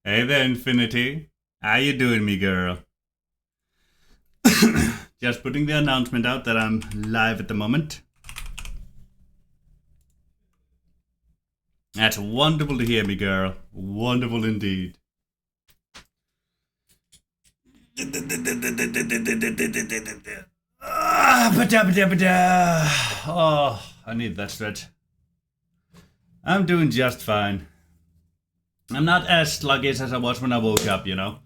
Hey there, Infinity. How you doing, me girl? Just putting the announcement out that I'm live at the moment. That's wonderful to hear, me girl. Wonderful indeed. Oh, I need that stretch. I'm doing just fine. I'm not as sluggish as I was when I woke up, you know.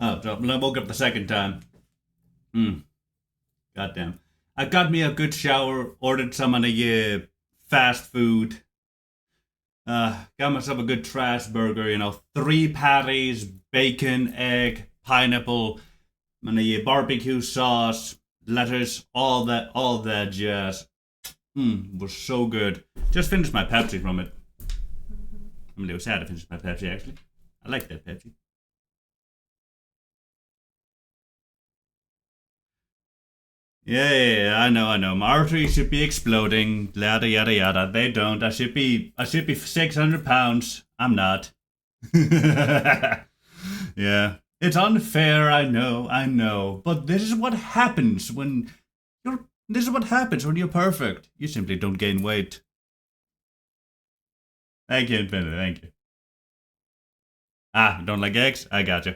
Oh, so when I woke up the second time. Goddamn. I got me a good shower, ordered some of the fast food. Got myself a good trash burger, 3 patties, bacon, egg, pineapple, and a barbecue sauce, lettuce, all that jazz. Was so good. Just finished my Pepsi from it. I'm a little sad to finish my Pepsi, actually. I like that Pepsi. Yeah, I know. My arteries should be exploding. Yada yada yada. They don't. I should be 600 pounds. I'm not. Yeah. It's unfair, I know. But this is what happens when you're perfect. You simply don't gain weight. Thank you, Infinity, thank you. Ah, you don't like eggs? I got you.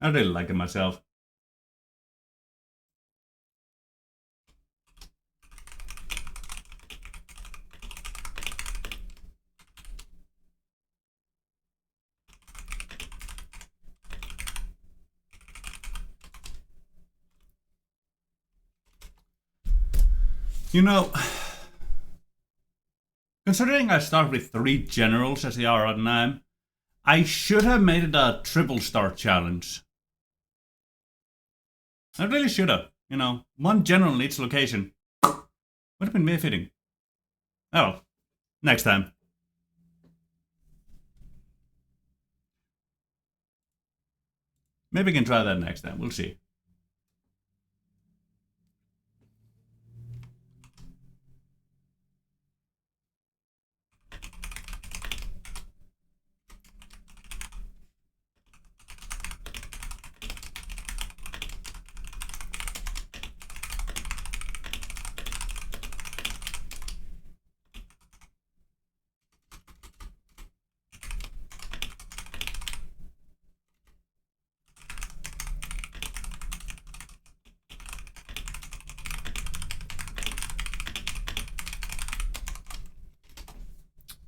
I really like it myself. You know, considering I start with 3 generals as the Ar-Adunaim, I should have made it a triple star challenge. I really should have. 1 general in each location. Would have been fitting. Oh, next time. Maybe we can try that next time. We'll see.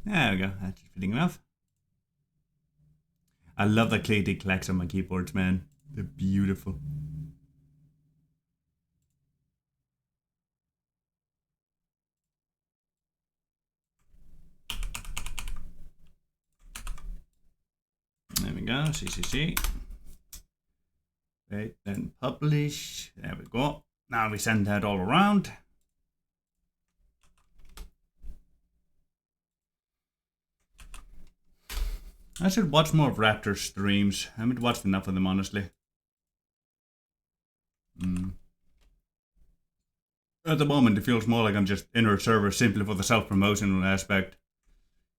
There we go. That's fitting enough. I love the clickety clacks on my keyboards, man. They're beautiful. There we go. CCC. Wait, then publish. There we go. Now we send that all around. I should watch more of Raptor's streams. I haven't watched enough of them, honestly. At the moment, it feels more like I'm just in her server simply for the self-promotion aspect.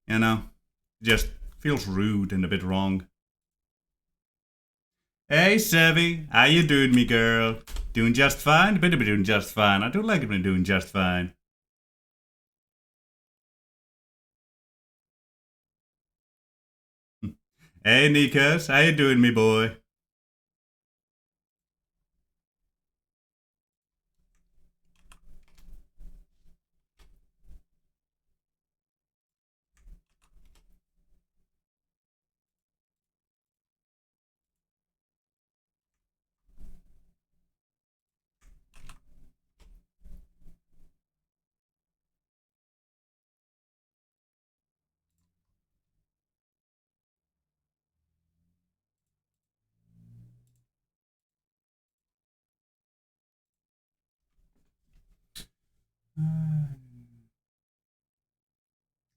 It just feels rude and a bit wrong. Hey, Sevy, how you doing, me girl? Doing just fine? Better be doing just fine. I do like it when doing just fine. Hey, Nikas, how you doing, me boy?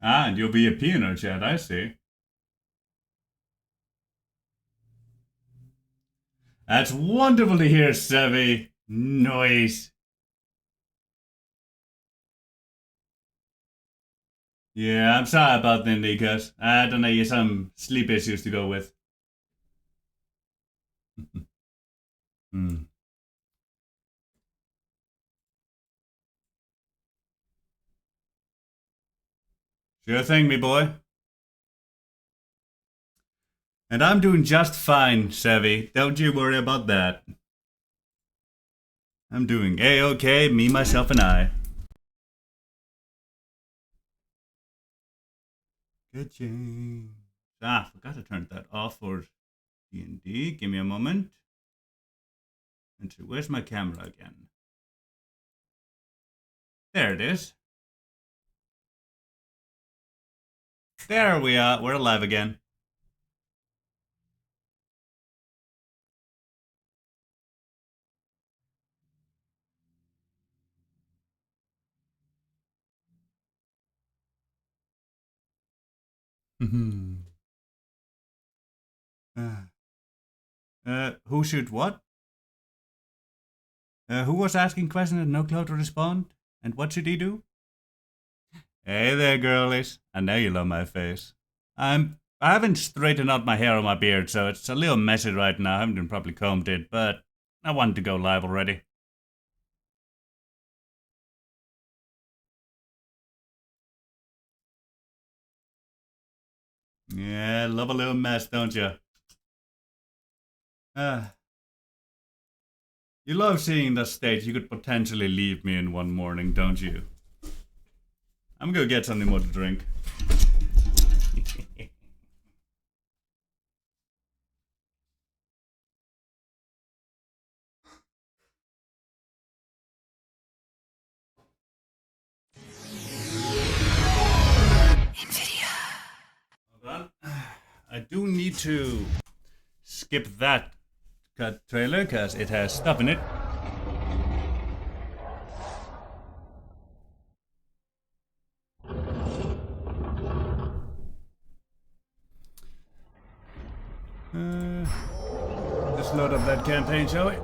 Ah, and you'll be a piano chat, I see. That's wonderful to hear, Sevy. Nice. Yeah, I'm sorry about that, Nikas. I don't know, you some sleep issues to go with. Hmm. Sure thing, me boy. And I'm doing just fine, Savvy. Don't you worry about that. I'm doing A-okay, me, myself, and I. Good change. Ah, forgot to turn that off for D&D. Give me a moment. And so, where's my camera again? There it is. There we are. We're alive again. Who should what? Who was asking questions and no clue to respond? And what should he do? Hey there, girlies. I know you love my face. I haven't straightened out my hair or my beard, so it's a little messy right now. I haven't been properly combed it, but I wanted to go live already. Yeah, love a little mess, don't you? Uh, you love seeing the state you could potentially leave me in one morning, don't you? I'm gonna get something more to drink. Hold on. I do need to skip that cut trailer because it has stuff in it. Just load up that campaign, shall we?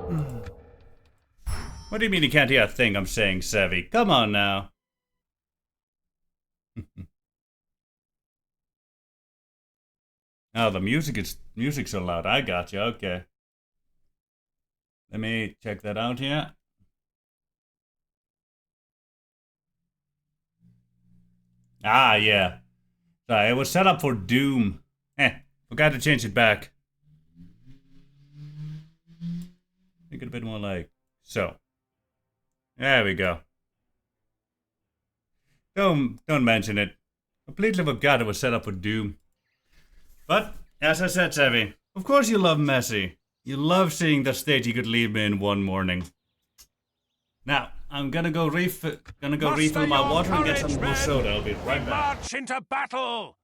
What do you mean you can't hear a thing I'm saying, Savvy? Come on now. Oh, the music's so loud. I got you. Okay. Let me check that out here. Ah, yeah. Sorry, it was set up for Doom. Forgot to change it back. Make it a bit more like so. There we go. Don't mention it. Completely forgot it was set up for Doom. But as I said, Savvy, of course you love Messi. You love seeing the state you could leave me in one morning. Now I'm gonna go refill my water and get some more soda. I'll be right back. March into battle!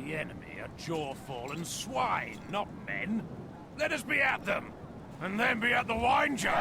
The enemy are jaw-fallen swine, not men. Let us be at them, and then be at the wine jug.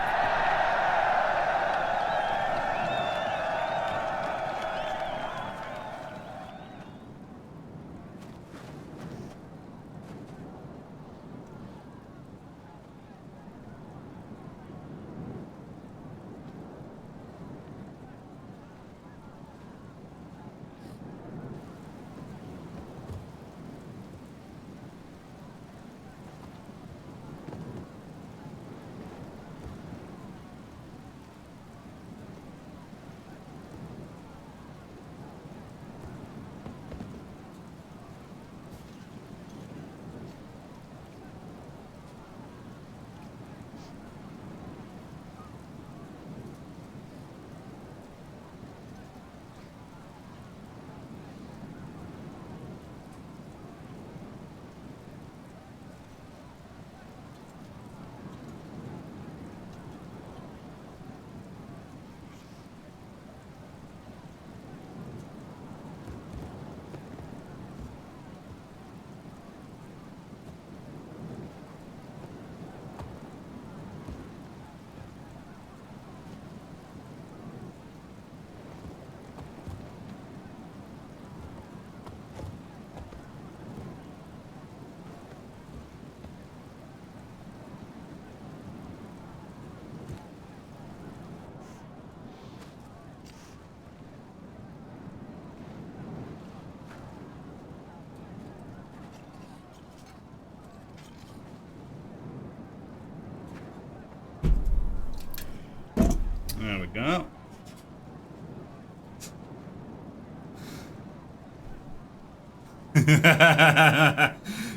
There we go.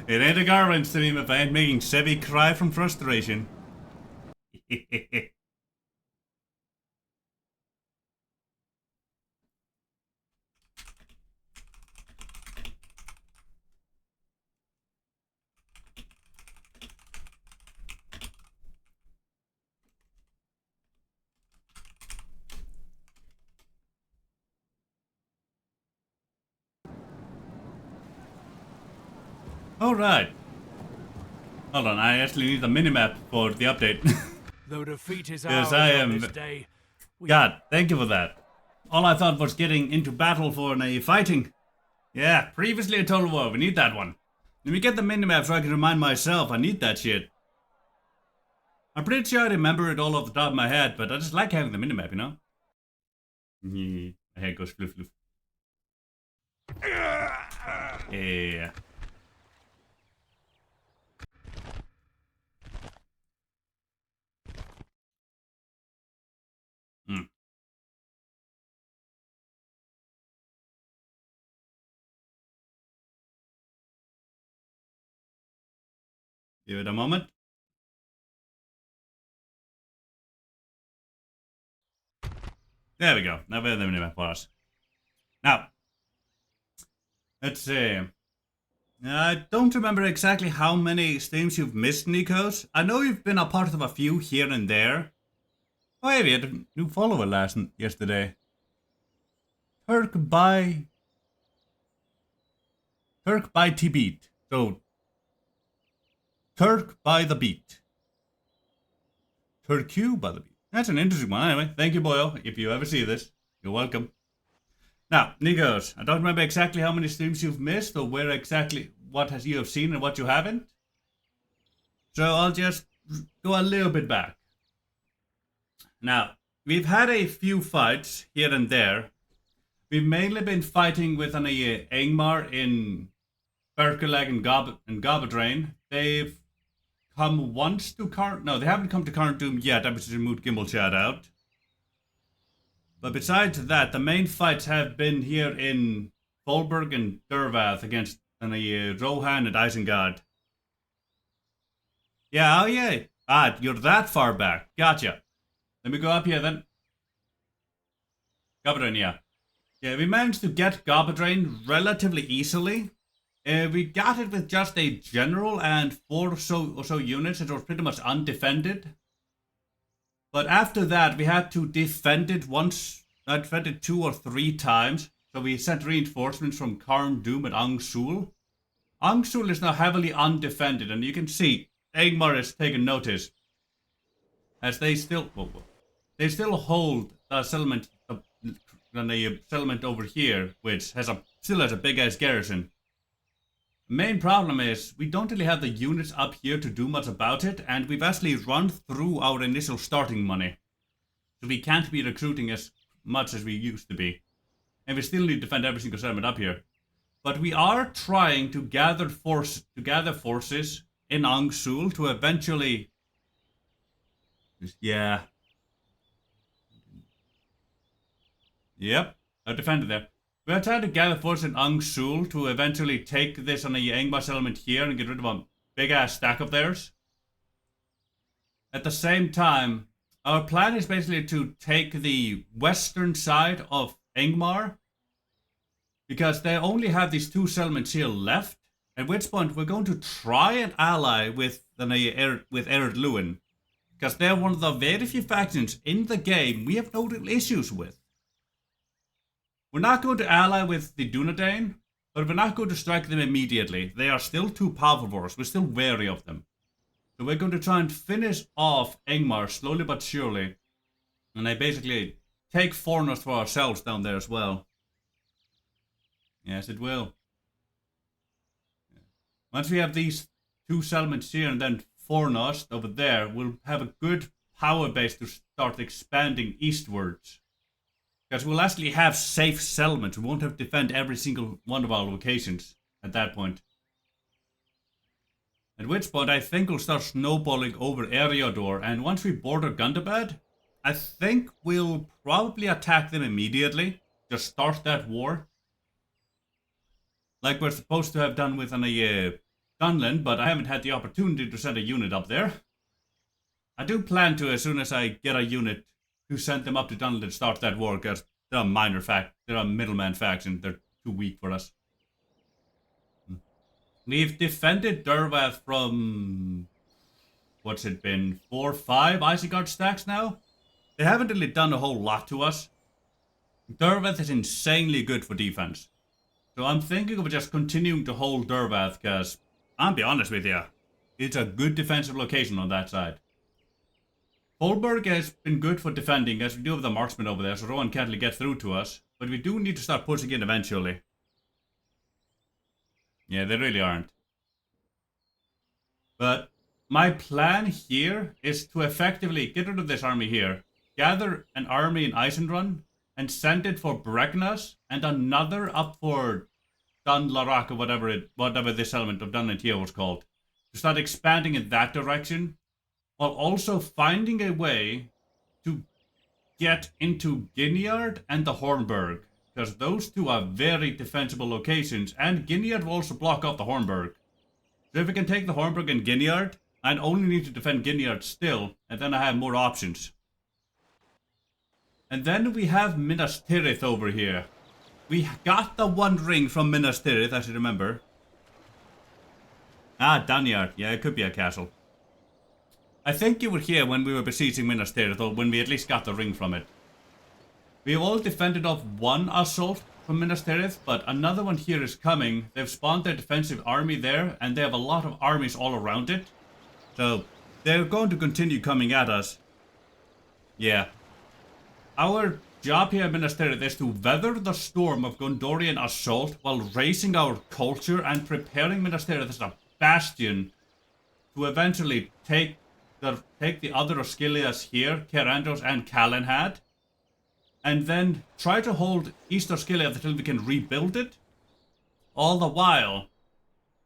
It ain't a garbage stream if I ain't making Sevi cry from frustration. Alright. Hold on, I actually need the minimap for the update. Though defeat is Yes, ours I on am. this day, God, thank you for that. All I thought was getting into battle for fighting. Yeah, previously a total war. We need that one. Let me get the minimap so I can remind myself I need that shit. I'm pretty sure I remember it all off the top of my head, but I just like having the minimap, you know? My head goes floof floof. Yeah. Give it a moment. There we go. Now we have the minimap for us. Now, let's see. I don't remember exactly how many streams you've missed, Nikos. I know you've been a part of a few here and there. Oh, hey, we had a new follower yesterday. Turk by Tibet. So, Turk by the beat. Turku by the beat. That's an interesting one. Anyway, thank you, Boyo. If you ever see this, you're welcome. Now, Nikos, I don't remember exactly how many streams you've missed or where exactly what you have seen and what you haven't. So I'll just go a little bit back. Now, we've had a few fights here and there. We've mainly been fighting with an Angmar in Berkeleg and Gobadrain. They've come once to No, they haven't come to Karn Doom yet. I was just Moot Gimbal shout out. But besides that, the main fights have been here in Volberg and Durvath against Rohan and Isengard. Yeah, oh yeah. Ah, you're that far back. Gotcha. Let me go up here then. Gobadrain, yeah. Yeah, we managed to get Gobadrain relatively easily. We got it with just a general and 4 or so units. It was pretty much undefended. But after that, we had to defend it once. I defended 2 or 3 times. So we sent reinforcements from Karn Doom and Angsul. Angsul is now heavily undefended, and you can see Angmar has taken notice, as they still hold the settlement over here, which still has a big ass garrison. The main problem is we don't really have the units up here to do much about it, and we've actually run through our initial starting money, so we can't be recruiting as much as we used to be, and we still need to defend every single settlement up here. But we are trying to gather forces in Angsul to eventually... Yeah. Yep, I defended there. We are trying to gather forces in Angsul to eventually take this on the Angmar settlement here and get rid of a big ass stack of theirs. At the same time, our plan is basically to take the western side of Angmar, because they only have these 2 settlements here left, at which point we're going to try and ally with Ar-Adunaim, because they're one of the very few factions in the game we have no real issues with. We're not going to ally with the Dunedain, but we're not going to strike them immediately. They are still too powerful for us. We're still wary of them. So we're going to try and finish off Angmar slowly but surely, and I basically take foreigners for ourselves down there as well. Yes, it will. Once we have these 2 settlements here and then foreigners over there, we'll have a good power base to start expanding eastwards. Because we'll actually have safe settlements. We won't have to defend every single one of our locations at that point. At which point I think we'll start snowballing over Eriador, and once we border Gundabad, I think we'll probably attack them immediately. Just start that war. Like we're supposed to have done with Dunland, but I haven't had the opportunity to send a unit up there. I do plan to as soon as I get a unit to send them up to Dunland and start that war, because they're a middleman faction. They're too weak for us. We've defended Dervath from... what's it been? 4 or 5 Icy Guard stacks now? They haven't really done a whole lot to us. Dervath is insanely good for defense. So I'm thinking of just continuing to hold Dervath, because, I'll be honest with you, it's a good defensive location on that side. Holberg has been good for defending, as we do have the marksman over there, so Rowan can't really get through to us. But we do need to start pushing in eventually. Yeah, they really aren't. But my plan here is to effectively get rid of this army here, gather an army in Eisenrun, and send it for Bregnas, and another up for Dunlarak, or whatever this element of Dunlantia was called, to start expanding in that direction, while also finding a way to get into Ginyard and the Hornburg, because those two are very defensible locations, and Ginyard will also block off the Hornburg. So if we can take the Hornburg and Ginyard, I only need to defend Ginyard still, and then I have more options. And then we have Minas Tirith over here. We got the one ring from Minas Tirith, as you remember. Ah, Danyard. Yeah, it could be a castle. I think you were here when we were besieging Minas Tirith, or when we at least got the ring from it. We have all defended off one assault from Minas Tirith, but another one here is coming. They've spawned their defensive army there, and they have a lot of armies all around it. So, they're going to continue coming at us. Yeah. Our job here at Minas Tirith is to weather the storm of Gondorian assault while raising our culture and preparing Minas Tirith as a bastion to eventually take the other Osgiliaths here, Kerandros and Calenhad, and then try to hold East Osgiliath until we can rebuild it. All the while,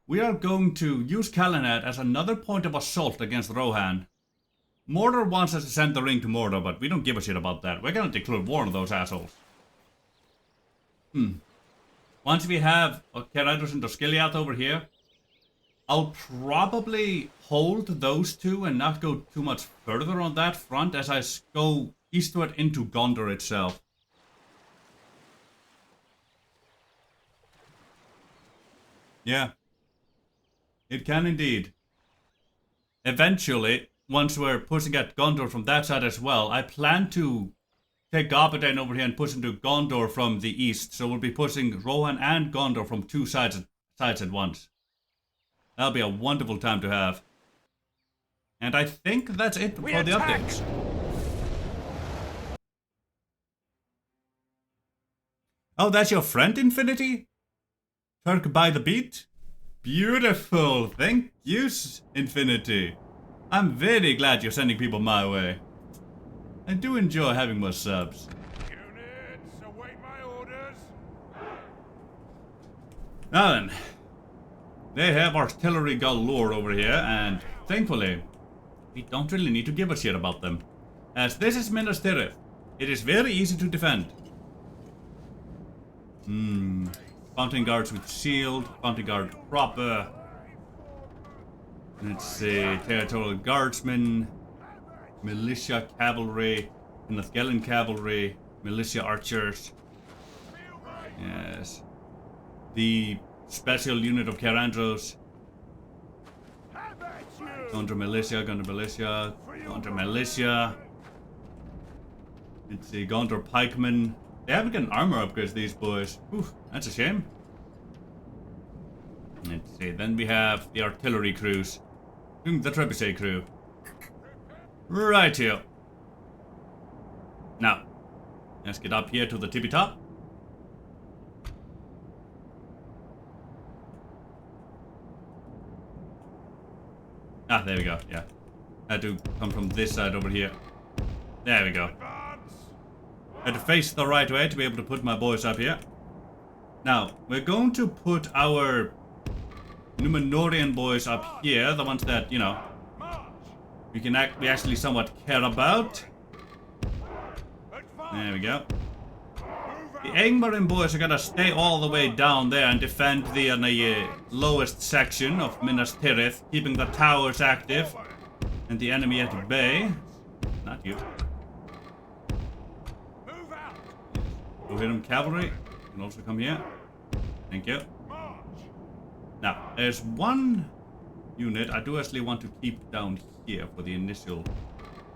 we are going to use Calenhad as another point of assault against Rohan. Mordor wants us to send the ring to Mordor, but we don't give a shit about that. We're gonna declare war on those assholes. Once we have Kerandros and Osgiliath over here, I'll probably hold those two and not go too much further on that front as I go eastward into Gondor itself. Yeah. It can indeed. Eventually, once we're pushing at Gondor from that side as well, I plan to take Gabadain over here and push into Gondor from the east. So we'll be pushing Rohan and Gondor from two sides at once. That'll be a wonderful time to have. And I think that's it for the updates. Oh, that's your friend, Infinity? Turk by the beat? Beautiful. Thank you, Infinity. I'm very glad you're sending people my way. I do enjoy having more subs. Units, await my orders. Now then. They have artillery galore over here, and thankfully, we don't really need to give a shit about them. As this is Minas Tirith, it is very easy to defend. Fountain guards with shield, fountain guard propah. Let's see, territorial guardsmen, militia cavalry, Nathgelen cavalry, militia archers. Yes. The special unit of Kerandros. Gondor militia, Gondor militia, Gondor militia. Let's see, Gondor pikemen. They haven't gotten armor upgrades, these boys. Oof, that's a shame. Let's see, then we have the artillery crews. The trebuchet crew. Right here. Now, let's get up here to the tippy top. Ah, there we go, yeah. Had to come from this side over here. There we go. Had to face the right way to be able to put my boys up here. Now, we're going to put our Numenorian boys up here, the ones that, you know, we actually somewhat care about. There we go. The Angmarin boys are gonna stay all the way down there and defend the lowest section of Minas Tirith, keeping the towers active and the enemy at bay. Not you. Move out. Go hit him, cavalry. You can also come here. Thank you. Now, there's one unit I do actually want to keep down here for the initial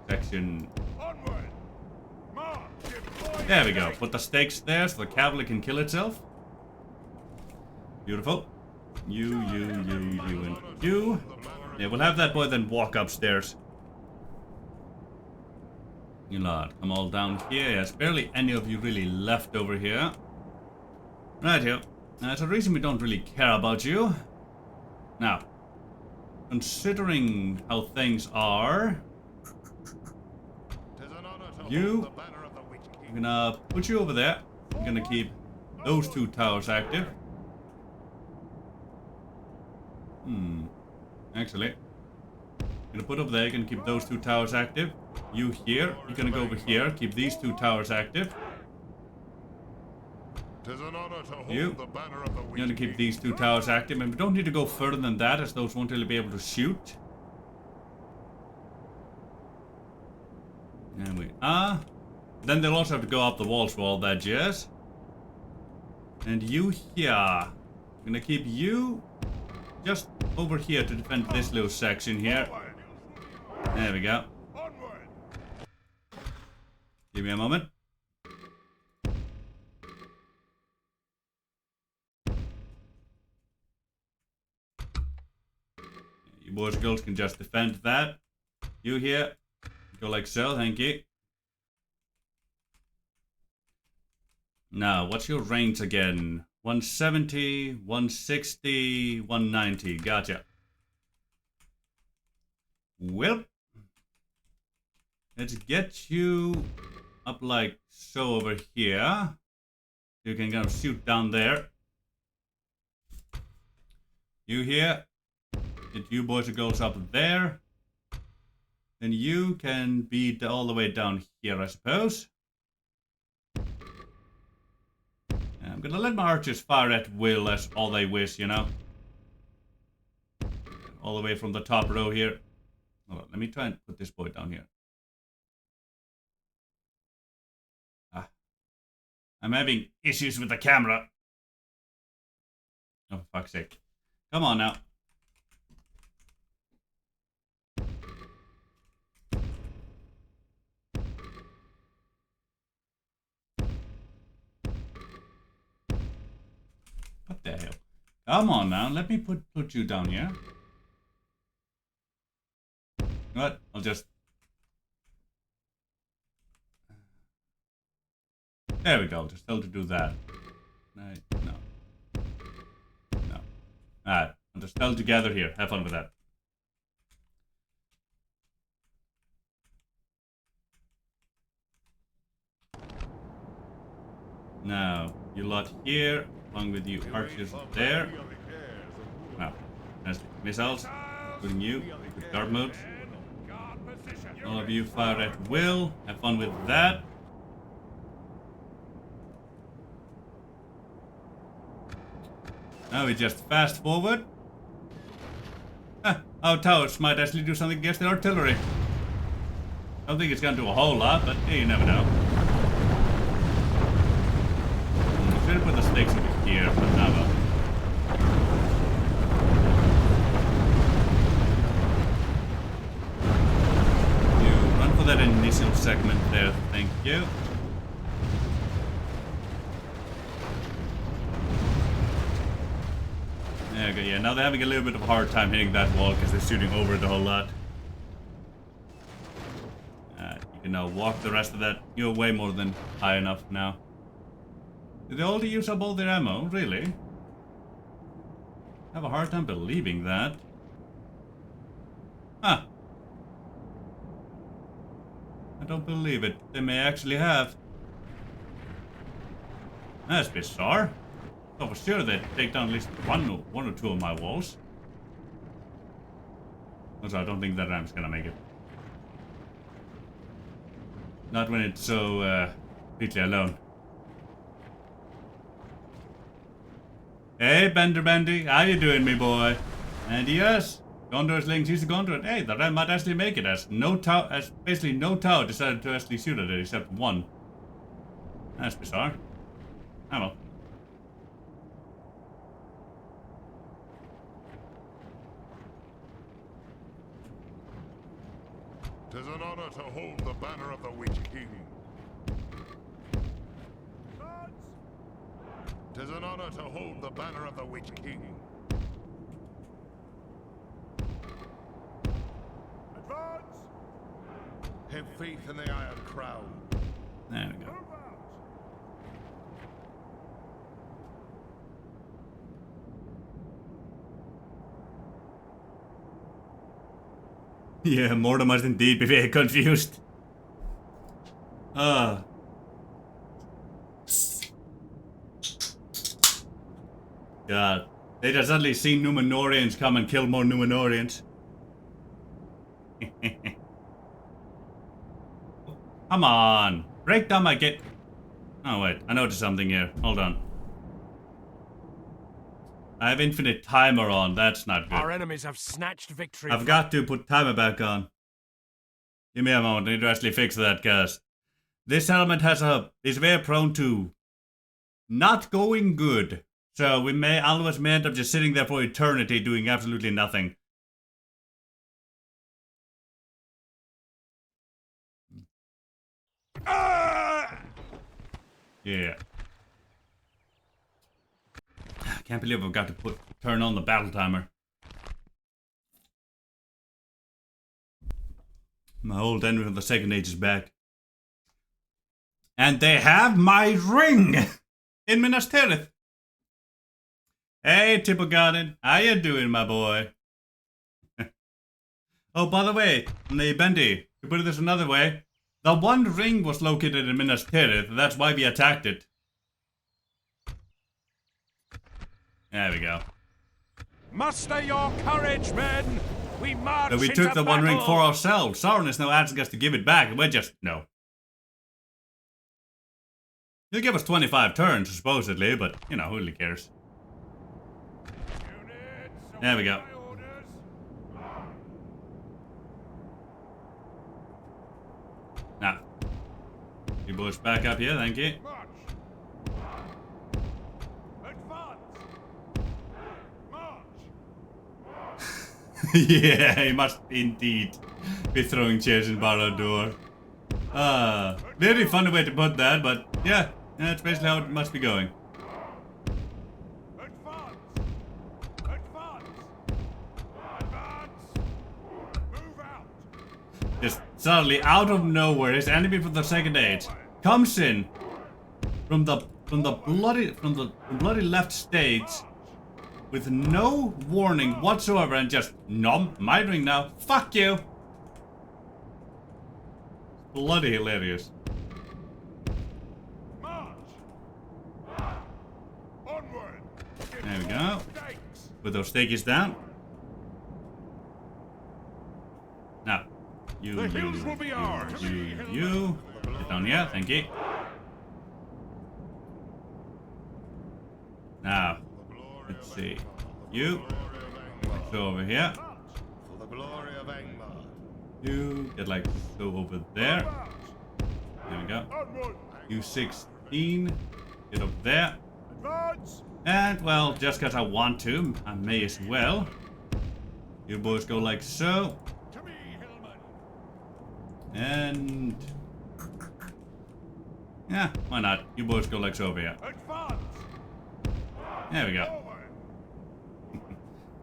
section. Onward. March. There we go. Put the stakes there so the cavalry can kill itself. Beautiful. You, and you. Yeah, we'll have that boy then walk upstairs. You lot, come all down here. There's barely any of you really left over here. Right here. There's a reason we don't really care about you. Now, considering how things are, I'm gonna put you over there. I'm gonna keep those two towers active. Actually, I'm gonna put up there. You're gonna keep those two towers active. You here. You're gonna go over here. Keep these two towers active. You're gonna keep these two towers active, and we don't need to go further than that, as those won't really be able to shoot. And we are. Then they'll also have to go up the walls for all that jazz. And you here. I'm gonna keep you just over here to defend this little section here. There we go. Give me a moment. You boys and girls can just defend that. You here. Go like so, thank you. Now, what's your range again? 170, 160, 190. Gotcha. Well, let's get you up like so over here. You can kind of shoot down there. You here. Get you boys and girls up there. Then you can be all the way down here, I suppose. I'm gonna let my archers fire at will as all they wish, you know. All the way from the top row here. Hold on, let me try and put this boy down here. Ah. I'm having issues with the camera. Oh, for fuck's sake. Come on now. What the hell? Come on now, let me put you down here. What? I'll just... There we go, just tell to do that. No. Alright, I'll just tell together here. Have fun with that. Now, you lot here. Along with you archers there. Wow. Nice missiles. Including you. With guard modes. All of you fire at will. Have fun with that. Now we just fast forward. Our towers might actually do something against the artillery. I don't think it's gonna do a whole lot, but hey, you never know. Should have put the stakes over here, but now well. You run for that initial segment there, thank you. Okay, yeah, now they're having a little bit of a hard time hitting that wall because they're shooting over it a whole lot. You can now walk the rest of that. You're way more than high enough now. Did they all use up all their ammo? Really? I have a hard time believing that. Huh. I don't believe it. They may actually have. That's bizarre. Oh, for sure they'd take down at least one or two of my walls. Also, I don't think that ram's gonna make it. Not when it's so completely alone. Hey, Bender Bendy, how you doing, me boy? And yes, Gondor's laying siege to Gondor. Hey, the Ram might actually make it, as basically no tower decided to actually shoot at it except one. That's bizarre. Oh well. 'Tis an honor to hold the banner of the Witch King. 'Tis an honor to hold the banner of the Witch King. Advance! Have faith in the Iron Crown. There we go. Yeah, Mordor must indeed be very confused. God, they just suddenly see Numenorians come and kill more Numenorians. Come on, break down my gate. Oh wait, I noticed something here. Hold on. I have infinite timer on. That's not good. Our enemies have snatched victory. I've got to put timer back on. Give me a moment. I need to actually fix that, cause this element is very prone to not going good. So we may end up just sitting there for eternity doing absolutely nothing. Yeah. I can't believe I've got to turn on the battle timer. My old enemy from the Second Age is back. And they have my ring in Minas Tirith. Hey, Tipple Garden. How you doing, my boy? Oh, by the way, Bendy, to put this another way, the one ring was located in Minas Tirith. That's why we attacked it. There we go. Muster your courage, men! We march So we into took the one ring battle! for ourselves. Sauron is now asking us to give it back, and we're just, no. He'll give us 25 turns, supposedly, but, you know, who really cares? There we go. Now, you boys back up here, thank you. Yeah, he must indeed be throwing chairs in Barad-dûr. Very funny way to put that, but yeah, that's basically how it must be going. Just suddenly, out of nowhere, this enemy from the Second Age comes in from the bloody left stage with no warning whatsoever and just, nom, my ring now, fuck you. Bloody hilarious. There we go. Put those stakies down. Now, you. Get down here, thank you. Now, let's see. You. Go over here. You get like so over there. There we go. You 16. Get up there. And well, just because I want to, I may as well. You boys go like so. And yeah, why not? You boys go like so over here. There we go.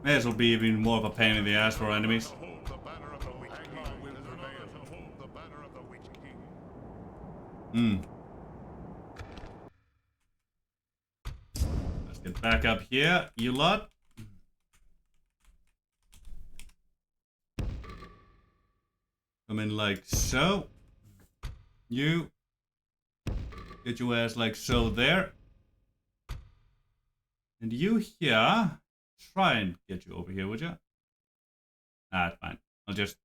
May as well be even more of a pain in the ass for our enemies. Let's get back up here, you lot. Come in like so. You get your ass like so there. And you here, try and get you over here, would you? Ah, it's fine. I'll just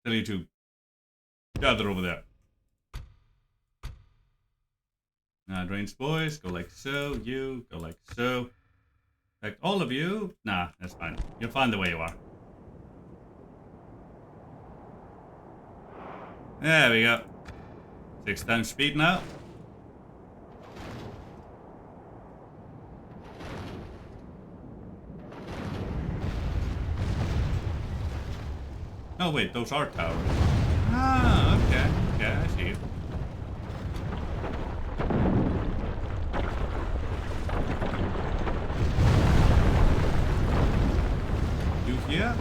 tell you to gather over there. Drains boys, go like so. You, go like so. Like all of you. Nah, that's fine. You're fine the way you are. There we go. 6 times speed now. Oh wait, those are towers. Ah, okay. Okay, I see you. You here?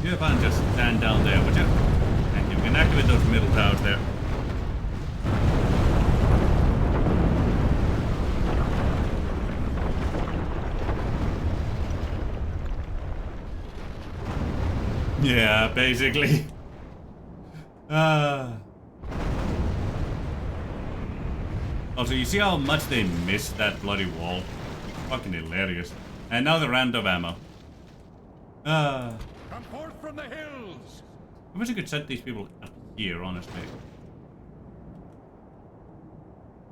You have fun, just stand down there, would you? And you can activate those middle towers there. Yeah, basically. Also, you see how much they missed that bloody wall? Fucking hilarious. And now they're out of ammo. Come forth from the hills. I wish I could set these people up here, honestly.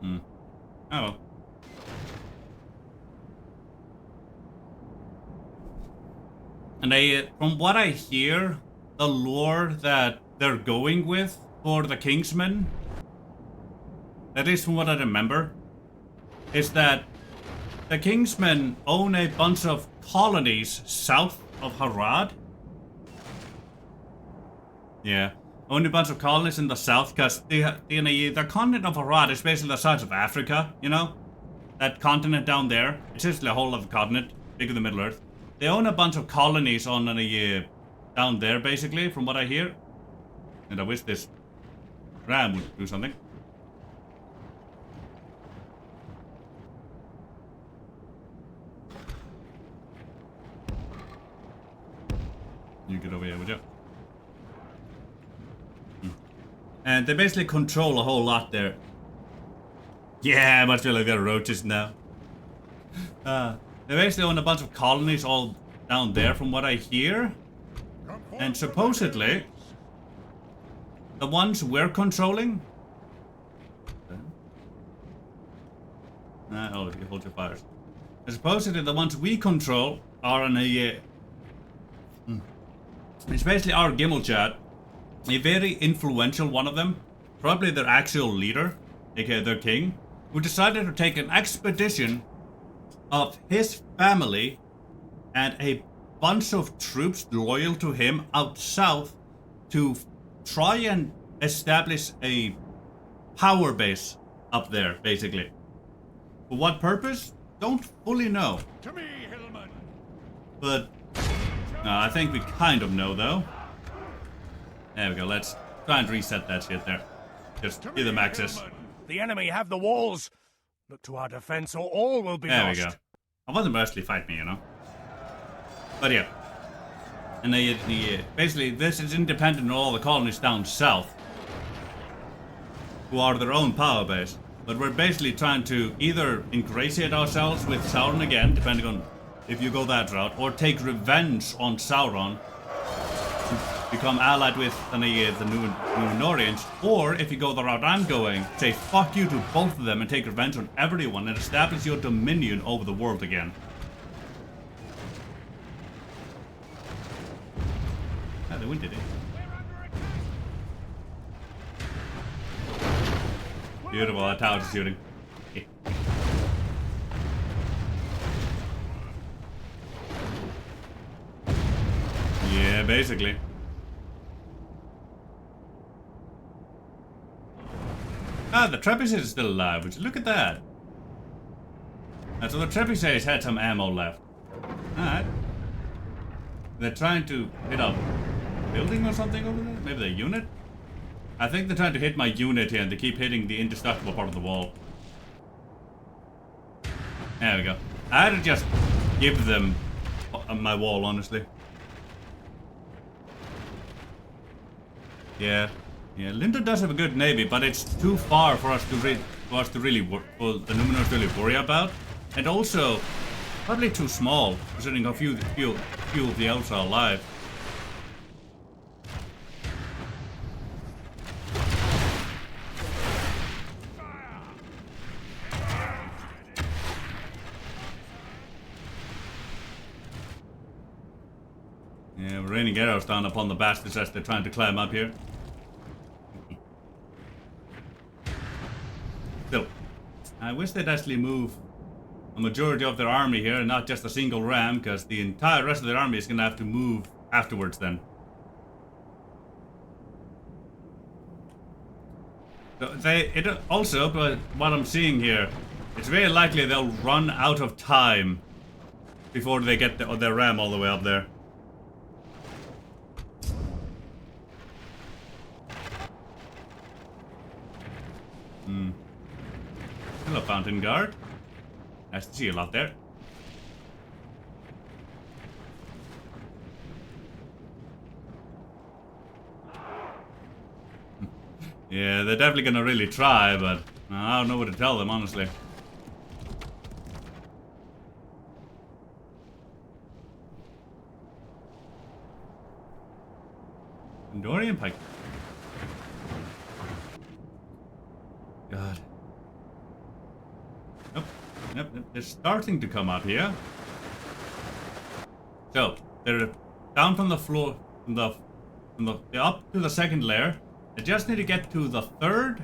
Oh well. And from what I hear, the lore that they're going with for the Kingsmen, at least from what I remember, is that the Kingsmen own a bunch of colonies south of Harad. Yeah, own a bunch of colonies in the south, because the continent of Harad is basically the size of Africa, you know? That continent down there, it's just the whole of the continent, bigger than Middle-earth. They own a bunch of colonies on down there, basically, from what I hear. And I wish this ram would do something. You get over here, would you? And they basically control a whole lot there. Yeah, I must feel like they're roaches now. They basically own a bunch of colonies all down there, from what I hear. And supposedly, the ones we're controlling... oh, you hold your fires. And supposedly, the ones we control are in a... It's basically our Gimel chat. A very influential one of them. Probably their actual leader, aka their king, who decided to take an expedition of his family and a bunch of troops loyal to him out south to try and establish a power base up there, basically. For what purpose? Don't fully know. To me, Hillman. But I think we kind of know, though. There we go. Let's try and reset that shit there. Just give them access. Hillman. The enemy have the walls. Look to our defense, or all will be lost. There we go. I want them to actually fight me, you know. But yeah. And basically, this is independent of all the colonies down south, who are their own power base. But we're basically trying to either ingratiate ourselves with Sauron again, depending on if you go that route, or take revenge on Sauron, become allied with the Númenóreans, or if you go the route I'm going, say fuck you to both of them and take revenge on everyone and establish your dominion over the world again. Ah, they winded it. Beautiful, that tower's shooting. Yeah, basically. Ah, the trebuchet is still alive. Would you look at that? So the trebuchet had some ammo left. Alright. They're trying to hit a building or something over there? Maybe the unit? I think they're trying to hit my unit here and they keep hitting the indestructible part of the wall. There we go. I had to just give them my wall, honestly. Yeah. Yeah, Linda does have a good navy, but it's too far for us to the Númenóreans to really worry about, and also probably too small, considering how few of the elves are alive. raining arrows down upon the bastards as they're trying to climb up here. Still, I wish they'd actually move a majority of their army here and not just a single ram, because the entire rest of their army is going to have to move afterwards then. So also, but what I'm seeing here, it's very likely they'll run out of time before they get their ram all the way up there. Hello, Fountain Guard. Nice to see you a lot there. Yeah, they're definitely gonna really try, but I don't know what to tell them, honestly. Dorian Pike. God. Nope, they're starting to come up here. So, they're down from the floor, they're up to the second layer. They just need to get to the third,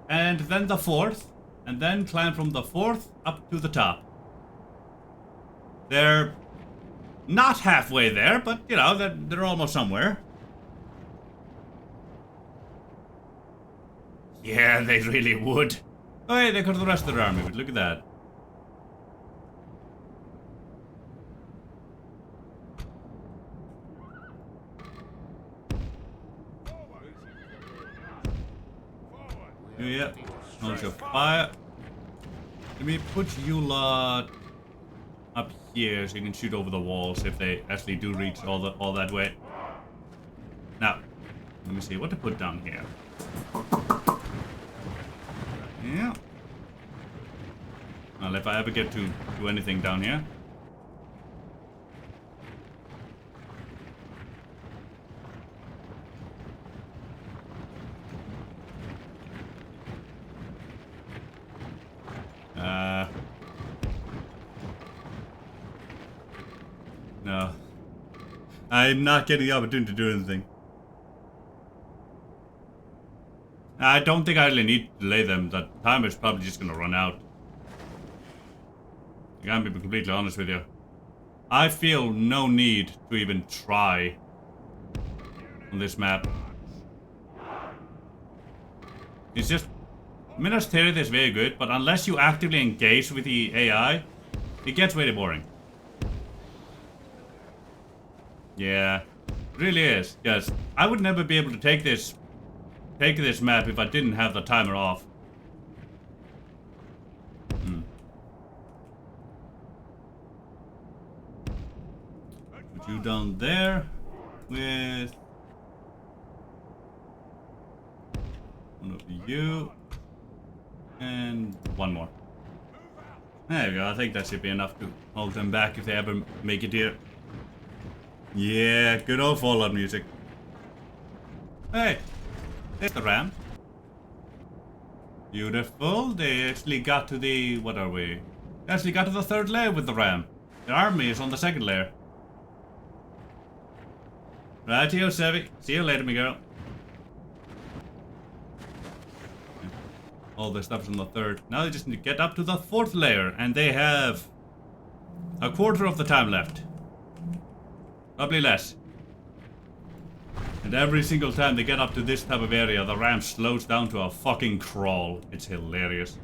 and then the fourth, and then climb from the fourth up to the top. They're not halfway there, but, you know, they're almost somewhere. Yeah, they really would. Oh, hey, they got the rest of their army, but look at that. Yeah, launch your fire. Let me put you lot up here so you can shoot over the walls if they actually do reach all that way. Now, let me see what to put down here. Yeah. Well, if I ever get to do anything down here. No. I'm not getting the opportunity to do anything. I don't think I really need to delay them. That time is probably just going to run out. I can't be completely honest with you. I feel no need to even try on this map. It's just... Minas Tirith is very good, but unless you actively engage with the AI, it gets very boring. Yeah, it really is. Because I would never be able to take this map if I didn't have the timer off. Put you down there with one of you and one more. There we go. I think that should be enough to hold them back if they ever make it here. Yeah, good old Fallout music. Hey, there's the ram. Beautiful. They actually got to the... What are we? They actually got to the third layer with the ram. The army is on the second layer. Right here, Sevi. See you later, my girl. All the stuff's on the third. Now they just need to get up to the fourth layer, and they have a quarter of the time left. Probably less. And every single time they get up to this type of area, the ram slows down to a fucking crawl. It's hilarious.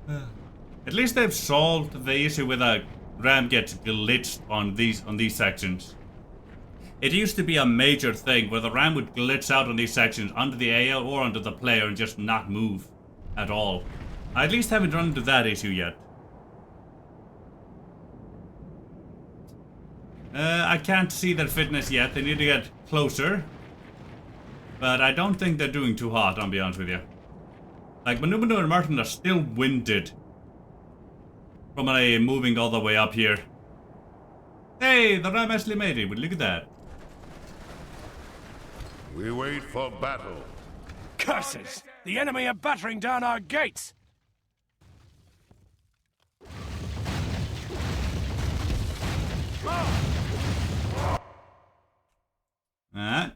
At least they've solved the issue with a ram gets glitched on these sections. It used to be a major thing where the ram would glitch out on these sections under the AI or under the player and just not move at all. I at least haven't run into that issue yet. I can't see their fitness yet. They need to get closer. But I don't think they're doing too hot, I'll be honest with you. Like, Manu and Martin are still winded from moving all the way up here. Hey, the ram actually made it. Look at that. We wait for battle. Curses! The enemy are battering down our gates!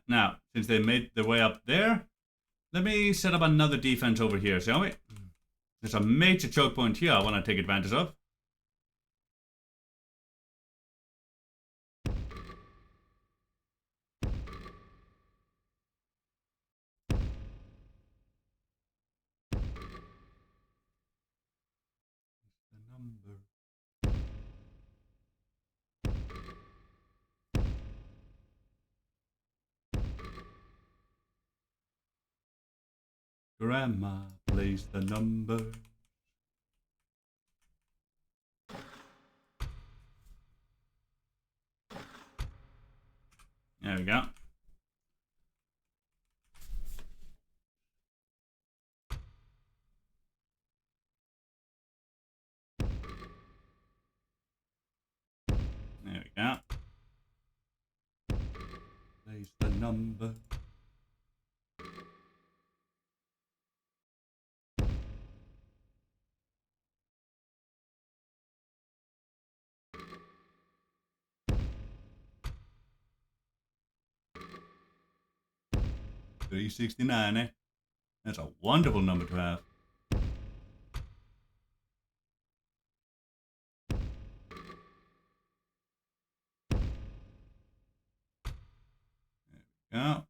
Now, since they made their way up there, let me set up another defense over here, shall we? There's a major choke point here I want to take advantage of. Grandma plays the number. There we go. There we go. Plays the number. $369, eh? That's a wonderful number to have. There we go.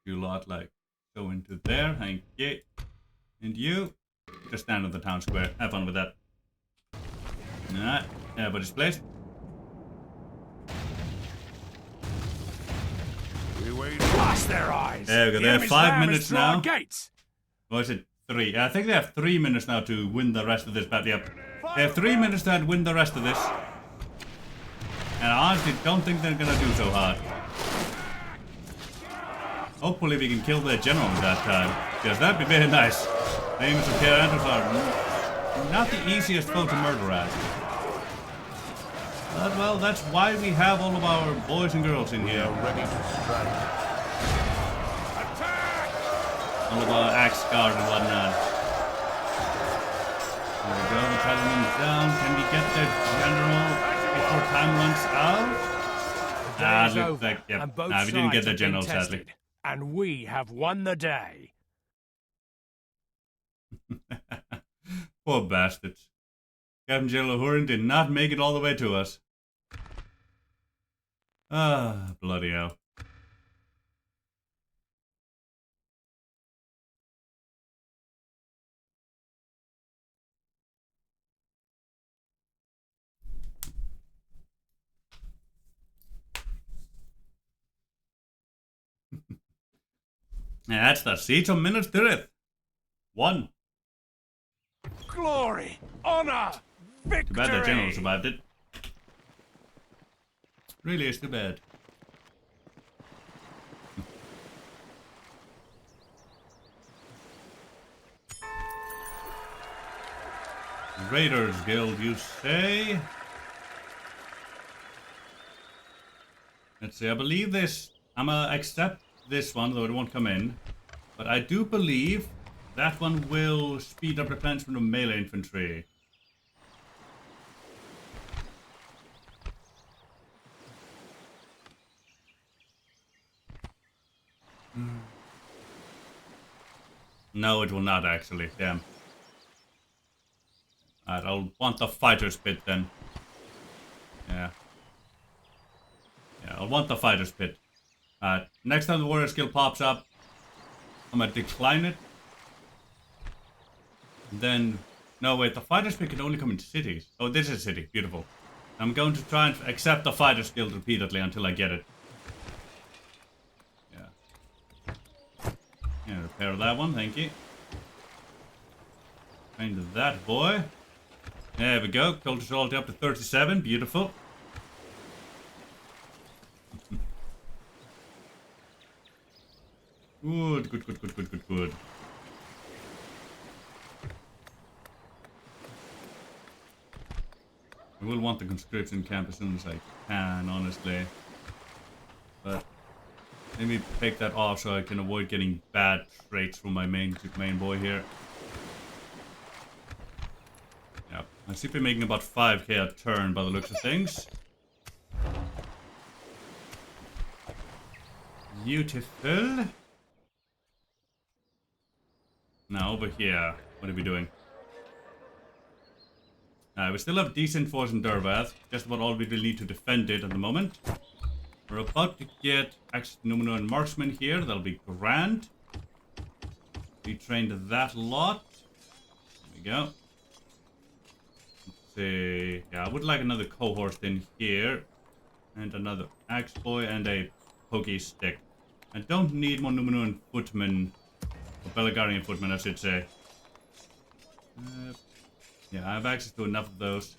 You lot like go into there, thank you. And you just stand on the town square. Have fun with that. Alright, everybody's placed. Blast their eyes. There we go. They have 5 minutes now. Gates. Or is it 3? I think they have 3 minutes now to win the rest of this battle. Yep. They have 3 minutes to win the rest of this. And I honestly don't think they're gonna do so hard. Hopefully we can kill their general that time. Because that'd be very nice. Famous repair antlers are not the easiest foe to murder at. But well, that's why we have all of our boys and girls in here. Ready to strike. All of our axe guard and whatnot. There we go, the battalion down. Can we get the general before time runs out? Looks like, yep. Nah, we didn't get the general, sadly. And we have won the day. Poor bastards. Captain General Hurin did not make it all the way to us. Ah, bloody hell. Yeah, that's the siege of Minas Tirith. 1. Glory, honor, victory. Too bad the general survived it. Really is too bad. Raiders Guild, you say? Let's see, I believe this. I'm gonna accept this one, though it won't come in. But I do believe that one will speed up replenishment of melee infantry. No, it will not actually. Damn. Alright, I'll want the fighter's pit then. Yeah. Yeah, I'll want the fighter's pit. Next time the warrior skill pops up, I'm gonna decline it. Then, no wait, the fighter's pit can only come in cities. Oh, this is a city. Beautiful. I'm going to try and accept the fighter's skill repeatedly until I get it. Yeah, repair that one, thank you. Find that boy. There we go, culture all up to 37, beautiful. Good, good, good, good, good, good, good. I will want the conscription camp as soon as I can, honestly. But let me take that off so I can avoid getting bad traits from my main boy here. I should be making about 5k a turn by the looks of things. Beautiful. Now over here, what are we doing? We still have decent force in Durbath. Just about all we will need to defend it at the moment. We're about to get access to Numino and Marksman here. That'll be grand. We trained that lot. There we go. Let's see. Yeah, I would like another cohort in here. And another axe boy and a pokey stick. I don't need more Numino footmen. Or Beligarian footmen, I should say. Yeah, I have access to enough of those.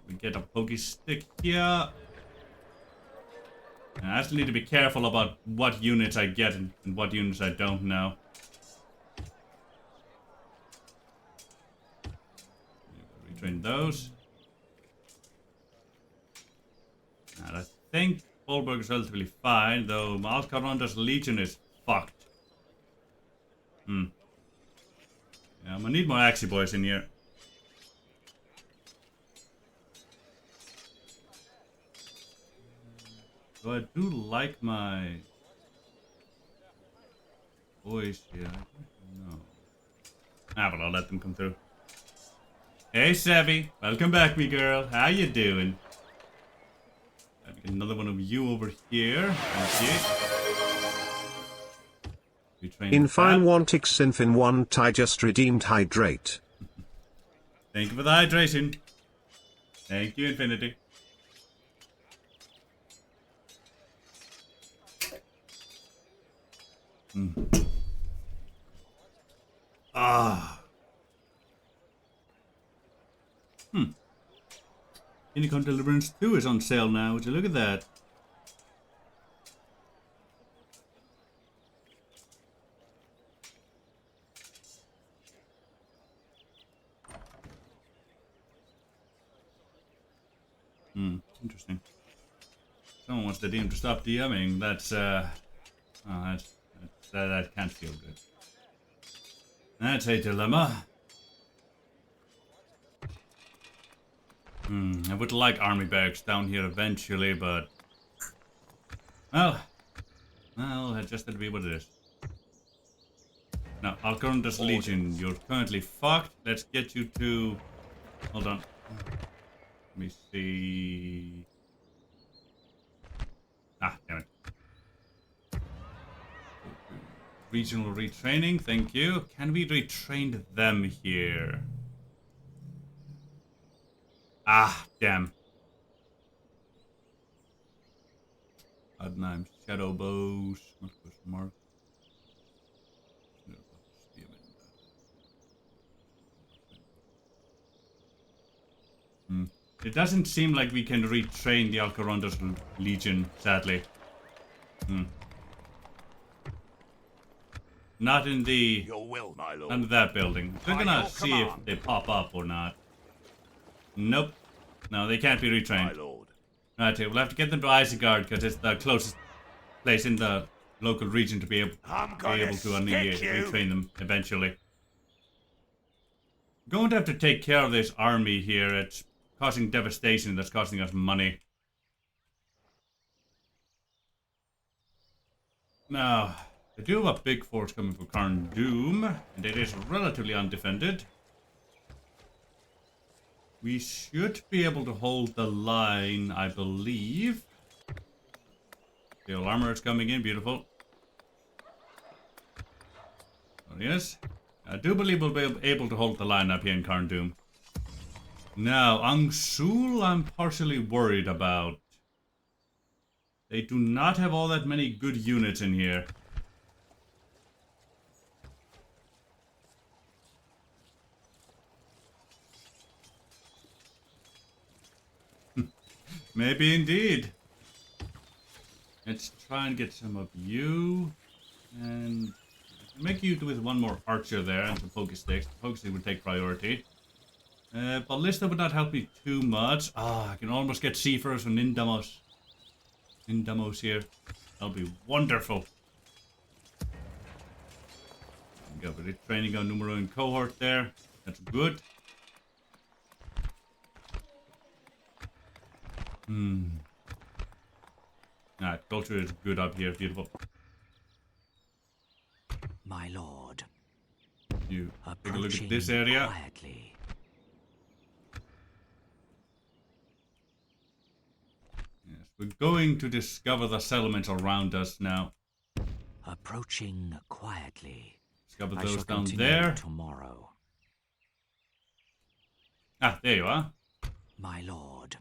We get a pokey stick here. And I still need to be careful about what units I get and what units I don't know. Retrain those. And I think Bolberg is relatively fine, though Malkaronda's Legion is fucked. Yeah, I'm gonna need more Axie boys in here. So I do like my boys here. I don't know. But I'll let them come through. Hey Savvy, welcome back, me girl. How you doing? I'll get another one of you over here. Infine1 I just redeemed hydrate. Thank you for the hydration. Thank you, Infinity. Unicorn Deliverance 2 is on sale now. Would you look at that? Interesting. Someone wants the DM to stop DMing. That can't feel good. That's a dilemma. I would like army barracks down here eventually, but well, that just had to be what it is. Now, Alcornda's Legion, you're currently fucked. Let's get you to. Hold on. Let me see. Damn it. Regional retraining, thank you. Can we retrain them here? Damn. Ar-Adunaim, shadow bows. Mark. It doesn't seem like we can retrain the Alcaronda's Legion, sadly. Not in the... Your will, my lord. Under that building. We're gonna see if they pop up or not. Nope. No, they can't be retrained. My lord. Right, we'll have to get them to Isengard because it's the closest place in the local region to be able to retrain them eventually. Going to have to take care of this army here. It's causing devastation that's costing us money. Now, I do have a big force coming for Karn Doom, and it is relatively undefended. We should be able to hold the line, I believe. The armor is coming in, beautiful. Oh, yes. I do believe we'll be able to hold the line up here in Karn Doom. Now, Angsul I'm partially worried about. They do not have all that many good units in here. Maybe indeed. Let's try and get some of you. And make you with one more archer there and some focus sticks. The focus stick would take priority. Ballista would not help me too much. I can almost get Seafarers and Indamos. Indamos here. That'll be wonderful. There we go, we're training our Numero and cohort there. That's good. Alright, culture is good up here. Beautiful. My lord. You take a look at this area. Quietly. Yes, we're going to discover the settlements around us now. Approaching quietly. Discover I those shall down continue there. tomorrow. Ah, there you are. My lord.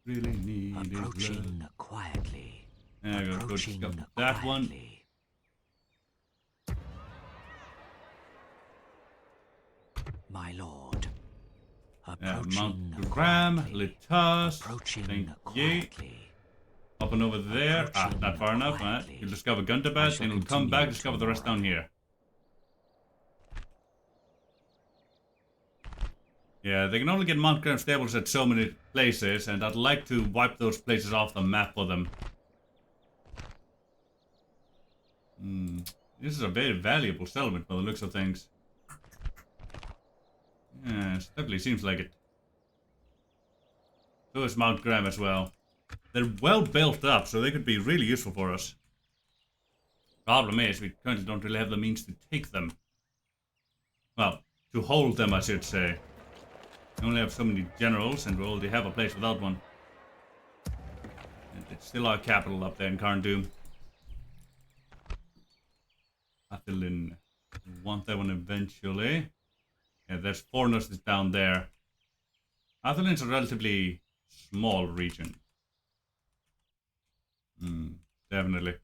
Really need Approaching quietly. There you go. Go Approaching discover that one. quietly. My lord. Approaching Mount Ram, quietly. Litas. Approaching Thank you. quietly. Up and over there. Ah, not far enough. Quietly. You'll discover Gundabat, I shall then you'll come back, continue discover the rest down here. Yeah, they can only get Mount Graham stables at so many places, and I'd like to wipe those places off the map for them. This is a very valuable settlement by the looks of things. Yes, definitely seems like it. So is Mount Graham as well. They're well built up, so they could be really useful for us. Problem is, we currently don't really have the means to take them. Well, to hold them, I should say. We only have so many generals, and we already have a place without one. And it's still our capital up there in Carn-Dûm. Athelin. Want that one eventually. Yeah, there's Fornos is down there. Athelin's a relatively small region. Definitely.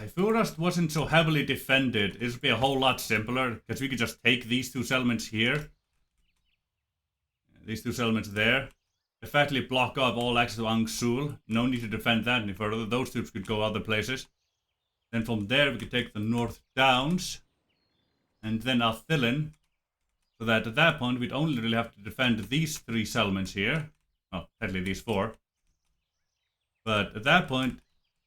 If Urast wasn't so heavily defended, it would be a whole lot simpler, because we could just take these two settlements here. These two settlements there. Effectively block off all access to Angsul. No need to defend that any further. Those troops could go other places. Then from there we could take the North Downs. And then Athilin. So that at that point we'd only really have to defend these three settlements here. Well, technically these four. But at that point,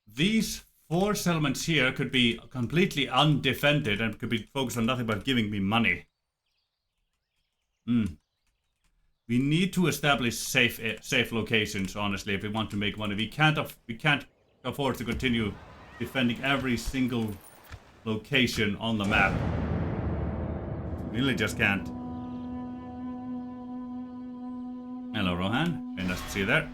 these four settlements here could be completely undefended and could be focused on nothing but giving me money. We need to establish safe locations, honestly, if we want to make money. We can't afford to continue defending every single location on the map. We really just can't. Hello, Rohan. Very nice to see you there.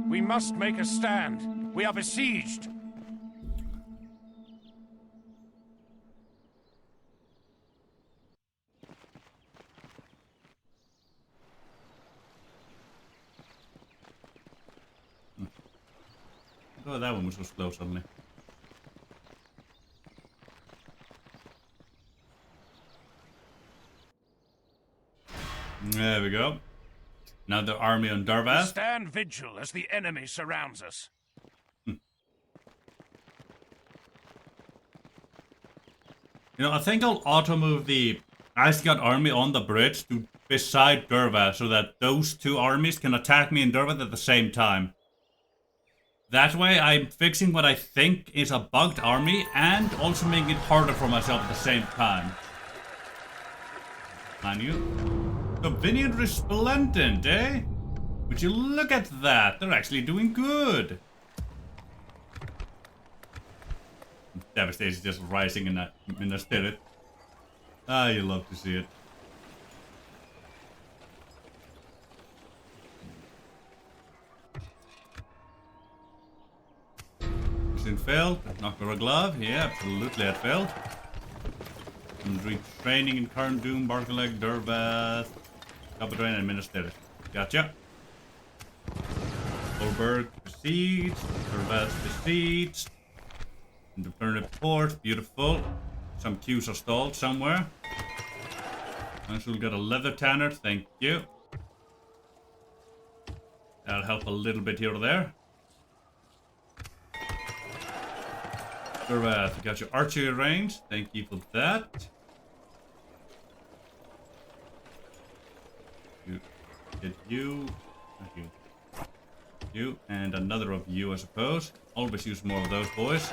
We must make a stand. We are besieged. Oh, that one was so slow suddenly. There we go. Now the army on Darvath. Stand vigil as the enemy surrounds us. You know, I think I'll auto-move the Asgard army on the bridge to beside Dervath so that those two armies can attack me in Dervath at the same time. That way I'm fixing what I think is a bugged army and also making it harder for myself at the same time. Mind you. Convenient Resplendent, eh? Would you look at that? They're actually doing good. Devastation is just rising in the spirit. Ah, you love to see it. It failed. Knocked her a glove. Yeah, absolutely it failed. I'm retraining in Carn-Dûm, Barkaleg, Dervath, Capadrain, and Minister. Gotcha. Olberg besieged. Dervath besieged. And the Burnip Port. Beautiful. Some queues are stalled somewhere. I should get a leather tanner. Thank you. That'll help a little bit here or there. Dervath, you got your archery range. Thank you for that. Get you. Not you. You and another of you, I suppose. Always use more of those boys.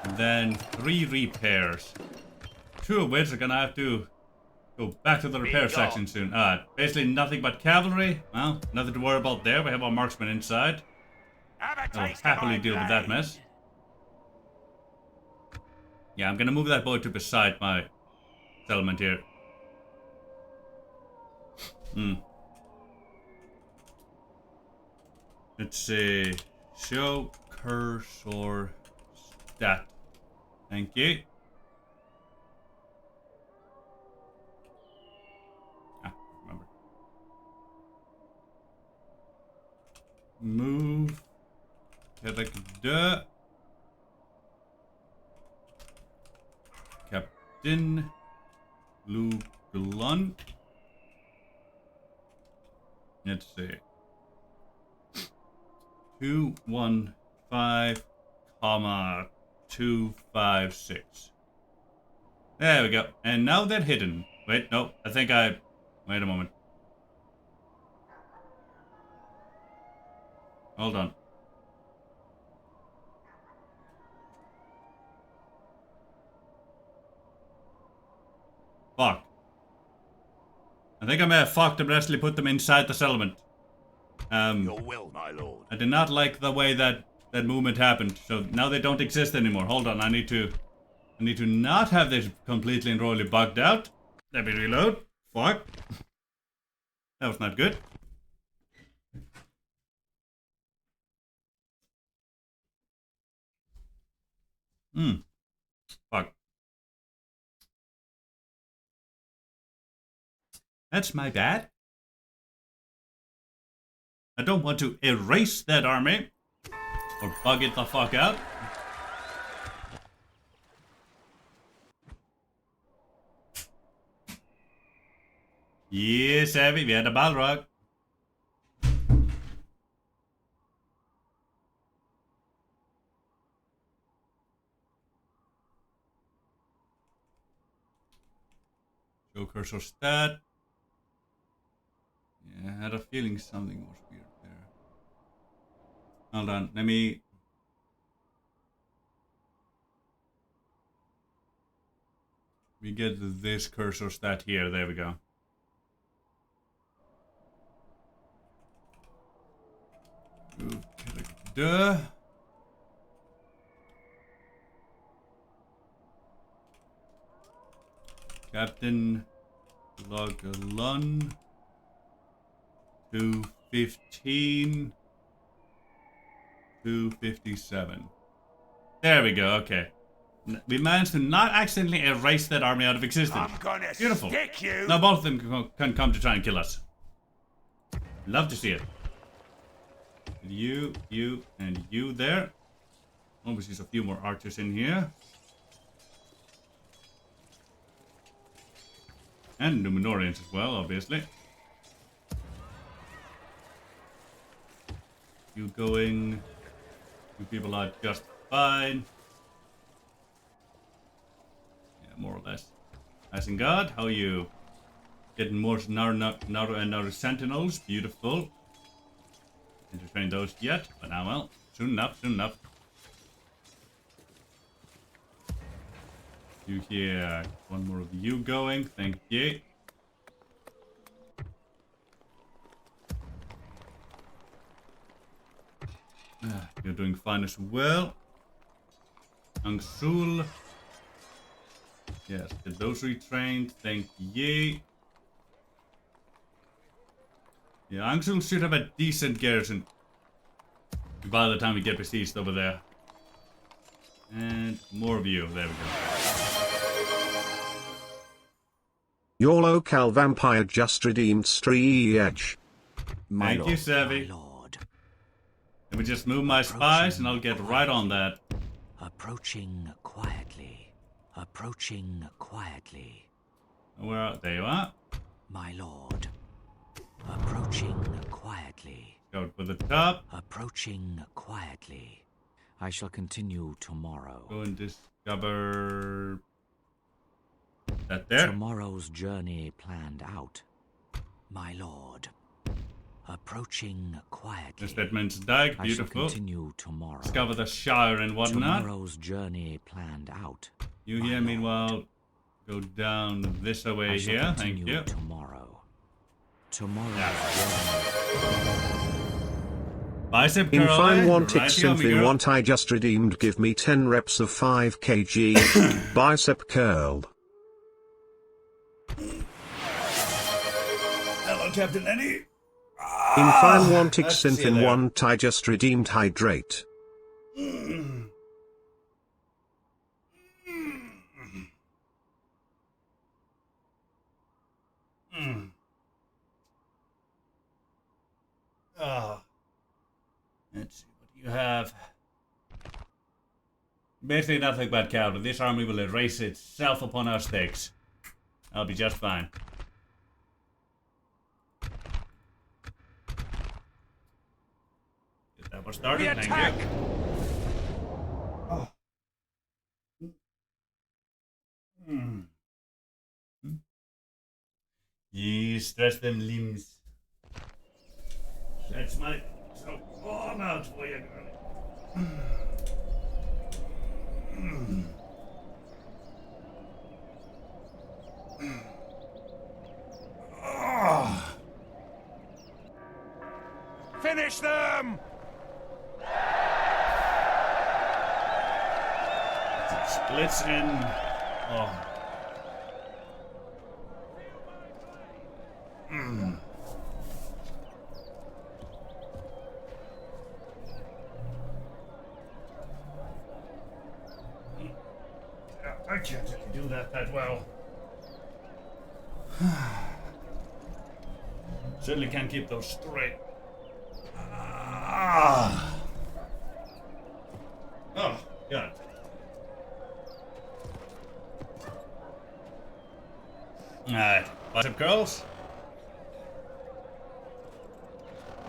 And then 3 repairs. 2 of which are gonna have to Go back to the repair section soon. Basically nothing but cavalry. Well, nothing to worry about there. We have our marksmen inside. I'll happily deal with that mess. Yeah, I'm gonna move that boy to beside my settlement here. Let's see. Show cursor stat. Thank you. Remember. Move. Character. Captain Luglun. Let's see. 215,256. There we go. And now they're hidden. Wait, no. Wait a moment. Hold on. Fuck. I think I may have fucked them and actually put them inside the settlement. Your will, my lord. I did not like the way that movement happened, so now they don't exist anymore. Hold on, I need to not have this completely and royally bugged out. Let me reload. Fuck. That was not good. Fuck. That's my bad. I don't want to erase that army or bug it the fuck out. Yes, Abby, vi hade Balrog. Show cursor stat. Yeah, I had a feeling something was weird there. Hold on, let me... We get this cursor stat here, there we go. Character. Captain Logalun. 215. 257. There we go, okay. We managed to not accidentally erase that army out of existence. I'm gonna Beautiful. stick you. Now both of them can come to try and kill us. Love to see it. You, and you there. Obviously, there's a few more archers in here. And Numenorians as well, obviously. You going. You people are just fine. Yeah, more or less. Isengard, how are you? Getting more Naru and Naru Sentinels. Beautiful. Didn't train those yet, but now, well, soon enough, soon enough. You here, one more of you going, thank you. You're doing fine as well. Angsul. Yes, get those retrained, thank you. Yeah, Angsul should have a decent garrison by the time we get besieged over there. And more of you, there we go. Your local vampire just redeemed Edge. Thank you, Savvy. Let me just move my spies and I'll get right on that. Approaching quietly. Approaching quietly. Where there you are. My lord. Approaching quietly. Go for the top. Approaching quietly. I shall continue tomorrow. Go and discover that there. Tomorrow's journey planned out. My lord. Approaching quietly. Estatement's Dyke, I shall beautiful. continue tomorrow. Discover the Shire and whatnot. Tomorrow's journey planned out. You here, meanwhile, Go down this way I shall here. Thank continue you. tomorrow. Tomorrow. Bicep In curl. fine one Right tick here, synth me in girl. one I just redeemed give me 10 reps of 5 kg bicep curl. Hello, Captain Lenny. In fine one tick nice to see synth you in there. one I just redeemed hydrate. Let's see what you have. Basically nothing but counter. This army will erase itself upon our stakes. I'll be just fine. Get that one started. The Thank attack! you. Oh. Ye stretch them limbs. Stretch my so arm out for you, girl. Finish them! It splits in. Oh. I can't really do that well. Certainly can't keep those straight. Oh, God. Alright, bicep curls.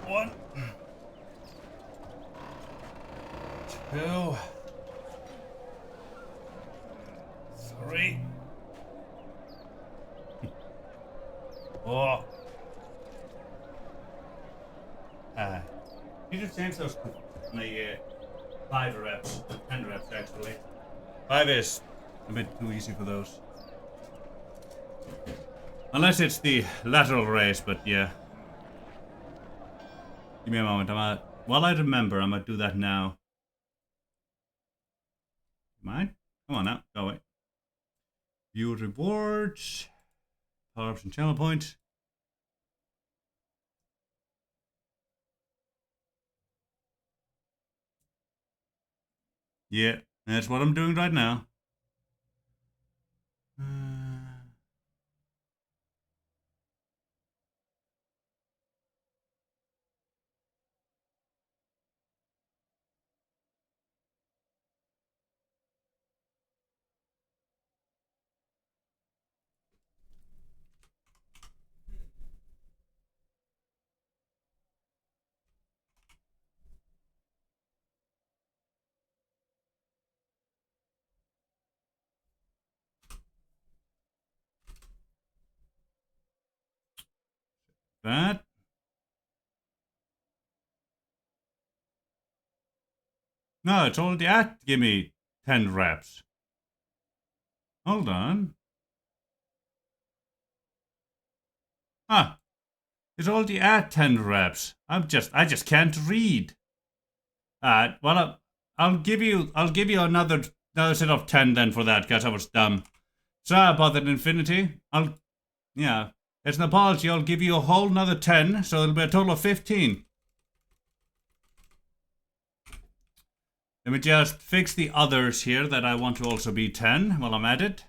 1, 2, 3, 4. You just change those to my 5 reps, 10 reps actually. 5 is a bit too easy for those. Unless it's the lateral race, but yeah. Give me a moment. While I remember, I'm gonna do that now. Mind? Come on now, go away. View rewards, power-ups and channel points. Yeah, that's what I'm doing right now. That. No, it's already at. Give me 10 reps. Hold on. Ah, it's already at 10 reps. I just can't read. Well, I'll give you another set of 10 then for that, because I was dumb. Sorry about that, Infinity. Yeah, it's an apology. I'll give you a whole nother 10, so it'll be a total of 15. Let me just fix the others here that I want to also be 10 while I'm at it.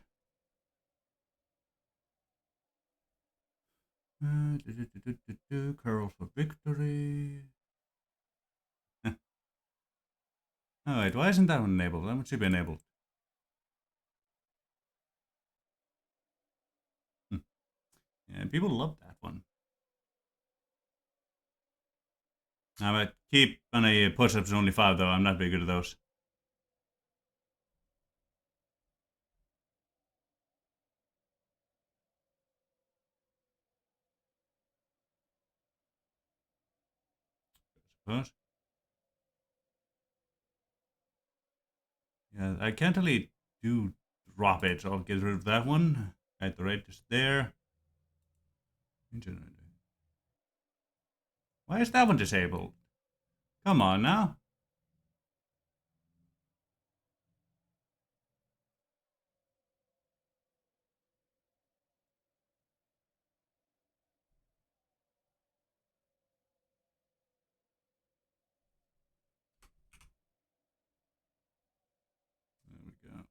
Curl for victory. Oh wait, why isn't that one enabled? That one should be enabled. Yeah, people love that one. I might keep on a push-ups only 5 though. I'm not very good at those. Suppose. Yeah, I can't really do drop it. So I'll get rid of that one. At the rate is there. Why is that one disabled? Come on now. There we go.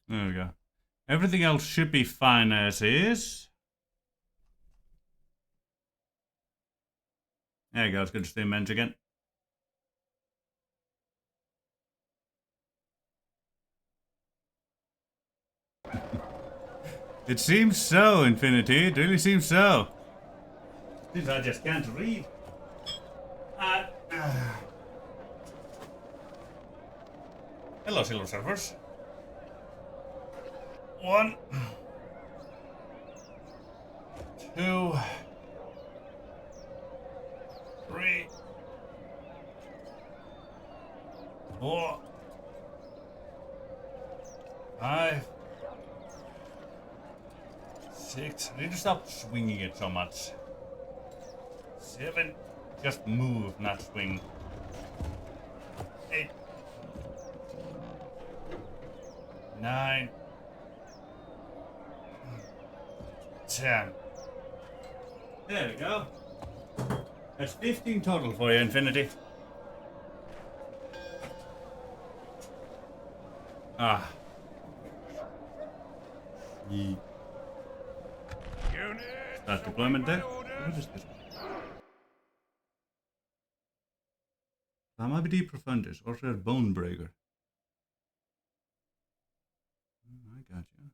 There we go. Everything else should be fine as is. There you go, it's good to see Menge again. It seems so, Infinity. It really seems so. Seems I just can't read. Hello, Silver Surfers. 1, 2, 3, 4, 5, 6. I need to stop swinging it so much. 7. Just move, not swing. 8, 9, 10. There we go. That's 15 total for you, Infinity. Ah. Yeet. Start deployment there. What is this? Amabidi Profundus, also Bone Breaker. I got you.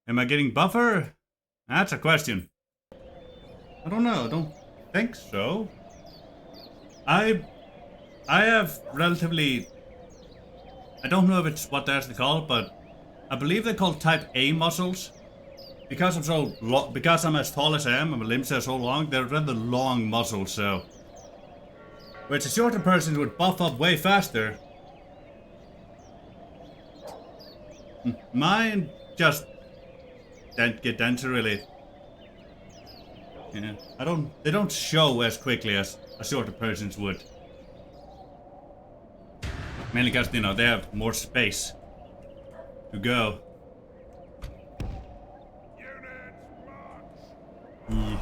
Am I getting buffer? That's a question. I don't know. I don't think so. I have relatively... I don't know if it's what they're actually called, but I believe they're called type A muscles. Because I'm as tall as I am and my limbs are so long, they're rather long muscles, so... Which a shorter person would buff up way faster. Mine just get denser really. Yeah, they don't show as quickly as a shorter person's would. Mainly because, you know, they have more space to go. Yeah.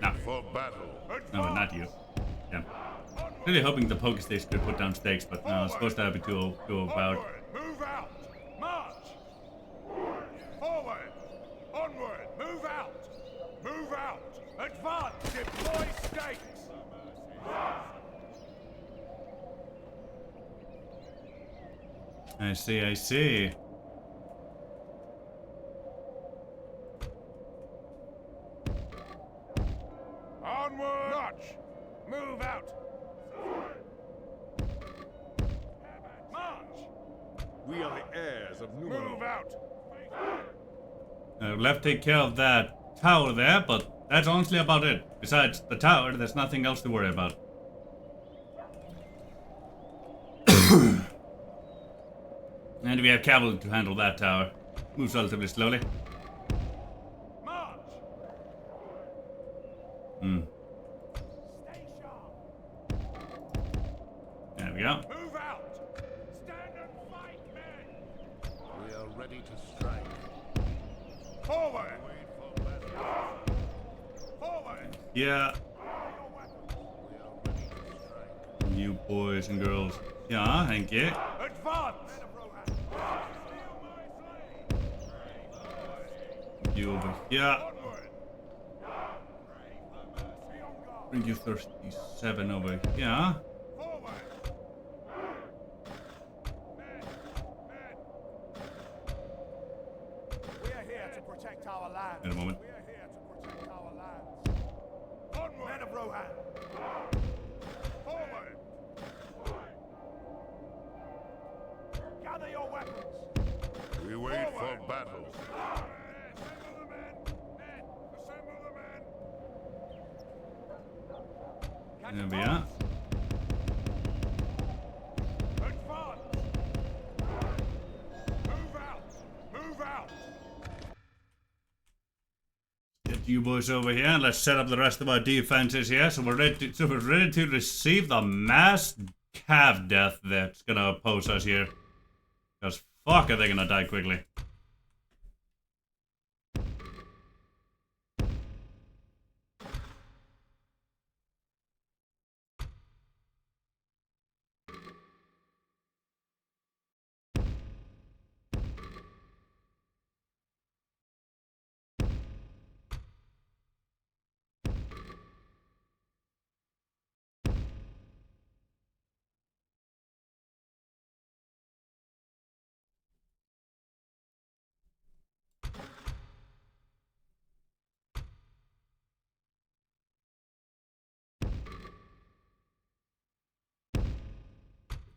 No. For battle. No, not you. Yeah. Really hoping the poke stakes could put down stakes, but no, I suppose that would be too about. Move out! March! Forward! Onward! Move out! Move out! Advance! Deploy stakes! I see. Onward! March! Move out! March! We are the heirs of Numenor. Move out! We'll have to take care of that tower there, but that's honestly about it. Besides the tower, there's nothing else to worry about. And we have cavalry to handle that tower. Moves relatively slowly. March! Stay sharp! There we go. Move out! Stand and fight, men! We are ready to strike. Forward! Forward! Yeah, We are ready to strike. you boys and girls. Yeah, thank you. Advance! You over here. Onward! Bring you 37 over here. Forward! protect our land. In a moment. We are here to protect our lands. Onward! Men of Rohan! Forward! Gather your weapons! We wait for battle. Assemble the men! Men! Assemble the men! There we are. Advance! Move out! Move out! Get you boys over here and let's set up the rest of our defenses here. So we're ready to receive the mass cav death that's gonna oppose us here. Because fuck are they gonna die quickly.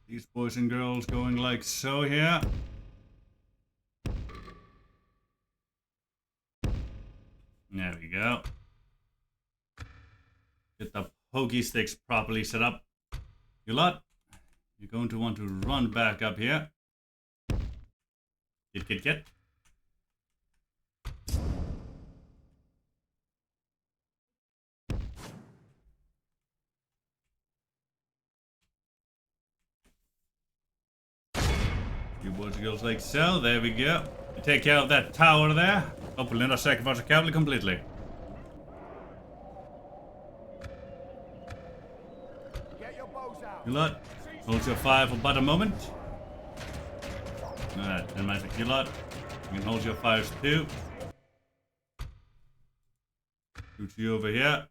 These boys and girls going like so here. There we go. Get the pokey sticks properly set up. You lot, you're going to want to run back up here. Get. You boys and girls like so. There we go. We take care of that tower there. Hopefully not sacrifice the cavalry completely. Get your bows out! You lot, hold your fire for but a moment. Alright, then my you lot, you can hold your fires too. Shoot you over here.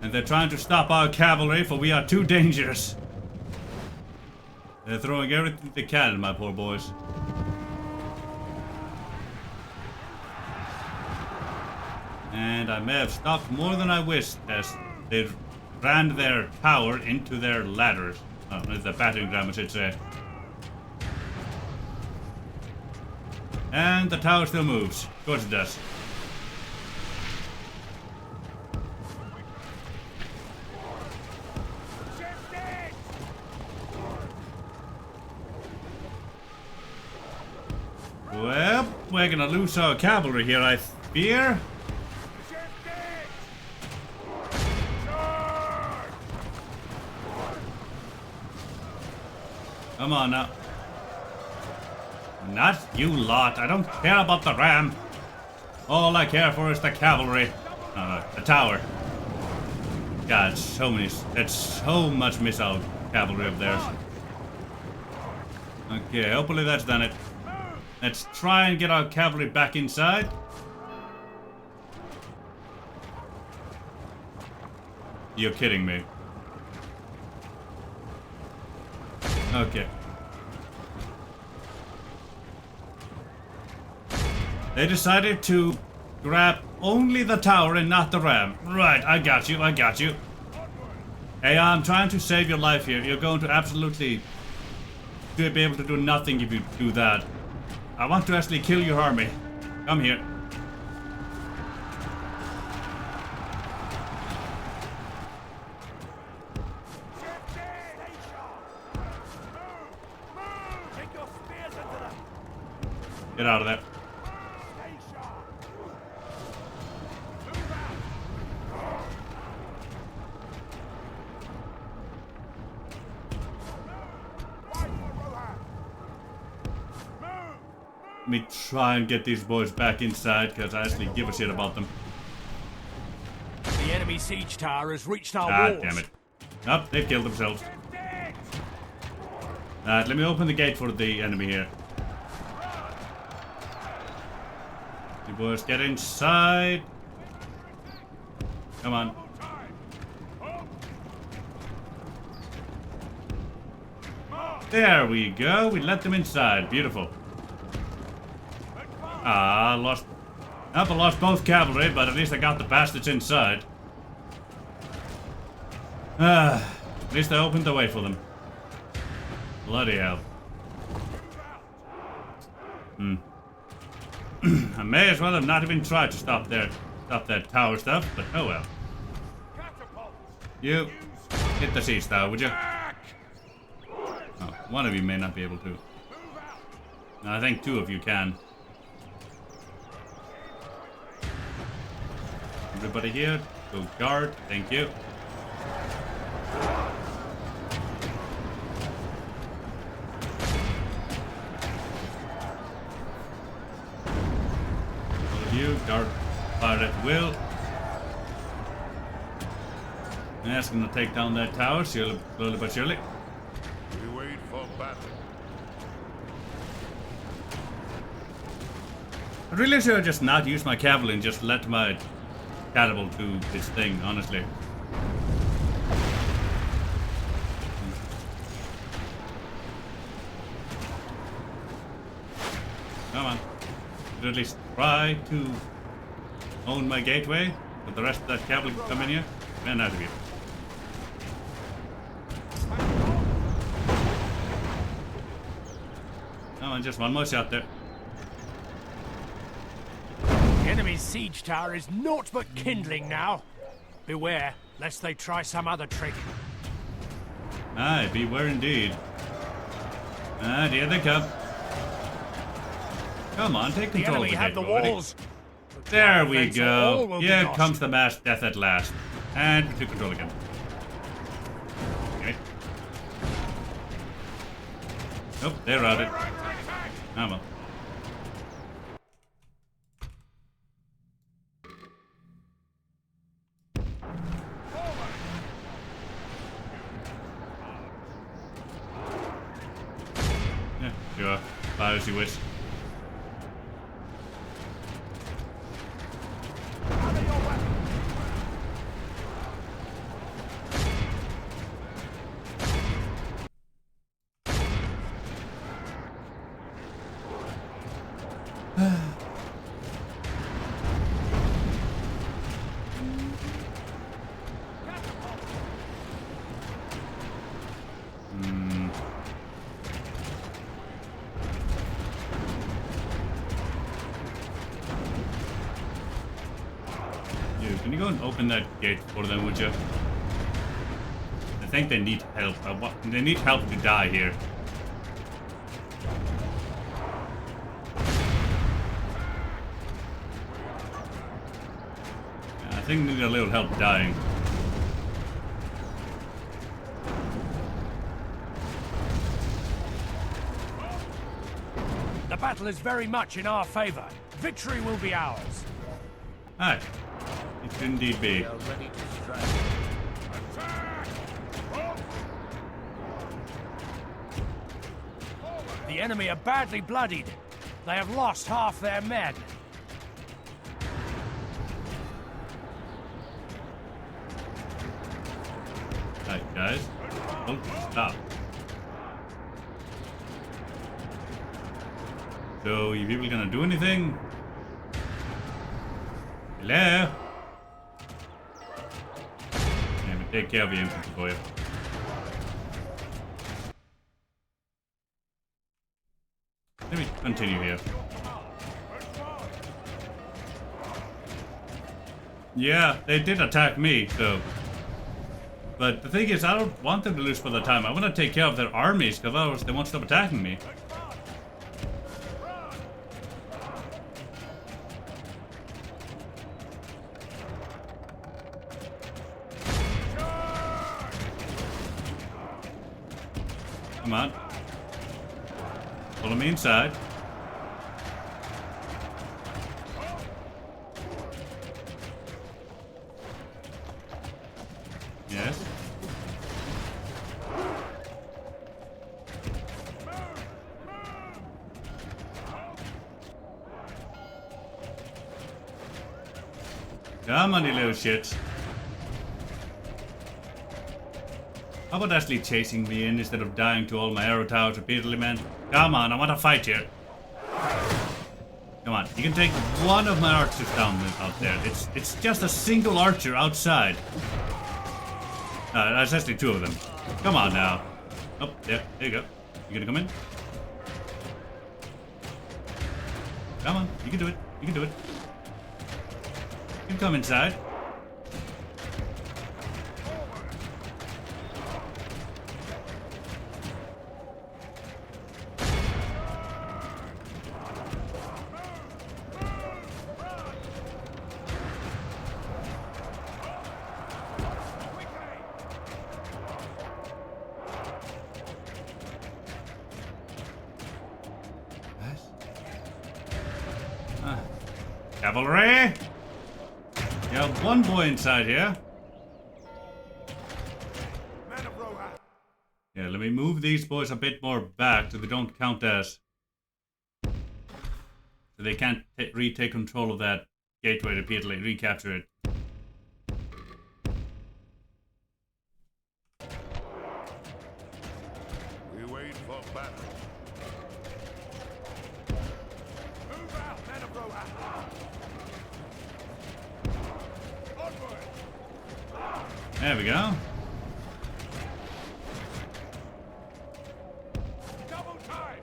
And they're trying to stop our cavalry, for we are too dangerous. They're throwing everything they can, my poor boys. And I may have stopped more than I wished as they ran their tower into their ladders. Oh, there's the battering ram, I should say. And the tower still moves. Of course it does. Well, we're gonna lose our cavalry here, I fear. Come on now. Not you lot. I don't care about the ram. All I care for is the cavalry. The tower. God, so many. That's so much missile cavalry up there. Okay, hopefully that's done it. Let's try and get our cavalry back inside. You're kidding me. Okay. They decided to grab only the tower and not the ram. Right, I got you. Hey, I'm trying to save your life here. You're going to absolutely be able to do nothing if you do that. I want to actually kill your army. Come here. Get out of there. Let me try and get these boys back inside, because I actually give a shit about them. The enemy siege tower has reached our Ah, walls. damn it. Nope, they've killed themselves. Alright, let me open the gate for the enemy here. You boys get inside. Come on. There we go. We let them inside. Beautiful. Ah, lost I lost both cavalry, but at least I got the bastards inside. At least I opened the way for them. Bloody hell. I may as well have not even tried to stop that tower stuff, but oh well. You hit the siege tower, would you? Oh, one of you may not be able to. No, I think two of you can. Everybody here, go guard, thank you. All of you, guard, fire at will. And that's gonna take down that tower, slowly but surely. We wait for battle. I really should have just not used my cavalry and just let my catapult do this thing, honestly. Come on. Should at least try to own my gateway, but the rest of that cavalry can come in here. And out of here. Come on, just one more shot there. The enemy's siege tower is naught but kindling now. Beware, lest they try some other trick. Aye, beware indeed. Ah, here they come. Come on, take The control enemy of the have the gateway. walls. There we Defense all go. will be Here lost. comes the mass death at last. And we took control again. Okay. Nope, they're routed. Ah well. Yeah, sure. Fire as you wish. Can you go and open that gate for them, would you? I think they need help. They need help to die here. I think they need a little help dying. The battle is very much in our favor. Victory will be ours. Aye. It should indeed be. They are ready to strike. The enemy are badly bloodied. They have lost half their men. Right, guys. Don't stop. So, you people gonna do anything? Hello? Yeah, we take care of the infantry for you. Let me continue here. Yeah, they did attack me, so... But the thing is, I don't want them to lose for the time. I want to take care of their armies, because otherwise they won't stop attacking me. Come on. Follow me inside. Yes. Come on, you little shits. How about actually chasing me in instead of dying to all my arrow towers repeatedly, man? Come on, I want to fight here. Come on, you can take one of my archers down out there. It's just a single archer outside. That's actually two of them. Come on now. Oh, yeah, there you go. You gonna come in? Come on, you can do it. You can do it. You can come inside. Cavalry! You have one boy inside here. Yeah, let me move these boys a bit more back so they don't count as... So they can't retake control of that gateway repeatedly, recapture it. We wait for battle. Move out, men of Rohan! Onward! There we go. Double time!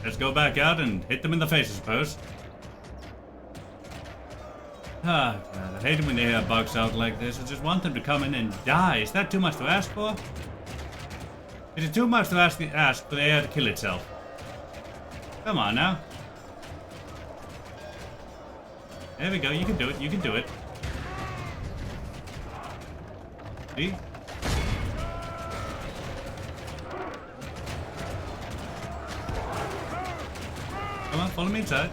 Let's go back out and hit them in the face, I suppose. Ah, God, I hate it when they have bugs out like this. I just want them to come in and die. Is that too much to ask for? Is it too much to ask for the AI to kill itself? Come on now. There we go. You can do it. You can do it. See? Come on, follow me inside.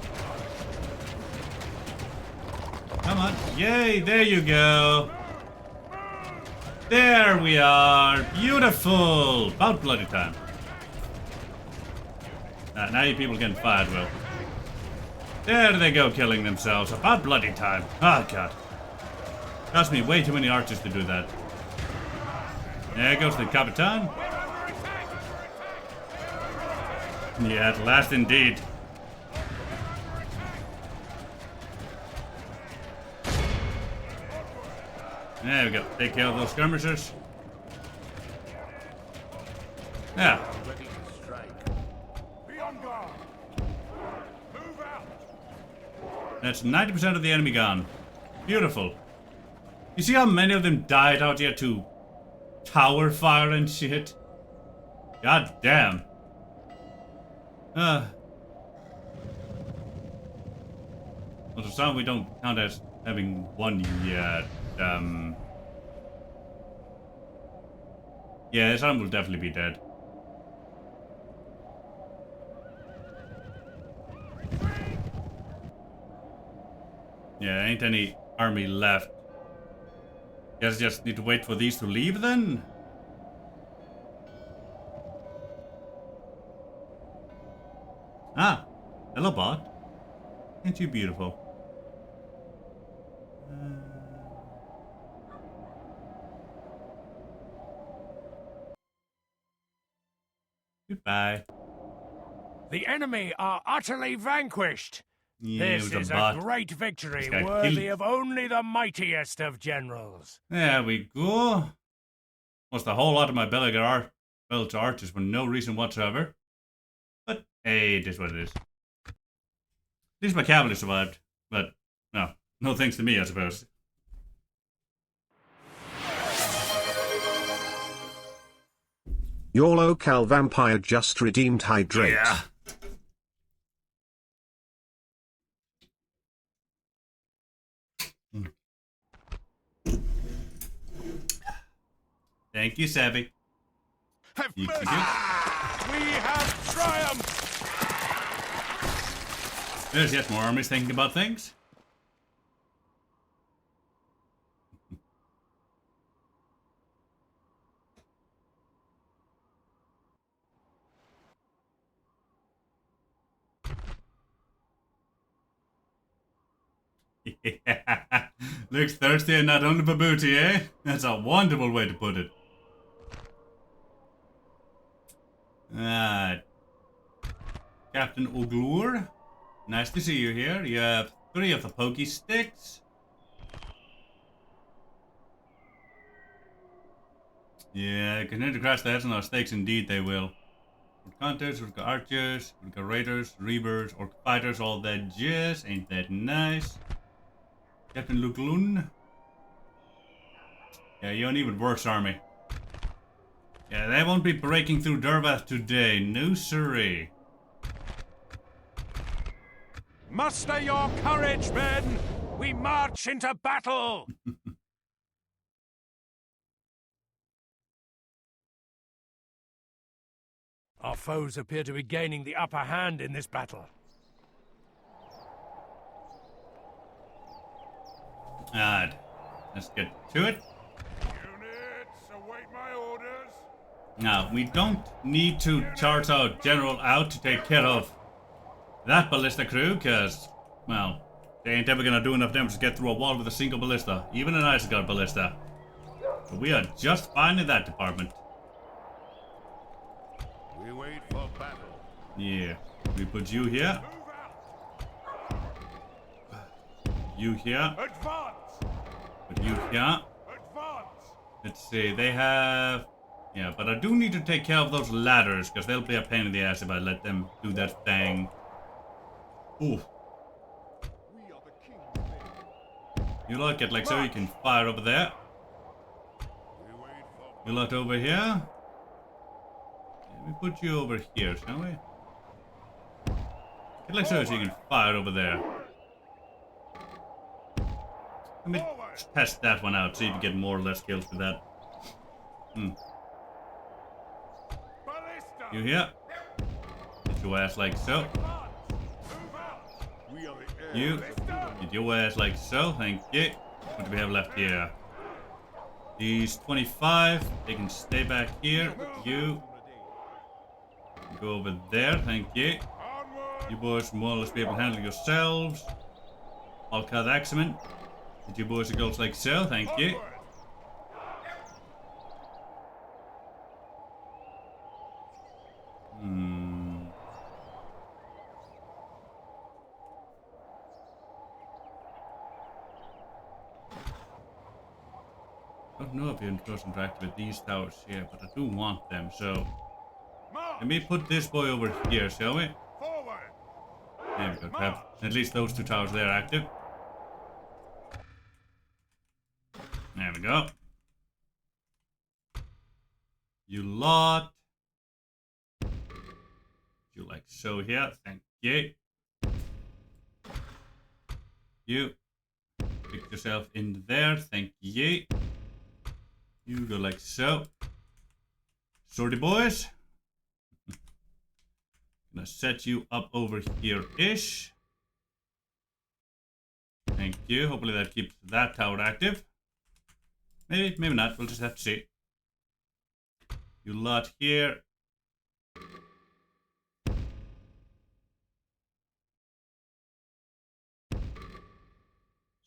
Come on. Yay, there you go. There we are. Beautiful. About bloody time. Now you people getting fired, Will. There they go, killing themselves. About bloody time. Oh, God. Cost me way too many archers to do that. There goes the Capitan. Yeah, at last indeed. There we go. Take care of those skirmishers. Yeah. Ready to strike. Be on guard! Move out! That's 90% of the enemy gone. Beautiful. You see how many of them died out here to tower fire and shit? God damn. Well, the sound we don't count as having won yet. Yeah, this arm will definitely be dead. Yeah, ain't any army left. Guess just need to wait for these to leave then? Ah, hello bot. Ain't you beautiful? Goodbye. The enemy are utterly vanquished. Yeah, This it was is a bot. a great victory, This guy worthy killed- of only the mightiest of generals. There we go. Lost a whole lot of my belch archers for no reason whatsoever. But hey, it is what it is. At least my cavalry survived. But no thanks to me, I suppose. Your local vampire just redeemed hydrate. Yeah. Thank you, Savvy. Have You mercy! can do We have triumphed! There's yet more armies thinking about things. Looks thirsty and not only for booty, eh? That's a wonderful way to put it. Captain O'Glure, nice to see you here. You have 3 of the pokey sticks. Yeah, continue to crash the heads on our stakes, indeed they will. We've got hunters, we've got archers, we've got raiders, reavers, orc fighters, all that jazz. Ain't that nice? Captain Luglun. Yeah, you an even worse army. Yeah, they won't be breaking through Durbath today, no siree. Muster your courage, men! We march into battle! Our foes appear to be gaining the upper hand in this battle. Alright, let's get to it. Units, await my orders. Now, we don't need to charge our general out to take care of that ballista crew, because, well, they ain't ever gonna do enough damage to get through a wall with a single ballista, even an ice guard ballista. But we are just fine in that department. We wait for battle. Yeah, we put you here. You here. Advance! Put you here. Advance! Let's see, they have... Yeah, but I do need to take care of those ladders, because they'll be a pain in the ass if I let them do that thing. Ooh. We are the king's men. You like it like so, you can fire over there. We wait for You lot over here. Yeah, we put you over here, shall we? Get like so, so you can fire over there. Let me test that one out, see if you get more or less kills with that. ballista! You here? Get your ass like so. Advance! Move out! we are the heirs. You. Ballista! Get your ass like so, thank you. What do we have left here? These 25, they can stay back here. You. Go over there, thank you. Onward! You boys more or less be able to handle yourselves. I'll cut Axeman. Get you boys go like so, thank you. Onward! I don't know if you're supposed to interact with these towers here, but I do want them, so March! let me put this boy over here, shall we? Forward! There we go, have at least those 2 towers there active. There we go. You lot. You like so here, thank you. You. Pick yourself in there, thank you. You go like so. Sorty boys. Gonna set you up over here-ish. Thank you. Hopefully that keeps that tower active. Maybe, maybe not. We'll just have to see. You lot here.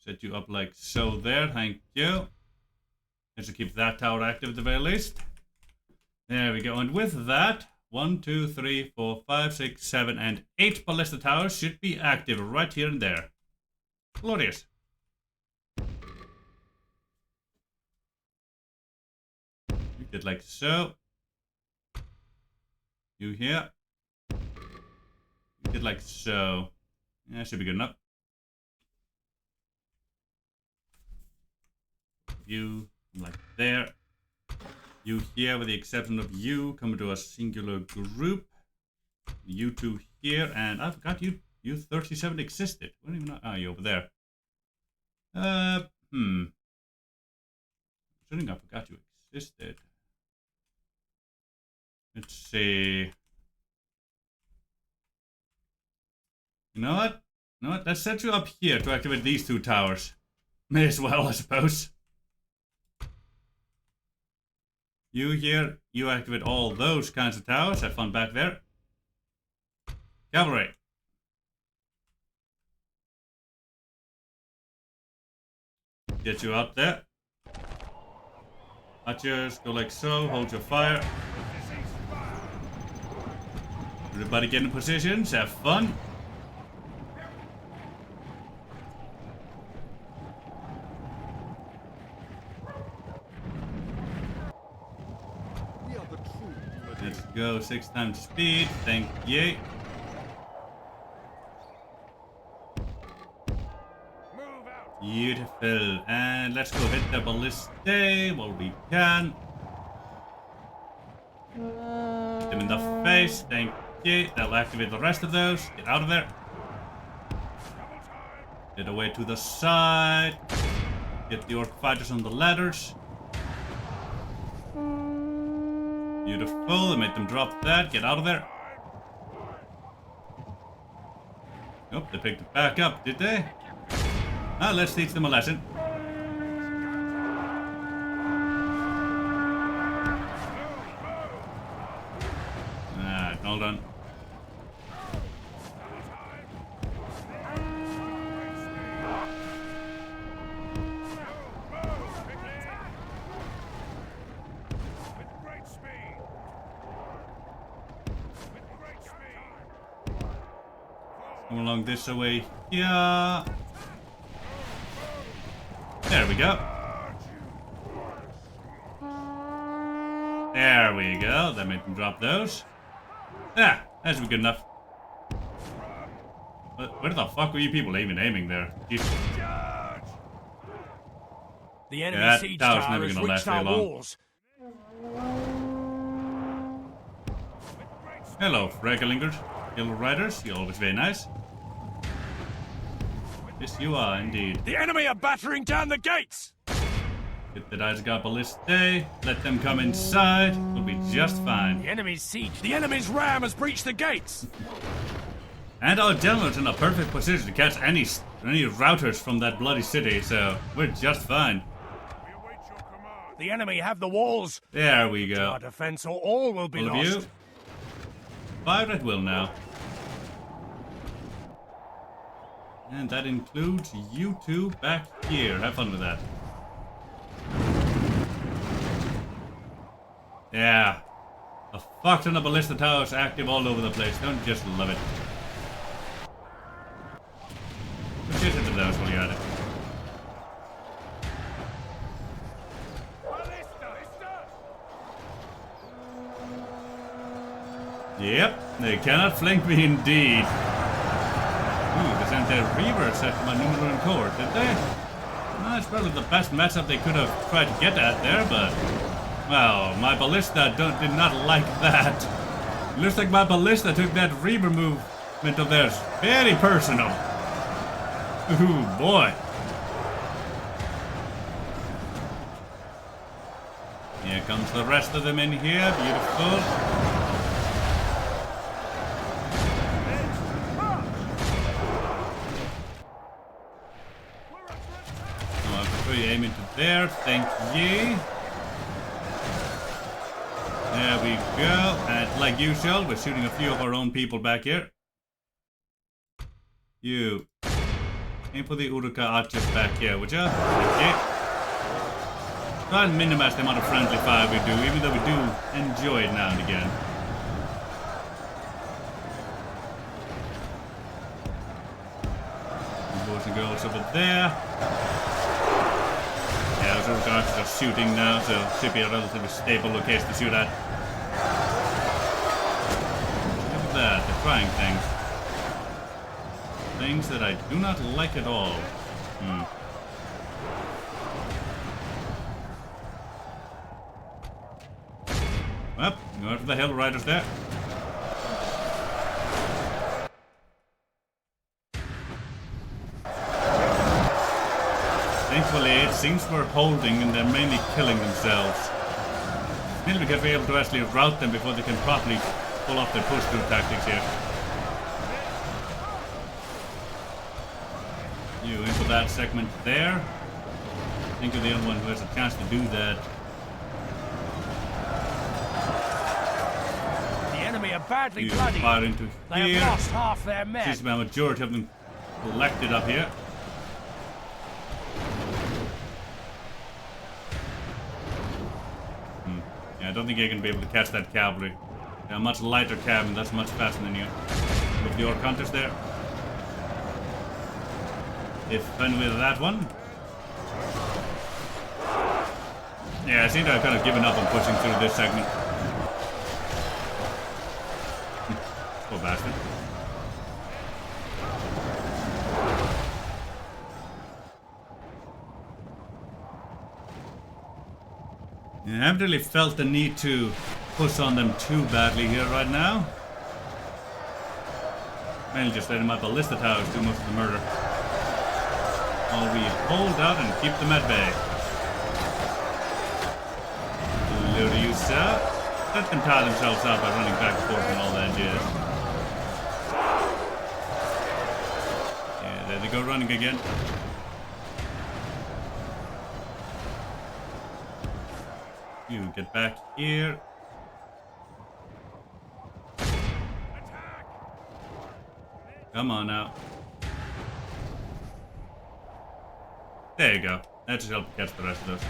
Set you up like so there. Thank you. Let's keep that tower active at the very least. There we go. And with that, 1, 2, 3, 4, 5, 6, 7, and 8 ballista towers should be active right here and there. Glorious. You get like so. You here. You get like so. Yeah, that should be good enough. You like there. You here, with the exception of you, come into a singular group. You 2 here, and I forgot you 37 existed. I don't even know. Ah, you over there. I forgot you existed. Let's see. You know what? You know what? Let's set you up here to activate these 2 towers. May as well, I suppose. You here, you activate all those kinds of towers. Have fun back there. Cavalry. Get you out there. Archers, go like so. Hold your fire. Everybody get in positions. Have fun. Let's go 6 times speed. Thank you. Beautiful. And let's go hit the ballista while we can. Hit them in the face. Thank you. That'll activate the rest of those. Get out of there. Get away to the side. Get the orc fighters on the ladders. Beautiful. I made them drop that. Get out of there. Nope, they picked it back up, did they? Ah, let's teach them a lesson. Alright, hold on. Come along this way. Yeah. There we go. There we go. That made them drop those. Yeah, that should be good enough. Where the fuck were you people even aiming there? Jesus. The enemy siege that was tower never has gonna last reached our very long. walls. Hello, Regalingers. Yellow Riders, you're always very nice. Yes, you are indeed. The enemy are battering down the gates! Get the guys got ballista. Let them come inside. We'll be just fine. The enemy's ram has breached the gates! And our general's in a perfect position to catch any routers from that bloody city, so we're just fine. The enemy have the walls. There we go. Our defense or all will be All of lost. you. Fire at will now. And that includes you two back here. Have fun with that. Yeah. A fuck ton of ballista towers active all over the place. Don't you just love it? Let's get into those while you're at it. Yep, they cannot flank me indeed. Ooh, they sent their Reaver set to my Numenorian court, did they? Well, it's probably the best matchup they could have tried to get at there, but... Well, my ballista did not like that. Looks like my ballista took that Reaver movement of theirs very personal. Ooh, boy. Here comes the rest of them in here. Beautiful. Aim into there, thank you. There we go. And like usual, we're shooting a few of our own people back here. You aim for the Uruka archers back here, would ya? Thank you. Try and minimize the amount of friendly fire we do, even though we do enjoy it now and again. Boys and girls over there. Yeah, those Uruka archers are shooting now, so it should be a relatively stable location to shoot at. Look at that, they're trying things. Things that I do not like at all. Well, go after the Hell Riders there. Thankfully, it seems we're holding and they're mainly killing themselves. Mainly because we're able to actually rout them before they can properly pull off their push-through tactics here. You into that segment there. I think you're the only one who has a chance to do that. The enemy are badly You bloody. fire into They here. have lost half their men. Seems to be a majority of them collected up here. Yeah, I don't think you're gonna be able to catch that cavalry. They're a much lighter cabin, that's much faster than you. With your counters there. If fun with that one. Yeah, I seem to have kind of given up on pushing through this segment. Poor bastard. Yeah, I haven't really felt the need to push on them too badly here right now. Mainly just letting my ballista towers do most of the murder. While we hold out and keep them at bay. Hello to you, sir. Let them tie themselves out by running back and forth and all that jazz. Yeah, there they go running again. You get back here. Come on now. There you go. That should help catch the rest of those.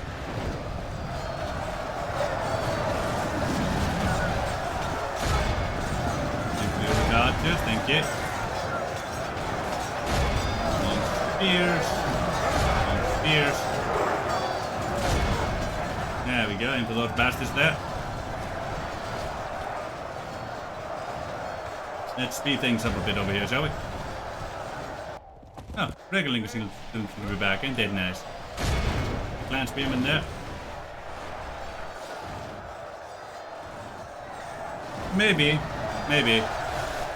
Gotcha, thank you. Long spears. Long spears. There we go, into those bastards there. Let's speed things up a bit over here, shall we? Oh, regular seems to be back, ain't that nice? Clan spearman there. Maybe.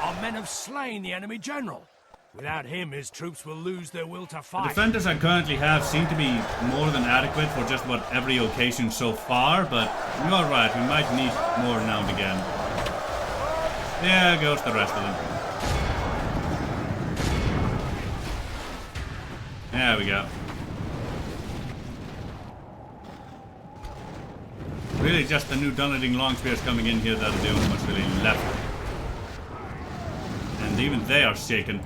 Our men have slain the enemy general. Without him, his troops will lose their will to The fight. defenders I currently have seem to be more than adequate for just about every occasion so far, but you're right, we might need more now and again. There goes the rest of them. There we go. Really just the new Dunedin long spears coming in here that'll do much really left. And even they are shaken.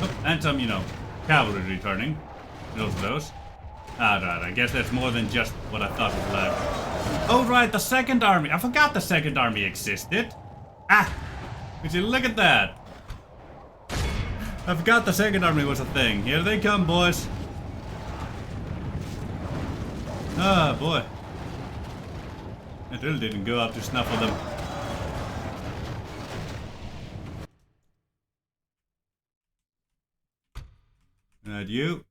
Oh, and some, you know, cavalry returning. Those. Ah, right, I guess that's more than just what I thought it was like. Oh, right, the second army. I forgot the second army existed. Ah, would you look at that? I forgot the second army was a thing. Here they come, boys. Ah, boy. It really didn't go up to snuff with them. Right, you.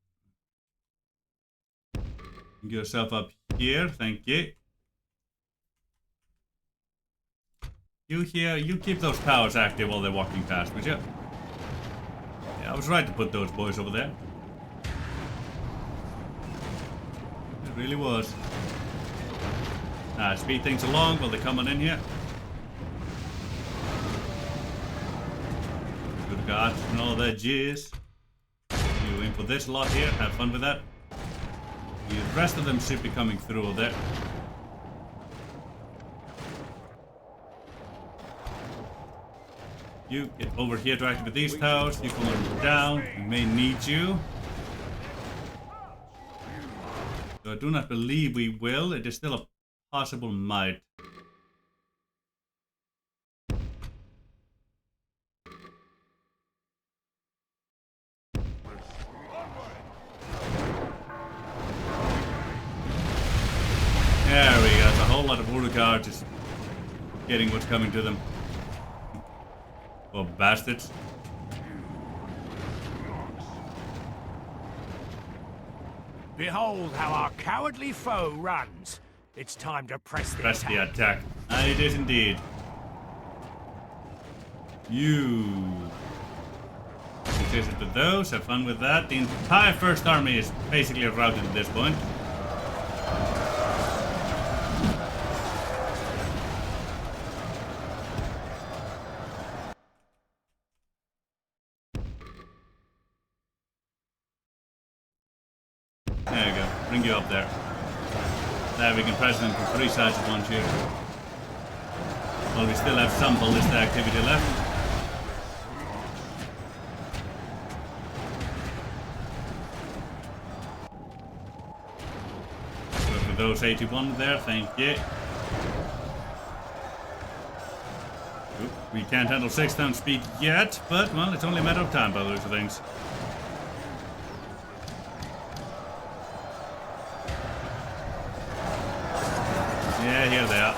Get yourself up here, thank you. You here, you keep those towers active while they're walking past, would you? Yeah, I was right to put those boys over there. It really was. Speed things along while they're coming in here. Good God, and all that jizz. You in for this lot here, have fun with that. The rest of them should be coming through over there. You get over here to activate these towers. You come on down. We may need you. So I do not believe we will. It is still a possible might. There we go. That's a whole lot of Uruguard just getting what's coming to them. Oh, bastards. Behold how our cowardly foe runs. It's time to press the Press attack. the attack. It is indeed. You. Listen to those. Have fun with that. The entire first army is basically routed at this point. There you go. Bring you up there. There we can press them from three sides at once here. Well, we still have some ballista activity left. to those 81 there, thank you. Oop, we can't handle 6,000 speed yet, but, well, it's only a matter of time by the looks of things. Yeah, here they are.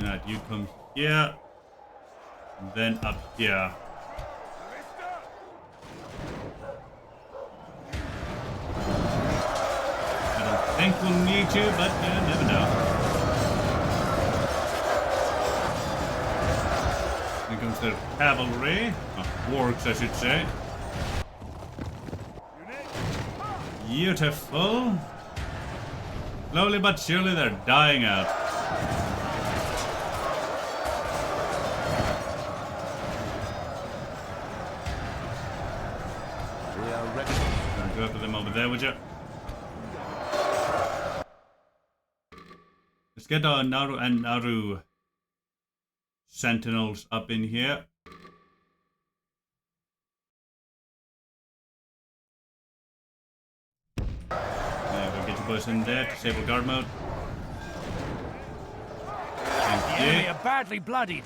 Alright, you come here, and then up here. I don't think we'll need you, but you never know. Here comes the cavalry, orcs I should say. Beautiful. Slowly but surely they're dying out. Go after them over there, would you? Let's get our Naru and Naru sentinels up in here. There, we'll get your boys in there. Disable guard mode. The enemy are badly bloodied.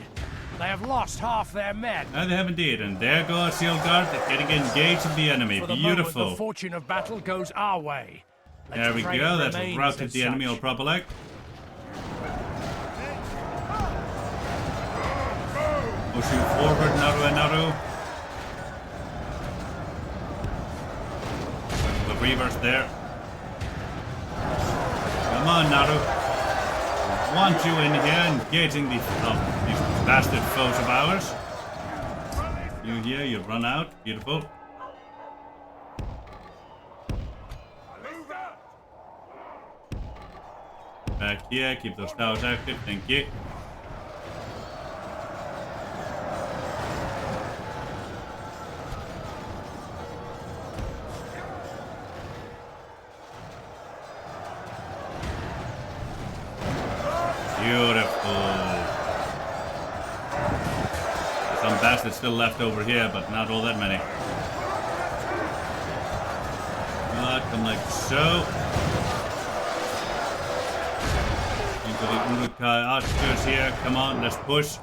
They have lost half their men. No, they have indeed, and there goes Seal Guard. They're getting engaged with the enemy. For the Beautiful. moment, the fortune of battle goes our way. There we go. That's routed the enemy all properly. Pushing forward, Naru and Naru. The Reavers there. Come on, Naru. Want you in here engaging these bastard foes of ours. You here, you run out. Beautiful. Back here, keep those towers active. Thank you. Beautiful. Some bastards still left over here, but not all that many. Come like so. Into the Urukai archers here. Come on, let's push.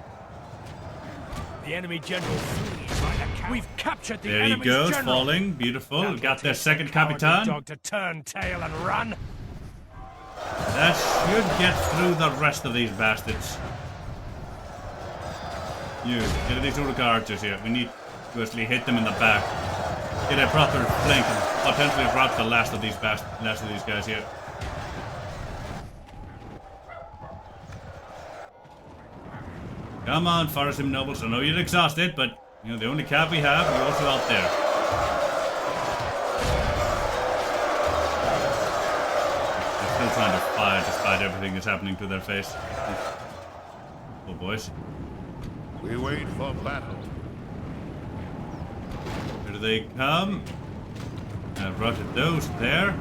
The enemy general flees like a cat. We've captured the There he enemy's goes, general. falling. Beautiful. Now Got their teach second the cowardly Capitan. dog to turn tail and run. That should get through the rest of these bastards. You, get these Urukai archers here. We need to actually hit them in the back. Get a proper flank and potentially rout the last of these guys here. Come on, Forest Nobles. I know you're exhausted, but you know the only cap we have, you're also out there. They're still trying to fire despite everything that's happening to their face. Oh, boys. We wait for battle. Here they come. I've routed those there.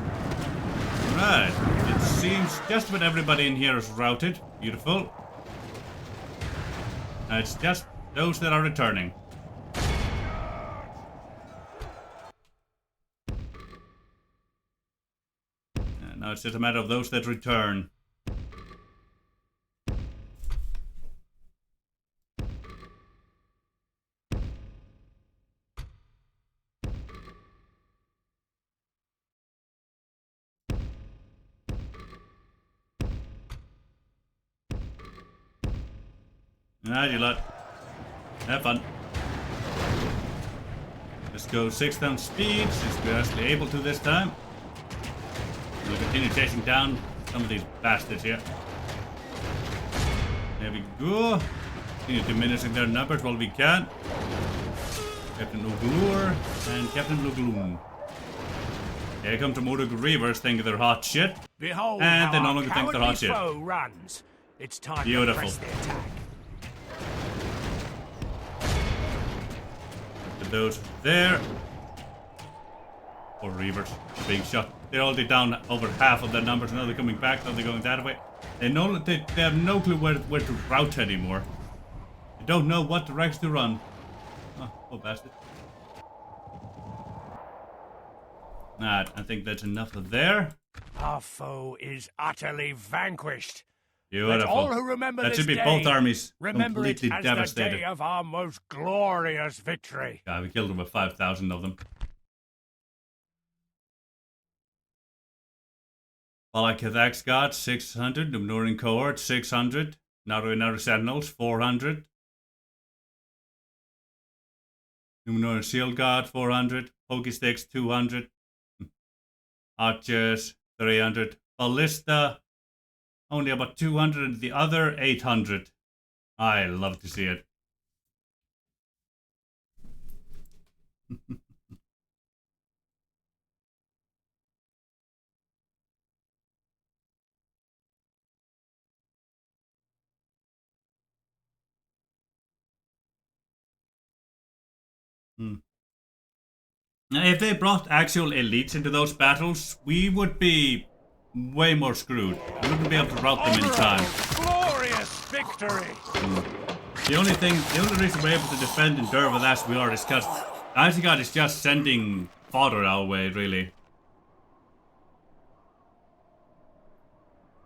Right. It seems just about everybody in here is routed. Beautiful. It's just those that are returning. Now it's just a matter of those that return. Alright, you lot. Have fun. Let's go 6,000 speed, since we're actually able to this time. We'll continue chasing down some of these bastards here. There we go. Continue diminishing their numbers while we can. Captain Uglur and Captain Lugloon. Here come some Uruk Reavers thinking they're hot shit. Behold And they how no our longer think they're hot cowardly shit. foe runs. It's time Beautiful. to press the attack. Put those there. Poor Reavers being shot. They're already down over half of their numbers. Now they're coming back. Now they're going that way. They have no clue where to route anymore. They don't know what direction to run. Oh, poor bastard. Nah, I think that's enough of there. Our foe is utterly vanquished. Beautiful. Let all who remember that this should be day both armies remember completely it as devastated. the day of our most glorious victory. Yeah, we killed over 5,000 of them. Balakathak's got 600. Numnorian cohort 600. Naru Sentinels 400. Numnorian Shield Guard 400. Pokesticks 200. Archers 300. Ballista only about 200 and the other 800. I love to see it. Now, if they brought actual elites into those battles, we would be way more screwed. We wouldn't be able to route them in time. Glorious victory! The only reason we're able to defend and Durva as we are is because Isengard is just sending fodder our way, really.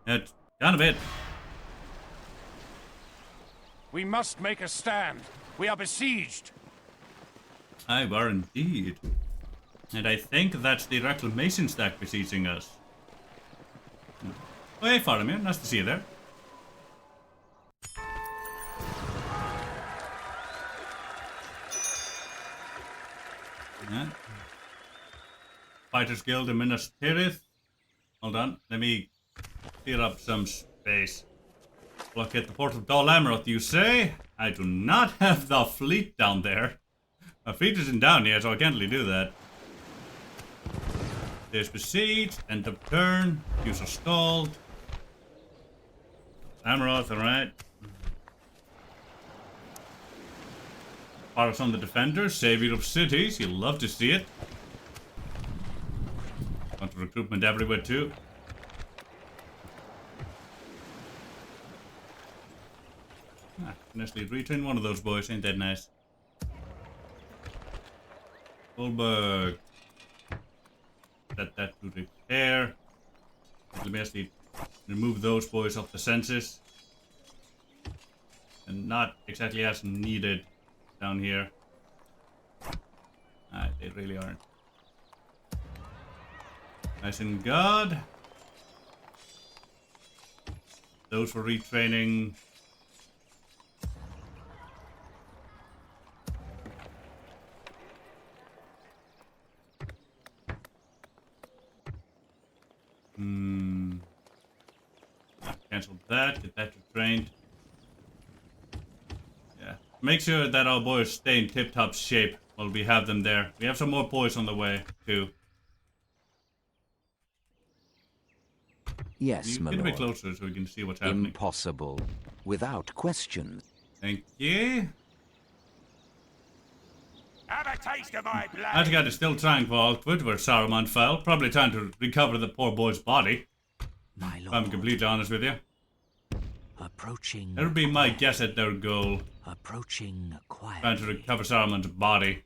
That's kind of it. We must make a stand. We are besieged. I were indeed. And I think that's the reclamation stack besieging us. Oh, hey, Faramir. Nice to see you there. Yeah. Fighters Guild in Minas Tirith. Hold on. Let me clear up some space. Look at the port of Dol Amroth, you say? I do not have the fleet down there. My fleet isn't down yet, so I can't really do that. There's besieged, end of turn, user stalled. Amroth, alright. Paras on the defenders, savior of cities, you'll love to see it. Want recruitment everywhere too. Honestly, retrain one of those boys, ain't that nice? Goldberg. Set that to repair. Let me actually remove those boys off the census. And not exactly as needed down here. They really aren't. Nice and good. Those for retraining. Cancel that, get that retrained. Yeah. Make sure that our boys stay in tip-top shape while we have them there. We have some more boys on the way, too. Yes, my lord. Get a bit lord. closer so we can see what's happening. Impossible. Without question. Thank you. Have a taste of my blood. Asgard is still trying for Altwood, where Saruman fell. Probably trying to recover the poor boy's body. My lord. If I'm completely honest with you. Approaching. That would be my guess at their goal. Approaching quietly. Trying to recover Saruman's body.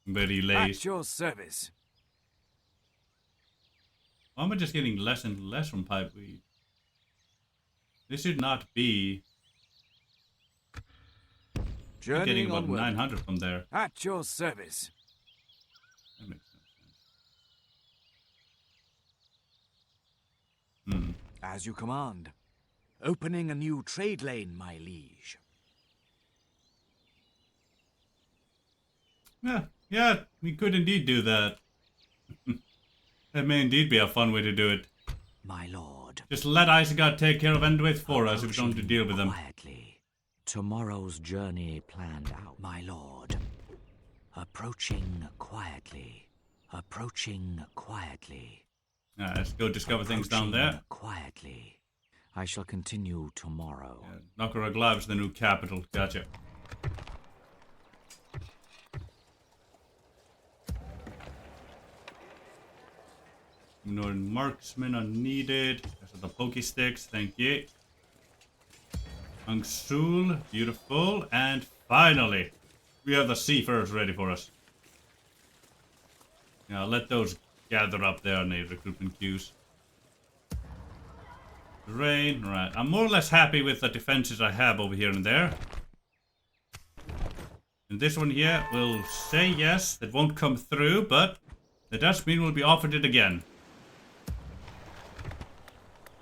Where he lays. At your service. Why am I just getting less and less from pipeweed? This should not be. I'm getting about onward. 900 from there. At your service. That makes no sense. As you command. Opening a new trade lane, my liege. Yeah, we could indeed do that. That may indeed be a fun way to do it. My lord. Just let Isengard take care of Endwith for us if we don't have to deal with them. Quietly. Tomorrow's journey planned out. My lord. Approaching quietly. Approaching quietly. Let's go discover things down there. Quietly. I shall continue tomorrow. Nokkara Glab's the new capital. Gotcha. Ignoring marksmen are needed. Those are the pokey sticks, thank you. Angsul, beautiful. And finally, we have the seafarers ready for us. Now let those gather up there in the recruitment queues. Rain, right. I'm more or less happy with the defenses I have over here and there. And this one here will say yes, that won't come through, but the Dutchman will be offered it again.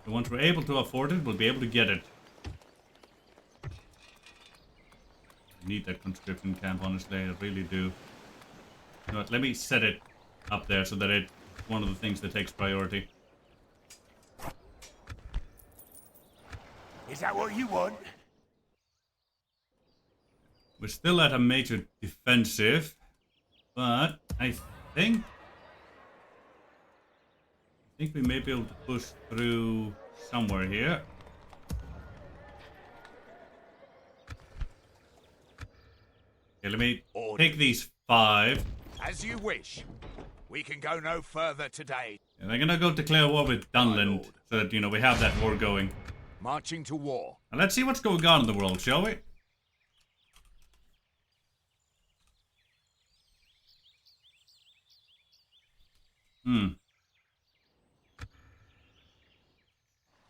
So once we're able to afford it, we'll be able to get it. I need that conscription camp, honestly, I really do. You know what, let me set it up there so that it's one of the things that takes priority. Is that what you want? We're still at a major defensive, but I think we may be able to push through somewhere here. Okay, let me take these 5. As you wish. We can go no further today. And I'm gonna go declare war with Dunland, lord. so that, you know, we have that war going. Marching to war. Now let's see what's going on in the world, shall we?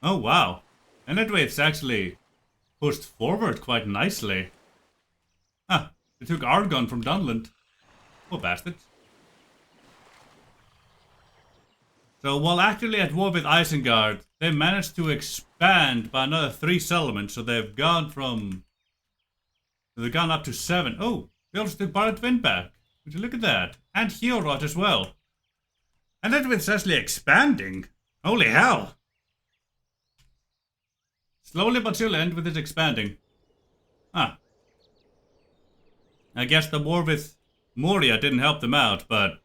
Oh, wow. Endwave's actually pushed forward quite nicely. Ah, they took Argon from Dunland. Poor bastards. So while actually at war with Isengard, they managed to expand by another 3 settlements, so they've gone up to 7. Oh, they also took Barad back. Would you look at that? And Heorot as well. And Endwave's actually expanding. Holy hell. Slowly but surely Endwave is expanding. Ah. I guess the war with Moria didn't help them out, but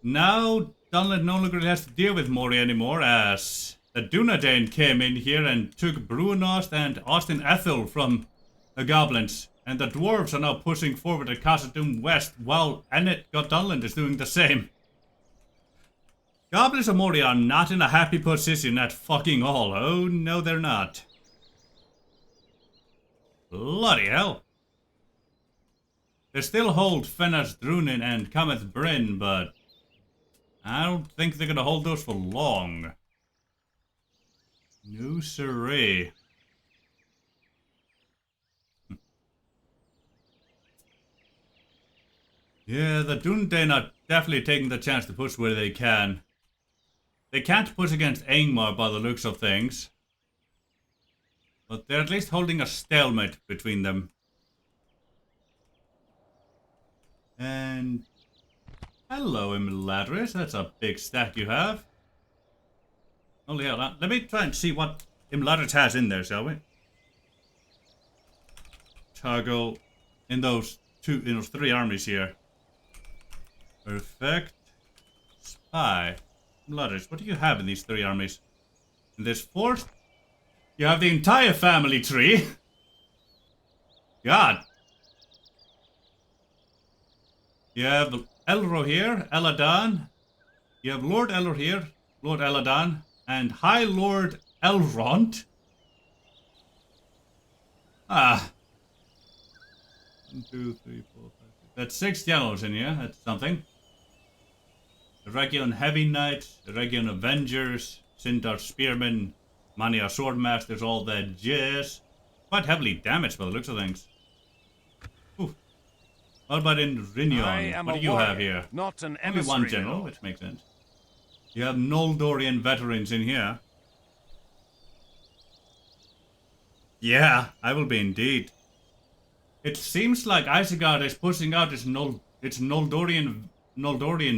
now Dunland no longer has to deal with Moria anymore, as the Dunedain came in here and took Brunost and Austin Ethel from the goblins, and the dwarves are now pushing forward at Khazad-dûm West, while Ennet God Dunland is doing the same. Goblins of Moria are not in a happy position at fucking all. Oh no, they're not. Bloody hell. They still hold Fenris Drunin and Cometh Bryn, but I don't think they're gonna hold those for long. No siree. Yeah, the Dunedain are definitely taking the chance to push where they can. They can't push against Angmar by the looks of things. But they're at least holding a stalemate between them. And hello, Imladris. That's a big stack you have. Holy hell. Let me try and see what Imladris has in there, shall we? Toggle in those 3 armies here. Perfect. Spy. Imladris, what do you have in these 3 armies? In this 4th? You have the entire family tree. God. You have Elro here, Eladan. You have Lord Elro here, Lord Eladan, and High Lord Elrond. Ah. 1, 2, 3, 4, 5, 6. That's 6 generals in here. That's something. The Region Heavy Knights, the Region Avengers, Sintar Spearmen, Mania Swordmasters, all that jazz. Quite heavily damaged by the looks of things. Ooh. What about in Rinion? What do you have here? Not an Only 1 general, which makes sense. You have Noldorian veterans in here. Yeah, I will be indeed. It seems like Isengard is pushing out its Noldorian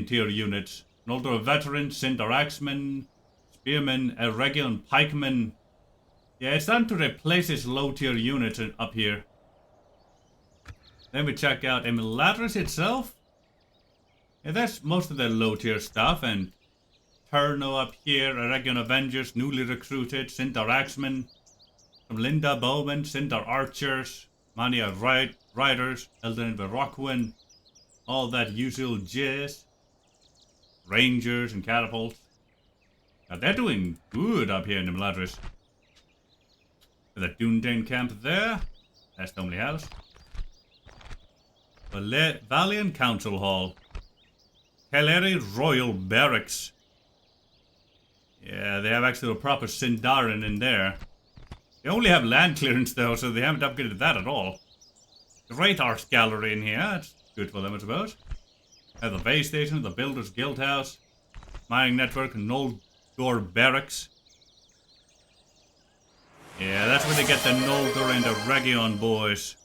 tier units. Noldor veterans, Sintar axemen, spearmen, Eregion pikemen. Yeah, it's time to replace its low tier units up here. Then we check out Imladris itself. Yeah, that's most of the low tier stuff, and Turno up here, Eregion Avengers, newly recruited, Sintar axemen, some Linda bowmen, Sintar archers, Mania riders, Elden Verroquin, all that usual jizz, rangers and catapults. Now they're doing good up here in the Meladris. The Dundane camp there. That's the only house. Valiant Council Hall. Kelleri Royal Barracks. Yeah, they have actually a proper Sindarin in there. They only have land clearance though, so they haven't upgraded that at all. Great art gallery in here. That's good for them, I suppose. Have the base station, the Builders Guild House, mining network, Noldor Barracks. Yeah, that's where they get the Noldor and the Region boys.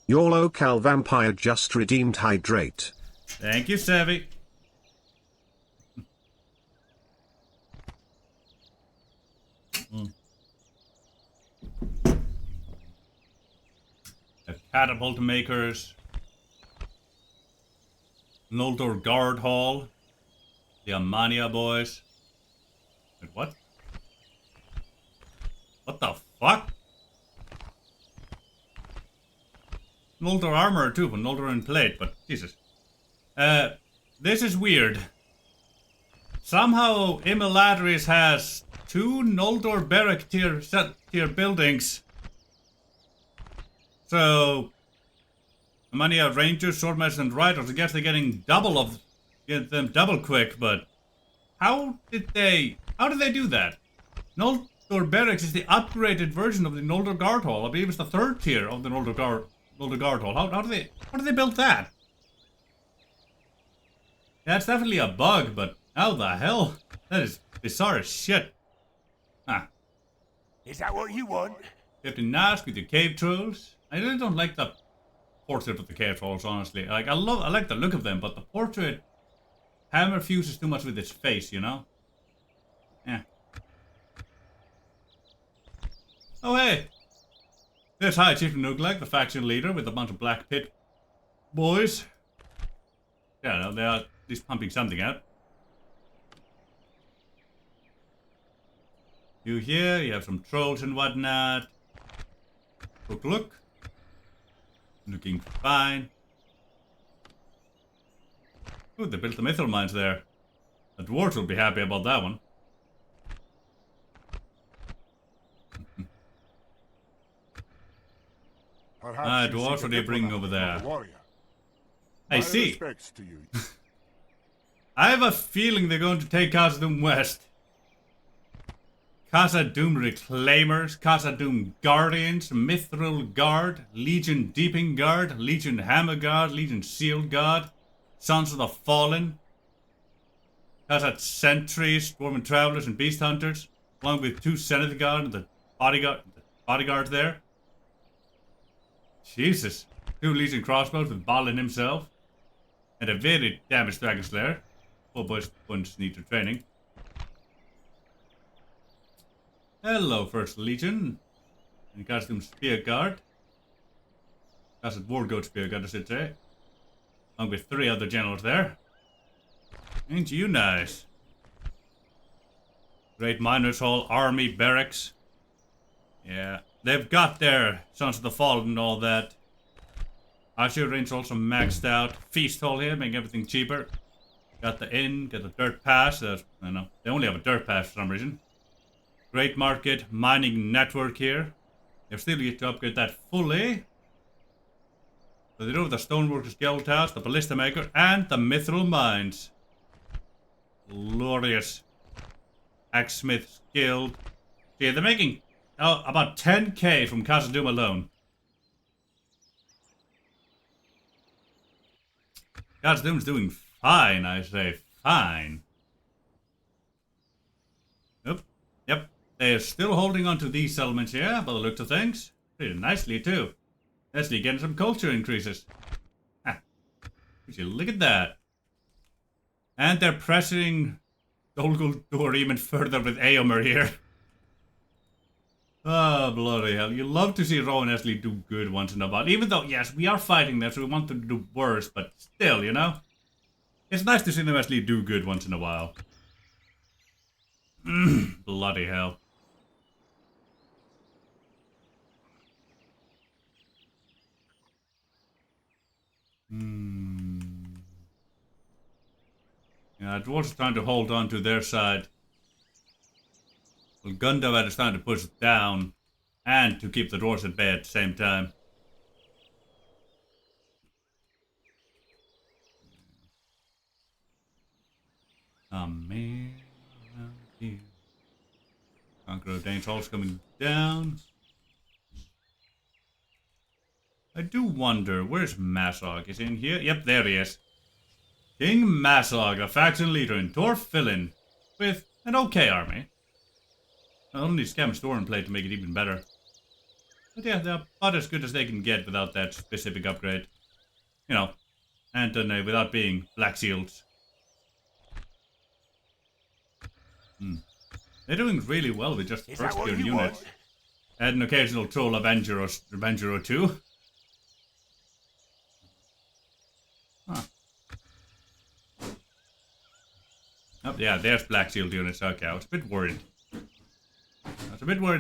Your local vampire just redeemed hydrate. Thank you, Savvy. The catapult makers. Noldor Guard Hall. The Amania boys. Wait, what? What the fuck? Noldor armor too, but Noldor in plate, but Jesus. This is weird. Somehow Imladris has 2 Noldor barrack tier buildings. So Amania Rangers, Swordmasters and Riders, I guess they're getting get them double quick, but how did they do that? Noldor Barracks is the upgraded version of the Noldor Guard Hall. I believe it's the 3rd tier of the Noldor Guard Hall. How did they build that? Yeah, it's definitely a bug, but how the hell? That is bizarre as shit. Ah. Is that what you want? Captain Nask with your cave trolls. I really don't like the portrait of the cave trolls, honestly. Like I like the look of them, but the portrait hammer fuses too much with its face, you know? Yeah. Oh hey! There's High Chief Nuglag, the faction leader, with a bunch of Black Pit boys. Yeah, no, they are at least pumping something out. You here, you have some trolls and whatnot. Look. Looking fine. Ooh, they built the mithril mines there. The dwarves will be happy about that one. Dwarves, what are they bringing over there? I see. I have a feeling they're going to take Khazad-dûm West. Khazad-dûm Reclaimers, Khazad-dûm Guardians, Mithril Guard, Legion Deeping Guard, Legion Hammer Guard, Legion Shield Guard, Sons of the Fallen, Khazad Sentries, Dwarven Travelers, and Beast Hunters, along with 2 Senate Guard and the bodyguard there. Jesus. 2 Legion Crossbows with Balin himself, and a very damaged Dragon Slayer. 4 bunch need training. Hello, First Legion. And Khazad-dûm Spear Guard. Khazad War Goat Spear Guard, I should say. Along with 3 other generals there. Ain't you nice? Great Miners Hall, Army Barracks. Yeah, they've got their Sons of the Fallen and all that. Archer range also maxed out. Feast Hall here, making everything cheaper. Got the inn, got the dirt pass. I don't know, they only have a dirt pass for some reason. Great Market, mining network here. They've still yet to upgrade that fully. But they do have the Stoneworkers Guild House, the Ballista Maker, and the Mithril Mines. Glorious. Axesmith's Guild. Yeah, they're making about 10k from Khazad-dûm alone. Khazad-dûm's doing fine, I say. Fine. Yep. They're still holding on to these settlements here, by the looks of things. Pretty nicely, too. Actually getting some culture increases. Would you look at that? And they're pressing Dol Guldur even further with Eomer here. Oh, bloody hell. You love to see Rowan Estley do good once in a while. Even though, yes, we are fighting them, so we want them to do worse, but still, you know? It's nice to see them actually do good once in a while. Bloody hell. Yeah, dwarves are trying to hold on to their side. Well, Gundabad is trying to push it down and to keep the dwarves at bay at the same time. Oh man, Conqueror of Dane's Hall's coming down. I do wonder, where's Masog? Is he in here? Yep, there he is. King Masog, a faction leader in Torfillin, with an okay army. I'll only scam Storm play to make it even better. But yeah, they're about as good as they can get without that specific upgrade. You know, and without being Black Shields. They're doing really well with just first tier units. And an occasional troll Avenger or two. Huh. Oh yeah, there's Black Shield units. Okay, I was a bit worried.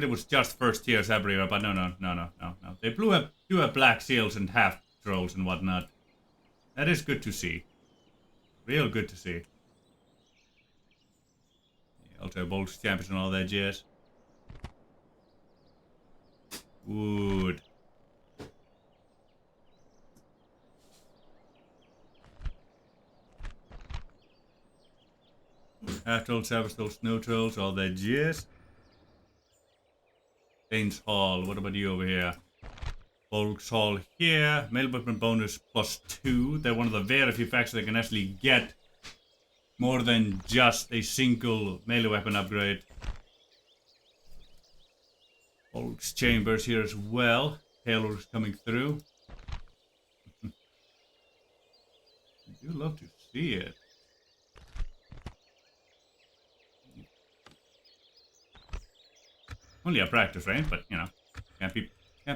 It was just first tiers everywhere, but no. They do have Black Shields and half trolls and whatnot. That is good to see. Real good to see. Also, Bolts Champions and all that jazz. Wood. Half trolls, savage trolls, snow trolls, all that jazz. Dane's Hall, what about you over here? Volk's Hall here. Melee weapon bonus +2. They're one of the very few factions that can actually get more than just a single melee weapon upgrade. Volk's Chambers here as well. Taylor's coming through. I do love to see it. Only a practice range, but you know, can't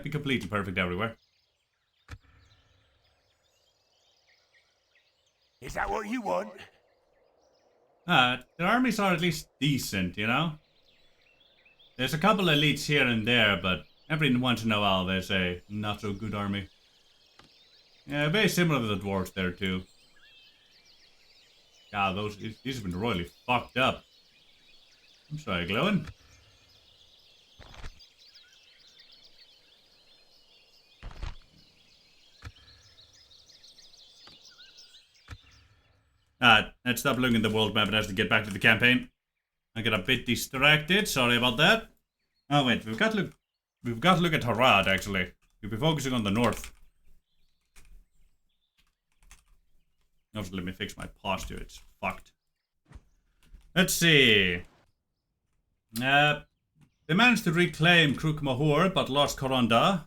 be completely perfect everywhere. Is that what you want? Their armies are at least decent, you know? There's a couple elites here and there, but every once in a while there's a not so good army. Yeah, very similar to the dwarves there too. God, these have been royally fucked up. I'm sorry, Glowin. Let's stop looking at the world map and actually get back to the campaign. I get a bit distracted, sorry about that. Oh wait, we've got to look at Harad actually. We'll be focusing on the north. Also, let me fix my posture, it's fucked. Let's see. They managed to reclaim Kruk Mahur, but lost Koronda.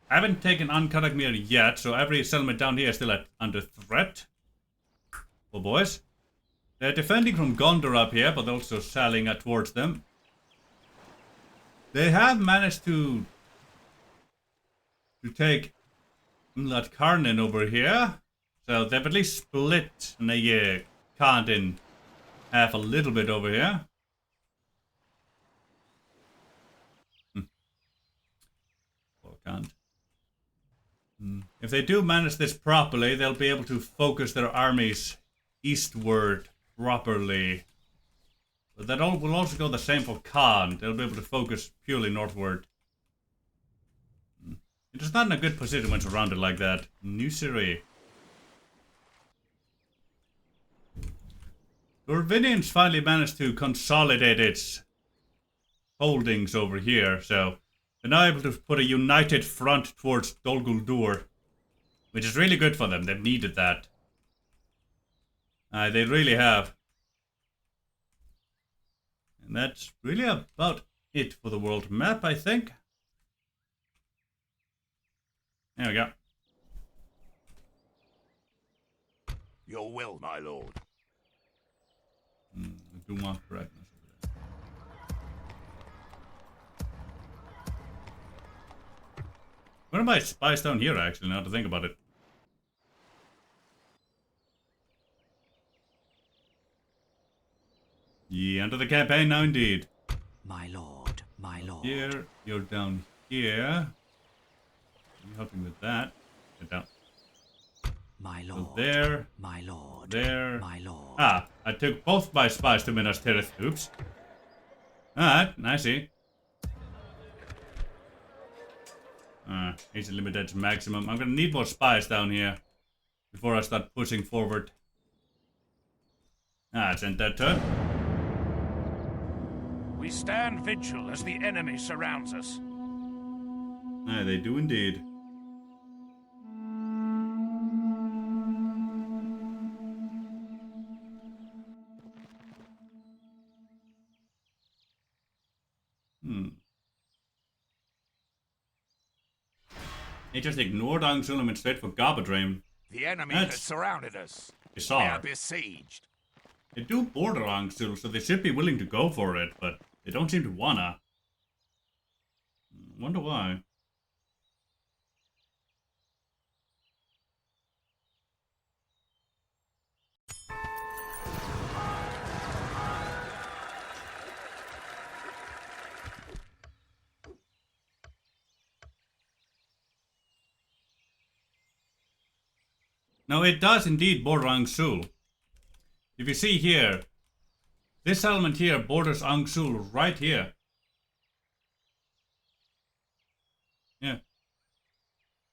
I haven't taken Ankarakmir yet, so every settlement down here is still under threat. Well, boys, they're defending from Gondor up here, but also sailing towards them. They have managed to take Umlat Karnen over here, so they've at least split and they can't in half a little bit over here. Or can't. If they do manage this properly, they'll be able to focus their armies eastward properly. But that will also go the same for Khan. They'll be able to focus purely northward. It is not in a good position when surrounded like that. New Siri. Dorvinians finally managed to consolidate its holdings over here, so they're now able to put a united front towards Dol Guldur, which is really good for them. They've needed that. They really have. And that's really about it for the world map, I think. There we go. Your will, my lord. I do want correctness over there. What are my spies down here, actually, now to think about it? Yeah, under the campaign now, indeed. My lord, my lord. Here, you're down here. I'm helping with that. Get down. My lord. So there. My lord. There. My lord. I took both my spies to Minas Tirith. Oops. Alright, I see. Easy limited to maximum. I'm gonna need more spies down here before I start pushing forward. It's in that turn. We stand vigil as the enemy surrounds us. They do indeed. He just ignored Angsul and went straight for Ar-Adunaim. The enemy That's has surrounded us. We bizarre. are besieged. They do border Angsul, so they should be willing to go for it, but they don't seem to wanna. Wonder why. Now it does indeed border Angsul. If you see here, this settlement here borders Angsul right here. Yeah.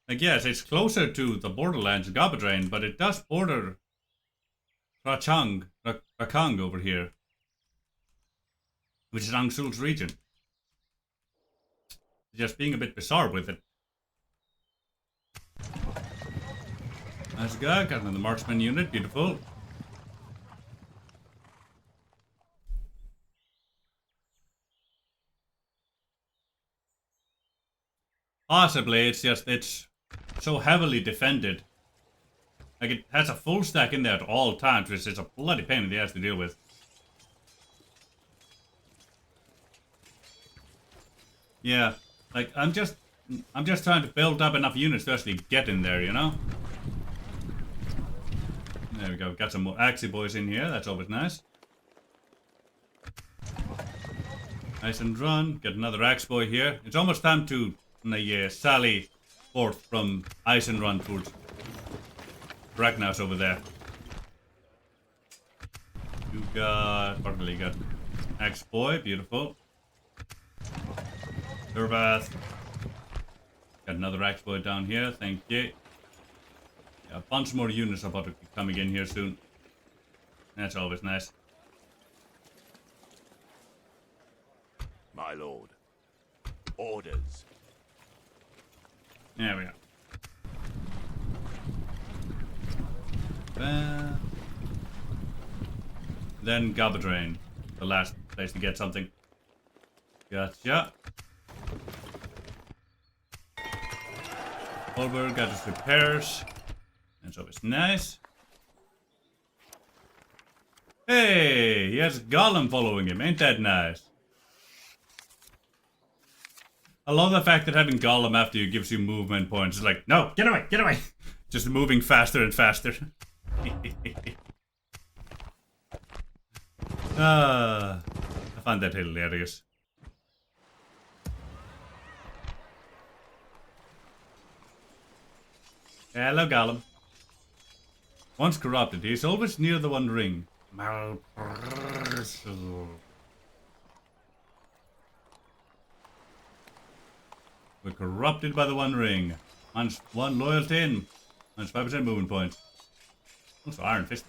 Like yes, it's closer to the borderlands of Ar-Adunaim, but it does border Rakang over here, which is Angsul's region. Just being a bit bizarre with it. Nice guy, got another marksman unit, beautiful. Possibly, it's so heavily defended. Like, it has a full stack in there at all times, which is a bloody pain in the ass to deal with. Yeah, like, I'm just trying to build up enough units to actually get in there, you know? There we go, got some more Axie boys in here, that's always nice. Nice and run, get another Axe boy here. It's almost time to sally forth from Ice and Run towards Ragnar's over there. You got, partly got Axe boy, beautiful. Urbath. Got another Axe boy down here, thank you. Yeah, a bunch more units are about to be coming in here soon. That's always nice. My lord. Orders. There we are. Then Ar-Adunaim, the last place to get something. Gotcha. Over, got his repairs. That's always nice. Hey, he has Gollum following him. Ain't that nice? I love the fact that having Gollum after you gives you movement points. It's like, no, get away, get away. Just moving faster and faster. I find that hilarious. Hello, Gollum. Once corrupted, he is always near the One Ring. We're corrupted by the One Ring. Minus 1 loyalty and minus 5% movement points. Also Iron Fist.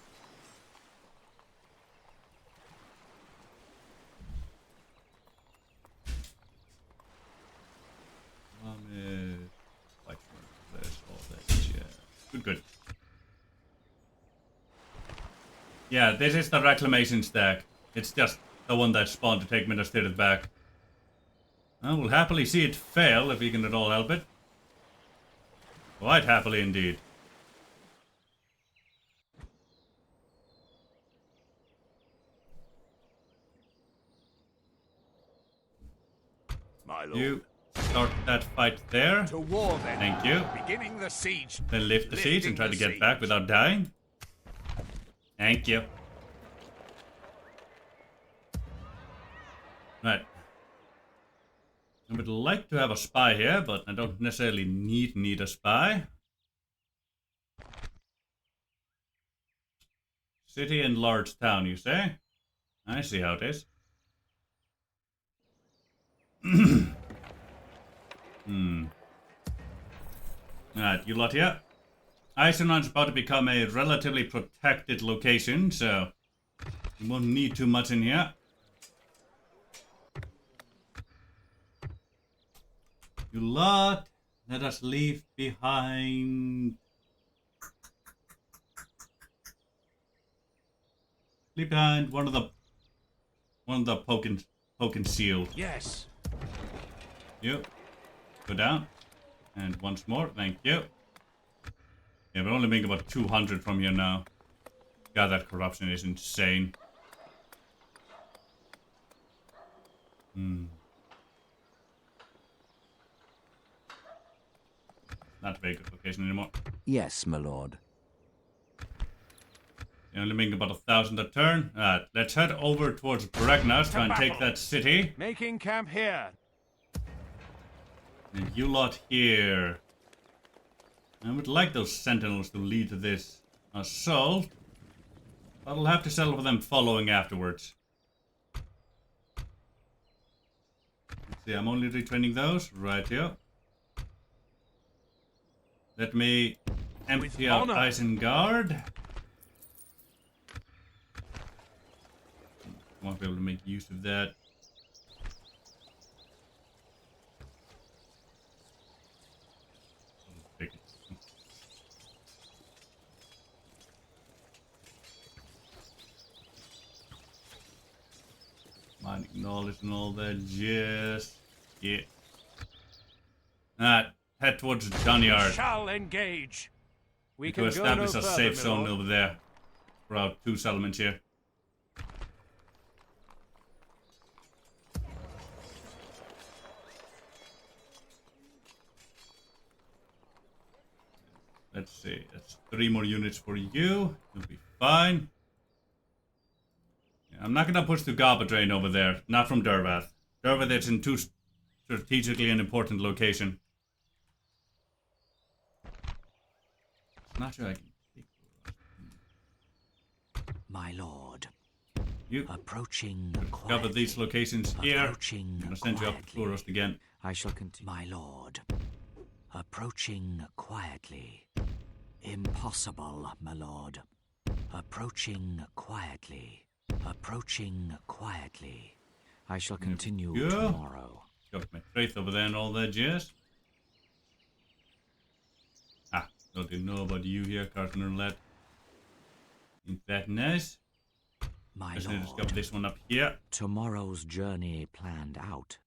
Good. Yeah, this is the reclamation stack. It's just the one that spawned to take Minas Tirith back. I will happily see it fail if we can at all help it. Quite happily indeed. My lord. You start that fight there. To war then. Thank you. Beginning the siege. Then lift the siege and try to get back without dying. Thank you. Right. I would like to have a spy here, but I don't necessarily need a spy. City and large town, you say? I see how it is. Alright, you lot here. Iceland's about to become a relatively protected location, so you won't need too much in here. You lot, let us leave behind. Leave behind one of the poking seal. Yes. You go down, and once more. Thank you. Yeah, we're only making about 200 from here now. God, that corruption is insane. Not a very good location anymore. Yes, my lord. You're only making about 1,000 a turn. Let's head over towards Bregnas, try and take that city. Making camp here. And you lot here. I would like those sentinels to lead to this assault. But I'll have to settle for them following afterwards. Let's see, I'm only retraining those. Right here. Let me empty out Isengard. Won't be able to make use of that. Mining knowledge and all that jazz. Yeah. Head towards Dunyard. Shall engage. We can to establish go no a further, safe my zone lord. over there for our 2 settlements here. Let's see, that's 3 more units for you. You'll be fine. Yeah, I'm not gonna push the Gaba Drain over there, not from Dervath. Dervath is in too strategically an important location. Not sure I can take My lord. you. Approaching Cover quietly. these locations here. Approaching I'm gonna send you up to quietly. Furos again. I shall continue. My lord. Approaching quietly. Impossible, my lord. Approaching quietly. Approaching quietly. I shall continue Yeah. tomorrow. Got my faith over there and all that jazz. Don't you know about you here, Cardinal Led? Ain't that nice? My Let's just lord. cover this one up here. Tomorrow's journey planned out.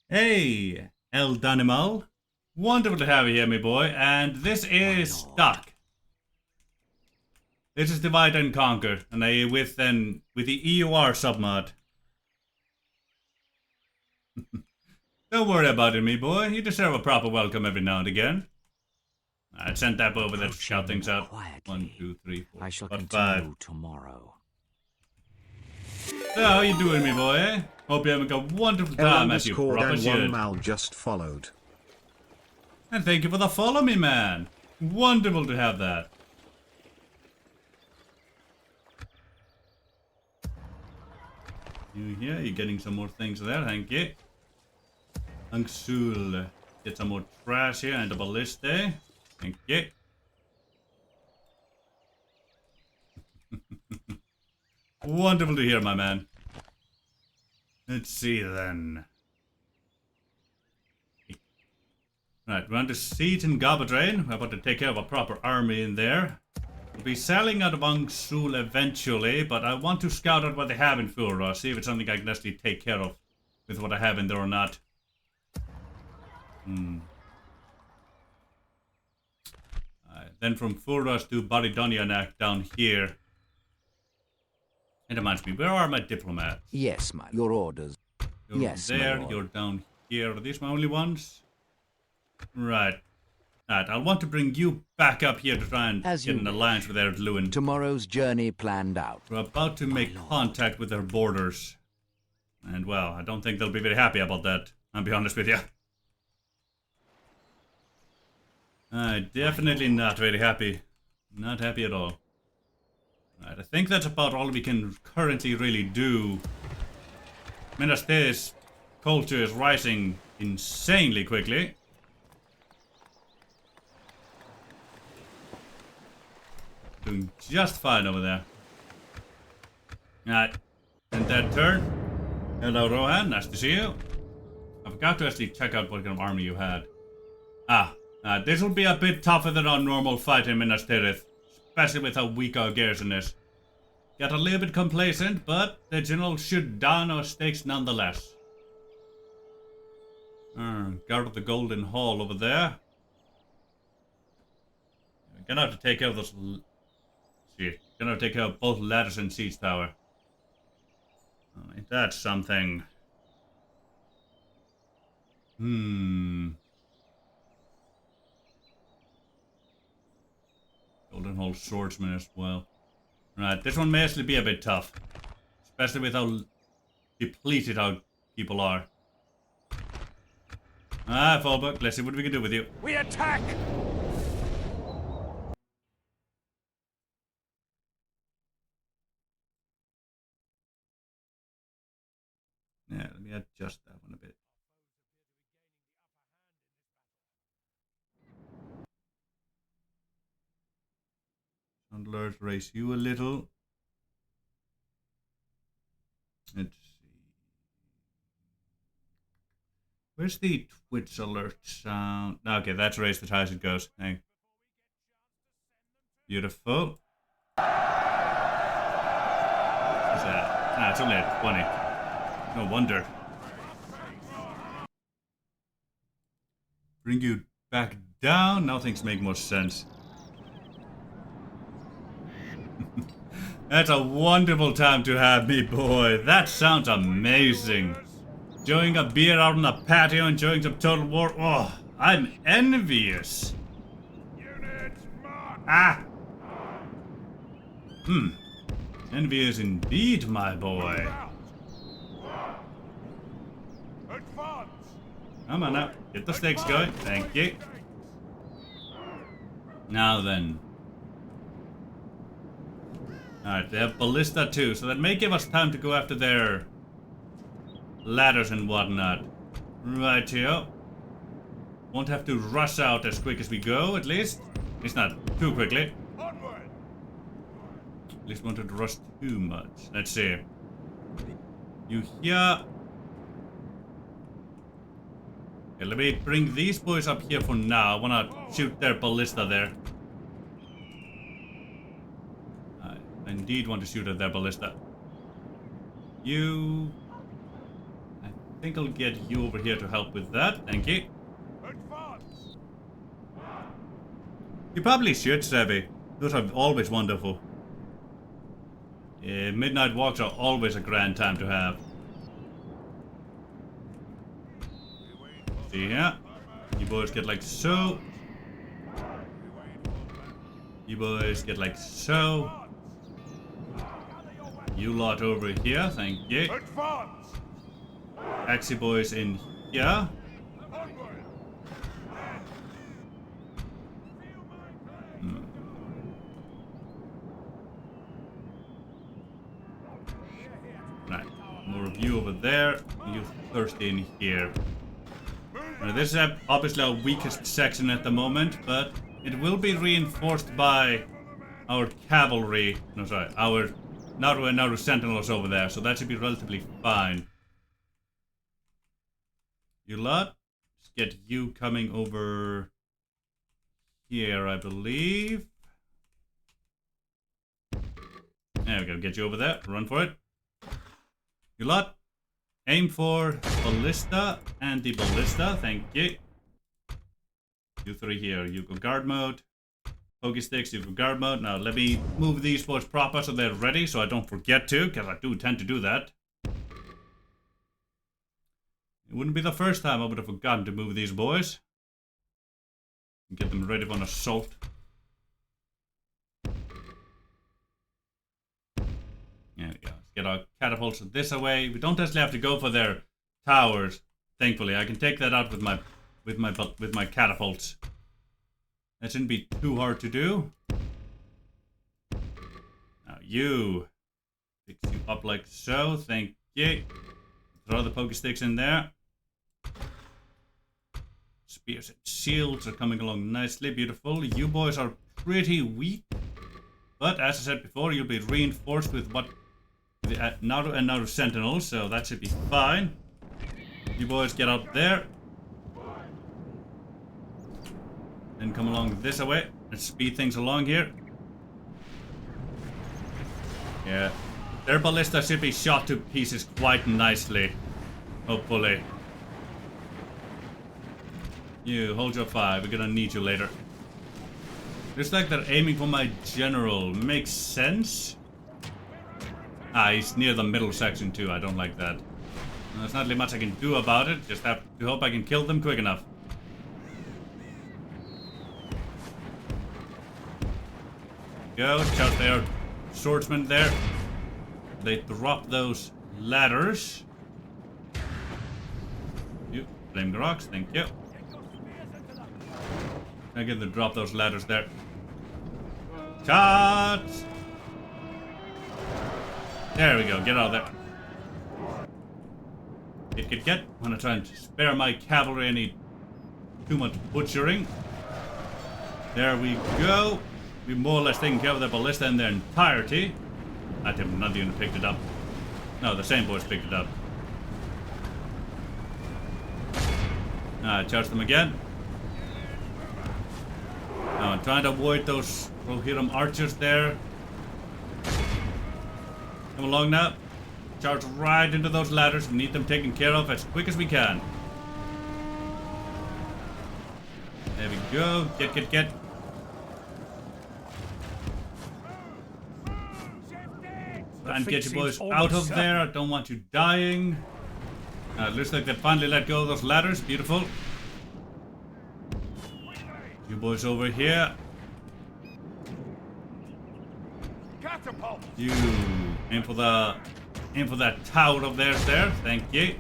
Hey, El Danimal. Wonderful to have you here, my boy. And this is lord. DAC. This is Divide and Conquer, and with the EUR submod. Don't worry about it, me boy. You deserve a proper welcome every now and again. I'd send that over there to scout things out. Quietly. 1, 2, 3, 4, I shall about continue 5. tomorrow. So, how you doing, me boy? Hope you're having a wonderful time as you L_Cord proper and should. 1 Mal just followed. And thank you for the follow me, man. Wonderful to have that. You here? You're getting some more things there, thank you. Angsul. Get some more trash here and a ballista. Thank you. Wonderful to hear, my man. Let's see then. Right, we're on to siege in Gabadrain. We're about to take care of a proper army in there. We'll be sailing out of Angsul eventually, but I want to scout out what they have in Furos, see if it's something I can actually take care of with what I have in there or not. Then from Furos to Baridonianak down here. It reminds me, where are my diplomats? Yes, your orders. You're Yes, my there, lord. you're down here. Are these my only ones? Right. Right, I'll want to bring you back up here to try and As get you an alliance with Ar-Adunaim. Tomorrow's journey planned out. We're about to make lord. contact with their borders. And well, I don't think they'll be very happy about that, I'll be honest with you. Definitely not very happy. Not happy at all. Right, I think that's about all we can currently really do Minas Tirith's culture is rising insanely quickly. Doing just fine over there. Alright. And that turn. Hello, Rohan. Nice to see you. I forgot to actually check out what kind of army you had. This will be a bit tougher than our normal fight in Minas Tirith. Especially with how weak our garrison is. Got a little bit complacent, but the general should down our stakes nonetheless. Guard the Golden Hall over there. Gonna have to take care of those... Shit. Gonna have to take care of both ladders and siege tower. Ain't that something? Golden Hall swordsman as well. Right, this one may actually be a bit tough. Especially with how depleted our people are. Fallback, let's see what we can do with you. We attack! Yeah, let me adjust that one a bit. Alert, raise you a little. Let's see. Where's the Twitch alert sound? Okay, that's raised as high as it goes. Hey. Beautiful. What's that? It's only at 20. No wonder. Bring you back down. Now things make more sense. That's a wonderful time to have me, boy. That sounds amazing. Enjoying a beer out on the patio, enjoying some Total War. Oh, I'm envious. Envious indeed, my boy. Come on now. Get the stakes going. Thank you. Now then. Alright, they have ballista too, so that may give us time to go after their ladders and whatnot. Right here. Won't have to rush out as quick as we go, at least. At least not too quickly. At least won't have to rush too much. Let's see. You here. Okay, let me bring these boys up here for now. I wanna shoot their ballista there. I indeed want to shoot at their ballista. You... I think I'll get you over here to help with that. Thank you. You probably should, Sebi. Those are always wonderful. Midnight walks are always a grand time to have. See here. You boys get like so. You boys get like so. You lot over here, thank you. Axie boys in here. Right, more of you over there. You thirsty in here. Now, this is obviously our weakest section at the moment, but it will be reinforced by our cavalry. No, sorry, our Naru and Naru sentinels over there, so that should be relatively fine. You lot, let's get you coming over here, I believe. There we go, get you over there, run for it. You lot, aim for ballista and the ballista, thank you. You three here, you go guard mode. Pokey sticks, you go guard mode. Now let me move these boys proper so they're ready, so I don't forget to, because I do tend to do that. It wouldn't be the first time I would have forgotten to move these boys. Get them ready for an assault. There we go. Let's get our catapults this away. We don't actually have to go for their towers. Thankfully, I can take that out with my catapults. That shouldn't be too hard to do. Now you fix you up like so. Thank you. Throw the pokey sticks in there. Spears and shields are coming along nicely. Beautiful. You boys are pretty weak. But as I said before, you'll be reinforced with what the Naru and Naru Sentinels, so that should be fine. You boys get up there. Then come along this way and speed things along here. Yeah. Their ballista should be shot to pieces quite nicely. Hopefully. You, hold your fire. We're gonna need you later. Looks like they're aiming for my general. Makes sense. Ah, he's near the middle section too. I don't like that. There's not really much I can do about it. Just have to hope I can kill them quick enough. Go, shout there. Swordsman there. They drop those ladders. You, flame rocks, thank you. I get to drop those ladders there. Shots! There we go, get out of there. Get. I'm gonna try and spare my cavalry any too much butchering. There we go. We more or less taken care of the ballista in their entirety. I think not even picked it up. No, the same boys picked it up. Charge them again. Now I'm trying to avoid those Rohirrim archers there. Come along now. Charge right into those ladders. We need them taken care of as quick as we can. There we go. Get. Try and get you boys out of there. I don't want you dying. Looks like they finally let go of those ladders. Beautiful. You boys over here. Catapult. You aim for that tower of theirs there. Thank you.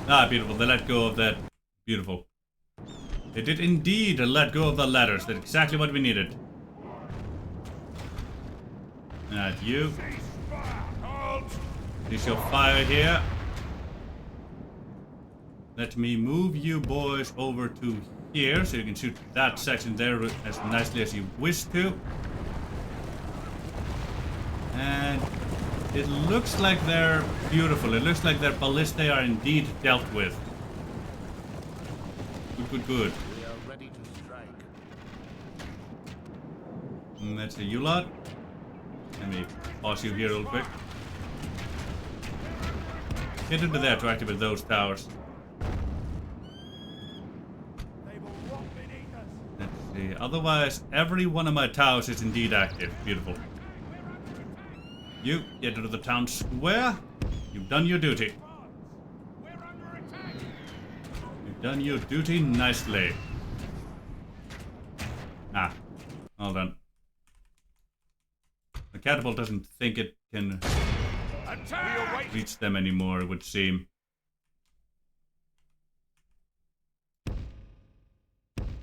Ah, beautiful. They let go of that. Beautiful. They did indeed let go of the ladders. That's exactly what we needed. And you. Cease your fire here. Let me move you boys over to here so you can shoot that section there as nicely as you wish to. And it looks like they're beautiful. It looks like their ballistae are indeed dealt with. Good. We are ready to strike. And that's a you lot. Let me pause you here real quick. Get into there to activate those towers. Let's see. Otherwise, every one of my towers is indeed active. Beautiful. You get into the town square. You've done your duty. You've done your duty nicely. Ah, all done. The catapult doesn't think it can reach them anymore, it would seem.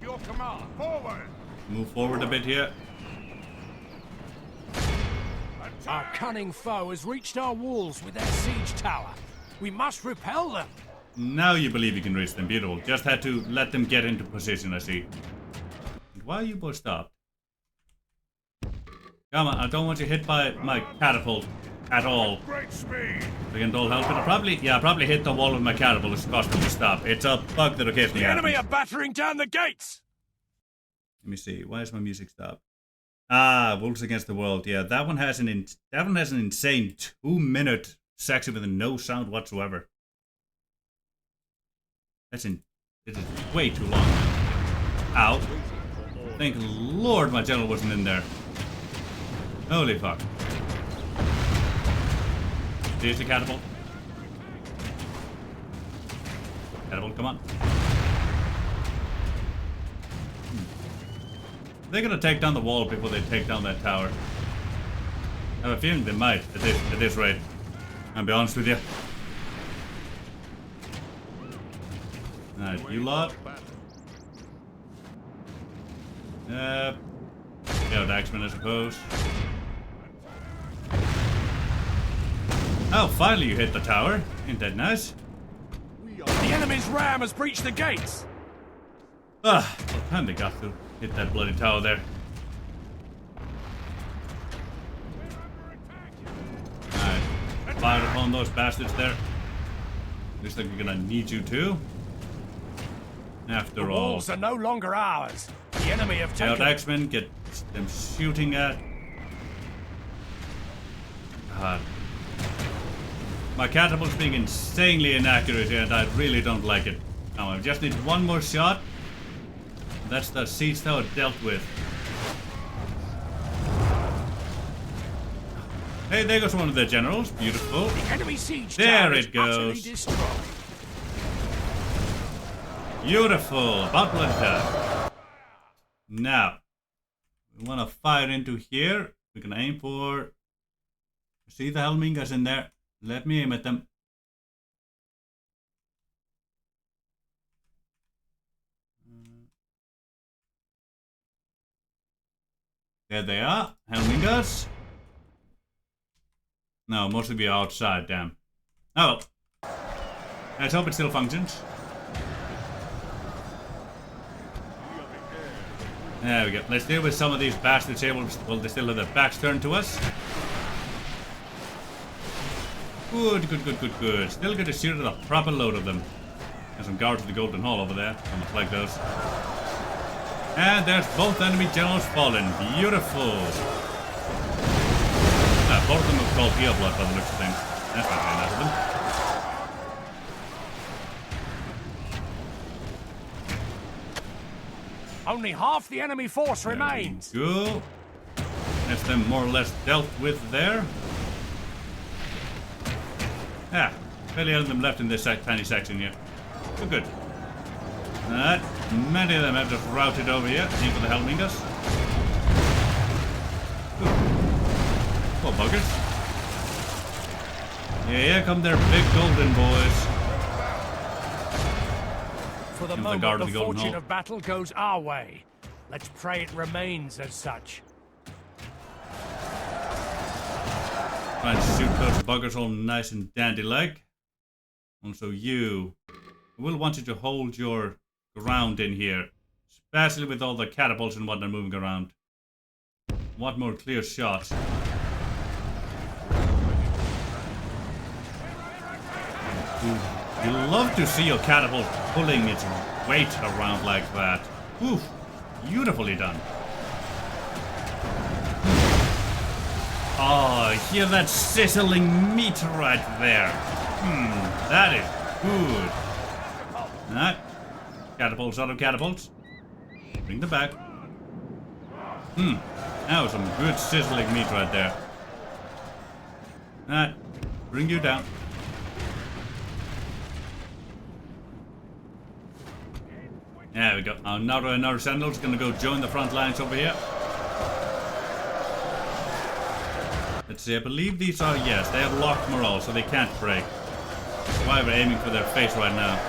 Your command. Forward. Move forward a bit here. Our cunning foe has reached our walls with their siege tower. We must repel them. Now you believe you can reach them. Beautiful. Just had to let them get into position, I see. And why are you both stopped? Come on, I don't want you hit by my catapult at all. Great speed. We can all help it. Probably hit the wall with my catapult. It's caused me to stop. It's a bug that occasionally The enemy happens. are battering down the gates. Let me see. Why is my music stopped? Ah, Wolves Against the World. Yeah, that one has an insane 2-minute section with no sound whatsoever. It is way too long. Ow. Thank Lord my general wasn't in there. Holy fuck. Here's the catapult. Catapult, come on. They're gonna take down the wall before they take down that tower. I have a feeling they might at this rate. I'll be honest with you. Alright, you lot. Go, Daxman, I suppose. Oh, finally you hit the tower. Ain't that nice? The enemy's ram has breached the gates. Ah, what time they got to hit that bloody tower there. Alright, fire upon those bastards there. Looks like we're gonna need you to. After The all. walls are no longer ours. The enemy have taken... Out X-Men, get them shooting at. God. My catapult's being insanely inaccurate here, and I really don't like it. Now I just need one more shot. That's the siege tower dealt with. Hey, there goes one of the generals. Beautiful. The enemy siege There tower it is utterly goes. destroyed. Beautiful. About blood time. Now, we want to fire into here. We can aim for... See the Helmingas in there? Let me aim at them. There they are. Helmingas. No, mostly be outside, damn. Oh well. Let's hope it still functions. There we go. Let's deal with some of these bastards here. Well, they still have their backs turned to us. Good, good, good, good, good. Still get to shoot at a proper load of them. There's some guards at the Golden Hall over there. Almost like those. And there's both enemy generals fallen. Beautiful. Both of them have called heal blood by the looks of things. That's not very nice of them. Only half the enemy force remains. Go. That's them more or less dealt with there. Ah, barely any of them left in this tiny section here. Oh, good. Alright, many of them have just routed over here. Aim for the Helmingas. Poor buggers. Yeah, here come their big golden boys. For the moment, the fortune of battle goes our way. Let's pray it remains as such. Try and shoot those buggers all nice and dandy-like. Also you. I will want you to hold your ground in here. Especially with all the catapults and whatnot moving around. Want more clear shots. You love to see your catapult pulling its weight around like that. Oof, beautifully done. Oh, hear that sizzling meat right there. That is good. Alright. Catapults out of catapults. Bring them back. That was some good sizzling meat right there. Alright. Bring you down. There we go. Another Sentinel's gonna go join the front lines over here. Let's see, I believe these are, yes, they have locked morale, so they can't break. That's why we're aiming for their face right now.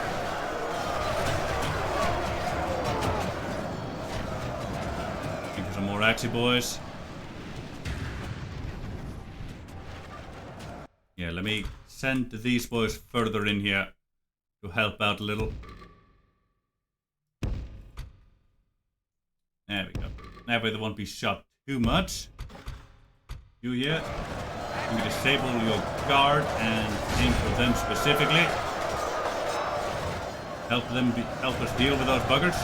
Looking for some more Axie boys. Yeah, let me send these boys further in here to help out a little. There we go. That way they won't be shot too much. You here. You can disable your guard and aim for them specifically. Help us deal with those buggers.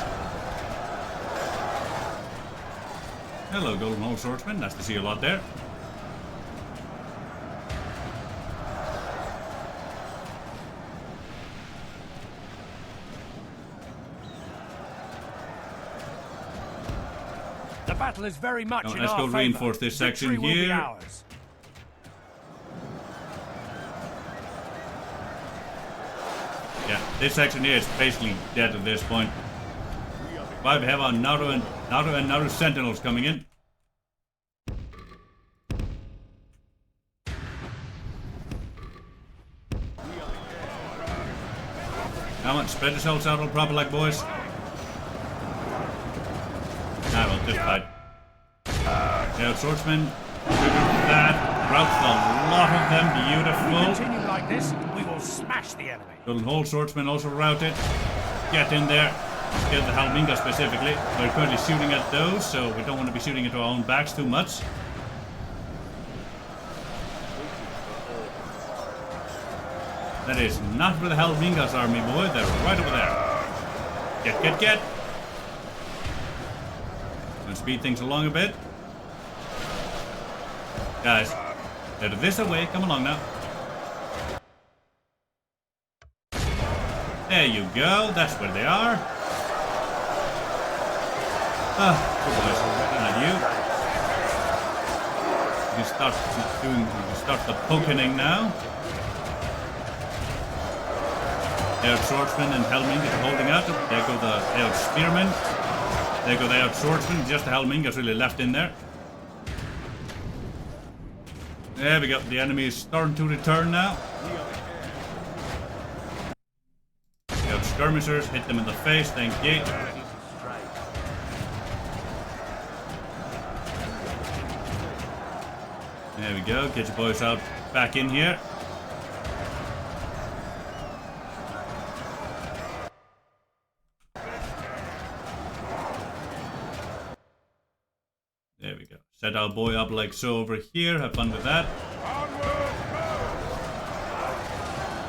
Hello, Golden Hole Swordsman. Nice to see you a lot there. The battle is very much in let's our go favor. reinforce this section Victory will be here. ours. Yeah, this section here is basically dead at this point. But we have our Naru Sentinels coming in. Come on, spread yourselves out all proper like boys. Well, just fight. Yeah, swordsman. That routs a lot of them. If we Beautiful. continue like this, we will smash the enemy. Golden Hole Swordsman also routed. Get in there. Get the Halminga specifically. We're currently shooting at those, so we don't want to be shooting into our own backs too much. That is not where the Halminga's army, boy. They're right over there. Get. Gonna speed things along a bit. Guys, get this away. Come along now. There you go. That's where they are. Good boys. Not you. You can start the pokening now. Air Swordsman and Helminga are holding out. There go the Air Spearmen. There go the Air Swordsman. Just the Helminga's really left in there. There we go. The enemy is starting to return now. The Air Skirmishers hit them in the face. Thank you. There we go. Get your boys out back in here. There we go. Set our boy up like so over here. Have fun with that.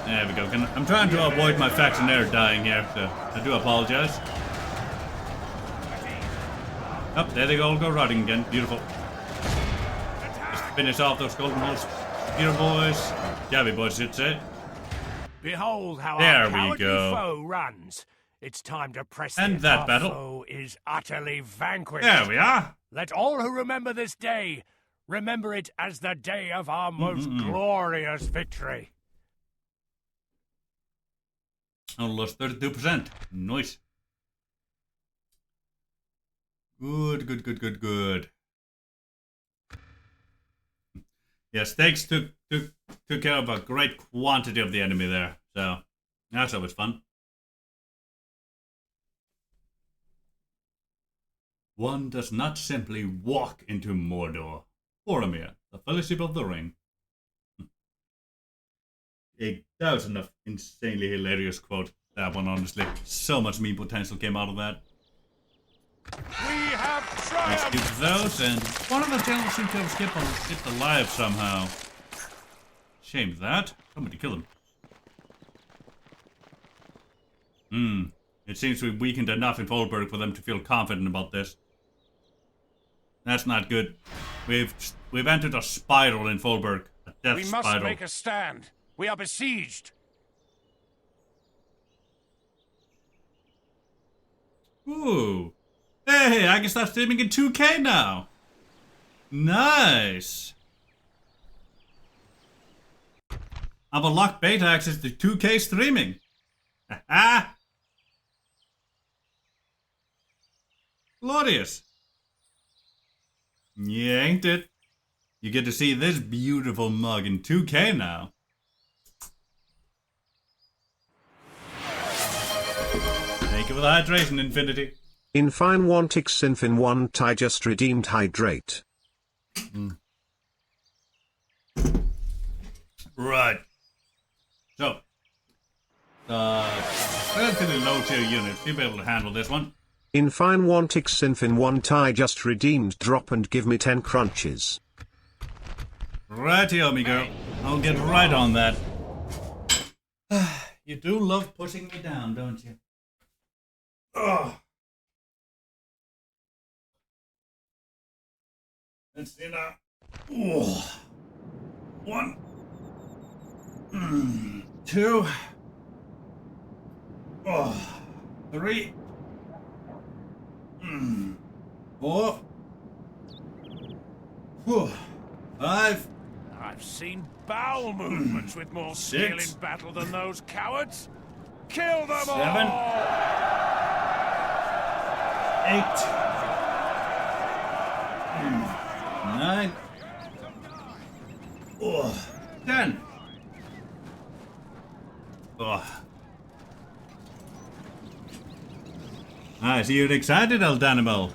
There we go. I'm trying to avoid my Factionaire dying here, so I do apologize. Up there they all go routing again. Beautiful. Just finish off those golden holes. Here, boys. Gabby boys, should say. Behold how There our we cowardly go. foe runs. It's time to press And this. that Our battle. foe is utterly vanquished. There we are. Let all who remember this day remember it as the day of our most glorious victory. Only lost 32%. Nice. Good. Yeah, Stakes took care of a great quantity of the enemy there, so that's always fun. One does not simply walk into Mordor. Boromir, the Fellowship of the Ring. That was enough insanely hilarious quote. That one, honestly. So much meme potential came out of that. We have Let's triumphed! do those, and one of the generals seemed to have skipped alive somehow. Shame that. Somebody kill him. It seems we've weakened enough in Folberg for them to feel confident about this. That's not good. We've entered a spiral in Folberg. A death We must spiral. make a stand. We are besieged. Ooh. Hey, I can start streaming in 2K now. Nice. I've unlocked beta access to 2K streaming. Ha. Glorious. Yeah, ain't it? You get to see this beautiful mug in 2K now. Thank you for the hydration, Infinity. Infine 1 ticks Infin 1 tie just redeemed hydrate. Right. So, relatively low tier units, you'll be able to handle this one. Infine 1 ticks Infin 1 tie just redeemed drop and give me 10 crunches. Rightio, me girl. I'll get right on that. You do love pushing me down, don't you? Ugh. Let's see now. Ooh. 1. 2. 3. 4. 5. I've seen bowel movements with more skill 6. in battle than those cowards. Kill them 7. all! 8. 9. 10. I see you're excited, Ar-Adunaim.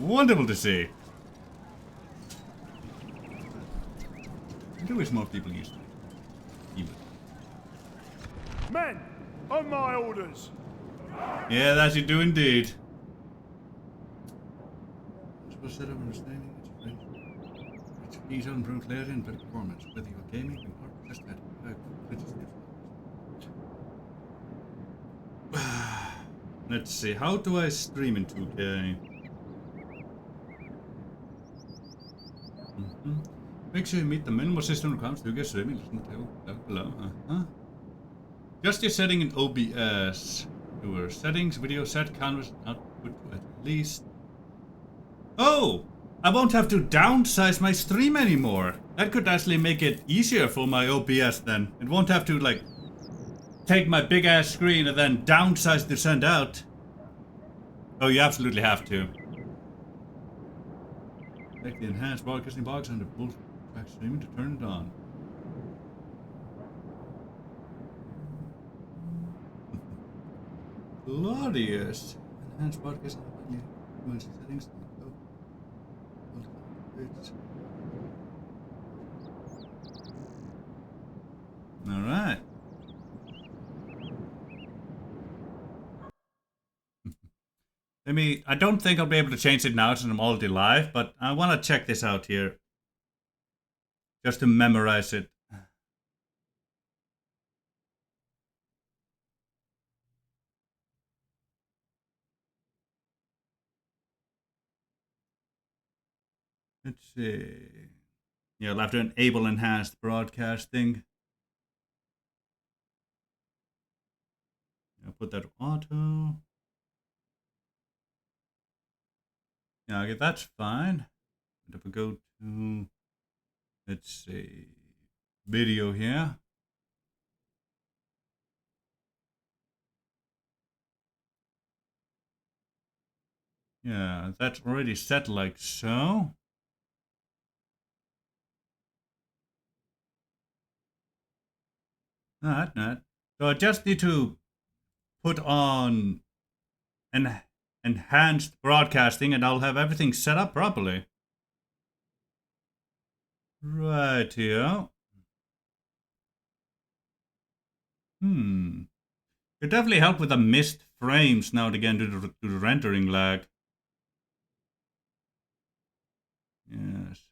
Wonderful to see. wish more people used it. Even. Men, on my orders. Yeah, that you do indeed. Set up understanding it's keys on improved clarity and better performance, whether you're gaming or just that. Let's see, how do I stream in 2K? Make sure you meet the minimal system requirements to get streaming. Below. Just your setting in OBS. Your settings, video set, canvas, output at least. Oh! I won't have to downsize my stream anymore. That could actually make it easier for my OBS then. It won't have to, like, take my big ass screen and then downsize to send out. Oh, you absolutely have to. Take the enhanced broadcasting box and the full track streaming to turn it on. Glorious. Enhanced broadcasting settings. All right. I don't think I'll be able to change it now since I'm already live, but I want to check this out here. Just to memorize it. Let's see. Yeah, I'll have to enable enhanced broadcasting. I'll put that to auto. Yeah, okay, that's fine. And if we go to, let's see, video here. Yeah, that's already set like so. Not. So I just need to put on an enhanced broadcasting and I'll have everything set up properly. Right here. Could definitely help with the missed frames now and again due to the rendering lag. Yes.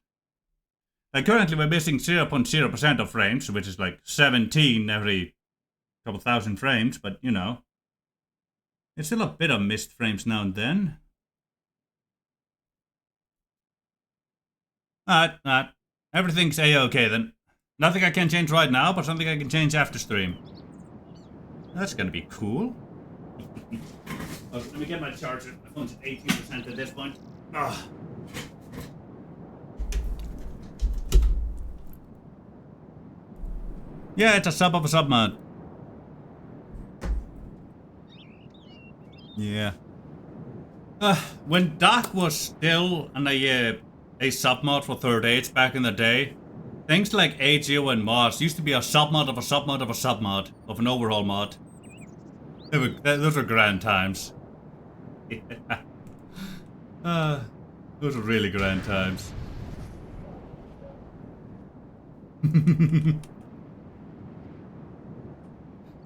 Like currently we're missing 0.0% of frames, which is like 17 every couple thousand frames, but you know. It's still a bit of missed frames now and then. Alright. Everything's A-okay then. Nothing I can change right now, but something I can change after stream. That's gonna be cool. Oh, let me get my charger. My phone's at 18% at this point. Ugh. Yeah, it's a sub of a submod. Yeah. When DAC was still a submod for third age back in the day, things like AGO and mods used to be a submod of a submod of a submod of an overhaul mod. Those were grand times. Those were really grand times.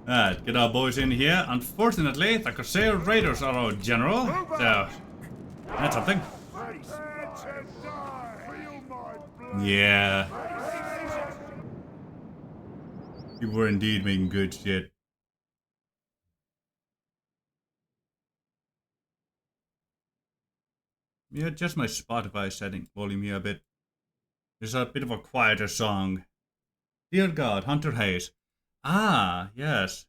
Alright, get our boys in here. Unfortunately, the Corsair Raiders are our general, so that's something. Yeah. You were indeed making good shit. Yeah, just my Spotify setting volume here a bit. There's a bit of a quieter song. Dear God, Hunter Hayes. Ah, yes.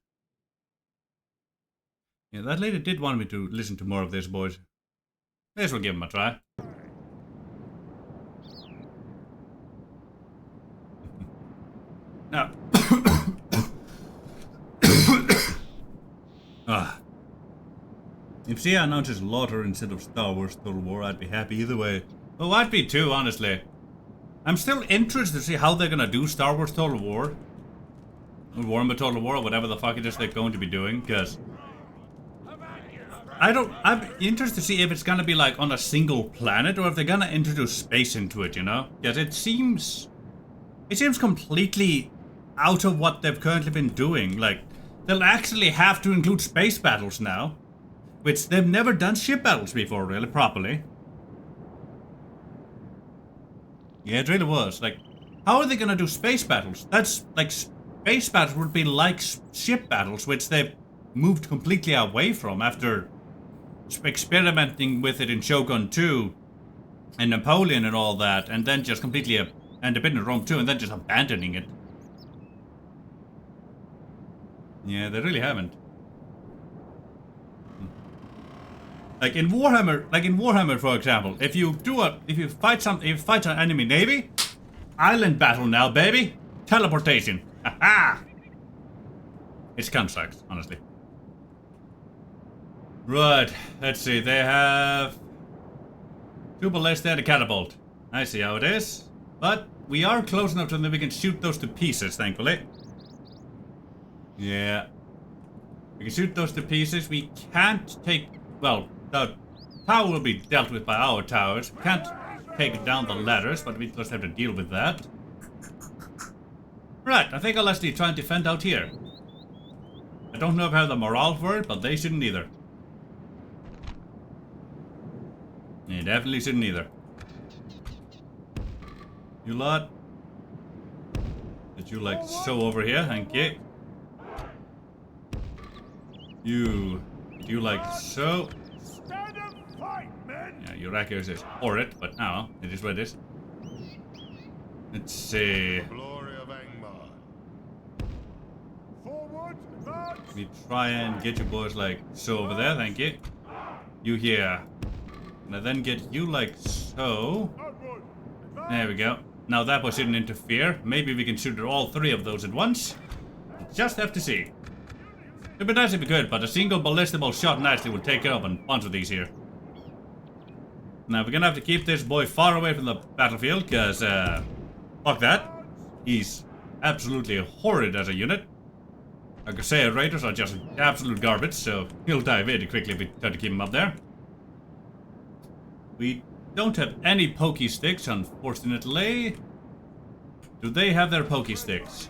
Yeah, that lady did want me to listen to more of this, boys. May as well give him a try. Now. If CA announces Laughter instead of Star Wars Total War, I'd be happy either way. Oh, I'd be too, honestly. I'm still interested to see how they're gonna do Star Wars Total War. Or Warhammer Total War, or whatever the fuck it is they're going to be doing, because I'm interested to see if it's gonna be like on a single planet, or if they're gonna introduce space into it, you know? Because it seems It seems completely out of what they've currently been doing. Like, they'll actually have to include space battles now, which they've never done ship battles before, really, properly. Yeah, it really was. Like, how are they gonna do space battles? That's, like, space battles would be like ship battles, which they've moved completely away from after experimenting with it in Shogun 2 and Napoleon and all that, and then just completely, and a bit in Rome 2, and then just abandoning it. Yeah, they really haven't. Like in Warhammer, for example, if you fight an enemy navy, island battle now, baby, teleportation. Haha. It's kind of sucks, honestly. Right, let's see. They have 2 ballista and a catapult. I see how it is, but we are close enough to them that we can shoot those to pieces, thankfully. Yeah, we can shoot those to pieces. We can't take, well, the tower will be dealt with by our towers. We can't take down the ladders, but we just have to deal with that. Right, I think I'll actually try and defend out here. I don't know if I have the morale for it, but they shouldn't either. They definitely shouldn't either. You lot. Did you like so over here? Thank you. You like so. Stand and fight, men! Yeah, your accuracy is horrid, but now it is what it is. Let's see. Glory of Angmar. Forward, advance! We try and get you boys like so over there, thank you. You here. And then get you like so. Onward, advance! There we go. Now that boy shouldn't interfere. Maybe we can shoot all 3 of those at once. Just have to see. It'd be nice if we could, but a single ballistable shot nicely would take care of a bunch of these here. Now we're gonna have to keep this boy far away from the battlefield, cause fuck that. He's absolutely horrid as a unit. Like I say, raiders are just absolute garbage, so he'll die very quickly if we try to keep him up there. We don't have any pokey sticks, unfortunately. Do they have their pokey sticks?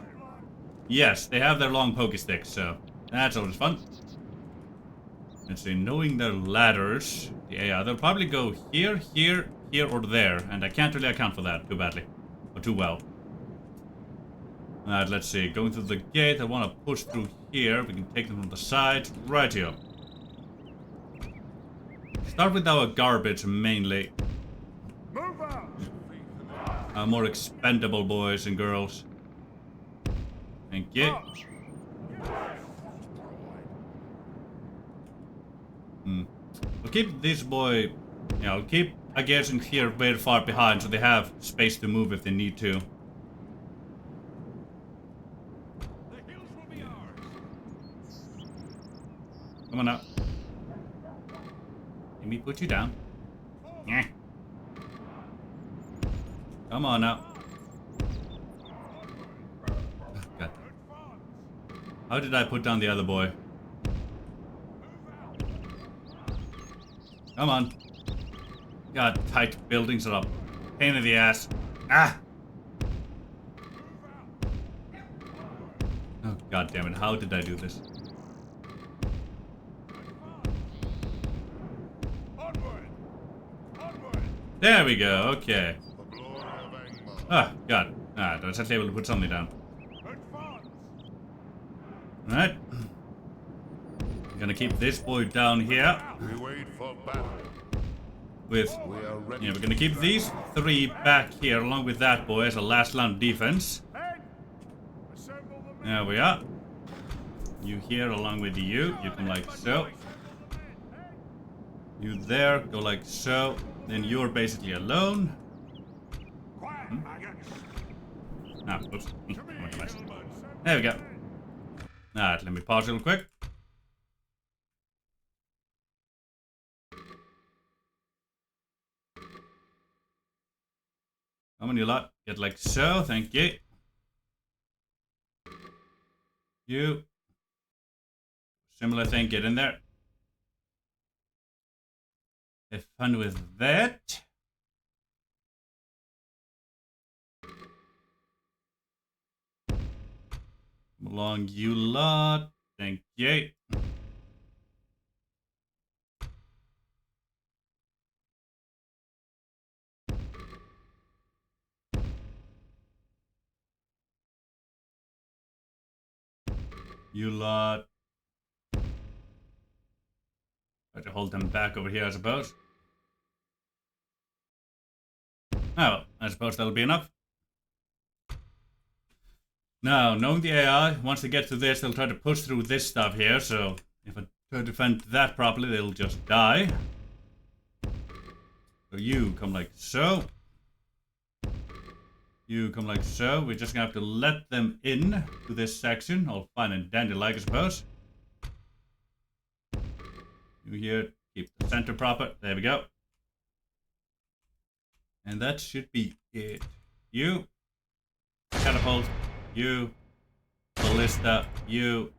Yes, they have their long pokey sticks, so that's always fun. Let's see, knowing their ladders, yeah, they'll probably go here, here, here, or there, and I can't really account for that too badly, or too well. Alright, let's see, going through the gate, I want to push through here, we can take them from the sides, right here. Start with our garbage, mainly. Move out! Our more expendable boys and girls. Thank you. I'll keep this boy... Yeah, I'll keep a garrison here very far behind so they have space to move if they need to. Come on now. Let me put you down. Yeah. Come on now. Oh, God. How did I put down the other boy? Come on. God, tight buildings are a pain in the ass. Ah! Oh, God damn it. How did I do this? There we go, okay. Ah, God. Ah, I was actually able to put something down. Alright. I'm gonna keep this boy down here. We wait for battle. With, We are ready. yeah, we're gonna keep these 3 back here along with that boy as a last line of defense. There we are. You here along with you. You come like so. You there, go like so. Then you're basically alone. Ah, oops. There we go. Alright, let me pause real quick. Come on, you lot. Get like so, thank you. You. Similar thing, get in there. Have fun with that. Come along, you lot. Thank you. You lot. Try to hold them back over here, I suppose. Oh, well, I suppose that'll be enough. Now, knowing the AI, once they get to this, they'll try to push through this stuff here, so if I try to defend that properly, they'll just die. So you come like so. You come like so. We're just gonna have to let them in to this section. All fine and dandy like, I suppose. You here, keep the center proper. There we go. And that should be it. You. Catapult. You. Ballista. You.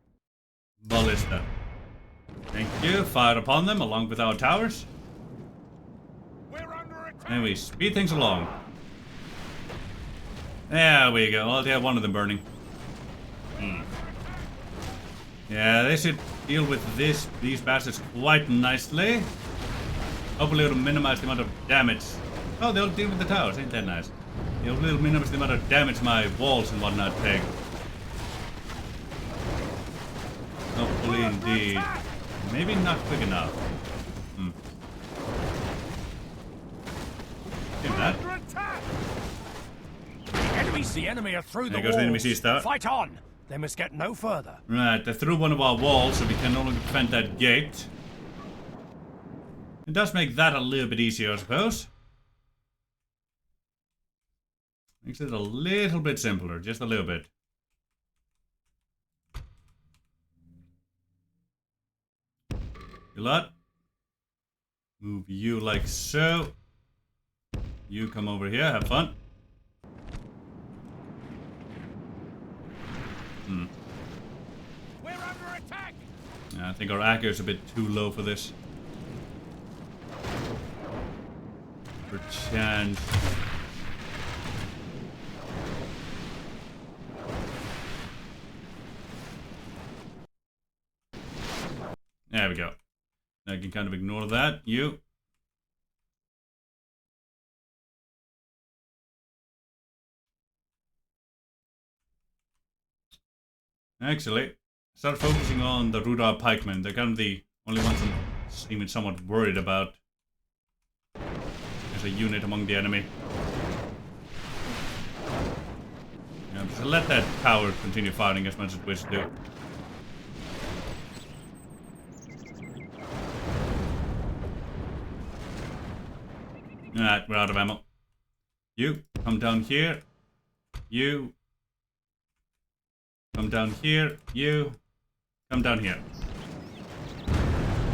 Ballista. Thank you. Fire upon them along with our towers. We're under attack. And we speed things along. There we go. I'll have one of them burning. Yeah, they should deal with these bastards quite nicely. Hopefully it'll minimize the amount of damage. Oh, they'll deal with the towers. Ain't that nice? It'll minimize the amount of damage my walls and whatnot take. Hopefully indeed. Maybe not quick enough. Do that. Under attack. The enemy are through There the goes the enemy walls. sea star. Fight on! They must get no further. Right, they're through one of our walls, so we can no longer defend that gate. It does make that a little bit easier, I suppose. Makes it a little bit simpler, just a little bit. You lot. Move you like so. You come over here, have fun. We're under attack. Yeah, I think our accuracy is a bit too low for this. For chance. There we go. I can kind of ignore that. You. Actually, start focusing on the Rudar pikemen. They're kind of the only ones I'm even somewhat worried about. There's a unit among the enemy. Yeah, so let that tower continue firing as much as it wishes to. Alright, we're out of ammo. You, come down here. You. Come down here. You. Come down here.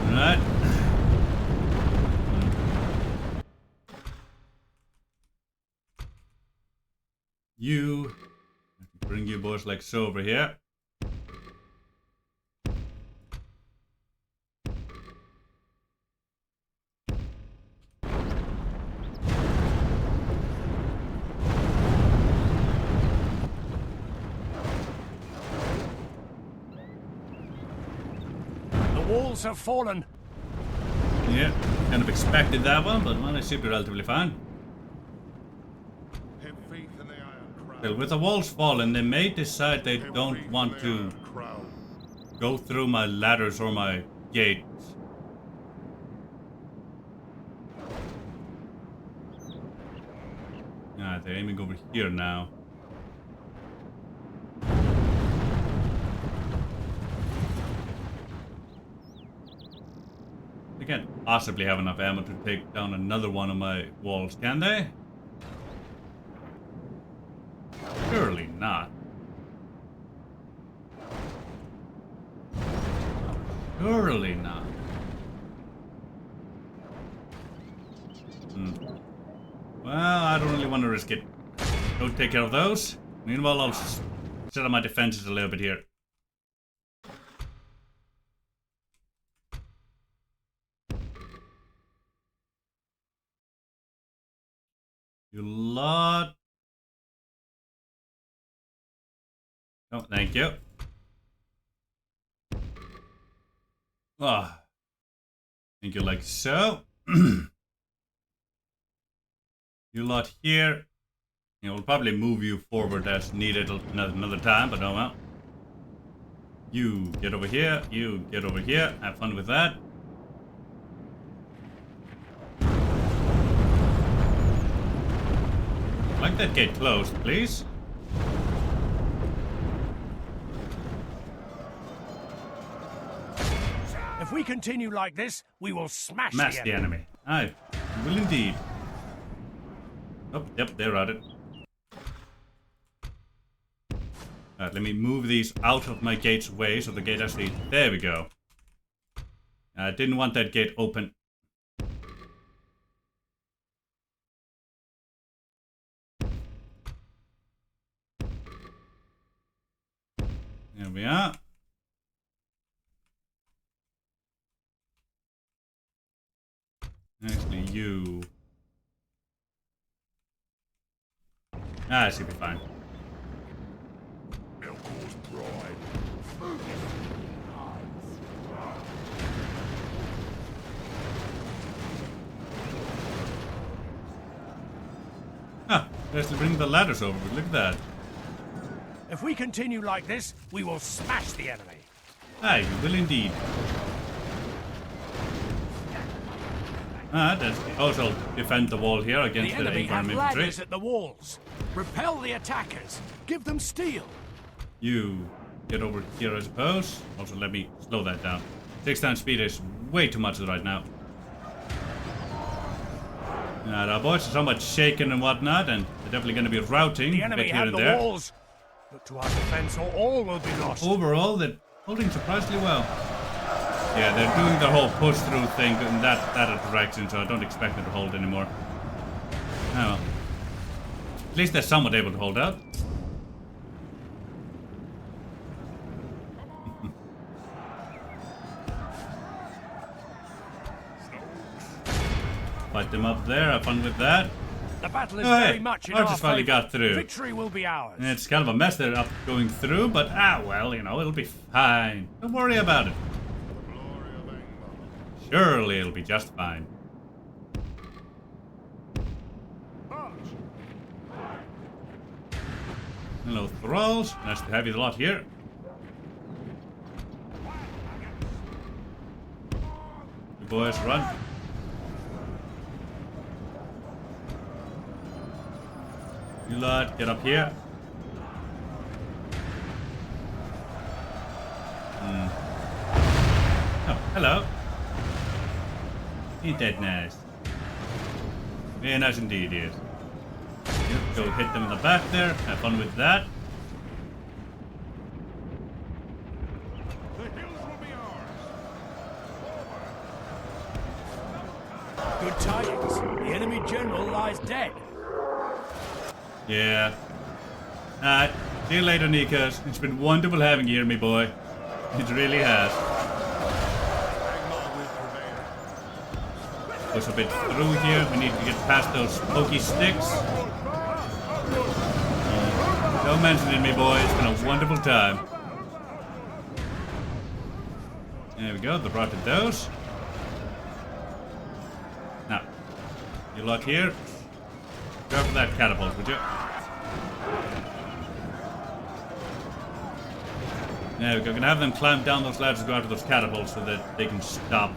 Alright. You. Bring you boys like so over here. Walls have fallen. Yeah, kind of expected that one, but well, it should be relatively fine. Have faith in the Iron Crown. Well, with the walls fallen, they may decide they Have don't faith want in the to Iron Crown. go through my ladders or my gates. Ah, they're aiming over here now. They can't possibly have enough ammo to take down another one of my walls, can they? Surely not. Surely not. Well, I don't really want to risk it. Go take care of those. Meanwhile, I'll set up my defenses a little bit here. You lot. Oh, thank you. Ah, think you like so. You lot here. You know, we'll probably move you forward as needed another time, but oh well. You get over here. You get over here. Have fun with that. Like that gate closed, please. If we continue like this, we will smash The enemy. I will indeed. Oh, yep, they're at it. Alright, let me move these out of my gate's way so the gate actually... There we go. I didn't want that gate open. There we are. Actually, you... Ah, it should be fine. Ah, let's bring the ladders over. Look at that. If we continue like this, we will smash the enemy. Aye, you will indeed. Ah, that's also defend the wall here against The the enemy have infantry. ladders at the walls. Repel the attackers. Give them steel. You get over here, I suppose. Also, let me slow that down. 6 times speed is way too much right now. Our boys are somewhat shaken and whatnot, and they're definitely going to be routing The a enemy bit here have and the there. walls. Look to our defense or all will be lost. Overall, they're holding surprisingly well. Yeah, they're doing the whole push-through thing in that direction, so I don't expect them to hold anymore. Oh well. At least they're somewhat able to hold out. Fight them up there, have fun with that. The battle is Oh, hey, very much in ours our just finally favor. got through. Victory will be ours. And it's kind of a mess they're up going through, but well, you know, it'll be fine. Don't worry about it. Surely it'll be just fine. Hello, thralls. Nice to have you a lot here. You boys, run. You lot, get up here. Oh, hello. Ain't that nice? Very nice indeed, yes. Yep, go hit them in the back there. Have fun with that. The hills will be ours. Good tidings. The enemy general lies dead. Yeah. Alright. See you later, Nikos. It's been wonderful having you here, me boy. It really has. Push a bit through here. We need to get past those pokey sticks. Don't mention it, me boy. It's been a wonderful time. There we go. They brought in those. Now, you lot here. Go for that catapult, would you? There we go. Gonna have them climb down those ladders and go after those catapults so that they can stop.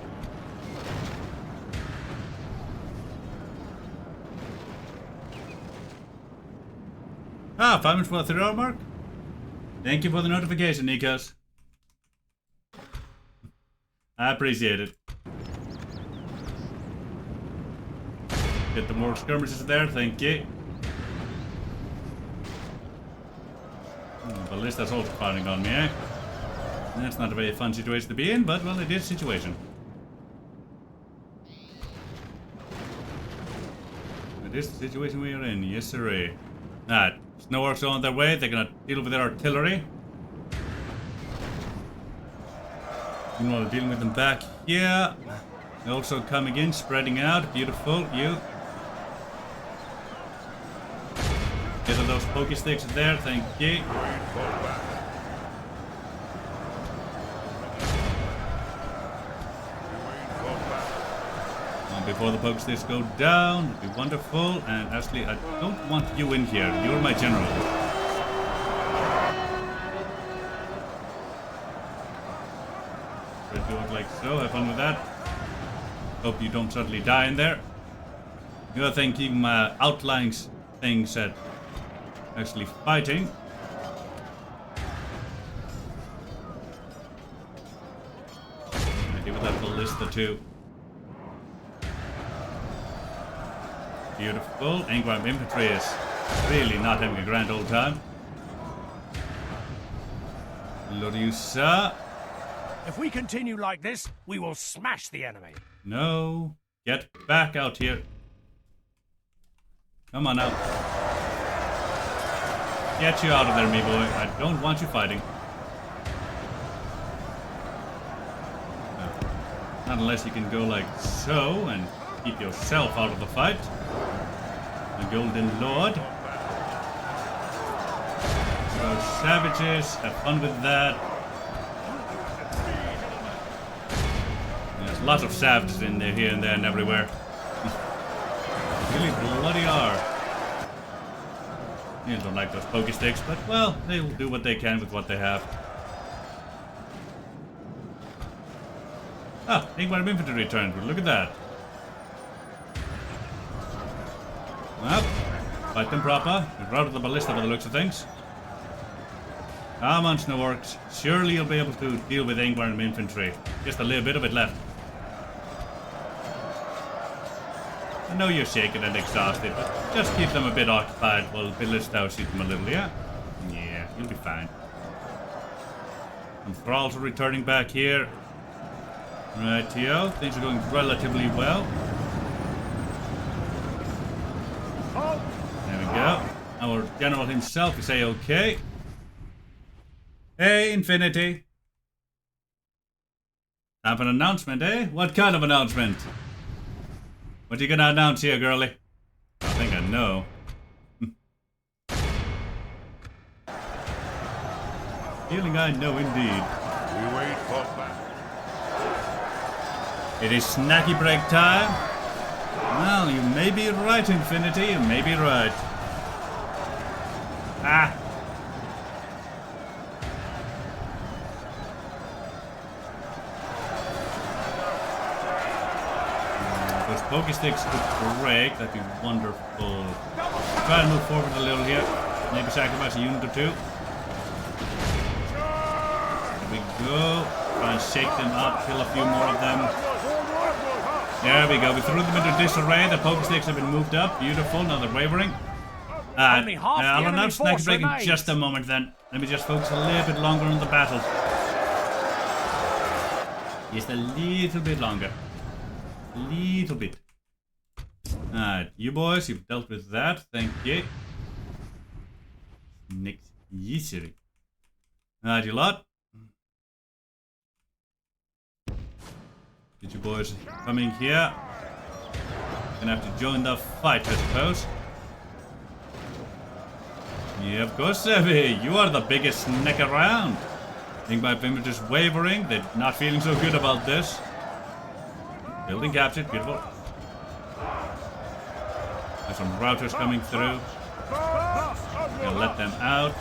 Ah, 5 minutes for the 3 hour mark. Thank you for the notification, Nikos. I appreciate it. Get the more skirmishes there, thank you. Ballista's also firing on me, eh? That's not a very fun situation to be in, but well, it is a situation. It is the situation we are in, yes sirree. Alright, snow orcs are on their way, they're gonna deal with their artillery. Meanwhile, dealing with them back here. They're also coming in, spreading out, beautiful, you. Get those pokey sticks there, thank you. before the poke sticks go down. It'd be wonderful. And Ashley, I don't want you in here. You're my general. Do it like so. Have fun with that. Hope you don't suddenly die in there. The other thing, keep my outlines things at actually fighting. Give it that ballista too. Beautiful. Ingram infantry is really not having a grand old time. Loriusa. If we continue like this, we will smash the enemy. No. Get back out here. Come on out. Get you out of there, me boy. I don't want you fighting. Not unless you can go like so and keep yourself out of the fight. The Golden Lord. So savages, have fun with that. There's lots of savages in there, here and there and everywhere. Really bloody are. You don't like those pokey sticks, but well, they will do what they can with what they have. Ah, Ingvar infantry returned. Look at that. Well, fight them proper. We're out of the ballista by the looks of things. Come on, Snowworks. Surely you'll be able to deal with Ingvar infantry. Just a little bit of it left. I know you're shaken and exhausted, but just keep them a bit occupied while Ballista shoot them a little, yeah? Yeah, you'll be fine. And thralls are returning back here. Rightio, things are going relatively well. There we go. Our general himself is A-okay. Hey, Infinity. Time for an announcement, eh? What kind of announcement? What are you gonna announce here, girlie? I think I know. Feeling I know indeed. We wait for that. It is snacky break time. Well, you may be right, Infinity. You may be right. Ah. Those pokey sticks could break. That'd be wonderful. Try and move forward a little here. Maybe sacrifice a unit or two. There we go. Try and shake them up. Kill a few more of them. There we go. We threw them into disarray. The pokey sticks have been moved up. Beautiful. Now they're wavering. I'll announce snacky break in just a moment then. Let me just focus a little bit longer on the battle. Just a little bit longer. Little bit. Alright, you boys, you've dealt with that. Thank you. Next, yeesery. Alright, you lot. Get you boys coming here. Gonna have to join the fight, I suppose. Yeah, of course, Sevi. You are the biggest snack around. I think my Vimmer just wavering. They're not feeling so good about this. Building captured, beautiful. There's some routers coming through. Gonna let them out.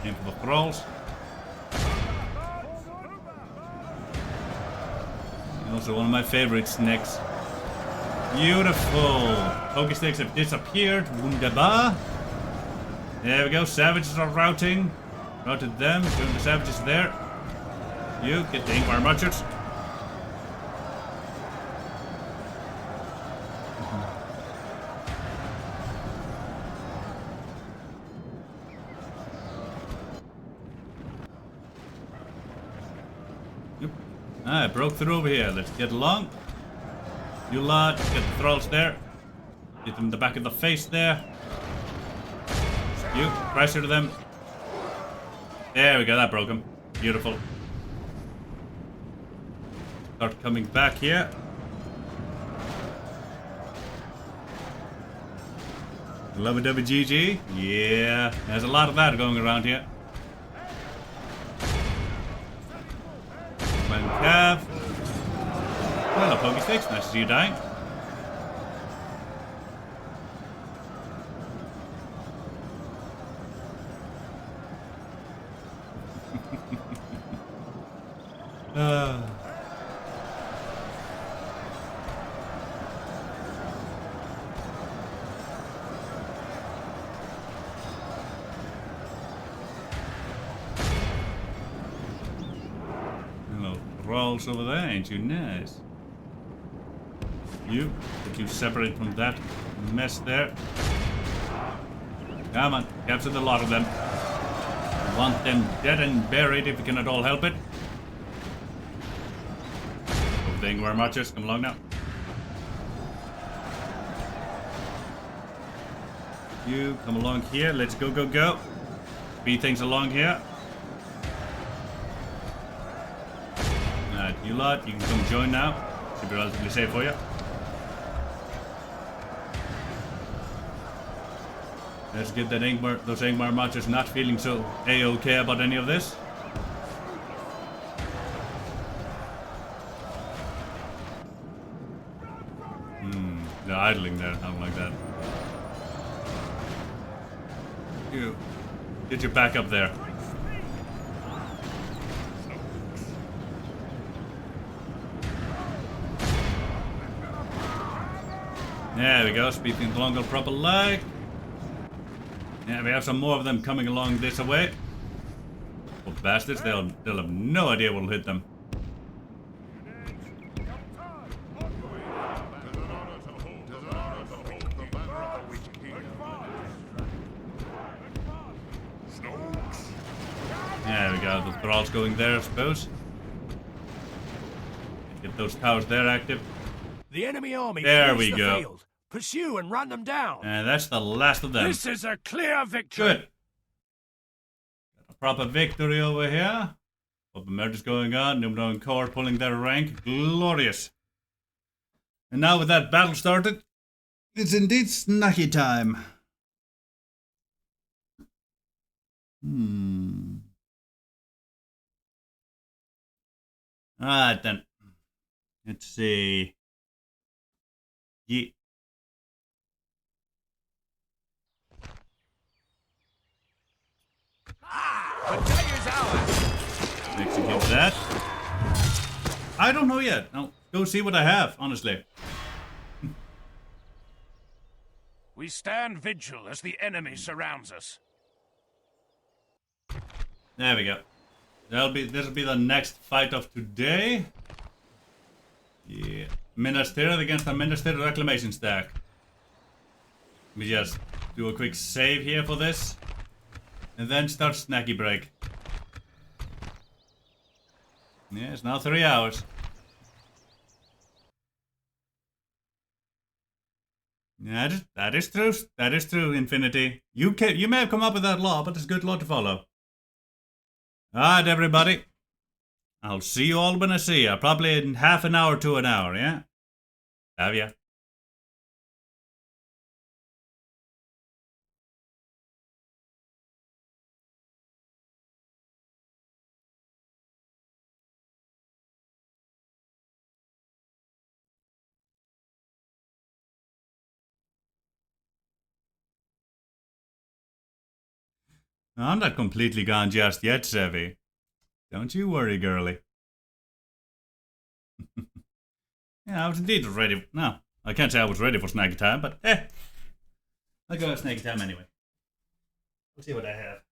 Aim for the thralls. Also one of my favorite snacks. Beautiful. Pokey sticks have disappeared. Wunderbar. There we go. Savages are routing. Routed them. Doing the savages there. You get the Ingvar Marchers. Alright, broke through over here. Let's get along. You lot, get the thralls there. Get them in the back of the face there. You, pressure to them. There we go, that broke him. Beautiful. Start coming back here. Love a WGG. Yeah, there's a lot of that going around here. Cav. Well, a pokey sticks. Nice to see you dying. Hello, thralls over there, ain't you nice? You separate from that mess there. Come on, capture the lot of them. We want them dead and buried if we can at all help it. Good thing we're marchers, come along now. You come along here, let's go, go, go. Speed things along here. Alright, you lot, you can come join now. Should be relatively safe for you. Let's get that those Angmar marchers not feeling so A-OK about any of this. They're idling there, I don't like that. You, get your back up there. There we go, speaking along the proper leg. Yeah, we have some more of them coming along this way. Oh, bastards, they'll have no idea what'll hit them. There we go, the thralls going there, I suppose. Get those towers there active. The enemy army there flees we the go. field. Pursue and run them down. And that's the last of them. This is a clear victory. Good. Got a proper victory over here. Proper murders going on. Numno Corps pulling their rank. Glorious. And now with that battle started, it's indeed snacky time. Alright then. Let's see. Yeah. Execute that. I don't know yet. I'll go see what I have, honestly. We stand vigil as the enemy surrounds us. There we go. This'll be the next fight of today. Yeah. Ministerial against the Ministerial Reclamation stack. Let me just do a quick save here for this. And then start snacky break. Yeah, it's now 3 hours. Yeah, that is true. That is true, Infinity. You may have come up with that law, but it's a good law to follow. Alright, everybody. I'll see you all when I see you. Probably in half an hour to an hour, yeah? Have ya? I'm not completely gone just yet, Sevi. Don't you worry, girlie. Yeah, I was indeed ready. No, I can't say I was ready for snacky time, but I'll go have snacky time anyway. We'll see what I have.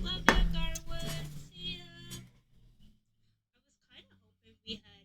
Love you, Garwood. See ya. I was kind of hoping we had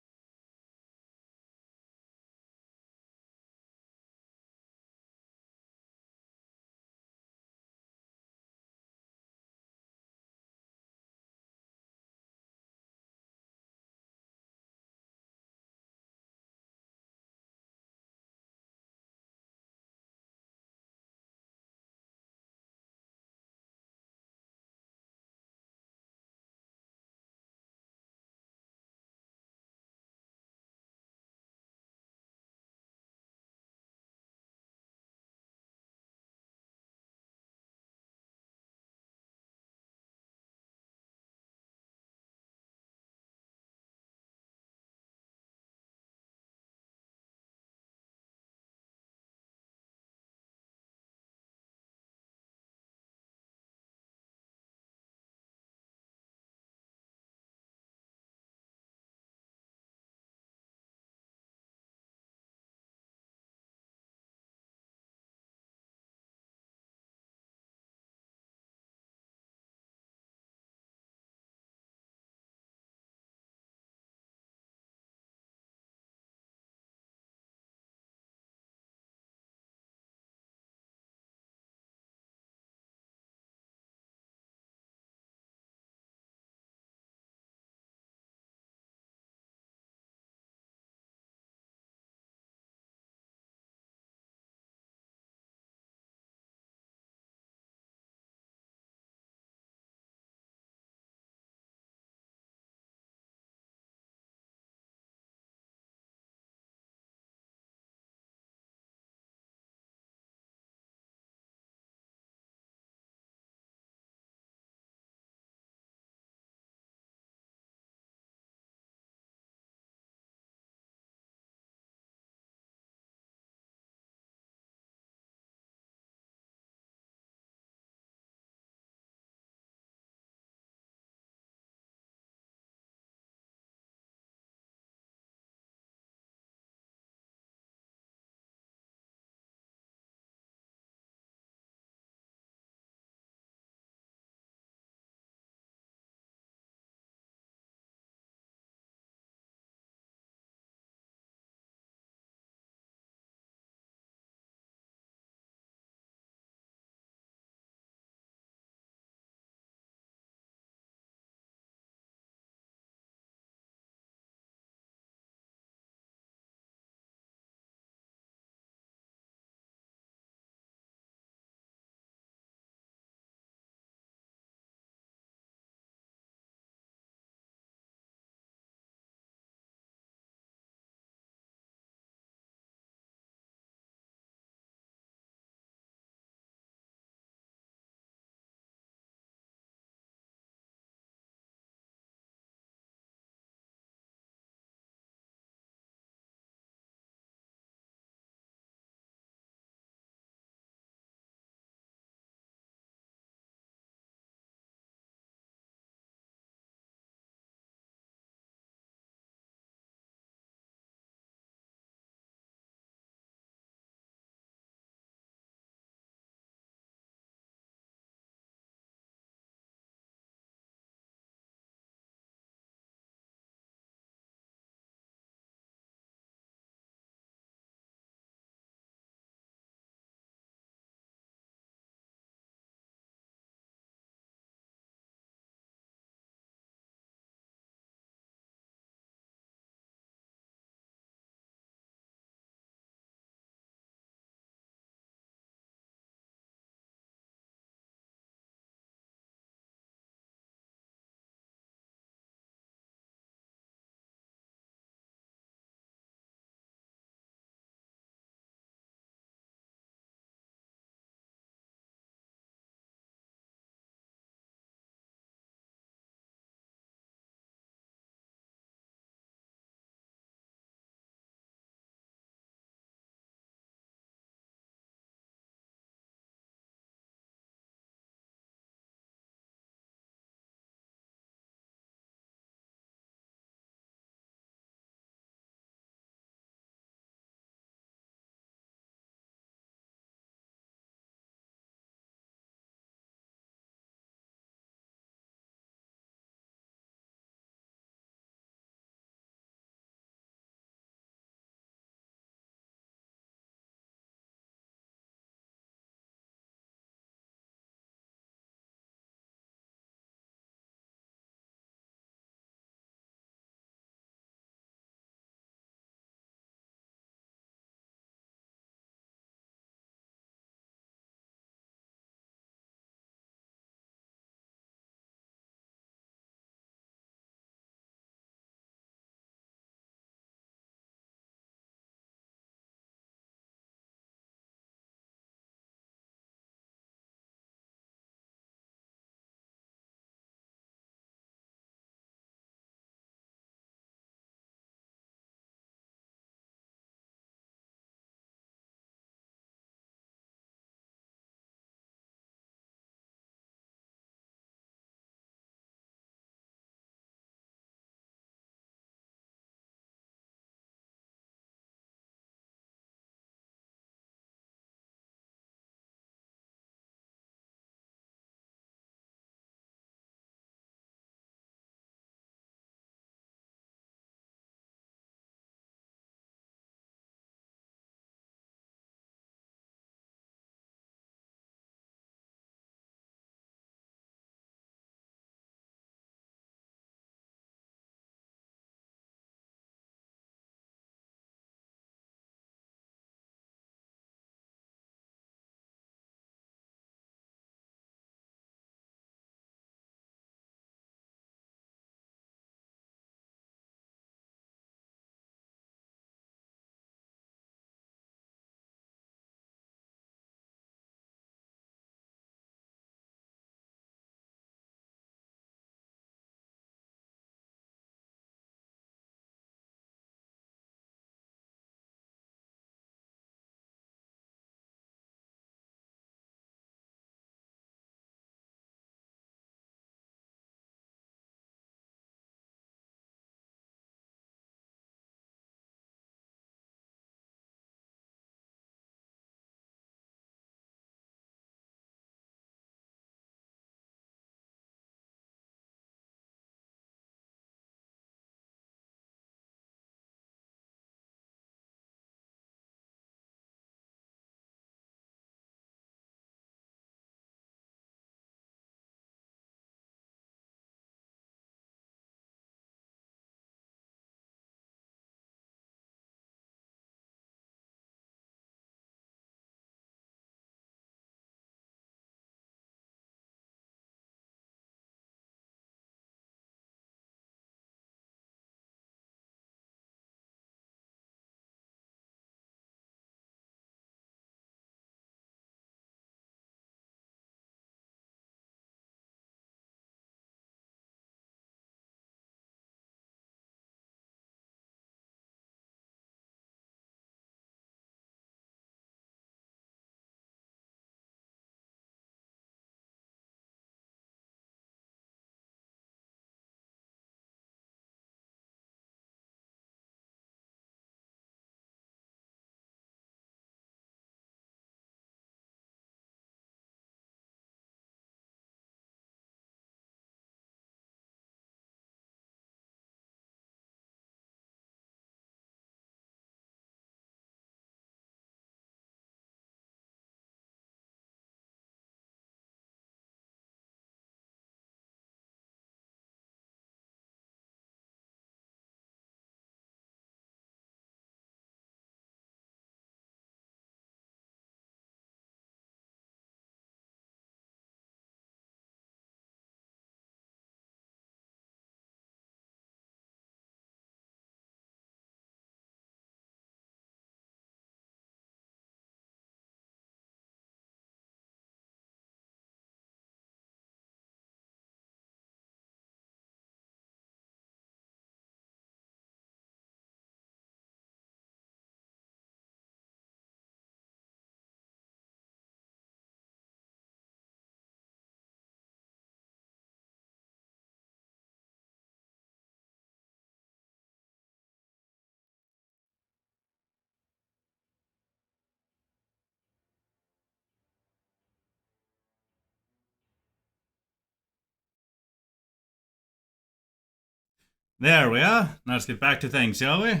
There we are. Now let's get back to things, shall we?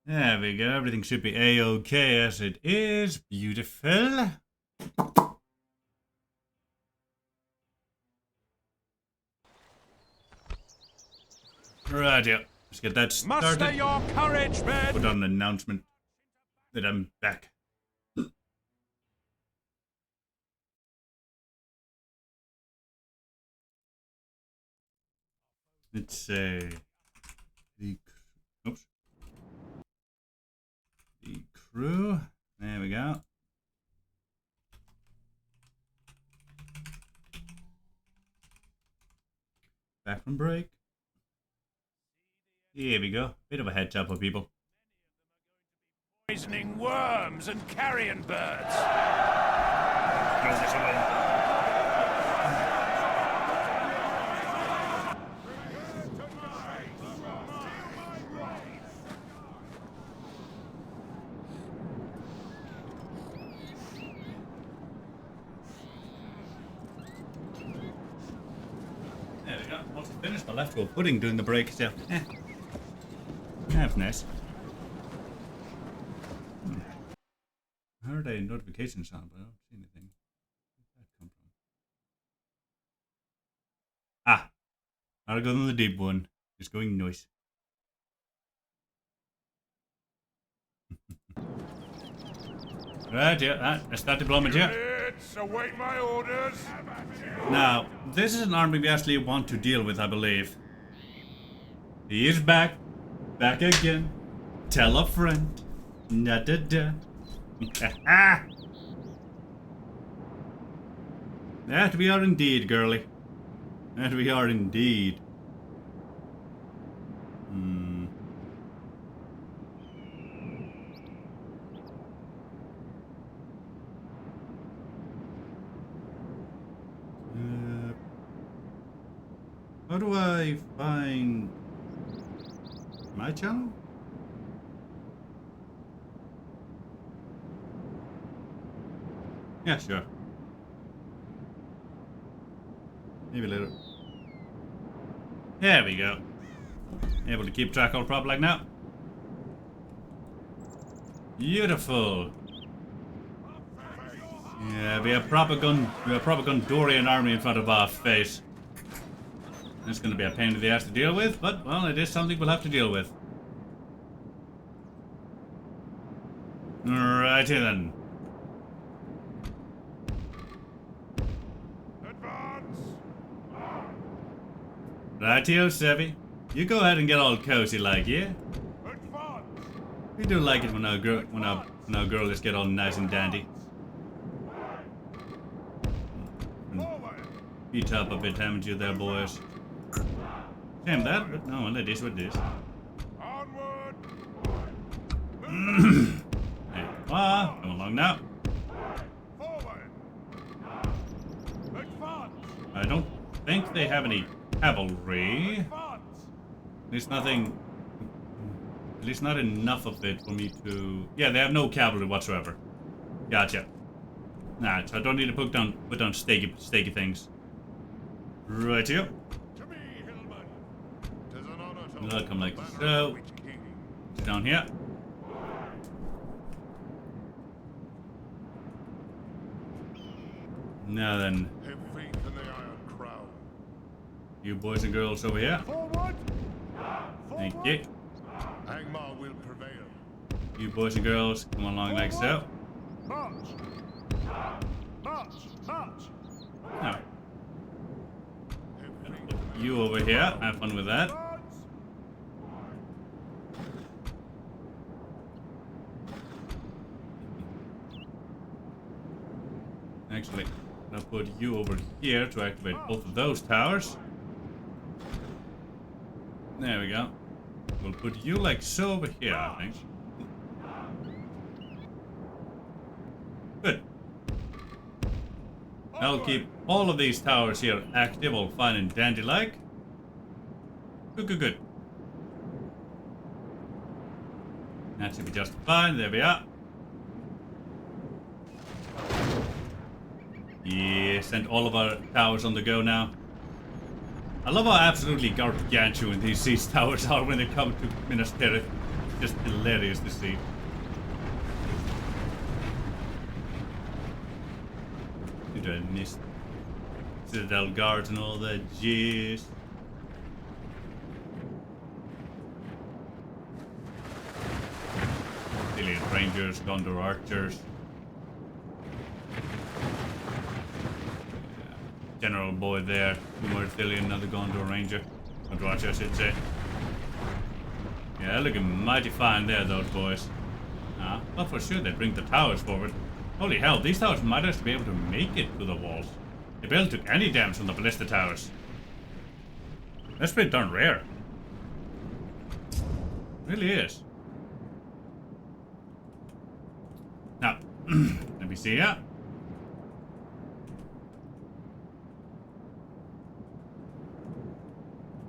There we go. Everything should be A-OK as it is. Beautiful. Right, yeah. Let's get that started. Muster your courage, men! Put on an announcement that I'm back. Let's say the crew. There we go. Back from break. Here we go. Bit of a heads up for people. Poisoning worms and carrion birds. Throw this away. There we go. Once I finished, I left go pudding doing the break, so that's nice. I heard a notification sound, but I don't see anything. Where did that come from? Ah! I'll go on the deep one. It's going nice. Right, yeah, that's that deployment here. Units, await my orders. Now, this is an army we actually want to deal with, I believe. He is back. Back again. Tell a friend. Na-da-da. That we are indeed, girly. That we are indeed. How do I find my channel? Yeah, sure. Maybe later. There we go. Able to keep track all prop like now. Beautiful. Yeah, we have proper Dorian army in front of our face. That's going to be a pain in the ass to deal with, but, well, it is something we'll have to deal with. Righty then. Advance! Rightio, Sevy. You go ahead and get all cozy like, yeah? Advance! We do like it when our girls get all nice and dandy. Forward! Beat up a bit, haven't you there, boys? Damn that, but no, well, it is what it is. Onward! Hey, come along now. Forward! Advance! I don't think they have any cavalry. Advance! At least nothing. At least not enough of it for me to. Yeah, they have no cavalry whatsoever. Gotcha. Nah, so I don't need to put down stakey things. Right here. To me, Hillman. 'Tis an honor to I'll come like hold the so. banner of the Witch King. Down here. Now then, Have faith in the Iron Crown. you boys and girls over here. Forward! Thank you. Angmar will prevail. You boys and girls, come along like so. March! March! March! Now, Have faith in the you over here, have fun with that. Advance! Actually, I'll put you over here to activate both of those towers. There we go. We'll put you like so over here, I think. Good. I'll keep all of these towers here active, all fine and dandy-like. Good, good, good. That should be just fine. There we are. Yeah, send all of our towers on the go now. I love how absolutely gargantuan these siege towers are when they come to Minas Tirith. Just hilarious to see. I missed Citadel guards and all that jizz. Alien Rangers, Gondor Archers. General boy there, Umar Thillian, another Gondor Ranger. Gondor Archer, I should say. Yeah, looking mighty fine there, those boys. Well, for sure they bring the towers forward. Holy hell, these towers might actually be able to make it to the walls. They barely took any damage from the ballista towers. That's pretty darn rare. Really is. Now, let me see here.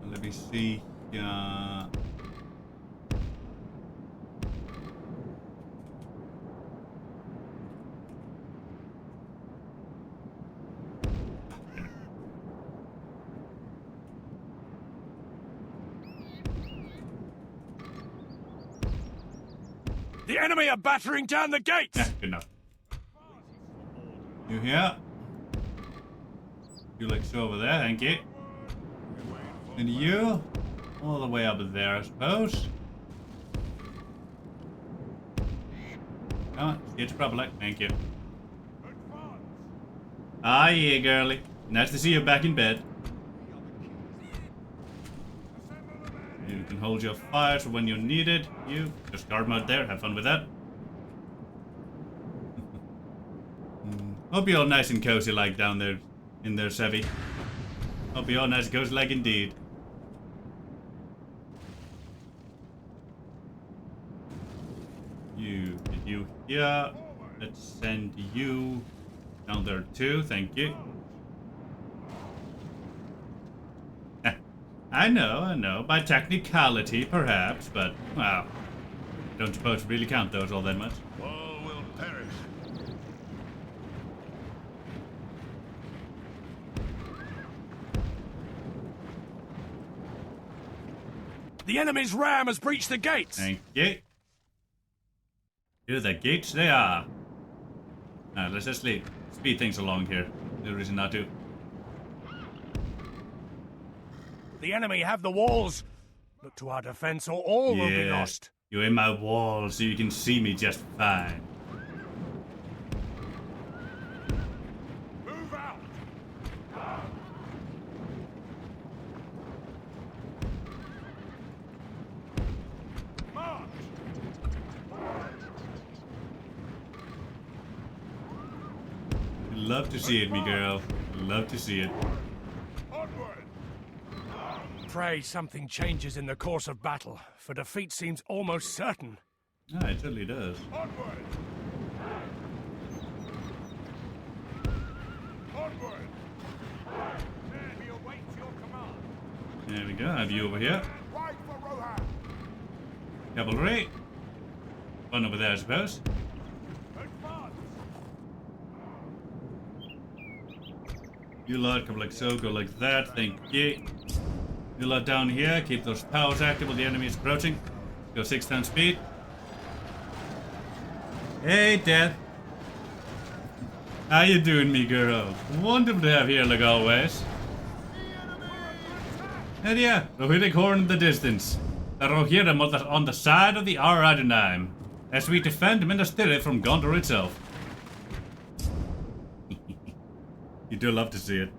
Let me see. The enemy are battering down the gates! Yeah, good enough. You here? You like so over there, thank you. And you? All the way up there, I suppose. Come on, get your proper luck, thank you. Ah, yeah, girly. Nice to see you back in bed. You can hold your fire so when you need it, you just guard mode there, have fun with that. Hope you're all nice and cozy like down there in there, Sevi. Hope you're all nice and cozy like indeed. You here. Let's send you down there too, thank you. I know, by technicality perhaps, but, well, don't suppose to really count those all that much. All will perish. The enemy's ram has breached the gates! Thank you. Here the gates they are. Now, let's just speed things along here. No reason not to. The enemy have the walls. Look to our defense or all will be lost. You're in my wall so you can see me just fine. Move out! March! Love to see it, me girl. Love to see it. Onward! Pray something changes in the course of battle, for defeat seems almost certain. Ah, it totally does. Onward! Onward! We await your command. There we go. I have you over here. Ride for Rohan! Cavalry. Fun over there, I suppose. Advance! You lot come like so, go like that. Thank you. You lot down here, keep those towers active while the enemy is approaching. Go 6 times speed. Hey, Death. How you doing, me girl? Wonderful to have here, like always. And yeah, Rohirric horn in the distance. The Rohirrim on the side of the Ar-Adunaim, as we defend Minas Tirith from Gondor itself. You do love to see it.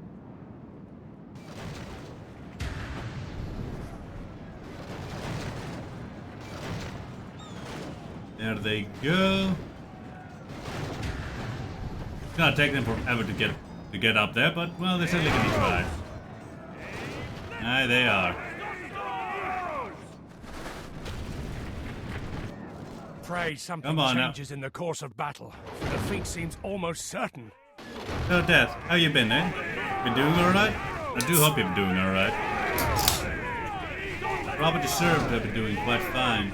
There they go. It's gonna take them forever to get up there, but well, they certainly can try. Aye, they are. Pray something changes in the course of battle, for defeat seems almost certain. So, Death, how you been, eh? Been doing alright? I do hope you've been doing alright. Robert deserved to have been doing quite fine.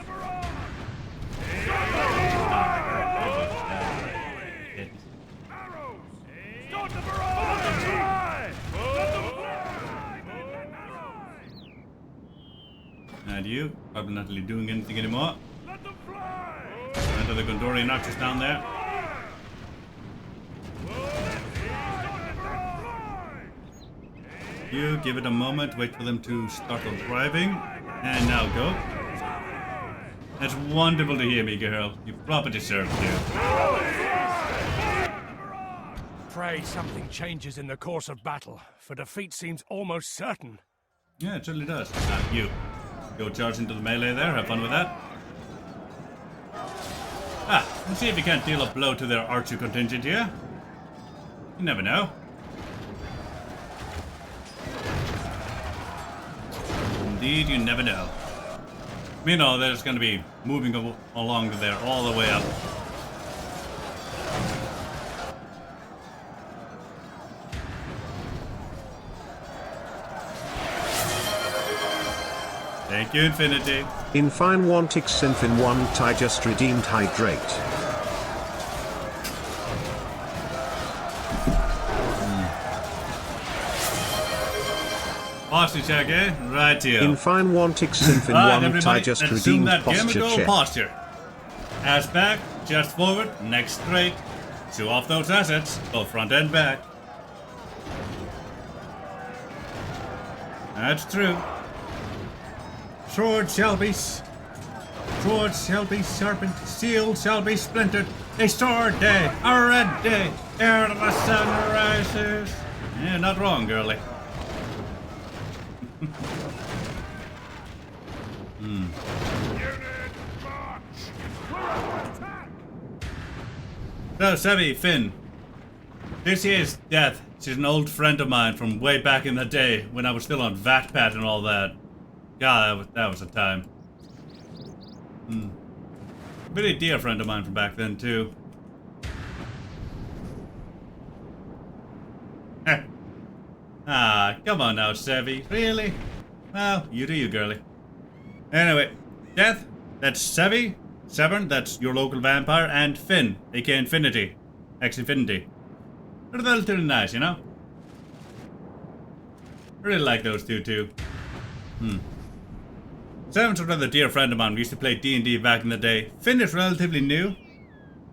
And you, probably not really doing anything anymore. Let them fly! Enter the Gondorian archers down there. You give it a moment, wait for them to start driving, and now go. That's wonderful to hear me, girl. You proper deserve it. Pray something changes in the course of battle, for defeat seems almost certain. Yeah, it certainly does. You. Go charge into the melee there, have fun with that. Let's see if you can't deal a blow to their archer contingent here. You never know. Indeed, you never know. Meanwhile, they're just going to be moving along there all the way up. Thank you, Infinity. In fine want Infin 1 Thai just redeemed hydrate. Posture check, eh? Right here. In fine want Infin 1 Thai just redeemed that game and posture go check. posture. Ass back, chest forward, neck straight. Show off those assets, both front and back. That's true. Sword shall be sharpened, shield shall be splintered. A sword day, a red day, ere the sun rises. Yeah, not wrong, girlie. So, Sevi, Finn. This here's Death. She's an old friend of mine from way back in the day when I was still on VATPAT and all that. God, that was a time. Really dear friend of mine from back then, too. Come on now, Sevi. Really? Well, you do you, girlie. Anyway, Death, that's Sevi. Severn, that's your local vampire. And Finn, aka Infinity. X-Infinity. They're relatively nice, you know? I really like those two, too. Severn's a rather dear friend of mine. We used to play D&D back in the day. Finn is relatively new.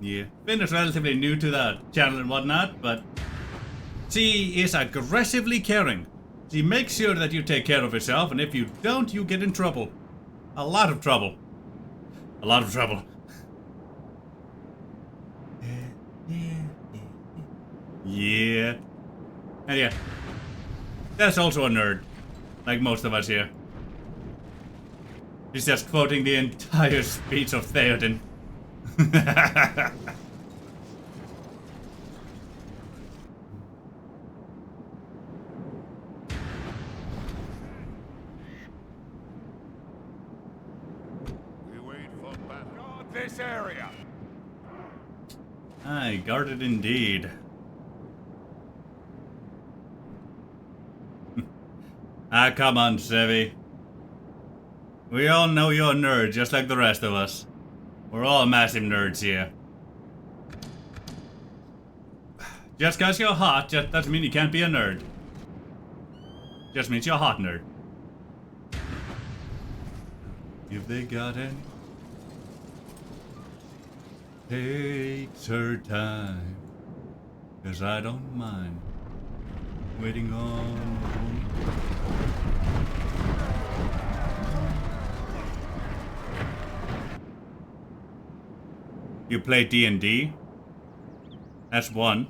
Yeah, Finn is relatively new to the channel and whatnot, but she is aggressively caring. She makes sure that you take care of yourself, and if you don't, you get in trouble. A lot of trouble. A lot of trouble. Yeah. And yeah. That's also a nerd. Like most of us here. He's just quoting the entire speech of Theoden. We wait for battle. Guard this area! Aye, guarded indeed. Come on, Sevi. We all know you're a nerd, just like the rest of us. We're all massive nerds here. Just cause you're hot, just doesn't mean you can't be a nerd. Just means you're a hot nerd. If they got any, takes her time. 'Cause I don't mind waiting on. You play D&D? That's one.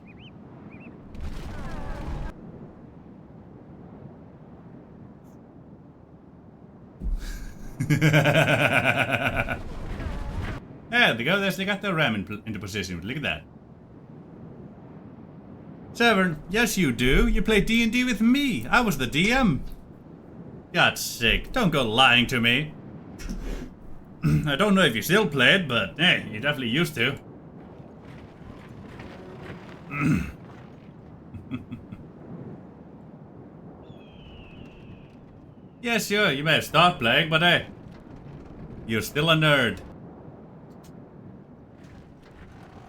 Yeah, they got their ram into position. Look at that. Severn, yes you do. You play D&D with me. I was the DM. God's sake, don't go lying to me. I don't know if you still play it, but hey, you definitely used to. Yeah, sure, you may have stopped playing, but hey, you're still a nerd.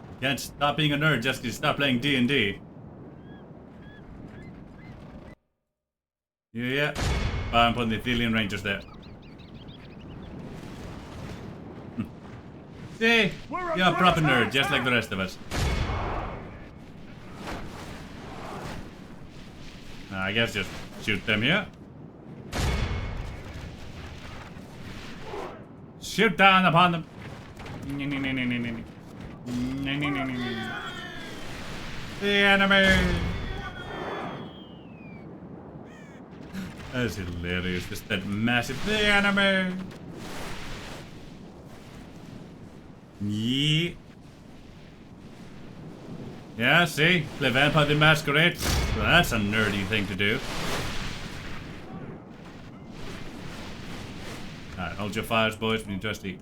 You can't stop being a nerd just because you stop playing D&D. Yeah. I'm putting the Athelian Rangers there. See? You're a proper nerd, just like the rest of us. I guess just shoot them here. Shoot down upon them. The enemy. That's hilarious. Just that massive. The enemy. Yeah. Yeah, see? Play Vampire the Masquerade. Well, that's a nerdy thing to do. Alright, hold your fires, boys. We need to actually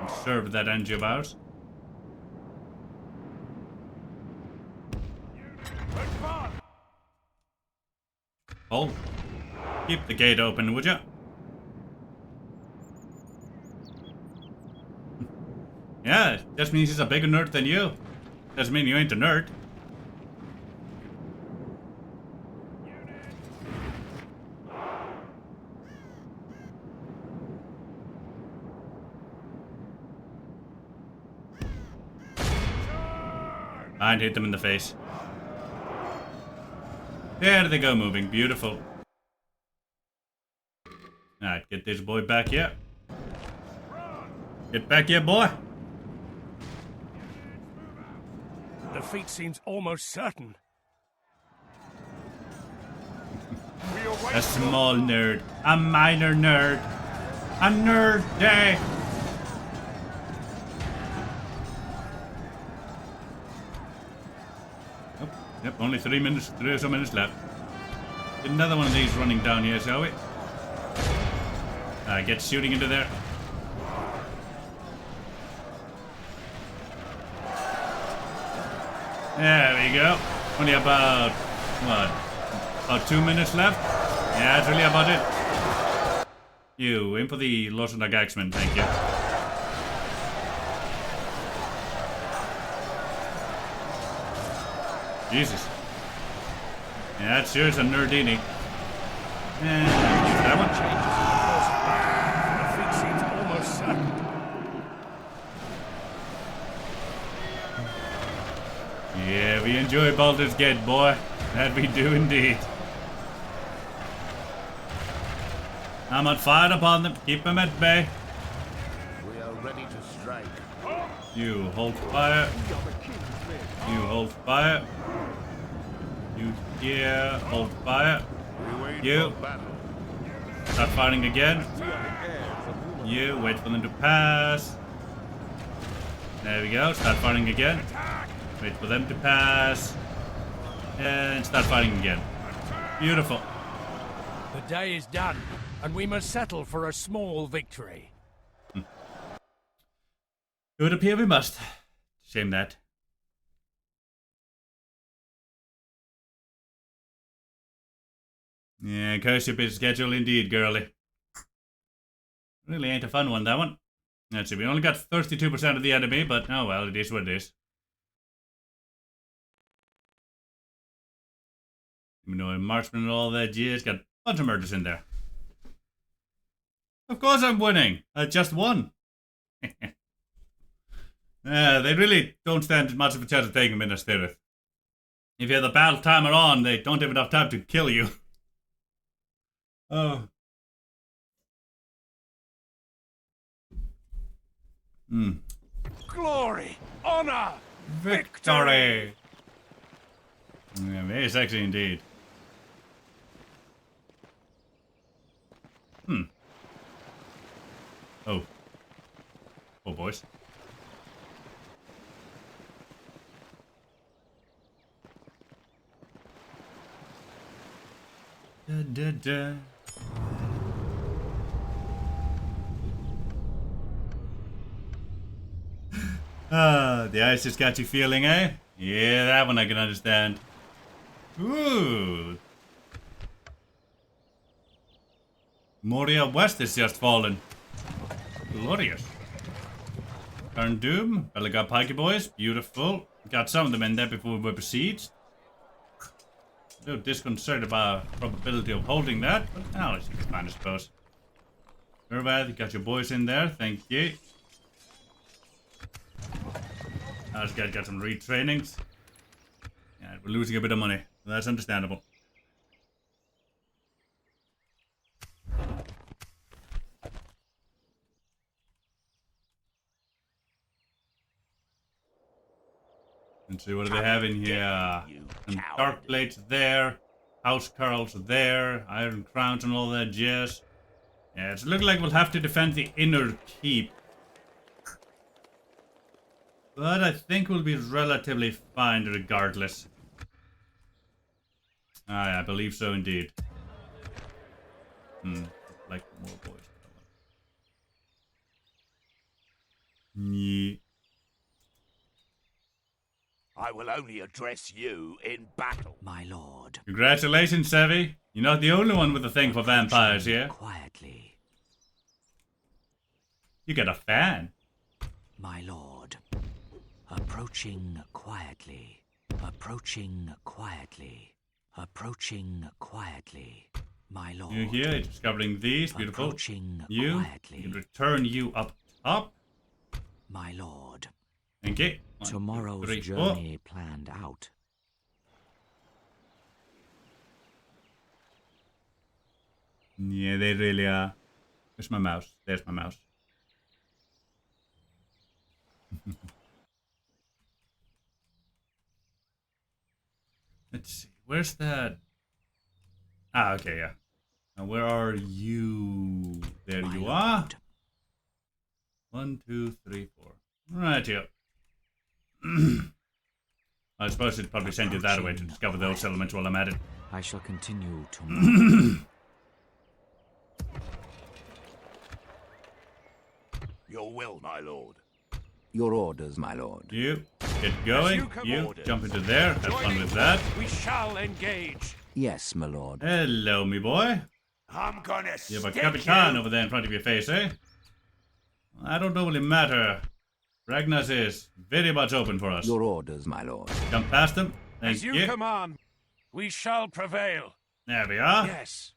conserve that energy of ours. Hold. Keep the gate open, would ya? Yeah, just means he's a bigger nerd than you. Doesn't mean you ain't a nerd. I'd hit them in the face. There they go, moving. Beautiful. Alright, get this boy back here. Get back here, boy. Defeat seems almost certain. A small nerd. A minor nerd. A nerd day. Oh, yep, only 3 minutes, 3 or so minutes left. Get another one of these running down here, shall we? Get shooting into there. There we go. Only about, what? About 2 minutes left? Yeah, that's really about it. You, aim for the Losendag Axeman, thank you. Jesus. Yeah, that's serious a nerdini. Yeah, that one changes. Defeat seems almost certain. Yeah, we enjoy Baldur's Gate, boy. That we do indeed. I'm on fire upon them. Keep them at bay. We are ready to strike. You hold fire. You hold fire. You here, hold fire. We wait You. for battle. Start firing again. You wait for them to pass. There we go. Start firing again. Wait for them to pass. And start firing again. Beautiful. The day is done, and we must settle for a small victory. It would appear we must. Shame that. Yeah, curse your busy schedule indeed, girly. Really ain't a fun one, that one. Let's see, we only got 32% of the enemy, but oh well, it is what it is. Even though marksman and all that jizz, got a bunch of murders in there. Of course I'm winning. I just won. They really don't stand much of a chance of taking Minas Tirith. If you have the battle timer on, they don't have enough time to kill you. Oh. Glory, honor, Victory! Yeah, very sexy indeed. Oh. Oh, boys. Da, da, da. The ice just got you feeling, eh? Yeah, that one I can understand. Ooh. Moria West has just fallen. Glorious. Turn Doom. Well, I got Pikey Boys. Beautiful. Got some of them in there before we proceed. A little disconcerted about the probability of holding that, but now it's fine, I suppose. Very bad. You got your boys in there. Thank you. This guy's got some retrainings. Yeah, we're losing a bit of money. That's understandable. Let's see, what do they have in here? Some dark plates there, house carls there, iron crowns and all that jazz. Yeah, it's looking like we'll have to defend the inner keep. But I think we'll be relatively fine regardless. I believe so indeed. Like more boys. Yeah. I will only address you in battle. My lord. Congratulations, Savvy. You're not the only one with a thing for vampires here. Quietly. You got a fan. My lord. Approaching quietly. Approaching quietly. Approaching quietly. My lord. You here, discovering these. Beautiful. Approaching You. quietly. Can return you up top. My lord. Thank you. Tomorrow's 3, 4. journey planned out. Yeah, they really are. Where's my mouse? There's my mouse. Let's see. Where's that? Ah, okay, yeah. Now, where are you? There My you are. lord. 1, 2, 3, 4. Right here. I suppose it'd probably send you that way to discover those elements while I'm at it. I shall continue tomorrow. Your will, my lord. Your orders, my lord. You get going. you come You ordered. jump into there. Have fun with that. We shall engage. Yes, my lord. Hello, me boy. I'm gonna You have a stick Capitan you. over there in front of your face, eh? I don't really matter. Ragnar's is very much open for us. Your orders, my lord. Jump past them. Thank As you you. command, we shall prevail. There we are. Yes.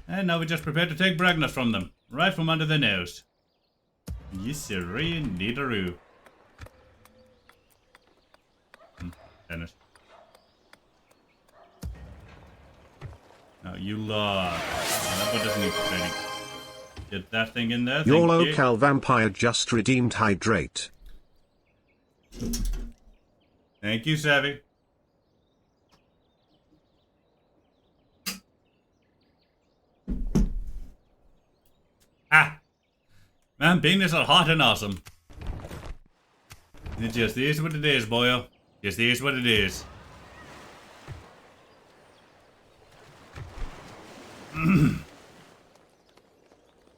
And now we just prepare to take Ragnar from them. Right from under their nose. Yes, sirree, indeed-a-roo. Dennis. Now you lost. That one doesn't need training. Get that thing in there. Your Thank you. local vampire just redeemed hydrate. Thank you, Savvy. Ah! Man, penis are hot and awesome. It just is what it is, boyo. Just is what it is.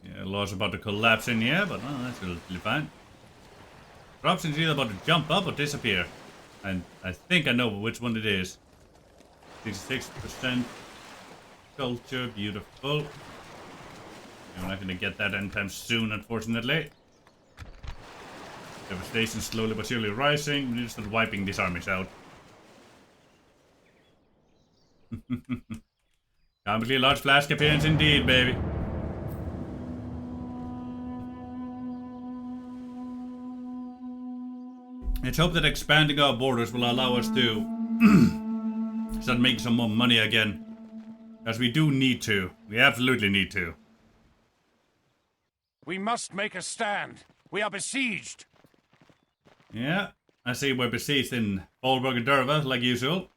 Yeah, law's about to collapse in here, but well, that's relatively fine. Corruption's either about to jump up or disappear. And I think I know which one it is. 66% culture, beautiful. We're not gonna get that anytime soon, unfortunately. Devastation slowly but surely rising. We need to start wiping these armies out. Comically large flask appearance indeed, baby. Let's hope that expanding our borders will allow us to start making some more money again. As we do need to. We absolutely need to. We must make a stand. We are besieged. Yeah, I see we're besieged in Bolberg and Derva, like usual.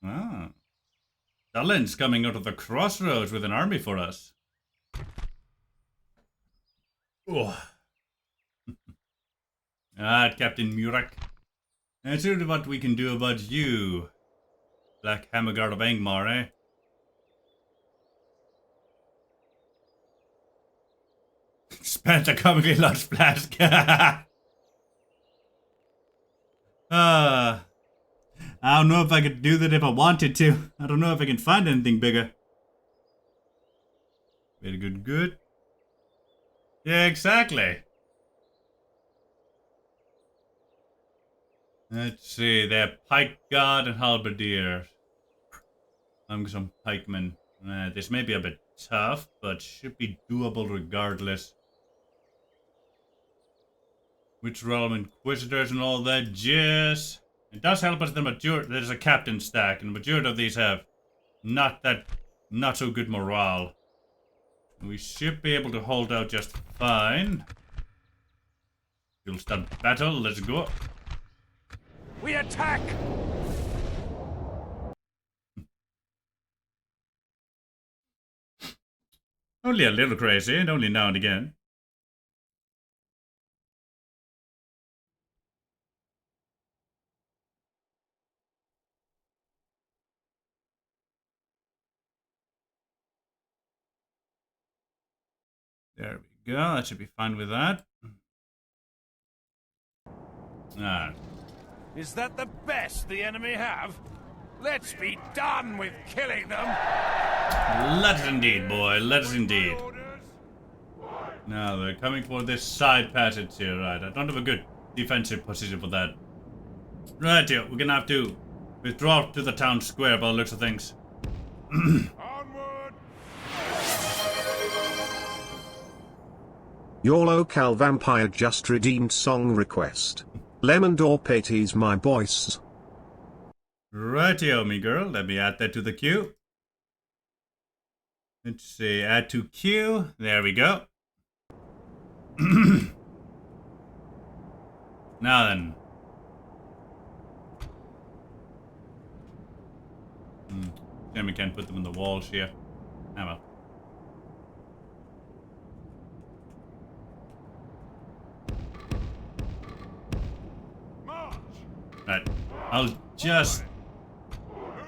Ah. Dalin's coming out of the crossroads with an army for us. Oh. Alright, Captain Murak. Let's see what we can do about you, Black Hammerguard of Angmar, eh? Spent a comically large flask. I don't know if I could do that if I wanted to. I don't know if I can find anything bigger. Very good, good. Yeah, exactly. Let's see, they're Pike Guard and Halberdier. I'm some pikemen. This may be a bit tough, but should be doable regardless. Which realm inquisitors and all that jazz. It does help us the majority. There's a captain stack, and the majority of these have not so good morale. We should be able to hold out just fine. You'll start battle. Let's go. We attack! Only a little crazy, and only now and again. There we go. That should be fine with that. Ah. Is that the best the enemy have? Let's be done with killing them! Let's indeed, boy. Let's indeed. Now they're coming for this side passage here, right? I don't have a good defensive position for that. Right here, we're gonna have to withdraw to the town square by the looks of things. Onward! Your local vampire just redeemed song request. Lemon door patties my boys. Rightio, me girl. Let me add that to the queue. Let's see, add to queue. There we go. Now then. Then we can't put them in the walls here. Ah well. Right. I'll just...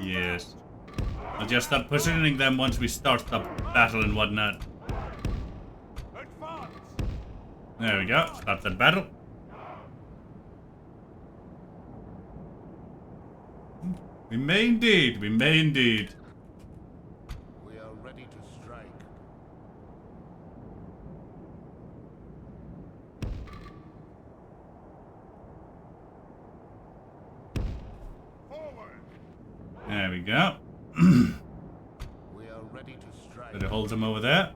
Yes. I'll just start positioning them once we start the battle and whatnot. There we go. Start that battle. We may indeed. We may indeed. We are ready to strike. Forward! There we go. We are ready to strike. Better hold them over there.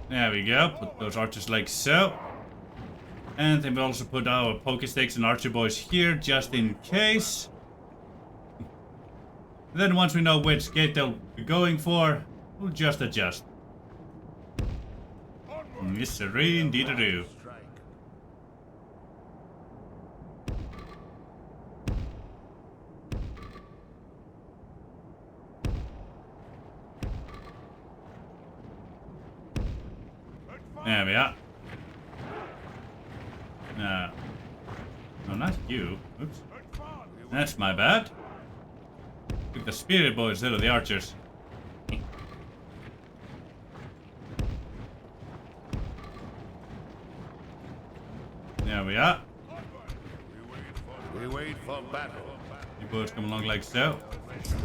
There we go. Put those archers like so. And then we also put our pokesticks and archer boys here just in case. And then once we know which gate they'll be going for, we'll just adjust. Yes, sir, indeed I do. Strike. There we are. No. No, not you. Oops. That's my bad. Took the spirit boys instead of the archers. There we are. We wait for battle. You boys come along like so.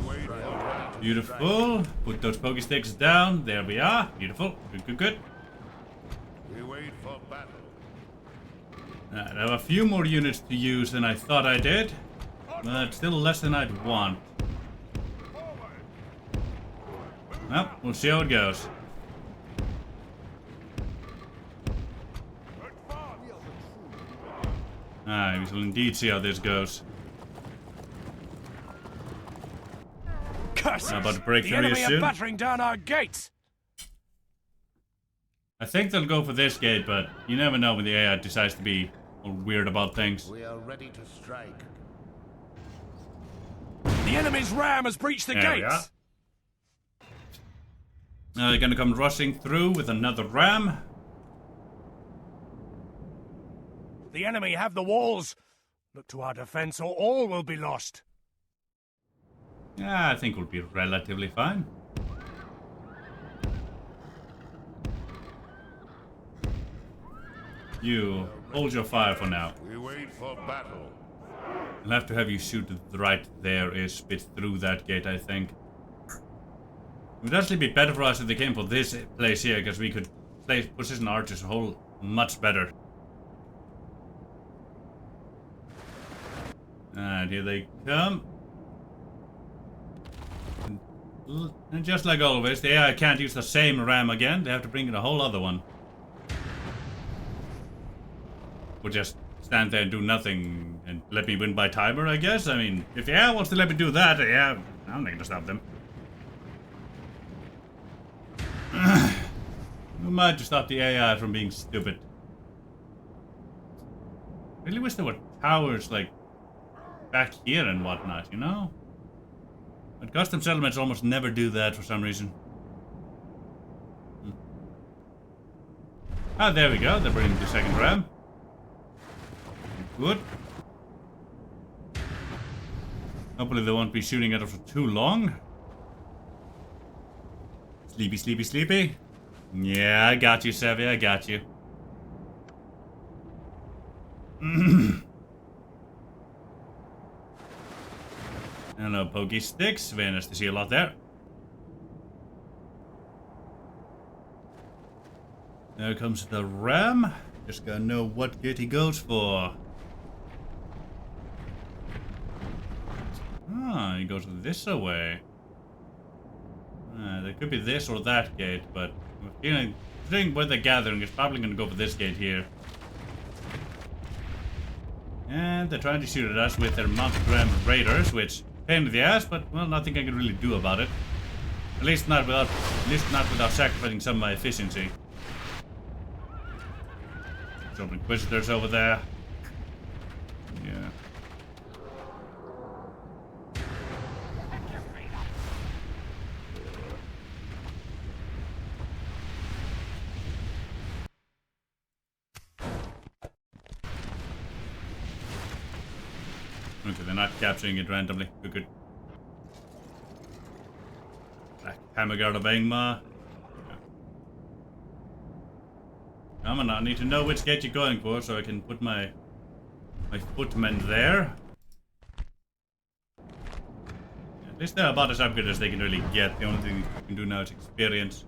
We wait for battle. Beautiful. Put those pokesticks down. There we are. Beautiful. Good, good, good. We wait for battle. I have a few more units to use than I thought I did. But still less than I'd want. Well, we'll see how it goes. We shall indeed see how this goes. Curses! How about to break The through enemy here are soon? battering down our gates! I think they'll go for this gate, but you never know when the AI decides to be all weird about things. We are ready to strike. The enemy's ram has breached the There we gates! Now they're gonna come rushing through with another ram. The enemy have the walls. Look to our defense or all will be lost. Yeah, I think we'll be relatively fine. You hold your fire for now. We wait for battle. I'll have to have you shoot right there is spit through that gate, I think. It would actually be better for us if they came for this place here, because we could position archers a whole much better. And here they come. And just like always, the AI can't use the same RAM again. They have to bring in a whole other one. Or just stand there and do nothing and let me win by timer, I guess. I mean, if the AI wants to let me do that, yeah, I'm not gonna stop them. Who am I to stop the AI from being stupid? Really wish there were towers like back here and whatnot, you know? But custom settlements almost never do that for some reason. Ah, there we go. They're bringing the second ram. Good. Hopefully they won't be shooting at us for too long. Sleepy, sleepy, sleepy. Yeah, I got you, Savvy. I got you. Hello, pokey sticks. Very nice to see a lot there. There comes the ram. Just gotta know what gate he goes for. Ah, he goes this away. There could be this or that gate, but I'm feeling, considering where they're gathering, it's probably gonna go for this gate here. And they're trying to shoot at us with their mounted ram raiders, which pain in the ass, but well, nothing I can really do about it. At least not without sacrificing some of my efficiency. Some inquisitors over there. Yeah. Okay, they're not capturing it randomly. Good. Black Hammerguard of Angmar. Come on, I need to know which gate you're going for so I can put my footmen there. At least they're about as upgraded as they can really get. The only thing you can do now is experience.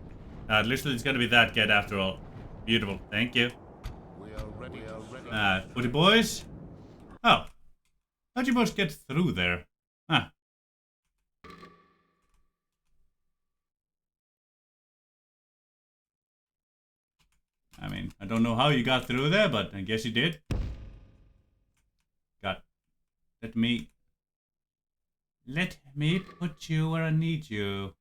At least it's gonna be that gate after all. Beautiful, thank you. Footy boys? Oh. How'd you boys get through there? Huh. I mean, I don't know how you got through there, but I guess you did. Let me put you where I need you.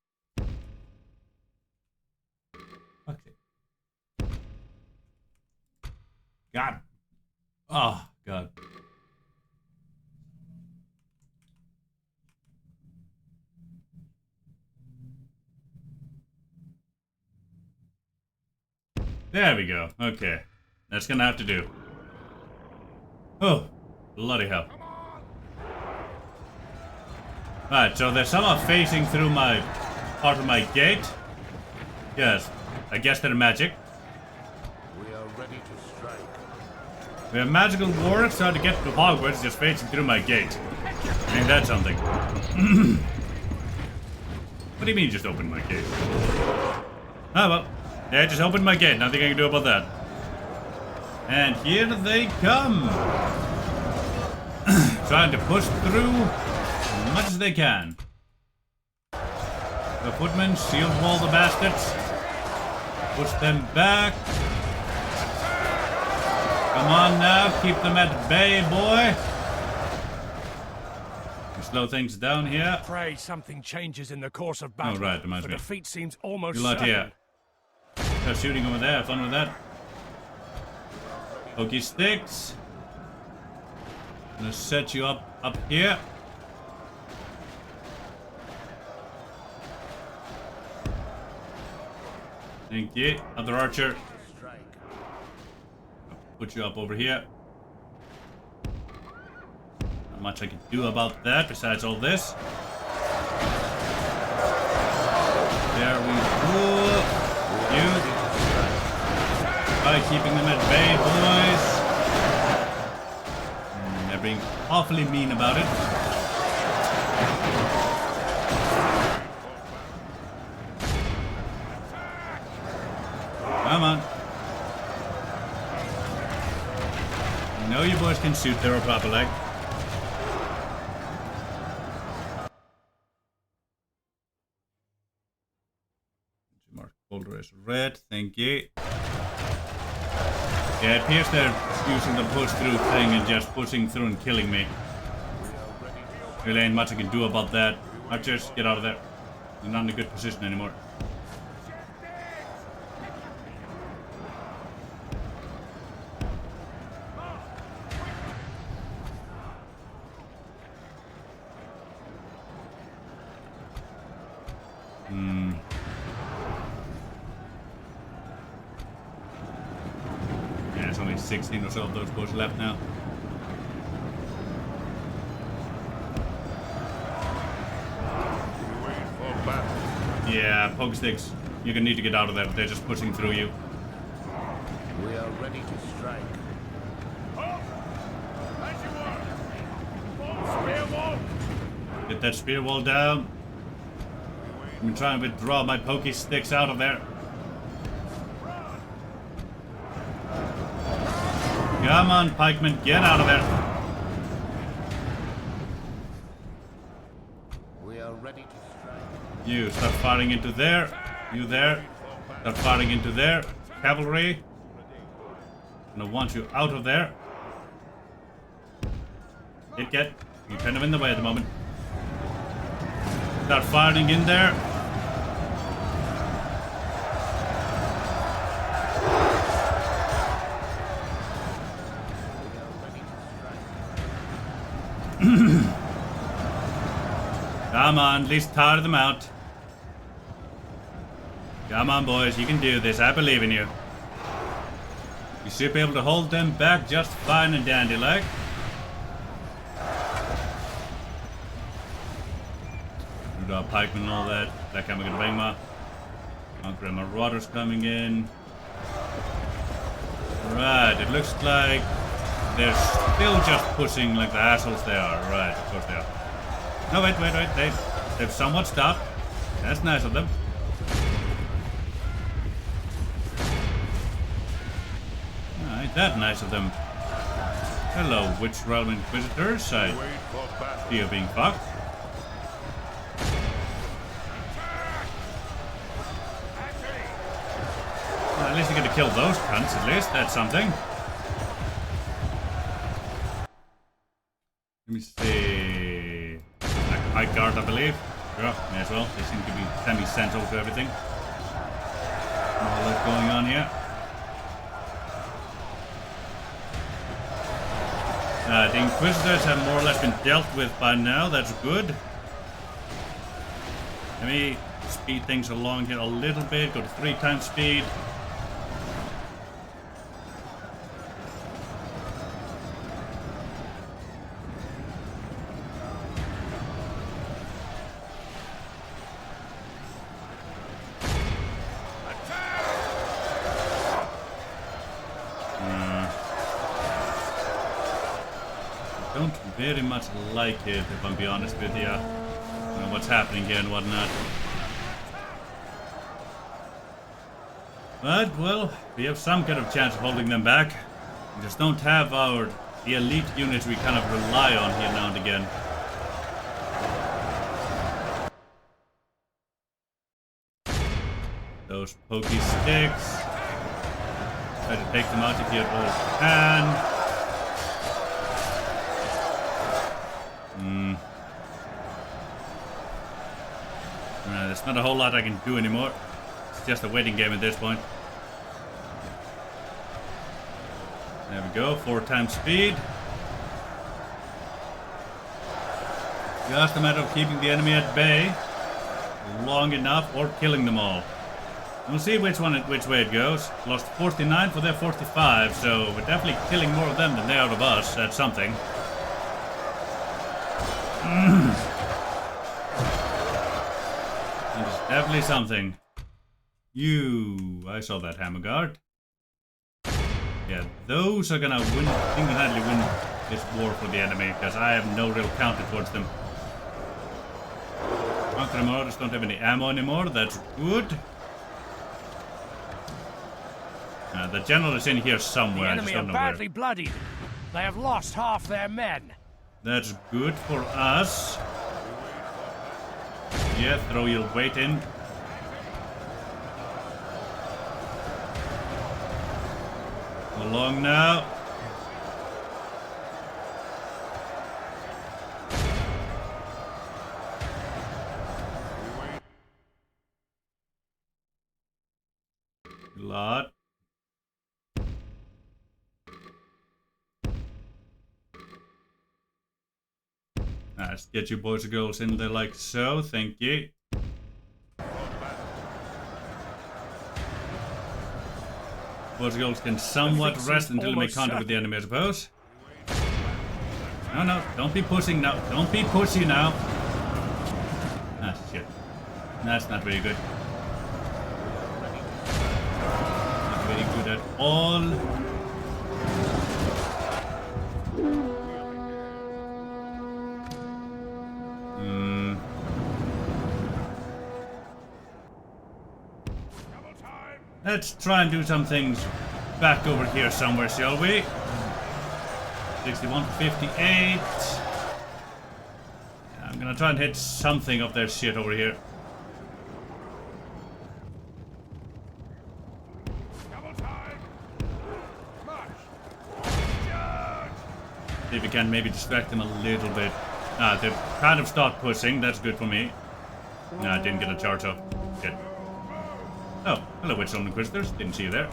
Fuck it. God. Oh, God. There we go. Okay. That's gonna have to do. Oh, bloody hell. Alright, so they're somehow facing through my part of my gate. Yes, I guess they're magic. We are ready to strike. We have magical warlocks trying to get to Hogwarts just facing through my gate. Ain't that something? What do you mean just open my gate? Oh well. Yeah, just opened my gate. Nothing I can do about that. And here they come. Trying to push through as much as they can. The footmen shield wall the bastards. Push them back. Come on now, keep them at bay, boy. We slow things down here. Pray something changes in the course of battle. Oh right, reminds the me. defeat seems almost Good luck certain. here. Start shooting over there. Have fun with that. Pokey sticks. Gonna set you up here. Thank you. Other archer. Put you up over here. Not much I can do about that besides all this. There we go. You. By keeping them at bay, boys. They're being awfully mean about it. Come on. I know you boys can shoot there, proper leg. There's red, thank you. Yeah, it appears they're using the push-through thing and just pushing through and killing me. Really ain't much I can do about that. Archers, get out of there. You're not in a good position anymore. Yeah, there's only 16 or so of those boys left now. Yeah, poke sticks. You're gonna need to get out of there. They're just pushing through you. We are ready to strike. Get that spear wall down. I'm trying to withdraw my pokey sticks out of there. Come on, pikemen, get out of there. We are ready to strike. You start firing into there. You there. Start firing into there. Cavalry. And I want you out of there. Get. You're kind of in the way at the moment. Start firing in there. Come on, at least tire them out. Come on, boys, you can do this. I believe in you. You should be able to hold them back just fine and dandy like. Rudolph pikemen and all that. That kind of gonna bang my marauders coming in. Right, it looks like they're still just pushing like the assholes they are. Right, of course they are. No, wait. They've somewhat stopped. That's nice of them. Ain't that nice of them. Hello, Witch Realm Inquisitors. I see you being fucked. Well, at least you get to kill those cunts, at least. That's something. Let me see. High guard, I believe. Yeah, may as well. They seem to be semi-central to everything. All that's going on here. The Inquisitors have more or less been dealt with by now. That's good. Let me speed things along here a little bit. Go to 3 times speed. Don't very much like it, if I'm being honest with you. You know what's happening here and whatnot. But, well, we have some kind of chance of holding them back. We just don't have the elite units we kind of rely on here now and again. Those pokey sticks. Try to take them out if you all can. There's not a whole lot I can do anymore. It's just a waiting game at this point. There we go, 4 times speed. Just a matter of keeping the enemy at bay long enough or killing them all. We'll see which way it goes. Lost 49 for their 45, so we're definitely killing more of them than they are of us. That's something. That is definitely something. I saw that hammer guard. Yeah, those are gonna single-handedly win this war for the enemy, because I have no real counter towards them. Conqueror Marauders don't have any ammo anymore, that's good. The general is in here somewhere. The enemy are badly bloodied. They have lost half their men. That's good for us. Yeah, throw your weight in. Along now. Lot. Let's get you boys and girls in there like so. Thank you. Boys and girls can somewhat rest until they make contact with the enemy, I suppose. No, no, don't be pushing now. Don't be pushy now. Ah, shit. That's not very good. Not very good at all. Let's try and do some things back over here somewhere, shall we? 61 to 58. I'm gonna try and hit something of their shit over here. See if we can maybe distract them a little bit. They've kind of stopped pushing. That's good for me. I didn't get a charge off. Shit. Oh, hello, Witchstone Inquisitors. Didn't see you there.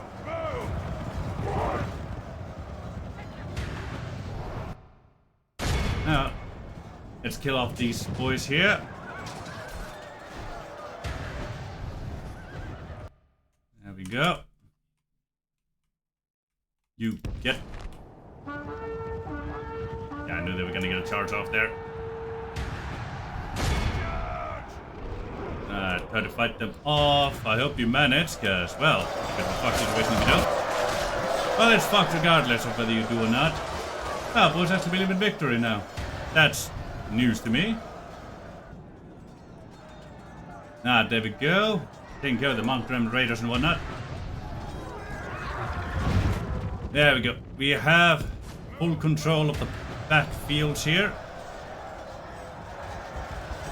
Now, let's kill off these boys here. There we go. You get... Yeah, I knew they were gonna get a charge off there. Try to fight them off. I hope you manage, because, well, it's a fuck situation if you don't. Well, it's fucked regardless of whether you do or not. Ah, boys actually believe in victory now. That's news to me. There we go. Taking care of the Monkram Raiders and whatnot. There we go. We have full control of the backfields here.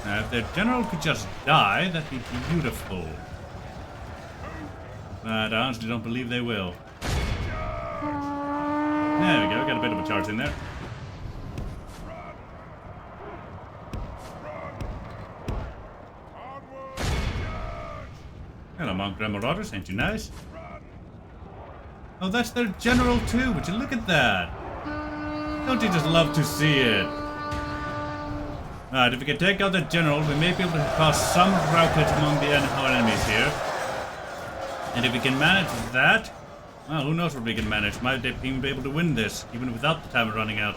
Now, if their general could just die, that'd be beautiful. But I honestly don't believe they will. There we go, got a bit of a charge in there. Hello, Monk Marauders, ain't you nice? Oh, that's their general too, would you look at that? Don't you just love to see it? Alright, if we can take out the general, we may be able to cause some routage among our enemies here. And if we can manage that, well, who knows what we can manage. Might they even be able to win this, even without the timer running out.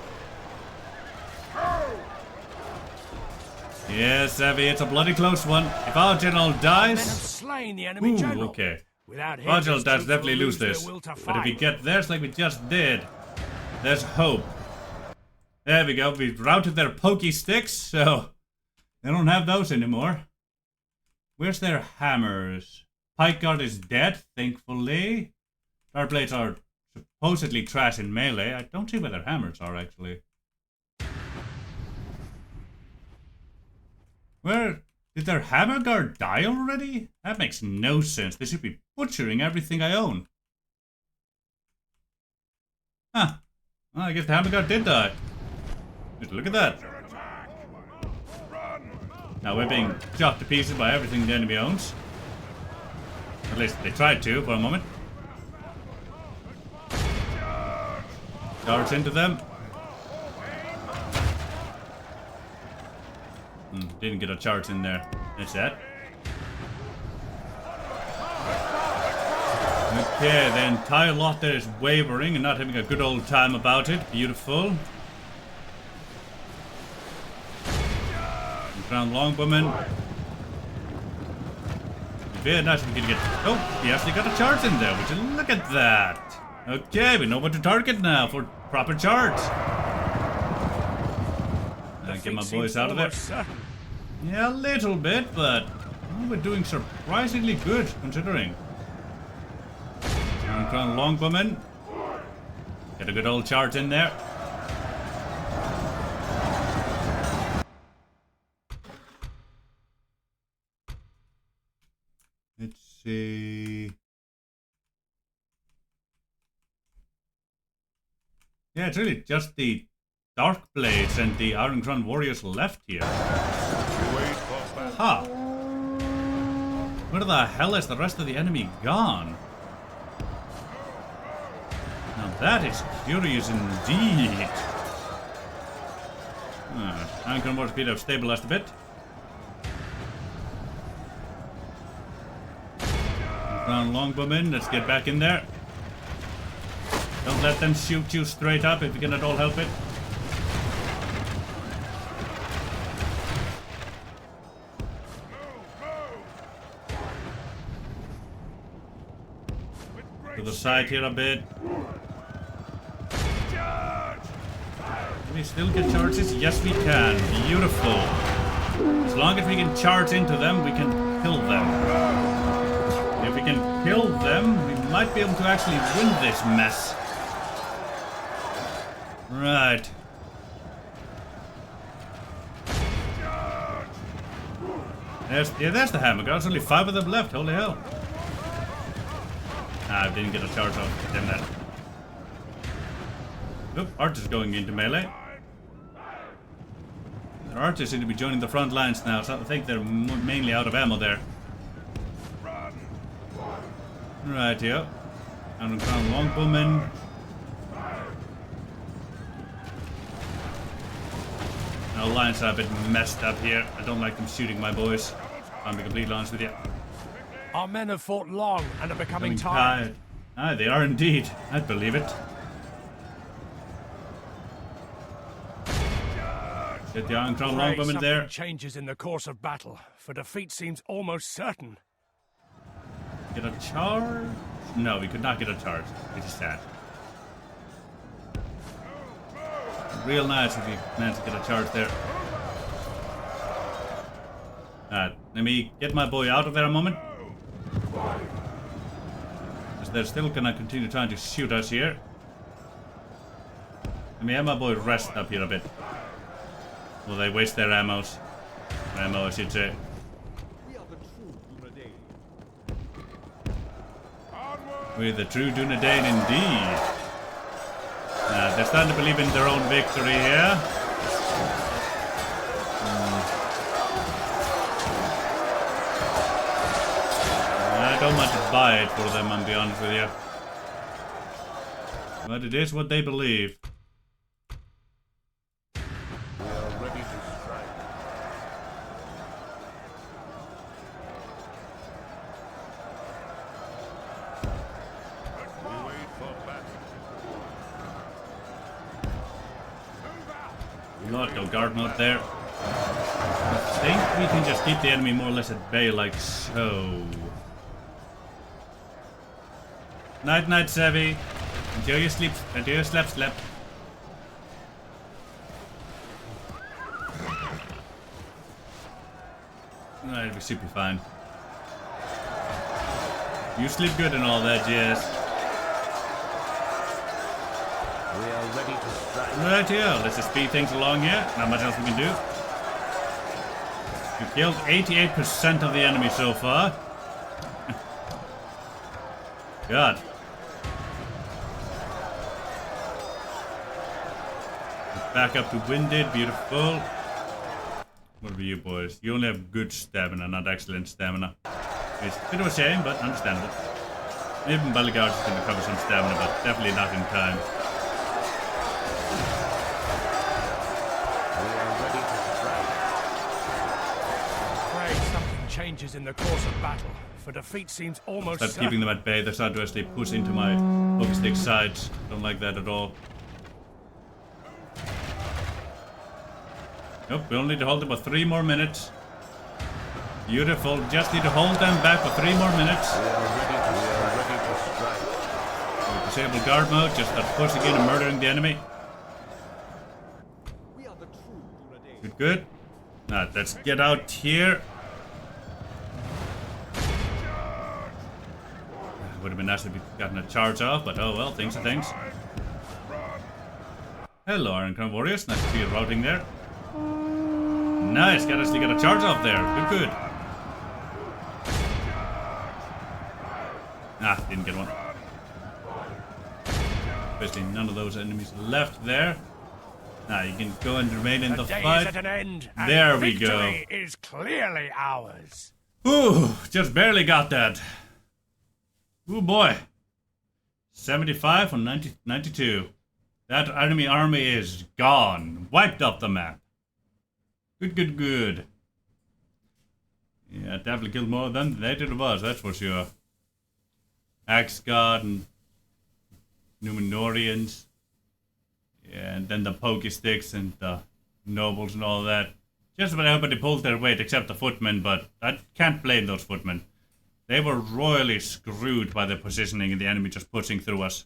Yes, Savvy, it's a bloody close one. If our general dies... Slain the enemy general. Okay. Without him, our general dies, definitely lose this. But if we get theirs like we just did, there's hope. There we go, we've routed their pokey sticks, so they don't have those anymore. Where's their hammers? Pike Guard is dead, thankfully. Our blades are supposedly trash in melee. I don't see where their hammers are, actually. Where? Did their hammer guard die already? That makes no sense. They should be butchering everything I own. Huh. Well, I guess the hammer guard did die. Just look at that. Now we're being chopped to pieces by everything the enemy owns. At least they tried to for a moment. Charge into them. Didn't get a charge in there. That's that. Okay, the entire lot there is wavering and not having a good old time about it. Beautiful. Crown Longbowman. Very nice if we can get... Oh, he actually got a charge in there. Would you look at that? Okay, we know what to target now for proper charge. Get my boys out of there. Yeah, a little bit, but well, we're doing surprisingly good considering. Crown Longbowman. Get a good old charge in there. Let's see. Yeah, it's really just the Dark Blades and the Iron Crown Warriors left here. Wait for battle. Huh. Where the hell is the rest of the enemy gone? Now that is curious indeed. Iron Crown Warriors speed have stabilized a bit. Crown Longbowmen, let's get back in there. Don't let them shoot you straight up if you can at all help it. To the side here a bit. Can we still get charges? Yes, we can. Beautiful. As long as we can charge into them, we can kill them. If we can kill them, we might be able to actually win this mess. Right. There's the hammer guards. Only 5 of them left. Holy hell. I didn't get a charge off. Damn that. Oop, archers going into melee. The archers seem to be joining the front lines now, so I think they're mainly out of ammo there. Right, yeah. Iron Crown Longbowmen. Now lines are a bit messed up here. I don't like them shooting my boys. I'll be completely honest with you. Our men have fought long and are becoming tired. Ah, they are indeed. I'd believe it. Get the Iron Crown Pray Longbowmen there. something changes in the course of battle, for defeat seems almost certain. Get a charge? No, we could not get a charge, which is sad. Real nice if we managed to get a charge there. Alright, let me get my boy out of there a moment. Because they're still gonna continue trying to shoot us here. Let me have my boy rest up here a bit. Will they waste their ammo, I should say. We're the true Dunedain indeed. They're starting to believe in their own victory here. I don't want to buy it for them, I'll be honest with you. But it is what they believe. We are ready to strike. We wait for battle. Not no guard mode there. I think we can just keep the enemy more or less at bay like so. Night night, Savvy. Enjoy your sleep. Enjoy your slap. It'll be super fine. You sleep good and all that, yes. We are ready to strike. Right here, let's just speed things along here. Not much else we can do. We've killed 88% of the enemy so far. God. Back up to winded, beautiful. What are you boys? You only have good stamina, not excellent stamina. It's a bit of a shame, but understandable. Even Bellegarde is going to cover some stamina, but definitely not in time. We are ready to strike. Pray something changes in the course of battle, for defeat seems almost Start certain. keeping them at bay. They're starting to actually push into my focus stick sides. Don't like that at all. Nope, we only need to hold them for 3 more minutes. Beautiful. Just need to hold them back for 3 more minutes. We are ready to strike. We'll disable guard mode. Just start pushing in and murdering the enemy. Good. Now, let's get out here. Would have been nice if we'd gotten a charge off, but oh well, things are things. Hello, Iron Crown Warriors. Nice to see you routing there. Nice, actually got a charge off there. Good. Ah, didn't get one. Basically, none of those enemies left there. Now you can go and remain in the Day is fight. at an end, and There we go. victory is clearly ours. Ooh, just barely got that. Ooh boy. 75 on 92. That enemy army is gone. Wiped off the map. Good. Yeah, definitely killed more than they did of us, that's for sure. Axe God and Numenorians. Yeah, and then the pokey sticks and the nobles and all that. Just about everybody pulled their weight except the footmen, but I can't blame those footmen. They were royally screwed by the positioning and the enemy just pushing through us.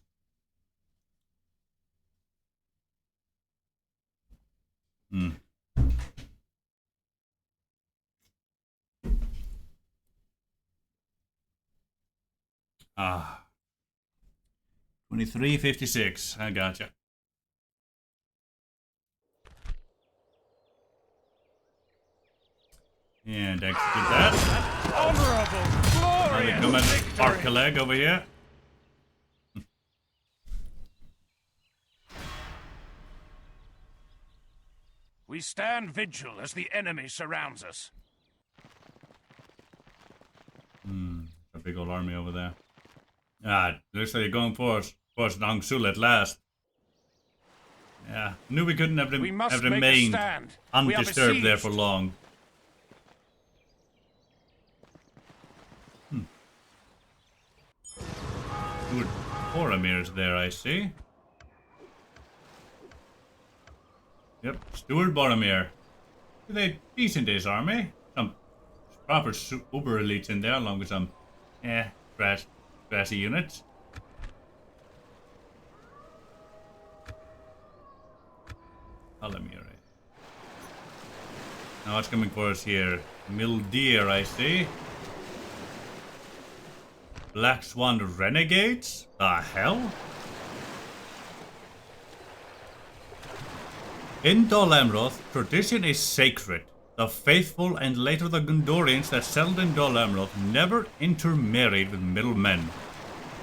Ah. 2356. I gotcha. And execute that. Honorable, glorious Come and victory. arc a leg over here. We stand vigil as the enemy surrounds us. A big old army over there. Ah, looks like you're going for us. Dong Sul at last. Yeah, knew we couldn't have, We must have make a remained stand. We are undisturbed there for besieged. long. Good. Boromir's there, I see. Yep, Stuart Boromir. They decent his army. Some proper uber elites in there, along with some grassy units. Palamir. Now what's coming for us here? Mildir, I see. Black Swan Renegades? The hell? In Dol Amroth, tradition is sacred. The faithful and later the Gondorians that settled in Dol Amroth never intermarried with middlemen.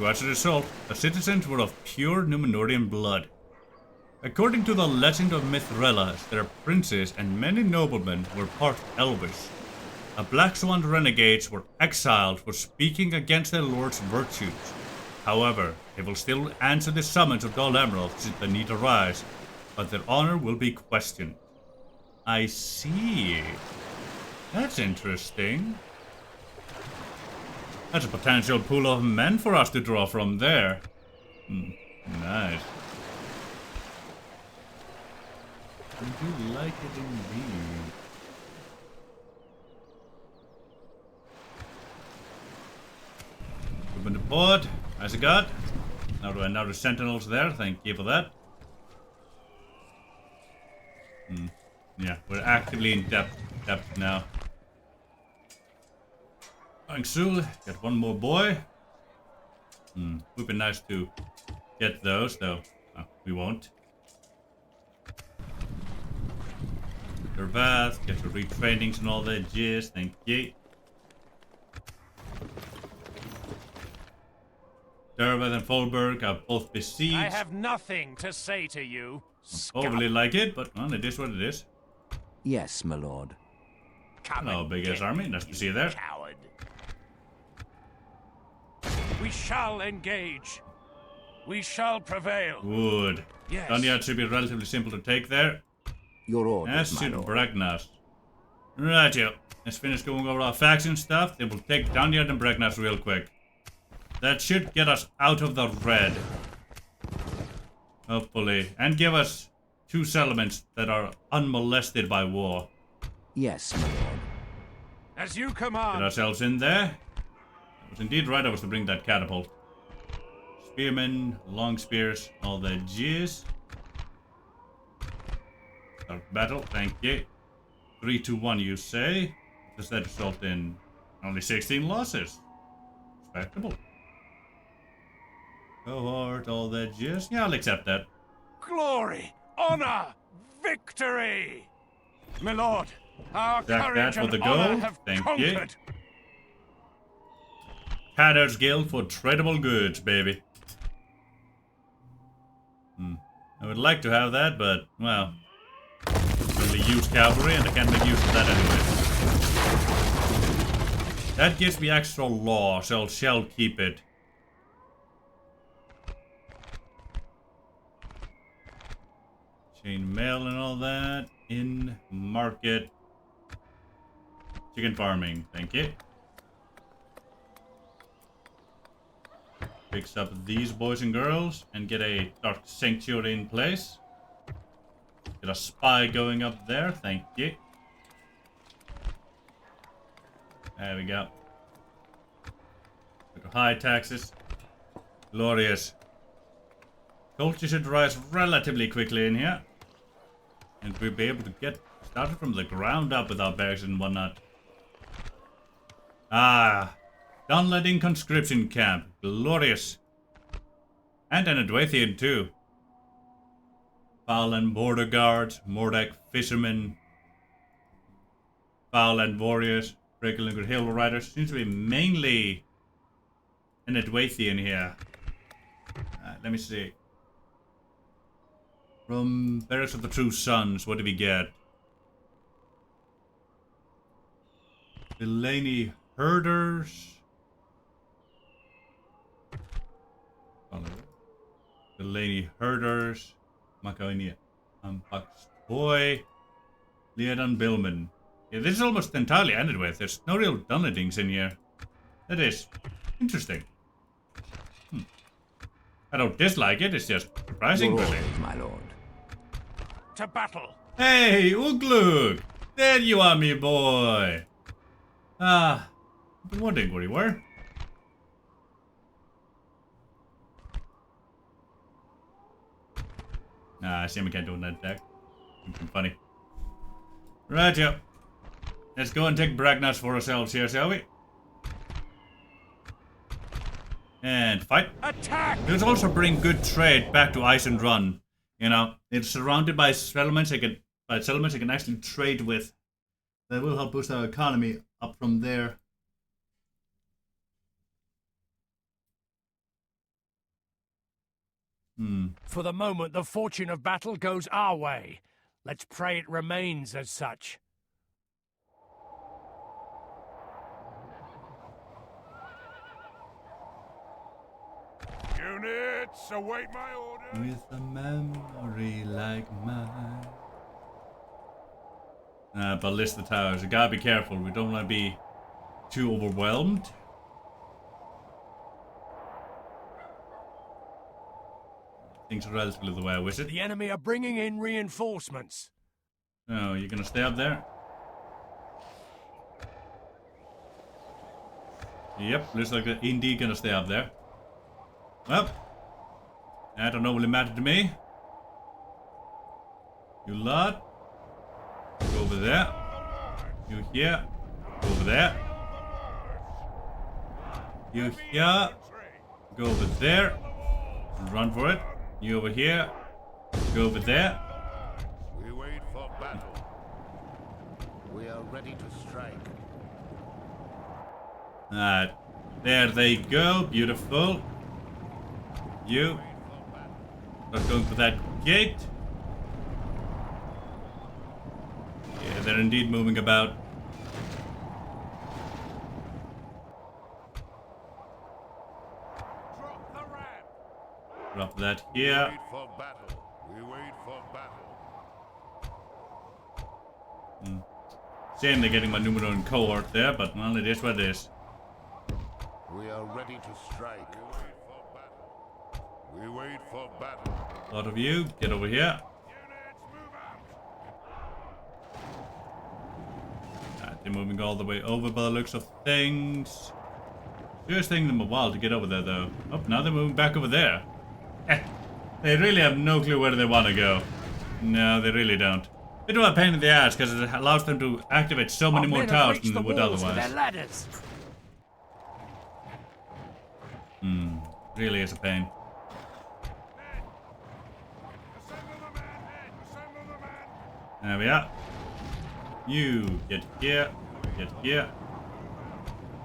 As a result, the citizens were of pure Numenorian blood. According to the legend of Mithrellas, their princes and many noblemen were part Elvish. The Black Swan renegades were exiled for speaking against their lord's virtues. However, they will still answer the summons of Dol Amroth should the need arise, but their honor will be questioned. I see. That's interesting. That's a potential pool of men for us to draw from there. Nice. I do like it indeed. Open the board, as I got. Now the sentinels there, thank you for that. Yeah, we're actively in depth now. Angsul, got one more boy. Would be nice to get those, though. Oh, we won't. Your bath, get your retrainings and all that jizz, thank you. Dervath and Folberg are both besieged. I have nothing to say to you. Overly like it, but well, it is what it is. Yes, my lord. Hello, big ass army. Nice to see you there. Coward. We shall engage. We shall prevail. Good. Yes. Donyard should be relatively simple to take there. Your orders, As my should lord. Bragnas. Rightio. Let's finish going over our faction stuff. Then we'll take Donyard and Bragnas real quick. That should get us out of the red. Hopefully. And give us 2 settlements that are unmolested by war. Yes, my lord. As you Get command. ourselves in there. It was indeed right of us to bring that catapult. Spearmen, long spears, all that jizz. Start battle, thank you. 3 to 1, you say? Does that result in only 16 losses? Respectable. Cohort, all that jizz. Yeah, I'll accept that. Glory, honor, victory. My lord, our Jack courage that for and the honor gold. have Thank you. conquered. Cadder's Guild for tradable goods, baby. I would like to have that, but, well, only use cavalry and I can't make use of that anyway. That gives me extra law, so I shall keep it. Chain mail and all that. In market. Chicken farming, thank you. Picks up these boys and girls and get a dark sanctuary in place. Get a spy going up there, thank you. There we go. High taxes. Glorious. Culture should rise relatively quickly in here. And we'll be able to get started from the ground up with our barracks and whatnot. Ah, Dunletting conscription camp. Glorious. And an Adwathian too. Foulland border guards, Mordek fishermen, Foulland warriors, regular hill riders. Seems to be mainly an Adwathian here. Let me see. From Barracks of the True Sons, what do we get? Delaney herders. Delaney herders. Maconia Unbox boy. Leodon Billman. Yeah, this is almost entirely ended with. There's no real Dunletings in here. That is interesting. I don't dislike it, it's just surprising, really. My lord. To battle! Hey, Ugluk! There you are, me boy! Ah, I've been wondering where you were. Nah, I see we can't do that deck. Something funny. Right, yeah. Let's go and take Bragnas for ourselves here, shall we? And fight. Attack! Let's also bring good trade back to Ice and Run. You know, it's surrounded by settlements I can actually trade with. That will help boost our economy up from there. For the moment, the fortune of battle goes our way. Let's pray it remains as such. Units, await my orders. With a memory like mine. Ballista towers. You gotta be careful. We don't want to be too overwhelmed. Things are relatively the way I wish it. The enemy are bringing in reinforcements. Oh, you're gonna stay up there? Yep, looks like they're indeed gonna stay up there. Well, that don't really matter to me. You lot, go over there. You here, go over there. You here, go over there. Run for it. You over here, go over there. We wait for battle. We are ready to strike. Alright, there they go. Beautiful. You start going for that gate. Yeah, they're indeed moving about. Drop the ram. Drop that here. Wait for battle. We wait for battle. Shame they're getting my numero and cohort there, but well, it is what it is. We are ready to strike. We wait for battle. A lot of you, get over here. Units, move out. They're moving all the way over by the looks of things. It's taking them a while to get over there, though. Oh, now they're moving back over there. They really have no clue where they want to go. No, they really don't. Bit of a pain in the ass, because it allows them to activate so many more towers than they would otherwise. Ladders. Really is a pain. Assemble the men, men. Assemble the men. There we are. You get here. Get here.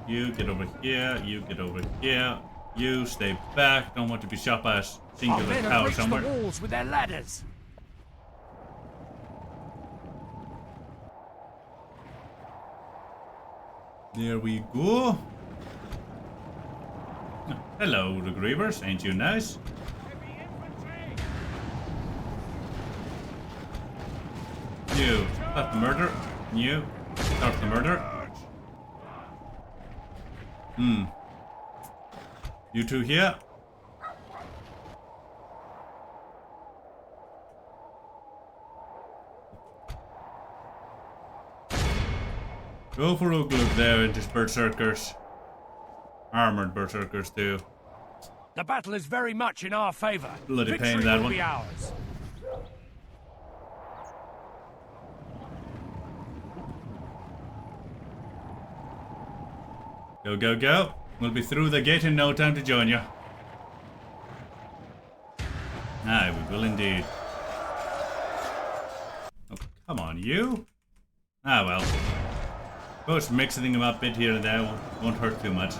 You get over here. You get over here. You stay back. Don't want to be shot by a Our singular men have tower reached somewhere. the walls with their ladders. There we go. Hello, the Grievers. Ain't you nice? You start the murder. You start the murder. You two here. Go for Ugluk there and his berserkers. Armored berserkers too. The battle is very much in our favor. Bloody Victory pain, that will one. be ours. Go, go, go. We'll be through the gate in no time to join you. Aye, we will indeed. Oh, come on, you. Ah, well. Suppose mixing them up a bit here and there won't hurt too much.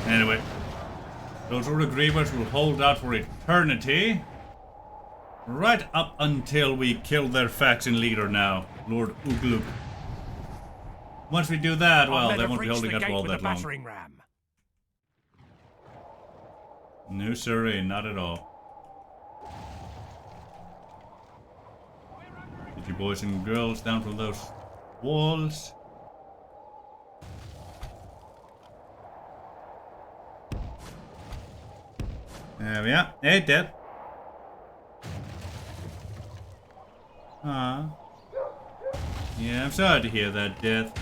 Anyway, those other Grievers will hold out for eternity. Right up until we kill their faction leader now, Lord Ugluk. Once we do that, Our well, men they have won't be reached holding the out for gate all with that the long. battering ram. No, sirree, not at all. Get you boys and girls down from those walls. There we are. Hey, dead. Ah. Yeah, I'm sorry to hear that, Death.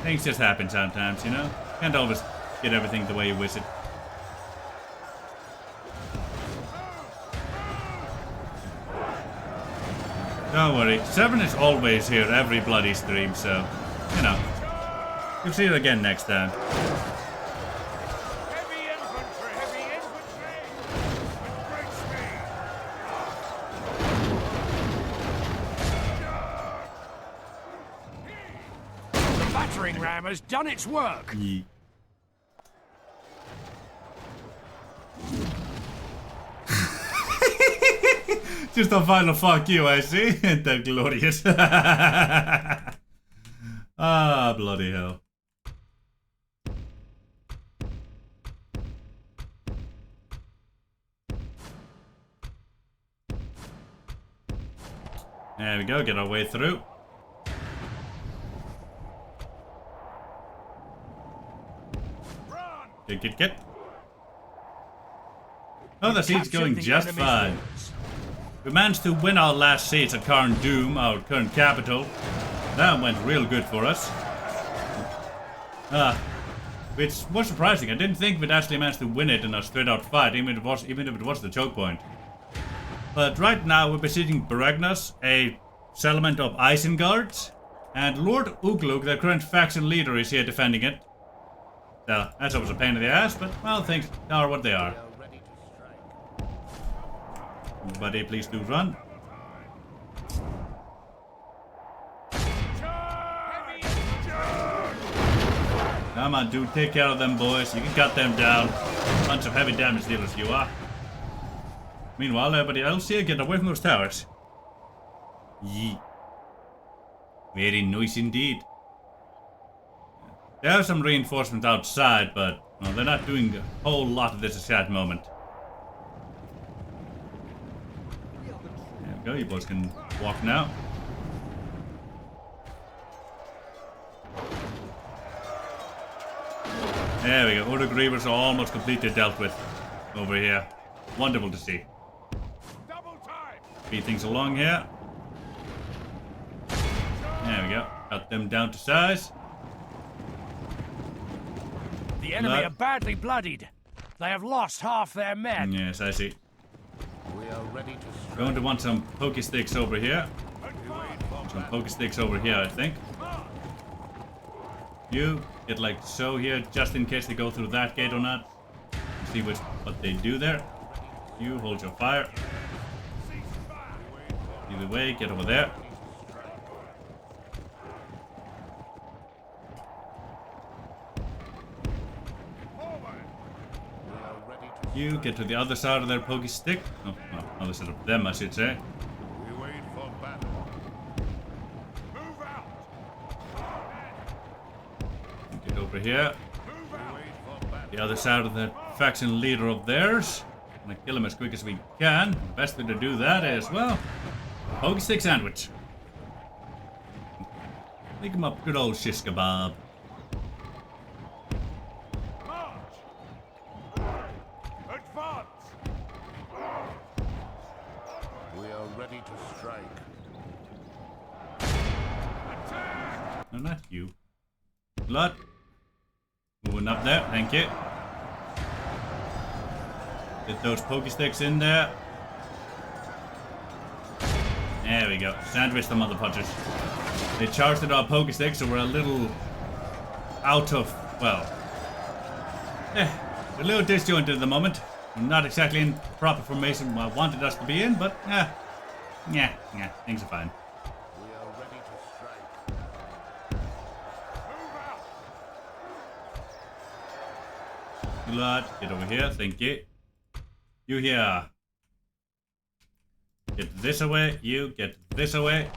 Things just happen sometimes, you know? Can't always get everything the way you wish it. Don't worry, Seven is always here every bloody stream, so, you know. You'll see it again next time. Heavy infantry! Heavy infantry! With great speed! The battering ram has done its work. Yeet. Just a final fuck you, I see. Ain't that glorious? Ah, bloody hell. There we go, get our way through. Get. Oh, the siege going just fine. We managed to win our last siege at Karn Doom, our current capital. That went real good for us. Which was surprising. I didn't think we'd actually manage to win it in a straight-out fight, even if it was the choke point. But right now we're besieging Beragnos, a settlement of Isenguards, and Lord Ugluk, their current faction leader, is here defending it. So that's always a pain in the ass, but well, things are what they are. We are ready to strike. Buddy, please do run. Come on, dude, take care of them boys. You can cut them down. Bunch of heavy damage dealers you are. Meanwhile, everybody else here, get away from those towers. Yee. Very nice indeed. There are some reinforcements outside, but well, they're not doing a whole lot of this at that moment. There we go, you boys can walk now. There we go, other Grievers are almost completely dealt with over here. Wonderful to see. Double time! Speed things along here. There we go, cut them down to size. The enemy are badly bloodied. They have lost half their men. Yes, I see. We are ready to strike. Going to want some pokey sticks over here. Some pokey sticks over here, I think. You get like so here, just in case they go through that gate or not. See what they do there. You hold your fire. Either way, get over there. You get to the other side of their pokey stick. Oh, well, other side of them, I should say. We wait for battle. Move out! Get over here. Move We out! wait for battle. The other side of the faction leader of theirs. Gonna kill him as quick as we can. The best way to do that is, well, pokey stick sandwich. Make him up good old shish kebab. March! Advance! We are ready to strike. Attack! No, not you. Blood. Moving up there, thank you. Get those pokey sticks in there. There we go. Sandwich the mother punchers. They charged at our pokey sticks, so we're a little out of, well, we're a little disjointed at the moment. We're not exactly in proper formation I wanted us to be in, but yeah, things are fine. We are ready to strike. Move out! Blood, get over here, thank you. You here. Get this away, you get this away.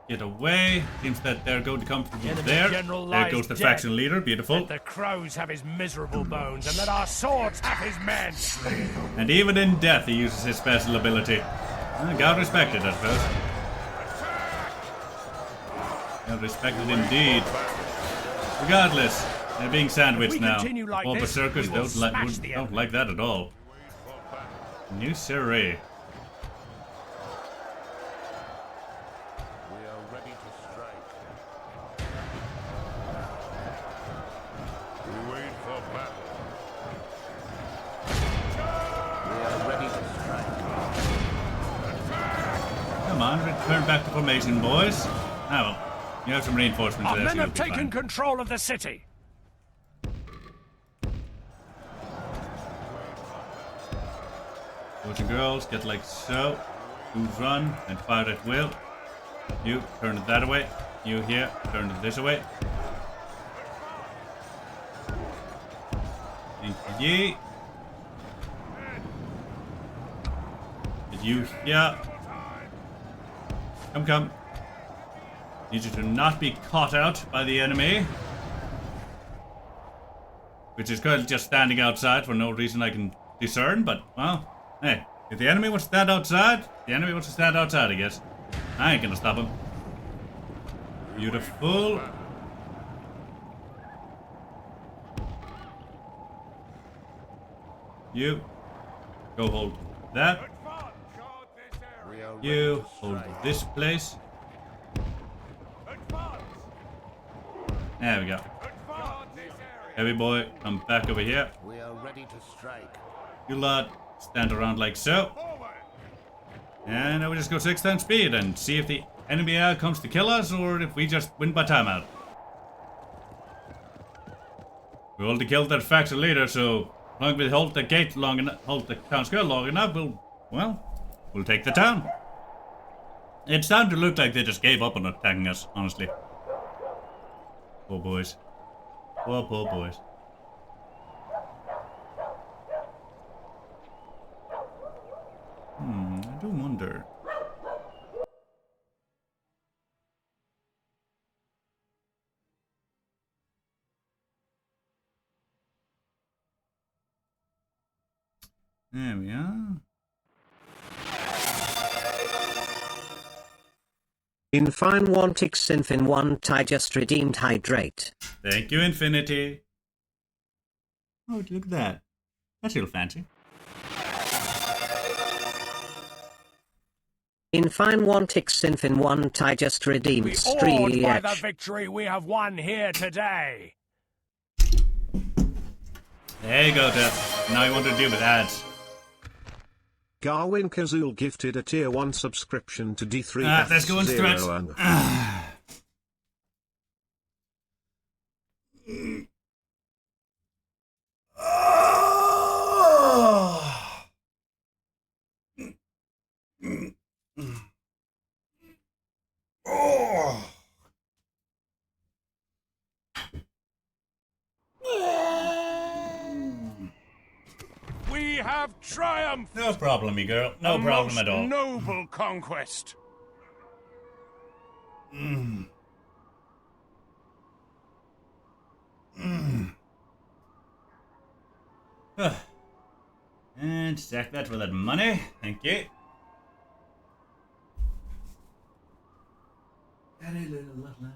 Get away. Seems that they're going to come from Enemy there. general There lies goes the dead. faction leader, beautiful. Let the crows have his miserable bones, and let our swords have his men. And even in death, he uses his special ability. God respect it, I suppose. God respect it indeed. Regardless, they're being sandwiched If we now. continue like All this, berserkers we will don't, smash the don't enemy. like that at all. New siree. We are ready to strike. We wait for battle. We are ready to strike. Come on, return back to formation, boys. Ah, well, you have some reinforcements Our there, men so you'll have be taken fine. control of the city. Boys and girls, get like so. Who's run and fire at will. You turn it that way. You here, turn it this way. Thank ye. Get you here. Come. Need you to not be caught out by the enemy. Which is currently just standing outside for no reason I can discern, but, well, hey, if the enemy wants to stand outside, the enemy wants to stand outside, I guess. I ain't gonna stop him. Beautiful. You go hold that. Advance! Guard this We area! are ready You to hold strike. this place. Advance! There we go. Advance this area! Heavy boy, come back over here. We are ready to strike. You lot stand around like so. Forward! And now we just go 6 times speed and see if the enemy comes to kill us or if we just win by timeout. We want to kill that faction leader, so as long as we hold the gate long enough, hold the town square long enough, we'll take the town. It's starting to look like they just gave up on attacking us, honestly. Poor boys. Poor boys. I do wonder. There we are. In fine want Xinfin 1 Thai just redeemed hydrate. Thank you, Infinity. Oh, look at that. That's real fancy. In fine want Xinfin 1 Thai just redeemed We awed by the Streech. victory we have won here today. There you go, Death. Now you want to deal with ads. Garwin Kazul gifted a tier 1 subscription to D3. Let's go into threats. We We have triumphed! No problem, me girl. No A problem most at all. noble conquest. And stack that for that money. Thank you. Very little love like.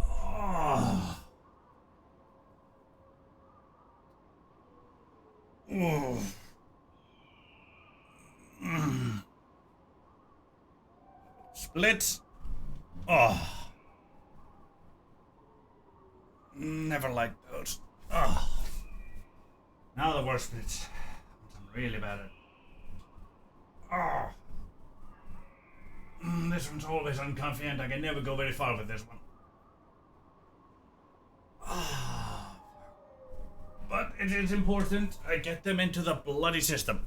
Oh. Oh. Splits. Oh. Never liked those. Oh. Now the worst splits. I'm really bad at it. Oh. This one's always uncomfy and I can never go very far with this one. Oh. But it is important I get them into the bloody system.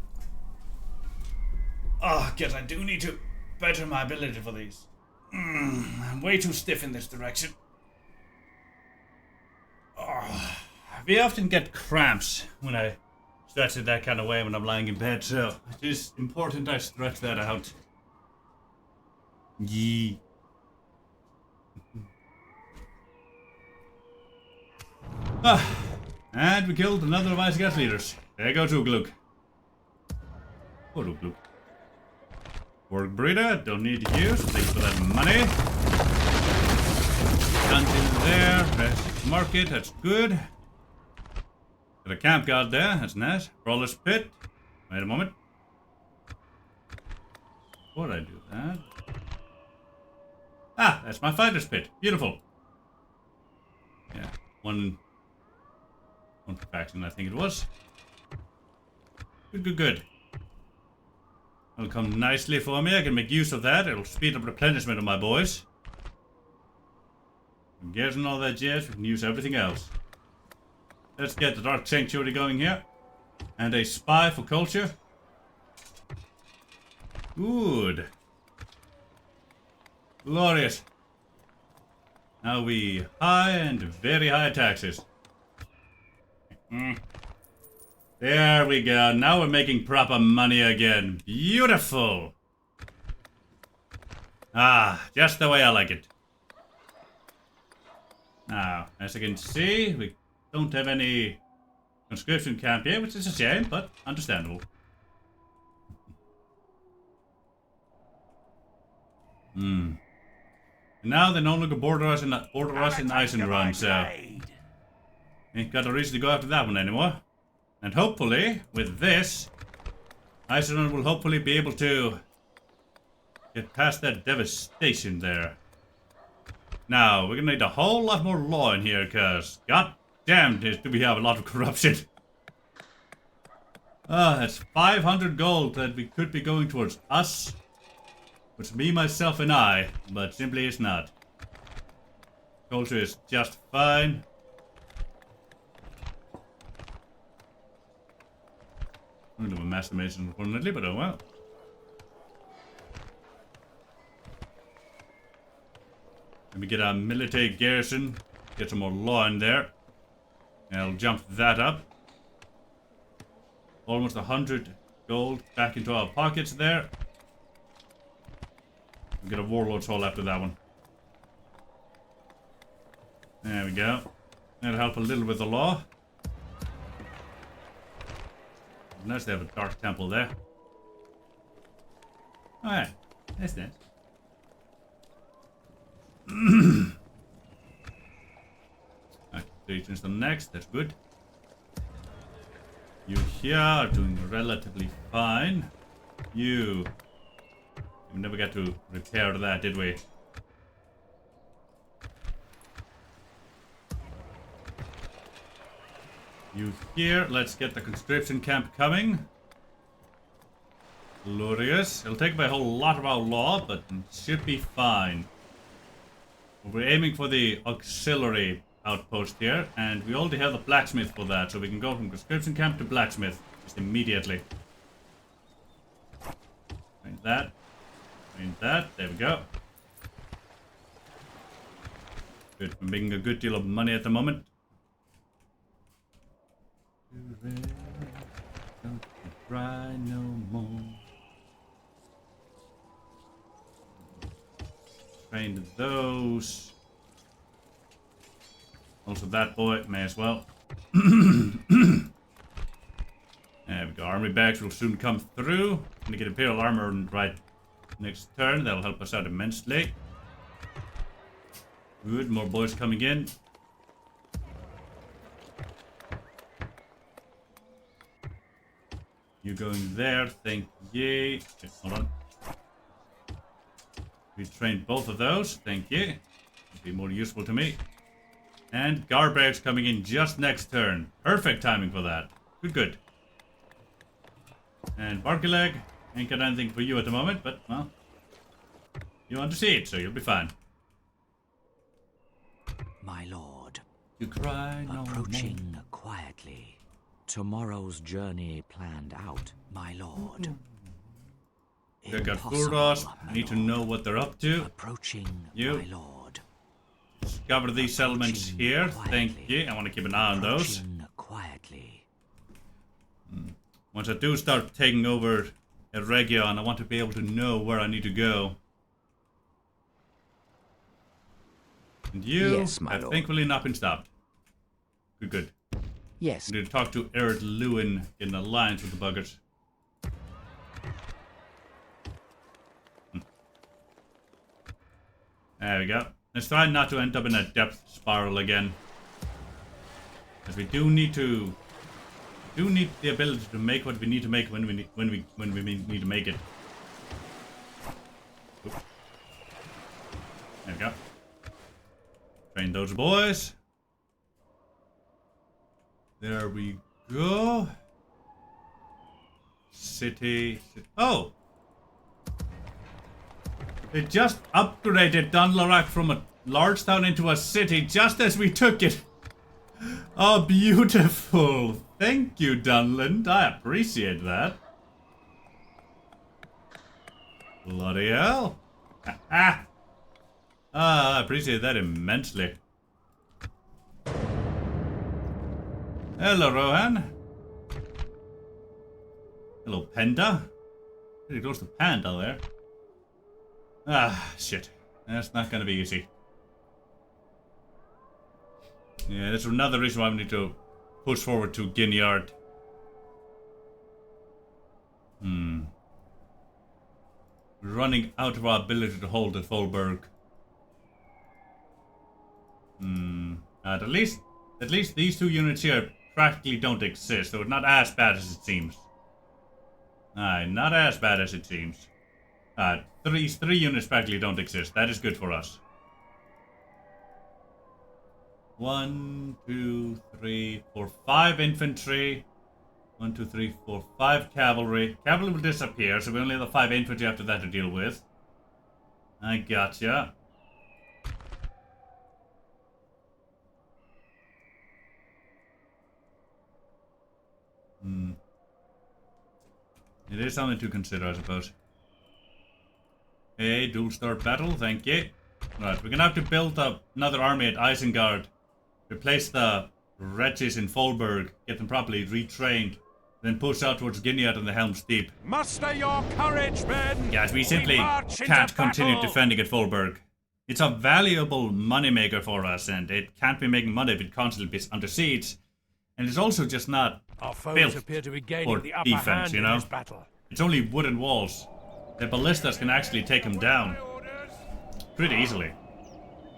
Oh, guess I do need to better my ability for these. I'm way too stiff in this direction. Oh. We often get cramps when I stretch it that kind of way when I'm lying in bed, so it is important I stretch that out. Yee. And we killed another of Ice Gas leaders. There you go, Tugluk. Poor Tugluk. Work breeder, don't need you, so thanks for that money. Guns in there, rest market, that's good. Got a camp guard there, that's nice. Brawler's pit. Wait a moment. Before I do that. Ah, that's my fighter's pit. Beautiful. Yeah, one per faction, I think it was. Good. It'll come nicely for me. I can make use of that. It'll speed up replenishment of my boys. Gears and all that jazz. We can use everything else. Let's get the Dark Sanctuary going here. And a spy for culture. Good. Glorious. Now we high and very high taxes. There we go. Now we're making proper money again. Beautiful. Ah, just the way I like it. Now, as you can see, we don't have any conscription camp here, which is a shame, but understandable. And now they no longer border us in Eisenrun, so ain't got a reason to go after that one anymore. And hopefully, with this, Eisenrun will hopefully be able to get past that devastation there. Now, we're gonna need a whole lot more law in here, cause god damn do we have a lot of corruption. That's 500 gold that we could be going towards us. Which me, myself, and I, but simply is not. Culture is just fine. I'm gonna do a master mason permanently, but oh well. Let me get a military garrison, get some more law in there. And I'll jump that up. Almost 100 gold back into our pockets there. We'll get a warlord's hall after that one. There we go. That'll help a little with the law. Nice to have a dark temple there. Alright, that's nice. Regions the next, that's good. You here are doing relatively fine. We never got to repair that, did we? You here, let's get the conscription camp coming. Glorious. It'll take away a whole lot of our law, but it should be fine. We're aiming for the auxiliary outpost here, and we already have the blacksmith for that, so we can go from conscription camp to blacksmith just immediately. Find that. Find that. There we go. Good. We're making a good deal of money at the moment. Don't you cry no more. Trained those. Also that boy, may as well. There we go. Army bags will soon come through. Gonna get Imperial armor right next turn. That'll help us out immensely. Good, more boys coming in. You going there, thank you. Okay, hold on. We trained both of those, thank you. Would be more useful to me. And Garbags coming in just next turn. Perfect timing for that. Good, good. And Barkeleg, ain't got anything for you at the moment, but, well, you want to see it, so you'll be fine. My lord. You cry no Approaching more. quietly. Tomorrow's journey planned out, my lord. They got Impossible, Furdos. my Need to lord. know what they're up to. Approaching, You. my lord. Discover these settlements here. Thank you. I want to keep an eye on those. Approaching quietly. Once I do start taking over a Region, I want to be able to know where I need to go. And you Yes, my have lord. thankfully not been stopped. Good, good. Yes. I need to talk to Ered Lewin in alliance with the buggers. There we go. Let's try not to end up in a depth spiral again. Because we do need to... do need the ability to make what we need to make when we need to make it. Oop. There we go. Train those boys. There we go. City. Oh! They just upgraded Dunlarak from a large town into a city just as we took it. Oh, beautiful. Thank you, Dunland. I appreciate that. Bloody hell. Ah, I appreciate that immensely. Hello, Rohan. Hello, Penda. Pretty close to Panda there. Ah, shit. That's not gonna be easy. Yeah, that's another reason why we need to push forward to Ginyard. Running out of our ability to hold at Volberg. At least these two units here practically don't exist, so it's not as bad as it seems. Aye, not as bad as it seems. Three units practically don't exist. That is good for us. 1, 2, 3, 4, 5 infantry. 1, 2, 3, 4, 5 cavalry. Cavalry will disappear, so we only have the 5 infantry after that to deal with. I gotcha. It is something to consider, I suppose. Hey, dual start battle, thank you. Right, we're gonna have to build up another army at Isengard. Replace the wretches in Folberg, get them properly retrained, then push out towards Ginyard and the Helm's Deep. Muster your courage, men! Yes, we simply march into can't continue battle! defending at Folberg. It's a valuable moneymaker for us, and it can't be making money if it constantly be under siege. And it's also just not Our foes built appear to be for gaining the upper defense, hand you in know? this battle. It's only wooden walls. The ballistas can actually take them down pretty easily.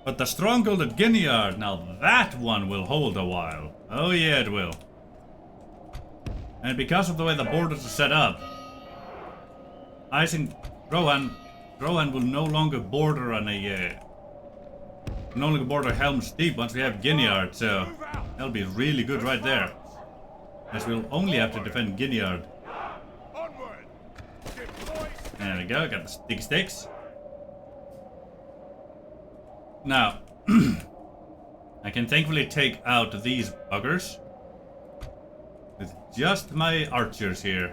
But the stronghold at Ginyard, now that one will hold a while. Oh yeah, it will. And because of the way the borders are set up, Rohan will no longer border on Helm's Deep once we have Ginyard, so that'll be really good right there. As we'll only have to defend Ginyard. Onward! Deploy! There we go, got the stick sticks. Now, I can thankfully take out these buggers with just my archers here.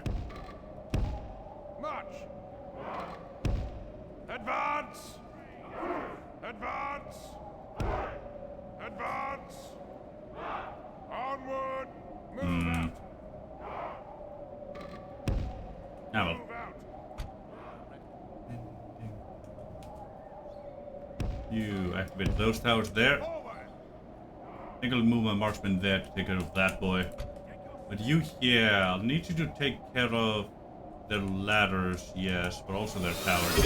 March! Advance! Advance! Advance! Onward! Move out! Ah, well. You activate those towers there. I think I'll move my marksman there to take care of that boy. But you here, I'll need you to take care of their ladders, yes, but also their towers.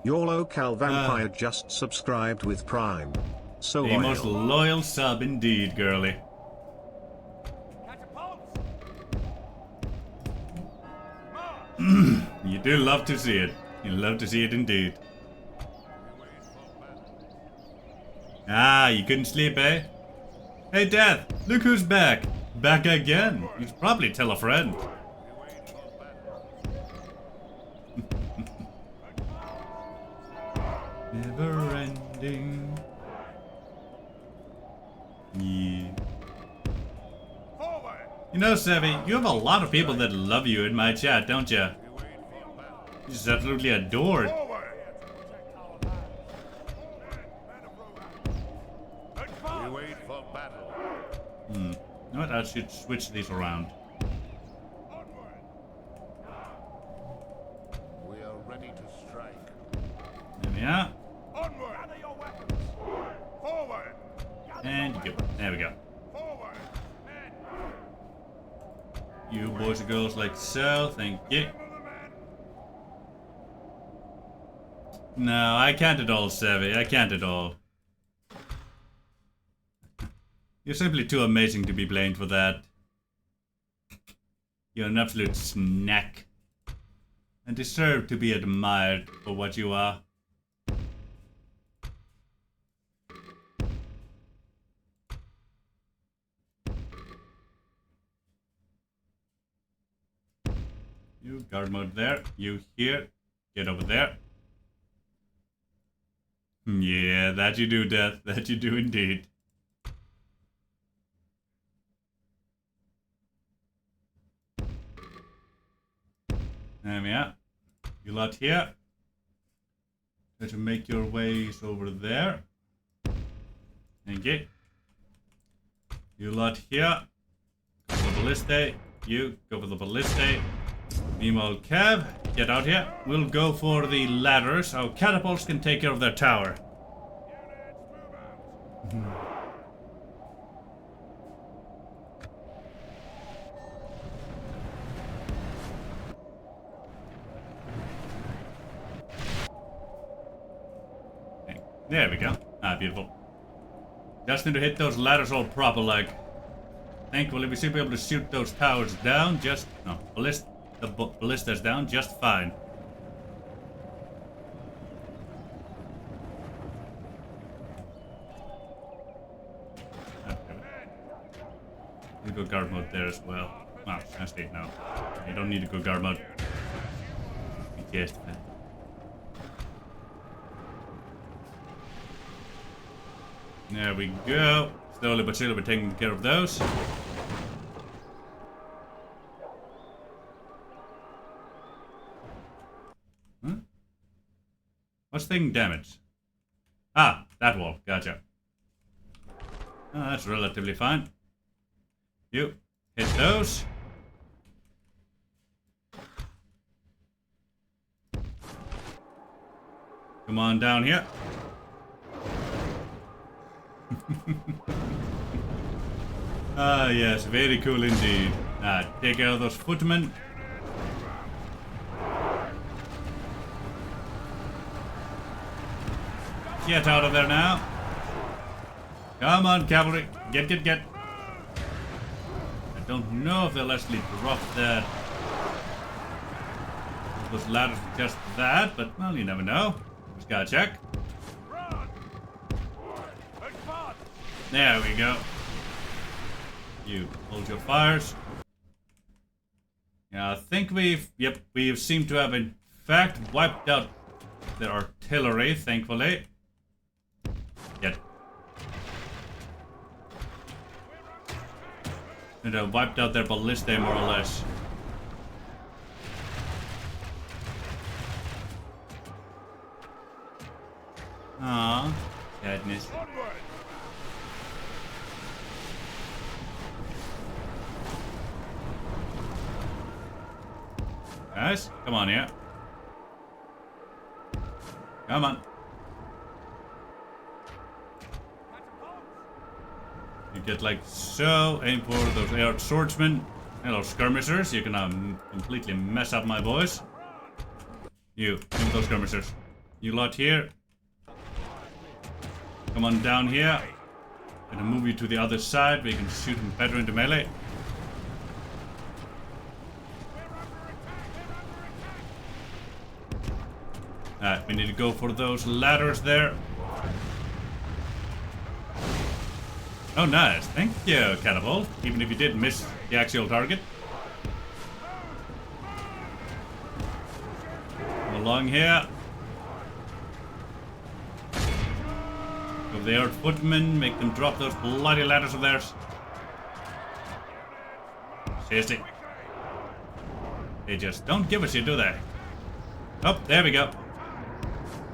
Your local vampire just subscribed with Prime. So The loyal. most loyal sub indeed, girly. You do love to see it. You love to see it indeed. Ah, you couldn't sleep, eh? Hey, Death, look who's back. Back again. You should probably tell a friend. Never ending. Yeah. You know, Sevi, you have a lot of people that love you in my chat, don't you? You're just absolutely adored. We wait for battle. You know what? I should switch these around. We are ready to strike. There we are. Onward! Gather your weapons! Forward! And you go. There we go. Forward! You boys and girls like so, thank you. No, I can't at all, Sevi. I can't at all. You're simply too amazing to be blamed for that. You're an absolute snack. And deserve to be admired for what you are. You guard mode there. You here. Get over there. Yeah, that you do, Death. That you do indeed. There we are. You lot here. Try to make your ways over there. Thank you. You lot here. Go for the ballista. You go for the ballista. Meanwhile, Cav, get out here. We'll go for the ladders. Our catapults can take care of their tower. There we go. Ah, beautiful. Just need to hit those ladders all proper, like. Thankfully, we should be able to shoot those towers down. Just no, the ballistas down just fine. You go guard mode there as well. Wow, actually no. You don't need to go guard mode. Yes. There we go. Slowly but surely we're taking care of those. Huh? What's thing damaged? Ah, that wall. Gotcha. Oh, that's relatively fine. You hit those. Come on down here. Ah, yes, very cool indeed. Take care of those footmen. Get out of there now. Come on, cavalry. Get. I don't know if they'll actually drop that. Those ladders are just that, but, well, you never know. Just gotta check. There we go. You hold your fires. Yeah, I think we seem to have in fact wiped out their artillery, thankfully. Yet. And wiped out their ballistae more or less. Ah, sadness. Guys, come on here. Come on. You get like so. Aim for those AR swordsmen. Hello, skirmishers. You can completely mess up my boys. You, aim those skirmishers. You lot here. Come on down here. I'm gonna move you to the other side where you can shoot him better into melee. Alright, we need to go for those ladders there. Oh, nice. Thank you, Catapult. Even if you did miss the actual target. Come along here. Go the Earth Footmen, make them drop those bloody ladders of theirs. Seriously. They just don't give a shit, do they? Oh, there we go.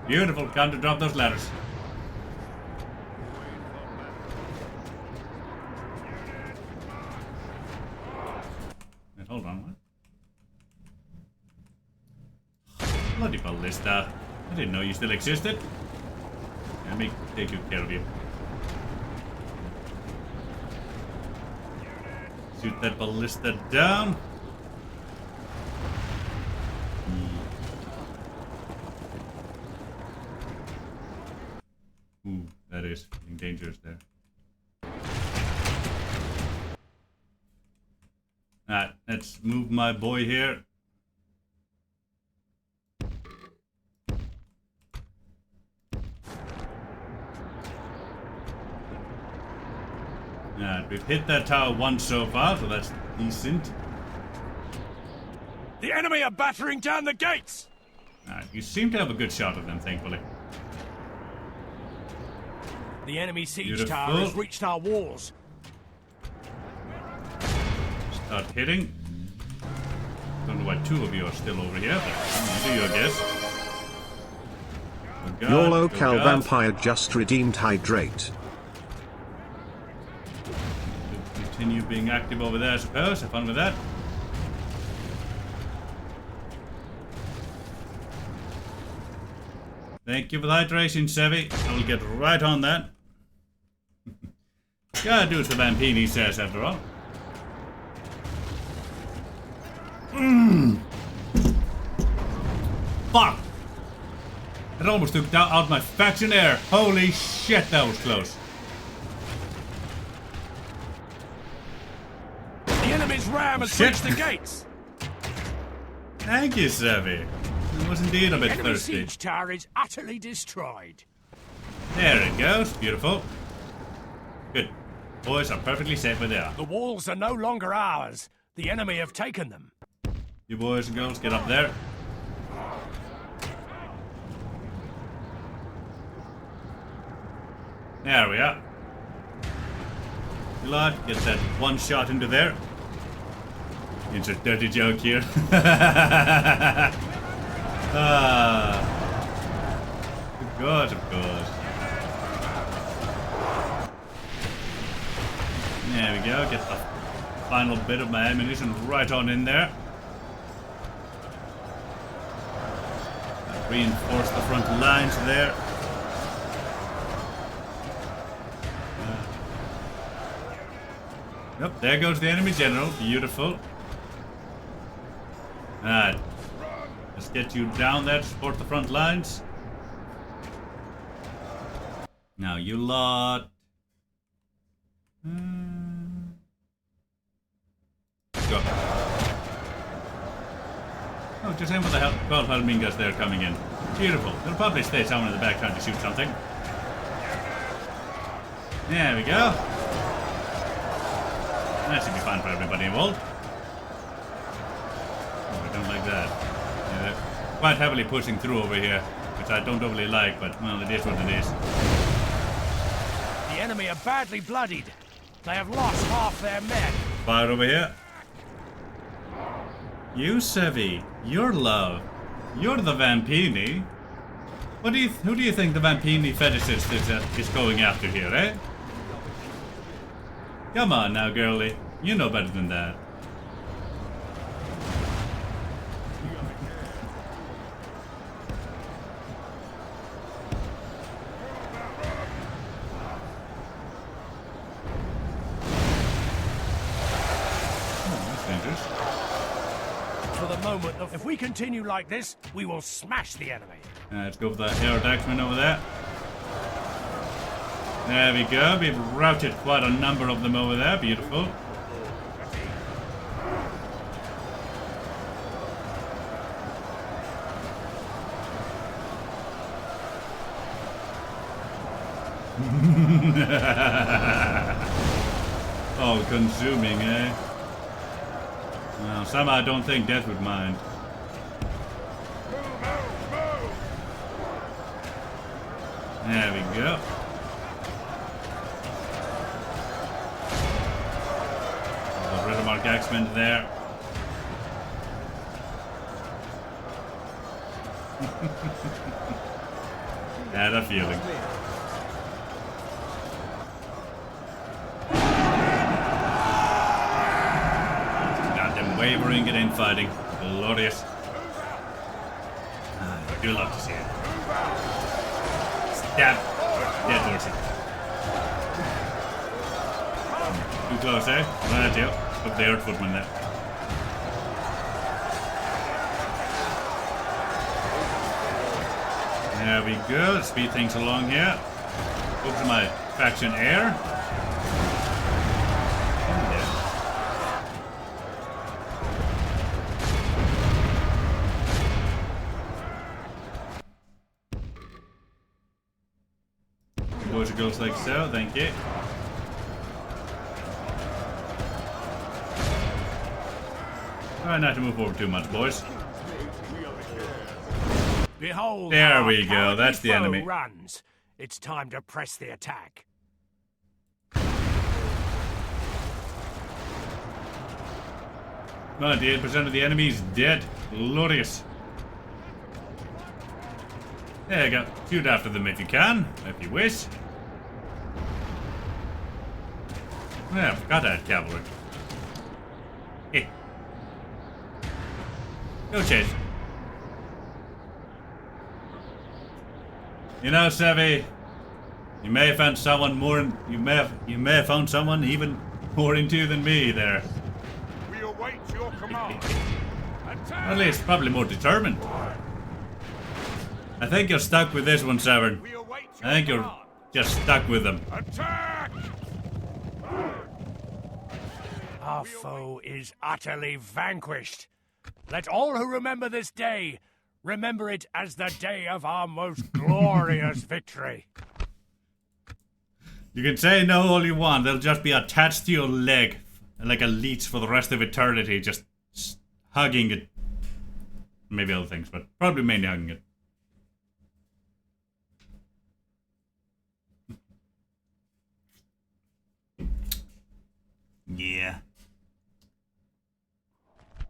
Beautiful, time to drop those ladders. Wait, hold on, what? Bloody ballista. I didn't know you still existed. Let me take good care of you. Shoot that ballista down. Ooh, that is getting dangerous there. Alright, let's move my boy here. Alright, we've hit that tower once so far, so that's decent. The enemy are battering down the gates! Alright, you seem to have a good shot at them, thankfully. The enemy siege Beautiful. tower has reached our walls. Start hitting. Don't know why two of you are still over here, but do you, I guess. Oh God, Your oh local God. vampire just redeemed hydrate. Continue being active over there, I suppose. Have fun with that. Thank you for the hydration, Sevi. I will get right on that. Gotta do as the Vampini says, after all. Fuck! It almost took out my faction air. Holy shit, that was close. The enemy's ram has Shit. reached the gates! Thank you, Sevi. I was indeed a bit Enemy thirsty. siege tower is utterly destroyed. There it goes. Beautiful. Good. Boys are perfectly safe where they are. The walls are no longer ours. The enemy have taken them. You boys and girls, get up there. There we are. Lord, get that one shot into there. Insert dirty joke here. Of course, of course. There we go, get the final bit of my ammunition right on in there. Reinforce the front lines there. Yep, there goes the enemy general. Beautiful. Alright. Let's get you down there to support the front lines. Now you lot. Go. Oh, just aim for the 12 Helmingas there coming in. Beautiful. They'll probably stay somewhere in the back trying to shoot something. There we go. That should be fun for everybody involved. Oh, I don't like that. Yeah, they're quite heavily pushing through over here, which I don't overly like, but well, it is what it is. The enemy are badly bloodied. They have lost half their men. Fire over here. You, Sevi, your love. You're the Vampini. Who do you think the Vampini fetishist is going after here, eh? Come on now, girlie. You know better than that. moment. If we continue like this, we will smash the enemy. Let's go for that Ar-Adunaim over there. There we go. We've routed quite a number of them over there. Beautiful. Oh, consuming, eh? Well, somehow I don't think Death would mind. There we go. Got rid of our Gaxman there. Had a feeling. Wavering and infighting. Glorious. I do love to see it. Stab. Dead Dorsey. Too close, eh? Right, yeah. Up the Earth footman there. There we go. Let's speed things along here. Go to my faction air. It goes like so, thank you. Try not to move forward too much, boys. Behold, there we go, that's the enemy. Runs. It's time to press the attack. 98% of the enemy is dead. Glorious. There you go. Shoot after them if you can, if you wish. Yeah, forgot I had cavalry. Hey. Go chase. You know, Sevi, you may have found someone more. You may have found someone even more into than me there. We await your command. At least, probably more determined. I think you're stuck with this one, Severn. I think you're just stuck with them. Attack! Our foe is utterly vanquished. Let all who remember this day remember it as the day of our most glorious victory. You can say no all you want. They'll just be attached to your leg like a leech for the rest of eternity, just hugging it. Maybe other things, but probably mainly hugging it. Yeah.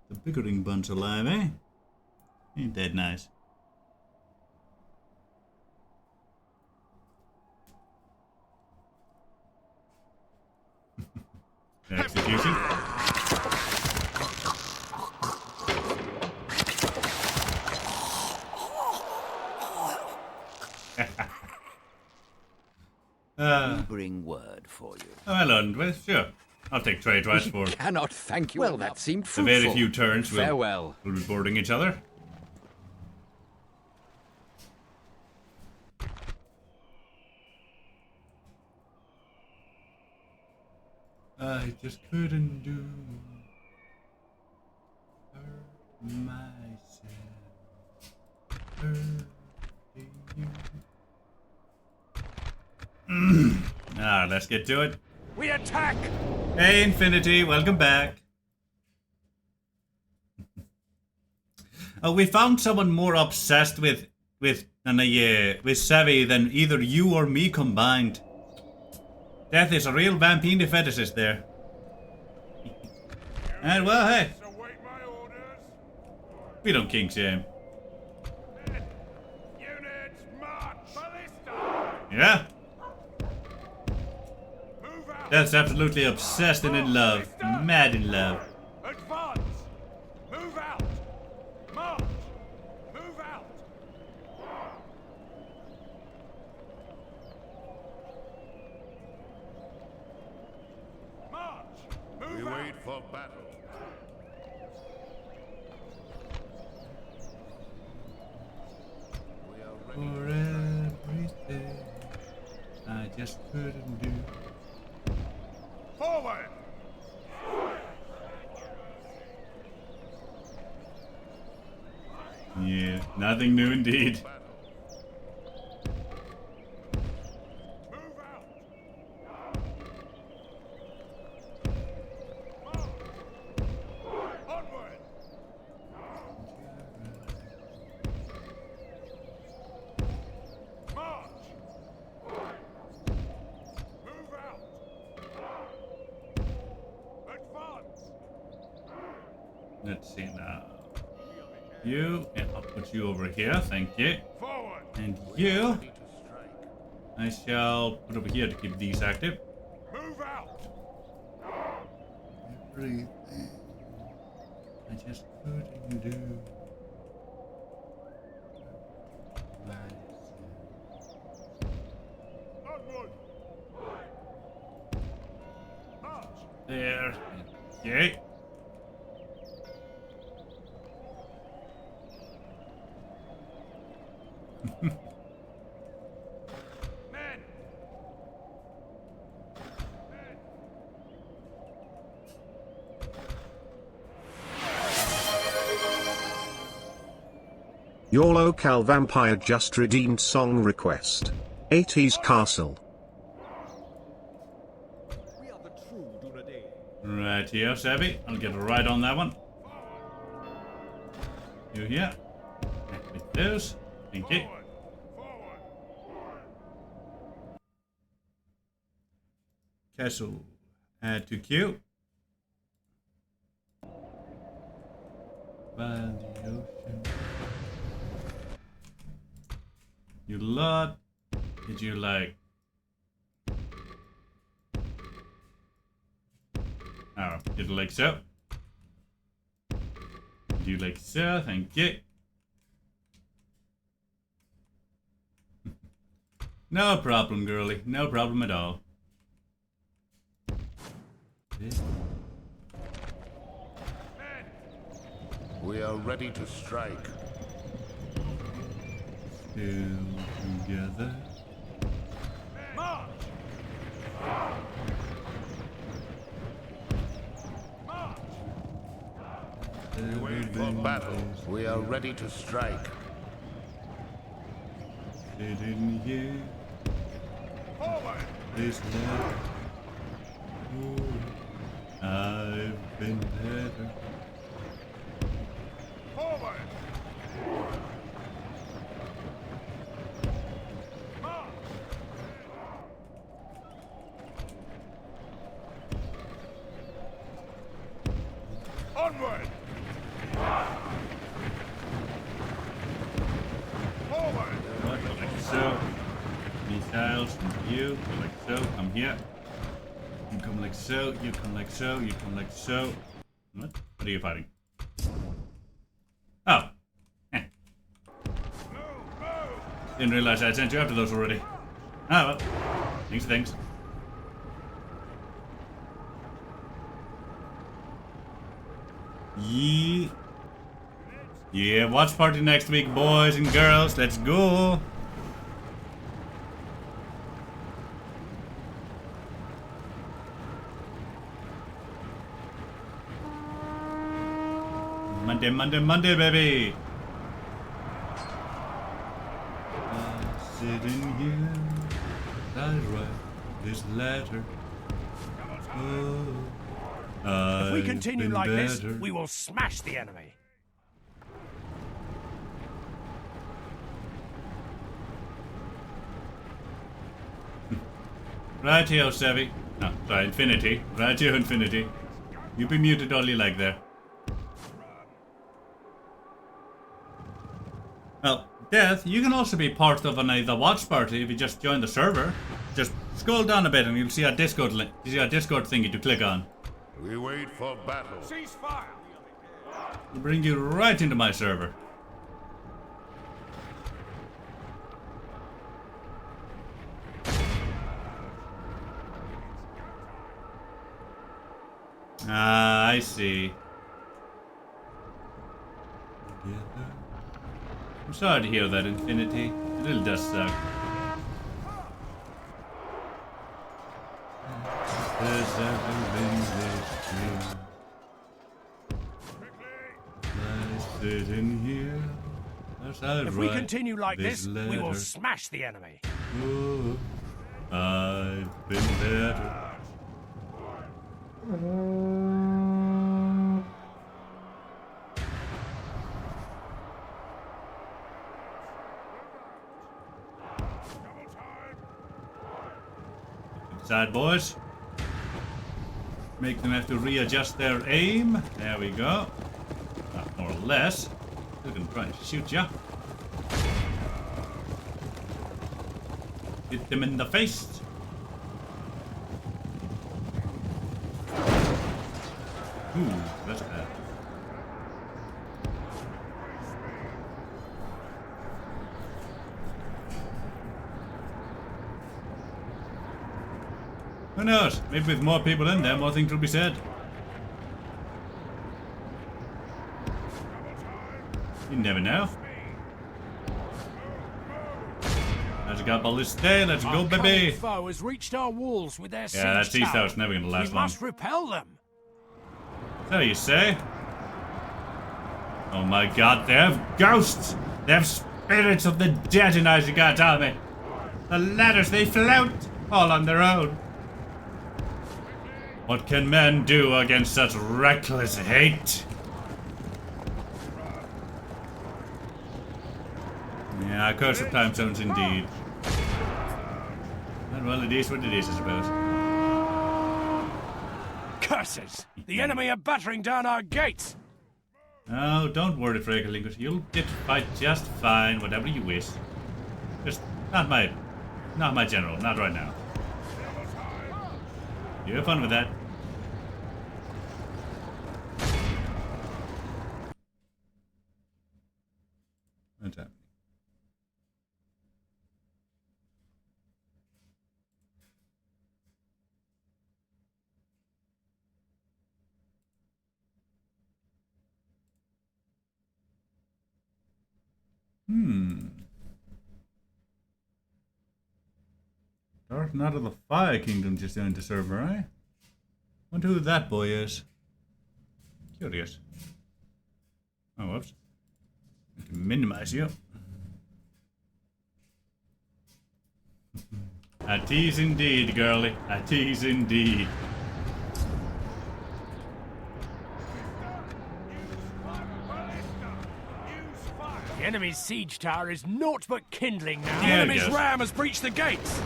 The bickering bunch alive, eh? Ain't that nice? Execution. Bring word for you. Oh, hello, and sure. I'll take trade rights for Cannot thank you. Well, that seemed the fruitful. very few turns. Farewell. We'll be boarding each other. I just couldn't do myself. Let's get to it. We attack! Hey, Infinity, welcome back. Oh, we found someone more obsessed with Sevi than either you or me combined. Death is a real vampire fetishist there. And well, hey, we don't kink shame. Units march! Ballista! Yeah. Death's absolutely obsessed and in love. Mad in love. Advance! Move out! March! Move out! March! Move We out! wait for battle. just couldn't do. Forward! Yeah, nothing new indeed. Move out! Onward! March! Move out! Advance! Let's see now. You, and I'll put you over here, thank you. Forward! And you, Ready to strike. I shall put over here to keep these active. Move out! Everything I just couldn't do. Onward! March! There. Okay. Men! Your local vampire just redeemed song request. 80s Castle. Right here, Savvy. I'll get right on that one. You here. Back with those. Thank you. Castle. Add to queue. By the ocean. You lot. Did you like? Oh, did you like so? Did you like so? Thank you. No problem, girly. No problem at all. We are ready to strike. Still together. March! March! We wait for battle. We are ready to strike. Sitting here. Forward! This night. Oh, I've been better. Forward! March! Onward! Forward! Like so. Missiles from you. Go like so. Come here. You come like so. You come like so. You come like so. What? What are you fighting? Oh. Eh. Move! Move! Didn't realize I had sent you after those already. Ah, well. Thanks. Yeah, watch party next week, boys and girls. Let's go. Monday, baby. Sitting here, I write this letter. Oh, If we continue I've like been this, better. we will smash the enemy. Right here, Savvy. No, sorry, Infinity. Right here, Infinity. You be muted all you like there. Well, Death, you can also be part of the watch party if you just join the server. Just scroll down a bit and you'll see a Discord link. You see a Discord thingy to click on. We wait for battle. Cease fire! It'll bring you right into my server. Ah, I see. I'm sorry to hear that, Infinity. It really does suck. Has ever been this true. I sit in here as I If we write continue like this, we will letter. smash the enemy. Oh, I've been better. Inside, boys. Make them have to readjust their aim. There we go. More or less. They're gonna try to shoot ya. Hit them in the face. Ooh, that's bad. Who knows? Maybe with more people in there, more things will be said. You never know. Let's go, Ballista. Let's go, baby. Our foe has reached our walls with their Yeah, that siege siege tower. tower's never gonna last We long. must repel them. So you say? Oh my god, they have ghosts! They have spirits of the dead in eyes, you gotta tell me. The ladders, they float all on their own. What can men do against such reckless hate? Yeah, curse of time zones indeed. And well, it is what it is, I suppose. Curses! The enemy are battering down our gates. Oh, don't worry, Fregalingus. You'll get to fight just fine, whatever you wish. Just not my general, not right now. You have fun with that. What's happening? Darth Knight of the Fire Kingdom just joined the server, eh? Wonder who that boy is. Curious. Oh, whoops. I can minimize you. A tease indeed, girlie. A tease indeed. The enemy's siege tower is naught but kindling now. The There it enemy's goes. ram has breached the gates.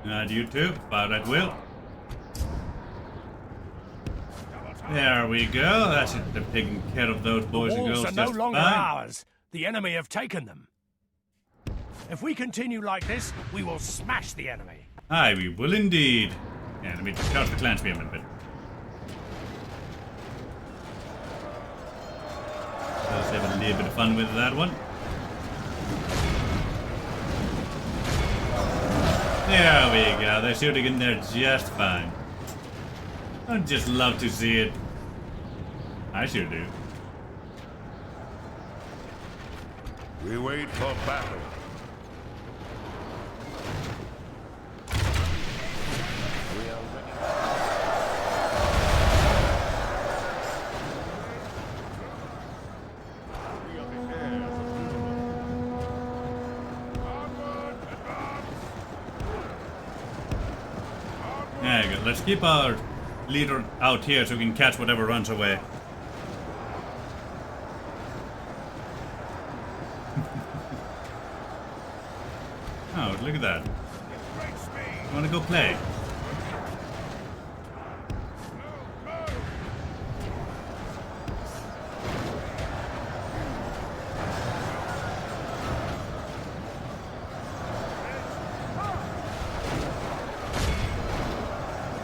And you too. Fire at will. There we go. That's it. They're taking care of those boys and Walls girls are no just longer fine. ours. The enemy have taken them. If we continue like this, we will smash the enemy. Aye, we will indeed. Yeah, let me couch the clan spearman a bit. Let's have a little bit of fun with that one. There we go. They're shooting in there just fine. I'd just love to see it. I sure do. We wait for battle. There you go. Let's keep our leader out here so we can catch whatever runs away. Oh, look at that. You wanna go play?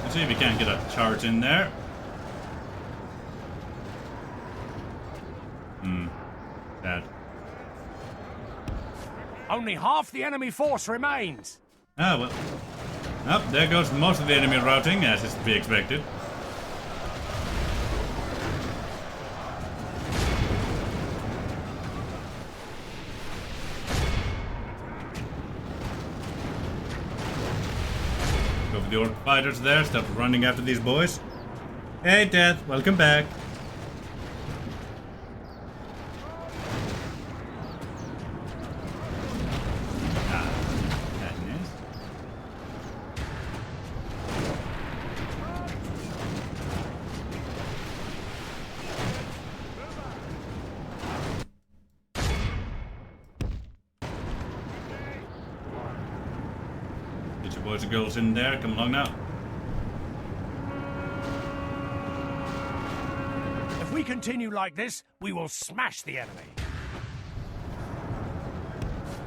Let's see if we can get a charge in there. Sad. Only half the enemy force remains. Ah, well. Oh, there goes most of the enemy routing, as is to be expected. the orc fighters there. Start running after these boys. Hey, Death, welcome back. Get your boys and girls in there. Come along now. If we continue like this, we will smash the enemy.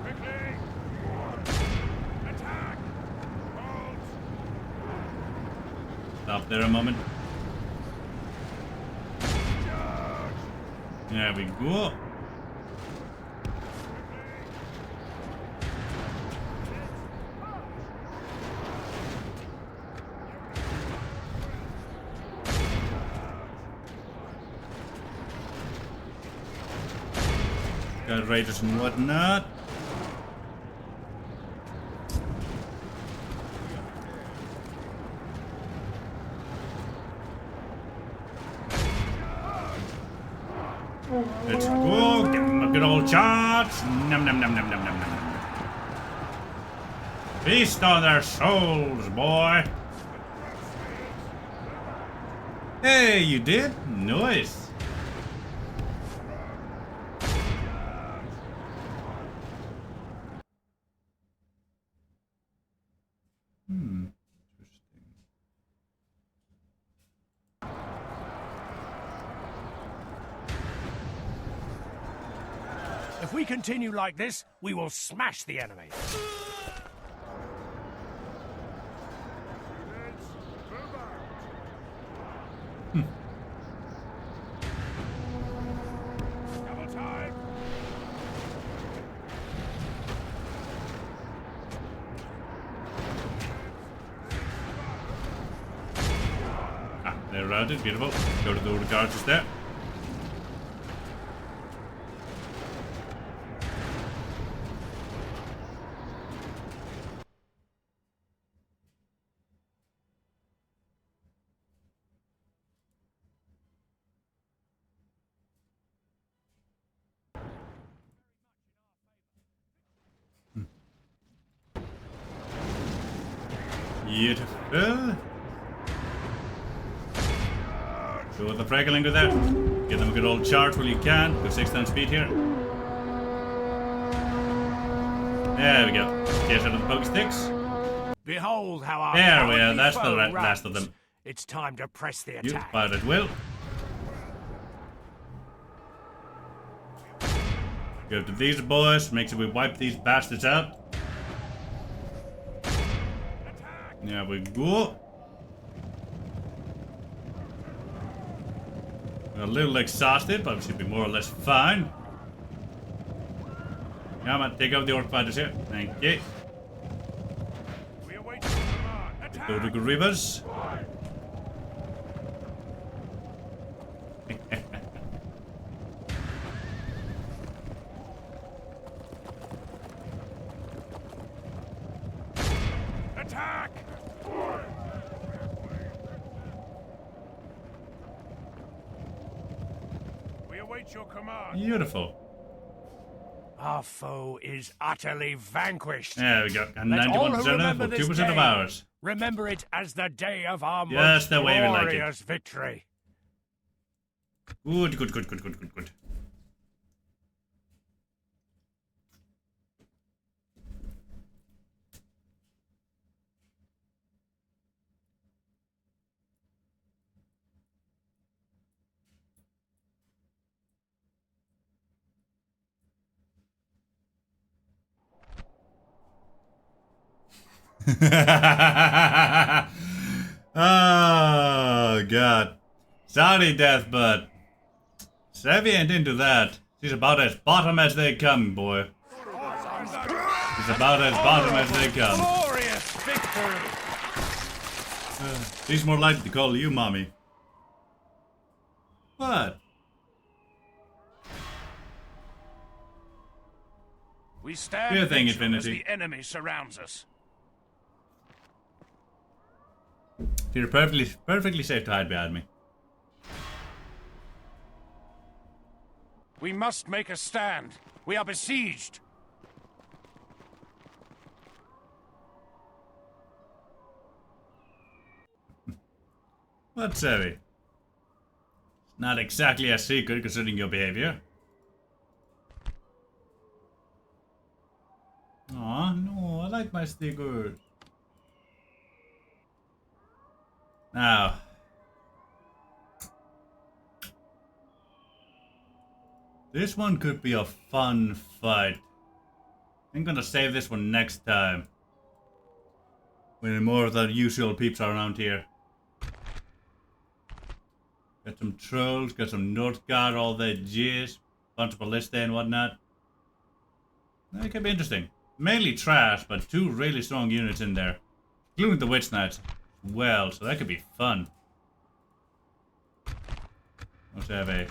Quickly! Attack! Hold! Stop there a moment. There we go. Got raiders and whatnot. Let's go. Give them a good old charge. Num num num num num num num. Feast on their souls, boy. Hey, you did? Nice. If we continue like this, we will smash the enemy. Double time! Ah, they're routed. Beautiful. Go to the order guards just there. Beautiful. Go with the fraggling to that. Give them a good old charge while you can. Go 6 times speed here. There we go. Get out of the poke sticks. Behold how our There we are. cowardly That's the foe last of runs. them. It's time to press the You attack. fired at will. Go to these boys. Make sure we wipe these bastards out. There we go. We're a little exhausted, but we should be more or less fine. Come on, take out the orc fighters here. Thank you. We await your command. Attack! Go to the rivers. Attack! We await your command. Beautiful. Our foe is utterly vanquished. There we go. And Let all 91% who of remember it, this 2% of day ours. remember it as the day of our Just most the way we like it. glorious victory. Good, good, good, good, good, good, good. Oh, God. Sorry, Death, but Savvy ain't into that. She's about as bottom as they come, boy. She's about as bottom as they come. Glorious victory! She's more likely to call you mommy. What? We stand Good thing, vigilant as Infinity. the enemy surrounds us. You're perfectly safe to hide behind me. We must make a stand. We are besieged. What say we? Not exactly a secret considering your behavior. Aw, no, I like my stickers. Now. This one could be a fun fight. I'm gonna save this one next time. When more of the usual peeps are around here. Got some trolls, got some Northgard, all that jizz. Bunch of ballista and whatnot. That could be interesting. Mainly trash, but two really strong units in there. Including the Witch Knights as well, so that could be fun. Also have a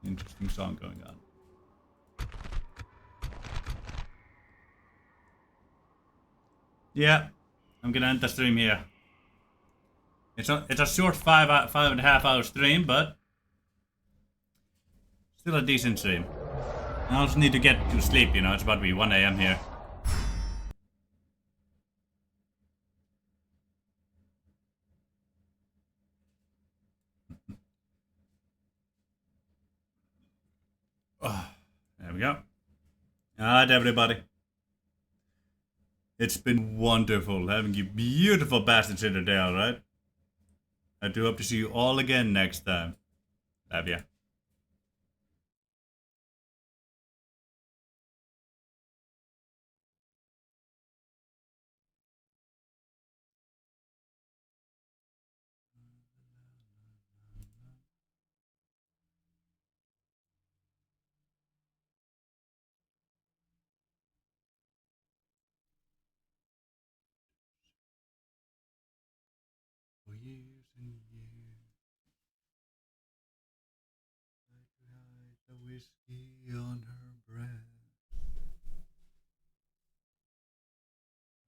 interesting song going on. Yeah, I'm gonna end the stream here. It's a short 5.5 hour stream, but still a decent stream. I also need to get to sleep, you know, it's about to be 1 AM here. Oh, there we go. Alright, everybody. It's been wonderful having you beautiful bastards here today, alright? I do hope to see you all again next time. Love ya. For years and years, I could hide the whiskey on her breath,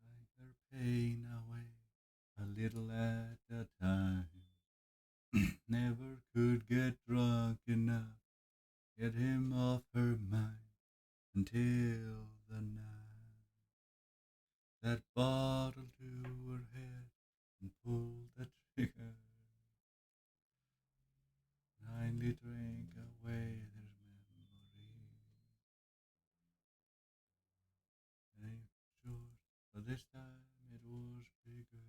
hide her pain away, a little at a time. Never could get drunk enough, get him off her mind, until the night that bottle to her head and pulled the trigger. Kindly drink away their memory. Ain't sure, but this time it was bigger.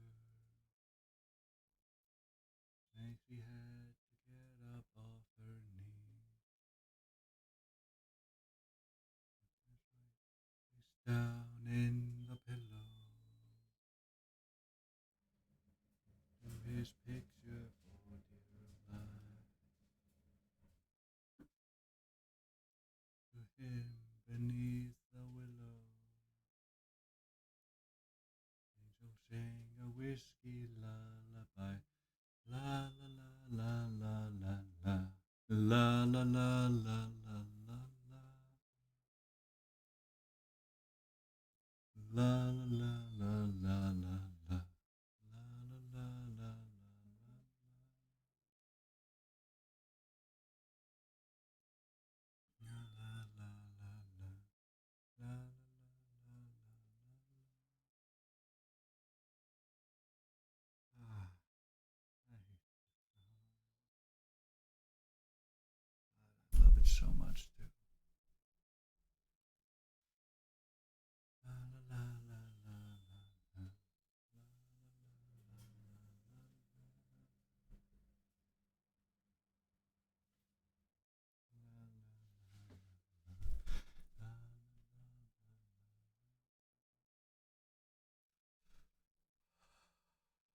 And she had to get up off her knees. Face down in the pillow to his picture for dear life. To him beneath the willow, angel sang a whiskey lullaby. La la la la la la la la la la la la la la la la.